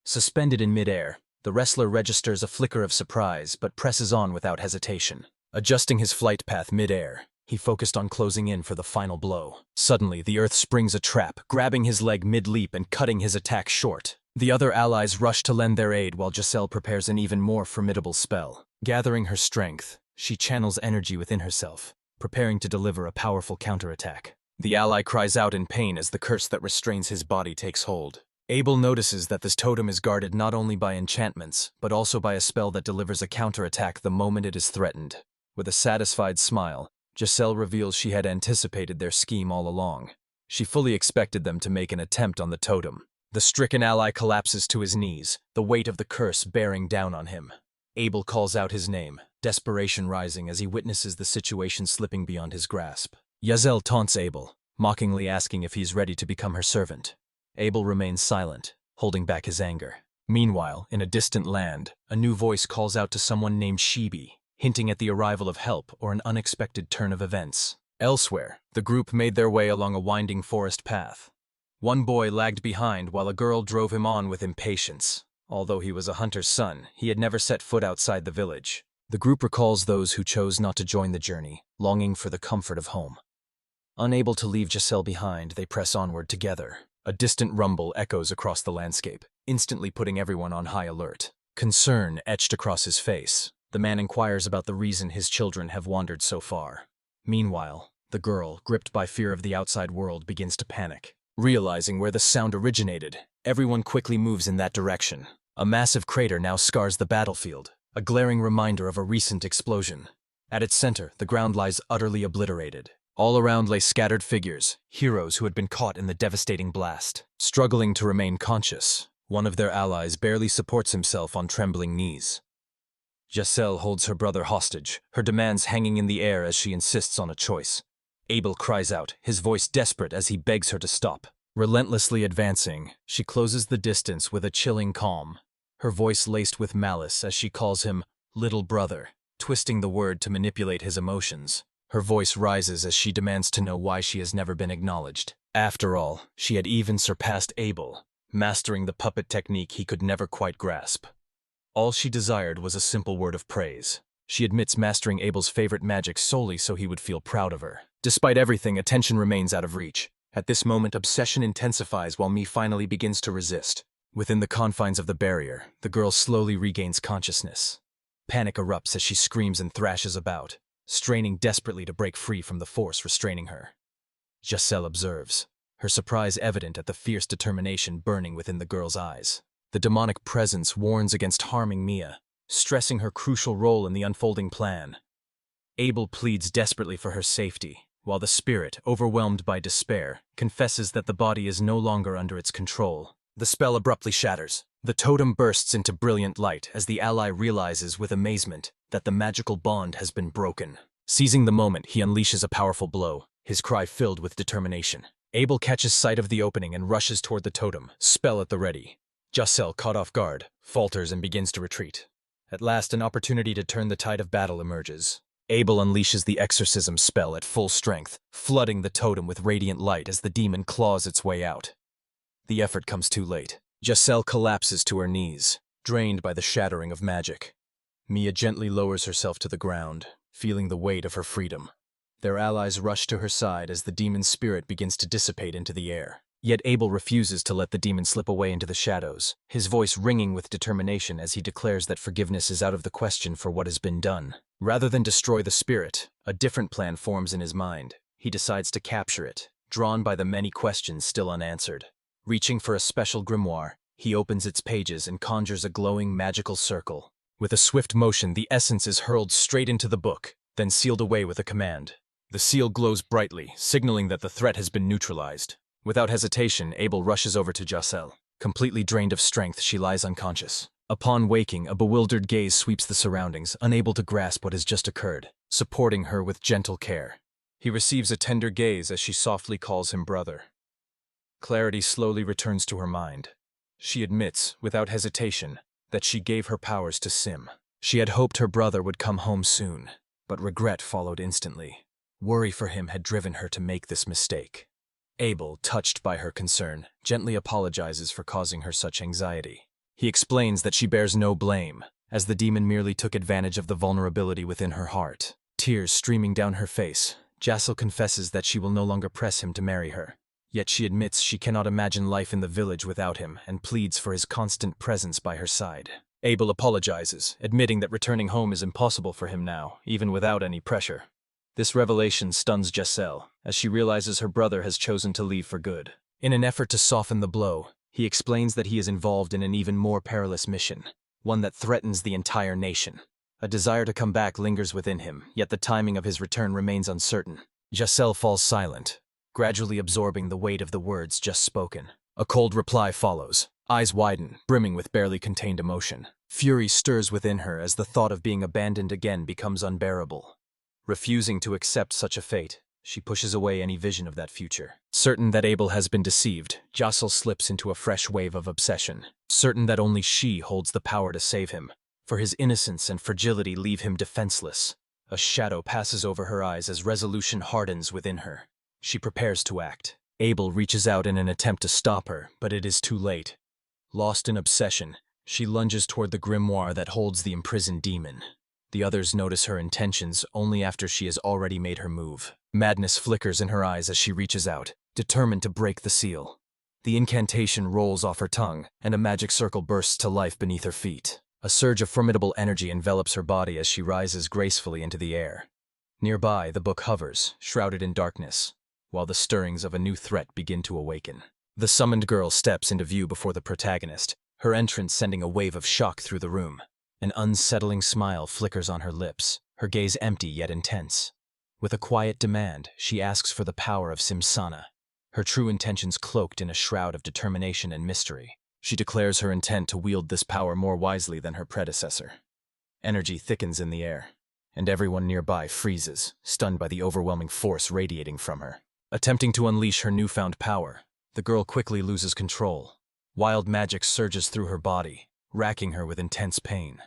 Suspended in midair, the wrestler registers a flicker of surprise but presses on without hesitation. Adjusting his flight path midair, he focused on closing in for the final blow. Suddenly, the earth springs a trap, grabbing his leg mid-leap and cutting his attack short. The other allies rush to lend their aid while Giselle prepares an even more formidable spell. Gathering her strength, she channels energy within herself, preparing to deliver a powerful counterattack. The ally cries out in pain as the curse that restrains his body takes hold. Abel notices that this totem is guarded not only by enchantments, but also by a spell that delivers a counterattack the moment it is threatened. With a satisfied smile, Giselle reveals she had anticipated their scheme all along. She fully expected them to make an attempt on the totem. The stricken ally collapses to his knees, the weight of the curse bearing down on him. Abel calls out his name, desperation rising as he witnesses the situation slipping beyond his grasp. Giselle taunts Abel, mockingly asking if he's ready to become her servant. Abel remains silent, holding back his anger. Meanwhile, in a distant land, a new voice calls out to someone named Shibi, hinting at the arrival of help or an unexpected turn of events. Elsewhere, the group made their way along a winding forest path. One boy lagged behind while a girl drove him on with impatience. Although he was a hunter's son, he had never set foot outside the village. The group recalls those who chose not to join the journey, longing for the comfort of home. Unable to leave Giselle behind, they press onward together. A distant rumble echoes across the landscape, instantly putting everyone on high alert. Concern etched across his face. The man inquires about the reason his children have wandered so far. Meanwhile, the girl, gripped by fear of the outside world, begins to panic. Realizing where the sound originated, everyone quickly moves in that direction. A massive crater now scars the battlefield, a glaring reminder of a recent explosion. At its center, the ground lies utterly obliterated. All around lay scattered figures, heroes who had been caught in the devastating blast. Struggling to remain conscious, one of their allies barely supports himself on trembling knees. Giselle holds her brother hostage, her demands hanging in the air as she insists on a choice. Abel cries out, his voice desperate as he begs her to stop. Relentlessly advancing, she closes the distance with a chilling calm, her voice laced with malice as she calls him little brother, twisting the word to manipulate his emotions. Her voice rises as she demands to know why she has never been acknowledged. After all, she had even surpassed Abel, mastering the puppet technique he could never quite grasp. All she desired was a simple word of praise. She admits mastering Abel's favorite magic solely so he would feel proud of her. Despite everything, attention remains out of reach. At this moment, obsession intensifies while Mi finally begins to resist. Within the confines of the barrier, the girl slowly regains consciousness. Panic erupts as she screams and thrashes about, straining desperately to break free from the force restraining her. Giselle observes, her surprise evident at the fierce determination burning within the girl's eyes. The demonic presence warns against harming Mia, stressing her crucial role in the unfolding plan. Abel pleads desperately for her safety, while the spirit, overwhelmed by despair, confesses that the body is no longer under its control. The spell abruptly shatters. The totem bursts into brilliant light as the ally realizes with amazement that the magical bond has been broken. Seizing the moment, he unleashes a powerful blow, his cry filled with determination. Abel catches sight of the opening and rushes toward the totem, spell at the ready. Giselle, caught off guard, falters and begins to retreat. At last, an opportunity to turn the tide of battle emerges. Abel unleashes the exorcism spell at full strength, flooding the totem with radiant light as the demon claws its way out. The effort comes too late. Giselle collapses to her knees, drained by the shattering of magic. Mia gently lowers herself to the ground, feeling the weight of her freedom. Their allies rush to her side as the demon's spirit begins to dissipate into the air. Yet Abel refuses to let the demon slip away into the shadows, his voice ringing with determination as he declares that forgiveness is out of the question for what has been done. Rather than destroy the spirit, a different plan forms in his mind. He decides to capture it, drawn by the many questions still unanswered. Reaching for a special grimoire, he opens its pages and conjures a glowing magical circle. With a swift motion, the essence is hurled straight into the book, then sealed away with a command. The seal glows brightly, signaling that the threat has been neutralized. Without hesitation, Abel rushes over to Giselle. Completely drained of strength, she lies unconscious. Upon waking, a bewildered gaze sweeps the surroundings, unable to grasp what has just occurred, supporting her with gentle care. He receives a tender gaze as she softly calls him brother. Clarity slowly returns to her mind. She admits, without hesitation, that she gave her powers to Sim. She had hoped her brother would come home soon, but regret followed instantly. Worry for him had driven her to make this mistake. Abel, touched by her concern, gently apologizes for causing her such anxiety. He explains that she bears no blame, as the demon merely took advantage of the vulnerability within her heart. Tears streaming down her face, Giselle confesses that she will no longer press him to marry her. Yet she admits she cannot imagine life in the village without him and pleads for his constant presence by her side. Abel apologizes, admitting that returning home is impossible for him now, even without any pressure. This revelation stuns Giselle, as she realizes her brother has chosen to leave for good. In an effort to soften the blow, he explains that he is involved in an even more perilous mission, one that threatens the entire nation. A desire to come back lingers within him, yet the timing of his return remains uncertain. Giselle falls silent, gradually absorbing the weight of the words just spoken. A cold reply follows. Eyes widen, brimming with barely contained emotion. Fury stirs within her as the thought of being abandoned again becomes unbearable. Refusing to accept such a fate, she pushes away any vision of that future. Certain that Abel has been deceived, Giselle slips into a fresh wave of obsession. Certain that only she holds the power to save him, for his innocence and fragility leave him defenseless. A shadow passes over her eyes as resolution hardens within her. She prepares to act. Abel reaches out in an attempt to stop her, but it is too late. Lost in obsession, she lunges toward the grimoire that holds the imprisoned demon. The others notice her intentions only after she has already made her move. Madness flickers in her eyes as she reaches out, determined to break the seal. The incantation rolls off her tongue, and a magic circle bursts to life beneath her feet. A surge of formidable energy envelops her body as she rises gracefully into the air. Nearby, the book hovers, shrouded in darkness, while the stirrings of a new threat begin to awaken. The summoned girl steps into view before the protagonist, her entrance sending a wave of shock through the room. An unsettling smile flickers on her lips, her gaze empty yet intense. With a quiet demand, she asks for the power of Simsana, her true intentions cloaked in a shroud of determination and mystery. She declares her intent to wield this power more wisely than her predecessor. Energy thickens in the air, and everyone nearby freezes, stunned by the overwhelming force radiating from her. Attempting to unleash her newfound power, the girl quickly loses control. Wild magic surges through her body, racking her with intense pain.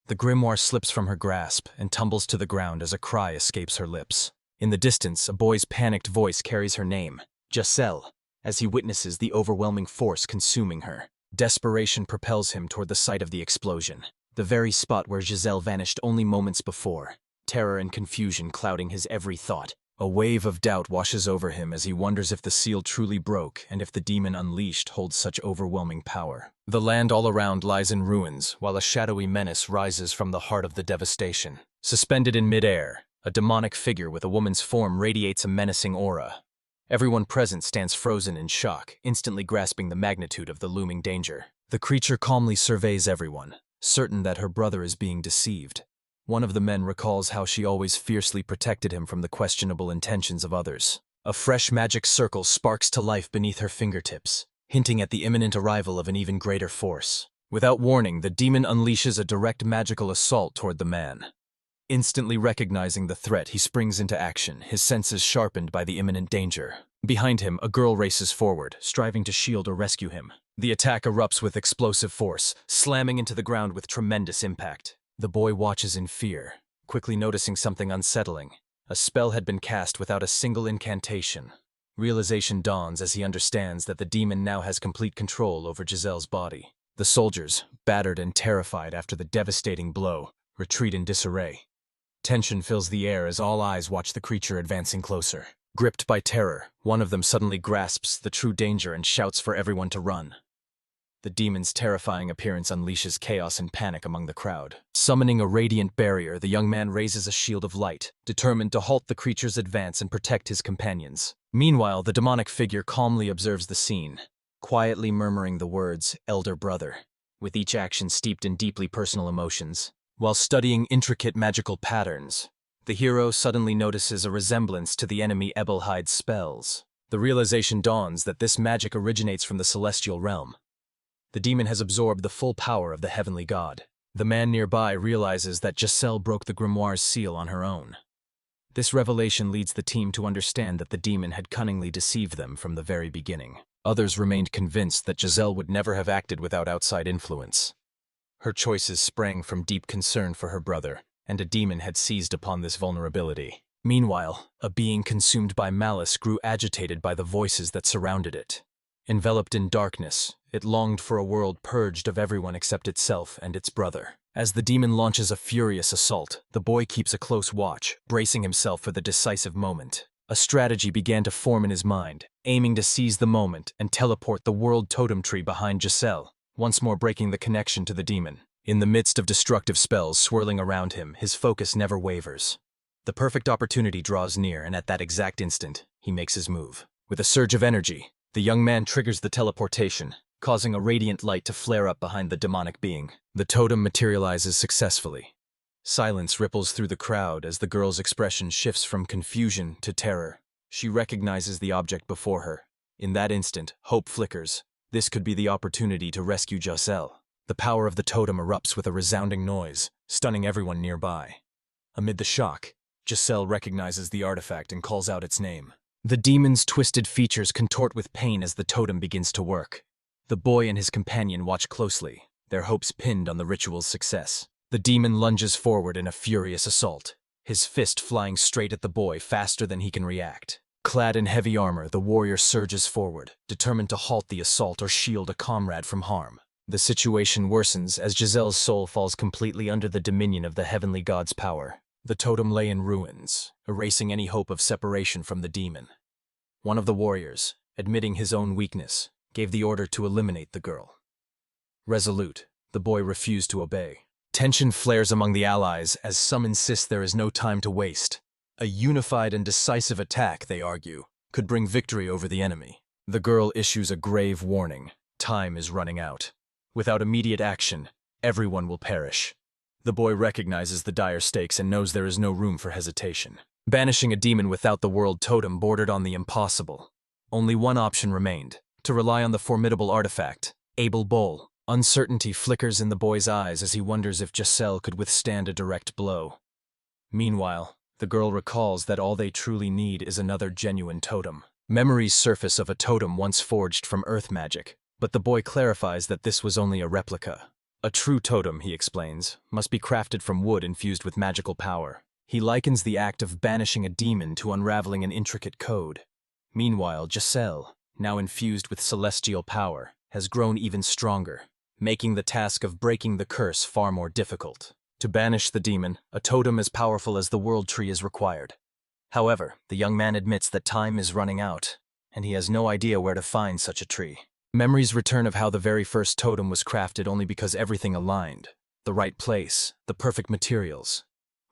The grimoire slips from her grasp and tumbles to the ground as a cry escapes her lips. In the distance, a boy's panicked voice carries her name, Giselle, as he witnesses the overwhelming force consuming her. Desperation propels him toward the site of the explosion, the very spot where Giselle vanished only moments before, terror and confusion clouding his every thought. A wave of doubt washes over him as he wonders if the seal truly broke and if the demon unleashed holds such overwhelming power. The land all around lies in ruins, while a shadowy menace rises from the heart of the devastation. Suspended in midair, a demonic figure with a woman's form radiates a menacing aura. Everyone present stands frozen in shock, instantly grasping the magnitude of the looming danger. The creature calmly surveys everyone, certain that her brother is being deceived. One of the men recalls how she always fiercely protected him from the questionable intentions of others. A fresh magic circle sparks to life beneath her fingertips, hinting at the imminent arrival of an even greater force. Without warning, the demon unleashes a direct magical assault toward the man. Instantly recognizing the threat, he springs into action, his senses sharpened by the imminent danger. Behind him, a girl races forward, striving to shield or rescue him. The attack erupts with explosive force, slamming into the ground with tremendous impact. The boy watches in fear, quickly noticing something unsettling. A spell had been cast without a single incantation. Realization dawns as he understands that the demon now has complete control over Giselle's body. The soldiers, battered and terrified after the devastating blow, retreat in disarray. Tension fills the air as all eyes watch the creature advancing closer. Gripped by terror, one of them suddenly grasps the true danger and shouts for everyone to run. The demon's terrifying appearance unleashes chaos and panic among the crowd. Summoning a radiant barrier, the young man raises a shield of light, determined to halt the creature's advance and protect his companions. Meanwhile, the demonic figure calmly observes the scene, quietly murmuring the words, "Elder brother," with each action steeped in deeply personal emotions. While studying intricate magical patterns, the hero suddenly notices a resemblance to the enemy Ebelhide's spells. The realization dawns that this magic originates from the celestial realm. The demon has absorbed the full power of the heavenly god. The man nearby realizes that Giselle broke the grimoire's seal on her own. This revelation leads the team to understand that the demon had cunningly deceived them from the very beginning. Others remained convinced that Giselle would never have acted without outside influence. Her choices sprang from deep concern for her brother, and a demon had seized upon this vulnerability. Meanwhile, a being consumed by malice grew agitated by the voices that surrounded it. Enveloped in darkness, it longed for a world purged of everyone except itself and its brother. As the demon launches a furious assault, the boy keeps a close watch, bracing himself for the decisive moment. A strategy began to form in his mind, aiming to seize the moment and teleport the world totem tree behind Giselle, once more breaking the connection to the demon. In the midst of destructive spells swirling around him, his focus never wavers. The perfect opportunity draws near, and at that exact instant, he makes his move. With a surge of energy, the young man triggers the teleportation, causing a radiant light to flare up behind the demonic being. The totem materializes successfully. Silence ripples through the crowd as the girl's expression shifts from confusion to terror. She recognizes the object before her. In that instant, hope flickers. This could be the opportunity to rescue Giselle. The power of the totem erupts with a resounding noise, stunning everyone nearby. Amid the shock, Giselle recognizes the artifact and calls out its name. The demon's twisted features contort with pain as the totem begins to work. The boy and his companion watch closely, their hopes pinned on the ritual's success. The demon lunges forward in a furious assault, his fist flying straight at the boy faster than he can react. Clad in heavy armor, the warrior surges forward, determined to halt the assault or shield a comrade from harm. The situation worsens as Giselle's soul falls completely under the dominion of the heavenly god's power. The totem lay in ruins, erasing any hope of separation from the demon. One of the warriors, admitting his own weakness, gave the order to eliminate the girl. Resolute, the boy refused to obey. Tension flares among the allies as some insist there is no time to waste. A unified and decisive attack, they argue, could bring victory over the enemy. The girl issues a grave warning. Time is running out. Without immediate action, everyone will perish. The boy recognizes the dire stakes and knows there is no room for hesitation. Banishing a demon without the world totem bordered on the impossible. Only one option remained, to rely on the formidable artifact, Abel Bowl. Uncertainty flickers in the boy's eyes as he wonders if Giselle could withstand a direct blow. Meanwhile, the girl recalls that all they truly need is another genuine totem. Memories surface of a totem once forged from earth magic, but the boy clarifies that this was only a replica. A true totem, he explains, must be crafted from wood infused with magical power. He likens the act of banishing a demon to unraveling an intricate code. Meanwhile, Giselle, now infused with celestial power, has grown even stronger, making the task of breaking the curse far more difficult. To banish the demon, a totem as powerful as the world tree is required. However, the young man admits that time is running out, and he has no idea where to find such a tree. Memories return of how the very first totem was crafted only because everything aligned. The right place, the perfect materials.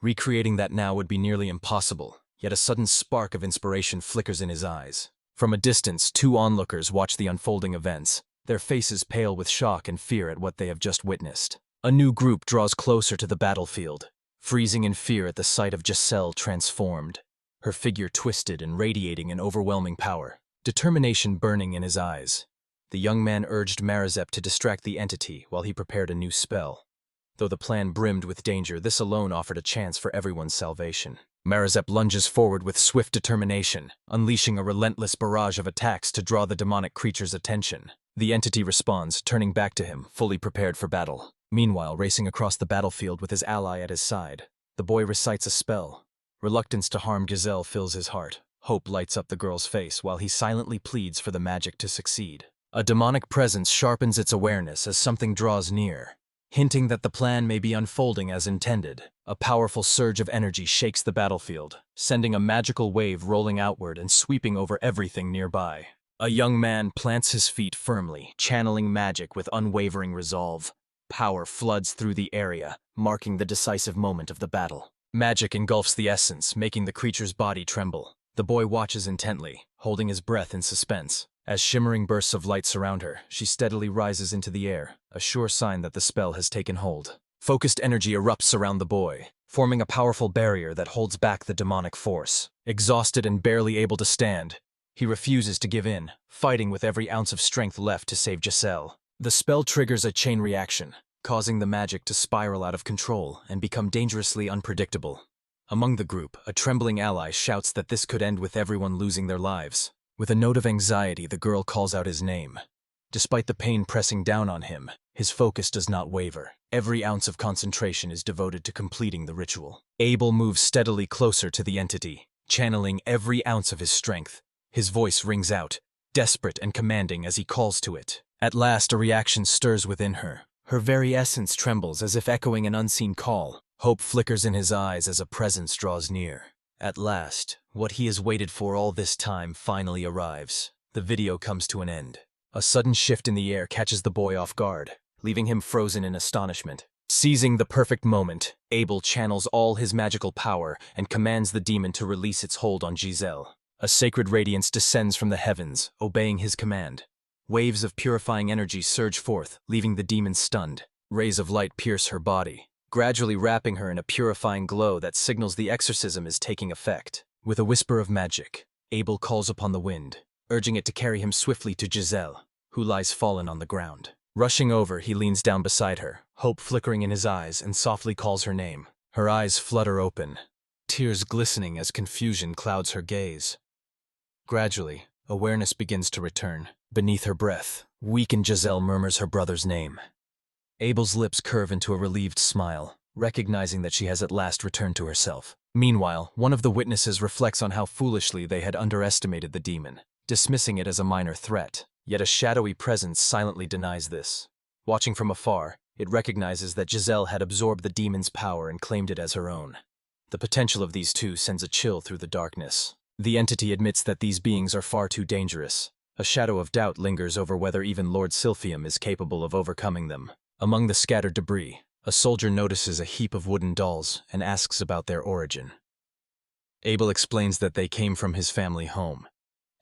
Recreating that now would be nearly impossible, yet a sudden spark of inspiration flickers in his eyes. From a distance, two onlookers watch the unfolding events, their faces pale with shock and fear at what they have just witnessed. A new group draws closer to the battlefield, freezing in fear at the sight of Giselle transformed, her figure twisted and radiating an overwhelming power, determination burning in his eyes. The young man urged Marizep to distract the entity while he prepared a new spell. Though the plan brimmed with danger, this alone offered a chance for everyone's salvation. Marizep lunges forward with swift determination, unleashing a relentless barrage of attacks to draw the demonic creature's attention. The entity responds, turning back to him, fully prepared for battle. Meanwhile, racing across the battlefield with his ally at his side, the boy recites a spell. Reluctance to harm Giselle fills his heart. Hope lights up the girl's face while he silently pleads for the magic to succeed. A demonic presence sharpens its awareness as something draws near, hinting that the plan may be unfolding as intended. A powerful surge of energy shakes the battlefield, sending a magical wave rolling outward and sweeping over everything nearby. A young man plants his feet firmly, channeling magic with unwavering resolve. Power floods through the area, marking the decisive moment of the battle. Magic engulfs the essence, making the creature's body tremble. The boy watches intently, holding his breath in suspense. As shimmering bursts of light surround her, she steadily rises into the air, a sure sign that the spell has taken hold. Focused energy erupts around the boy, forming a powerful barrier that holds back the demonic force. Exhausted and barely able to stand, he refuses to give in, fighting with every ounce of strength left to save Giselle. The spell triggers a chain reaction, causing the magic to spiral out of control and become dangerously unpredictable. Among the group, a trembling ally shouts that this could end with everyone losing their lives. With a note of anxiety, the girl calls out his name. Despite the pain pressing down on him, his focus does not waver. Every ounce of concentration is devoted to completing the ritual. Abel moves steadily closer to the entity, channeling every ounce of his strength. His voice rings out, desperate and commanding as he calls to it. At last, a reaction stirs within her. Her very essence trembles as if echoing an unseen call. Hope flickers in his eyes as a presence draws near. At last, what he has waited for all this time finally arrives. The video comes to an end. A sudden shift in the air catches the boy off guard, leaving him frozen in astonishment. Seizing the perfect moment, Abel channels all his magical power and commands the demon to release its hold on Giselle. A sacred radiance descends from the heavens, obeying his command. Waves of purifying energy surge forth, leaving the demon stunned. Rays of light pierce her body, gradually wrapping her in a purifying glow that signals the exorcism is taking effect. With a whisper of magic, Abel calls upon the wind, urging it to carry him swiftly to Giselle, who lies fallen on the ground. Rushing over, he leans down beside her, hope flickering in his eyes, and softly calls her name. Her eyes flutter open, tears glistening as confusion clouds her gaze. Gradually, awareness begins to return. Beneath her breath, weakened Giselle murmurs her brother's name. Abel's lips curve into a relieved smile, recognizing that she has at last returned to herself. Meanwhile, one of the witnesses reflects on how foolishly they had underestimated the demon, dismissing it as a minor threat. Yet a shadowy presence silently denies this. Watching from afar, it recognizes that Giselle had absorbed the demon's power and claimed it as her own. The potential of these two sends a chill through the darkness. The entity admits that these beings are far too dangerous. A shadow of doubt lingers over whether even Lord Silphium is capable of overcoming them. Among the scattered debris, a soldier notices a heap of wooden dolls and asks about their origin. Abel explains that they came from his family home,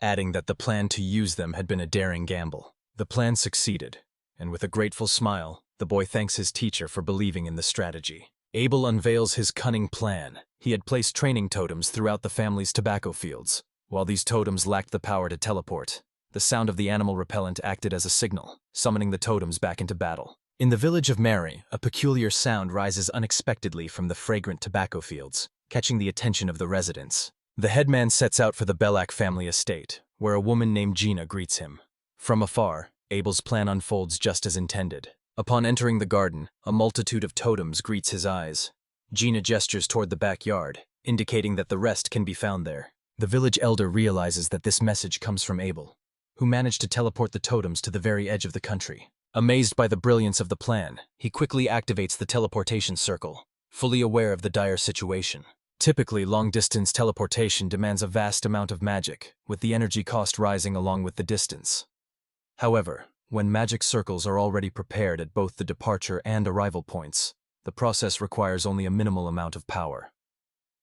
adding that the plan to use them had been a daring gamble. The plan succeeded, and with a grateful smile, the boy thanks his teacher for believing in the strategy. Abel unveils his cunning plan. He had placed training totems throughout the family's tobacco fields. While these totems lacked the power to teleport, the sound of the animal repellent acted as a signal, summoning the totems back into battle. In the village of Mary, a peculiar sound rises unexpectedly from the fragrant tobacco fields, catching the attention of the residents. The headman sets out for the Belak family estate, where a woman named Gina greets him. From afar, Abel's plan unfolds just as intended. Upon entering the garden, a multitude of totems greets his eyes. Gina gestures toward the backyard, indicating that the rest can be found there. The village elder realizes that this message comes from Abel, who managed to teleport the totems to the very edge of the country. Amazed by the brilliance of the plan, he quickly activates the teleportation circle, fully aware of the dire situation. Typically, long-distance teleportation demands a vast amount of magic, with the energy cost rising along with the distance. However, when magic circles are already prepared at both the departure and arrival points, the process requires only a minimal amount of power.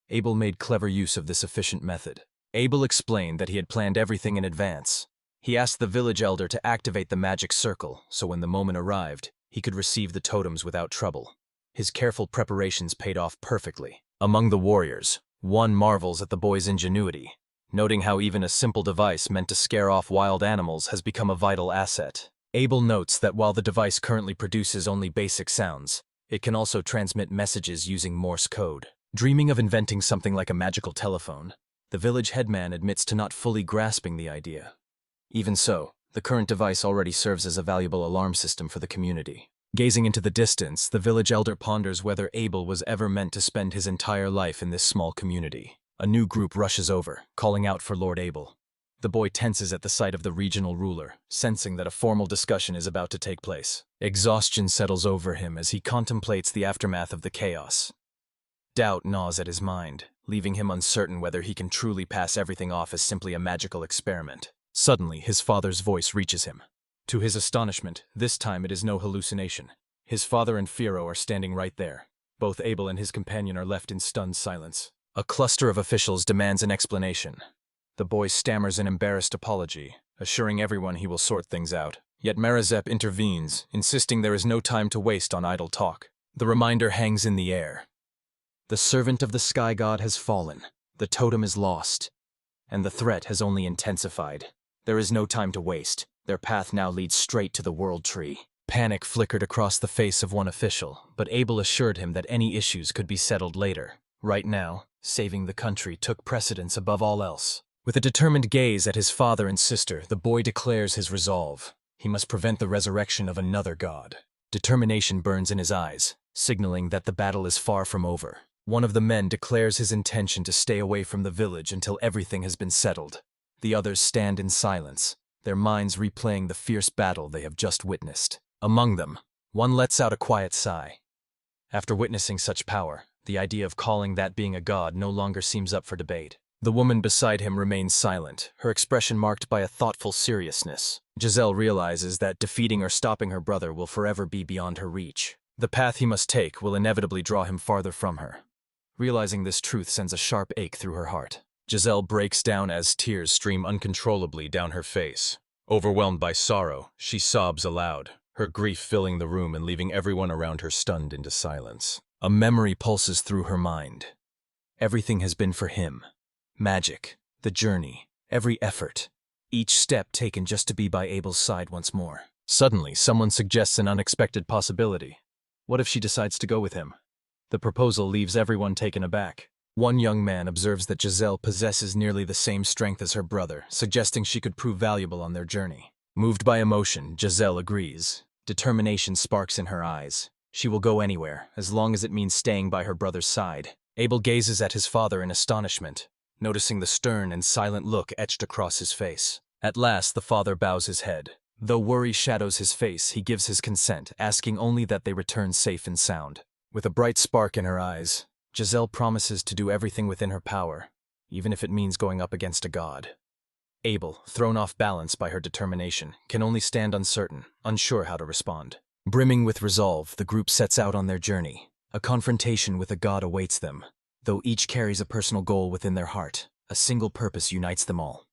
Abel made clever use of this efficient method. Abel explained that he had planned everything in advance. He asked the village elder to activate the magic circle, so when the moment arrived, he could receive the totems without trouble. His careful preparations paid off perfectly. Among the warriors, one marvels at the boy's ingenuity, noting how even a simple device meant to scare off wild animals has become a vital asset. Abel notes that while the device currently produces only basic sounds, it can also transmit messages using Morse code. Dreaming of inventing something like a magical telephone, the village headman admits to not fully grasping the idea. Even so, the current device already serves as a valuable alarm system for the community. Gazing into the distance, the village elder ponders whether Abel was ever meant to spend his entire life in this small community. A new group rushes over, calling out for Lord Abel. The boy tenses at the sight of the regional ruler, sensing that a formal discussion is about to take place. Exhaustion settles over him as he contemplates the aftermath of the chaos. Doubt gnaws at his mind, leaving him uncertain whether he can truly pass everything off as simply a magical experiment. Suddenly, his father's voice reaches him. To his astonishment, this time it is no hallucination. His father and Firo are standing right there. Both Abel and his companion are left in stunned silence. A cluster of officials demands an explanation. The boy stammers an embarrassed apology, assuring everyone he will sort things out. Yet Marazep intervenes, insisting there is no time to waste on idle talk. The reminder hangs in the air. The servant of the sky god has fallen, the totem is lost, and the threat has only intensified. There is no time to waste. Their path now leads straight to the world tree. Panic flickered across the face of one official, but Abel assured him that any issues could be settled later. Right now, saving the country took precedence above all else. With a determined gaze at his father and sister, the boy declares his resolve. He must prevent the resurrection of another god. Determination burns in his eyes, signaling that the battle is far from over. One of the men declares his intention to stay away from the village until everything has been settled. The others stand in silence, their minds replaying the fierce battle they have just witnessed. Among them, one lets out a quiet sigh. After witnessing such power, the idea of calling that being a god no longer seems up for debate. The woman beside him remains silent, her expression marked by a thoughtful seriousness. Giselle realizes that defeating or stopping her brother will forever be beyond her reach. The path he must take will inevitably draw him farther from her. Realizing this truth sends a sharp ache through her heart. Giselle breaks down as tears stream uncontrollably down her face. Overwhelmed by sorrow, she sobs aloud, her grief filling the room and leaving everyone around her stunned into silence. A memory pulses through her mind. Everything has been for him. Magic, the journey, every effort, each step taken just to be by Abel's side once more. Suddenly, someone suggests an unexpected possibility. What if she decides to go with him? The proposal leaves everyone taken aback. One young man observes that Giselle possesses nearly the same strength as her brother, suggesting she could prove valuable on their journey. Moved by emotion, Giselle agrees. Determination sparks in her eyes. She will go anywhere, as long as it means staying by her brother's side. Abel gazes at his father in astonishment, noticing the stern and silent look etched across his face. At last, the father bows his head. Though worry shadows his face, he gives his consent, asking only that they return safe and sound. With a bright spark in her eyes, Giselle promises to do everything within her power, even if it means going up against a god. Abel, thrown off balance by her determination, can only stand uncertain, unsure how to respond. Brimming with resolve, the group sets out on their journey. A confrontation with a god awaits them. Though each carries a personal goal within their heart, a single purpose unites them all.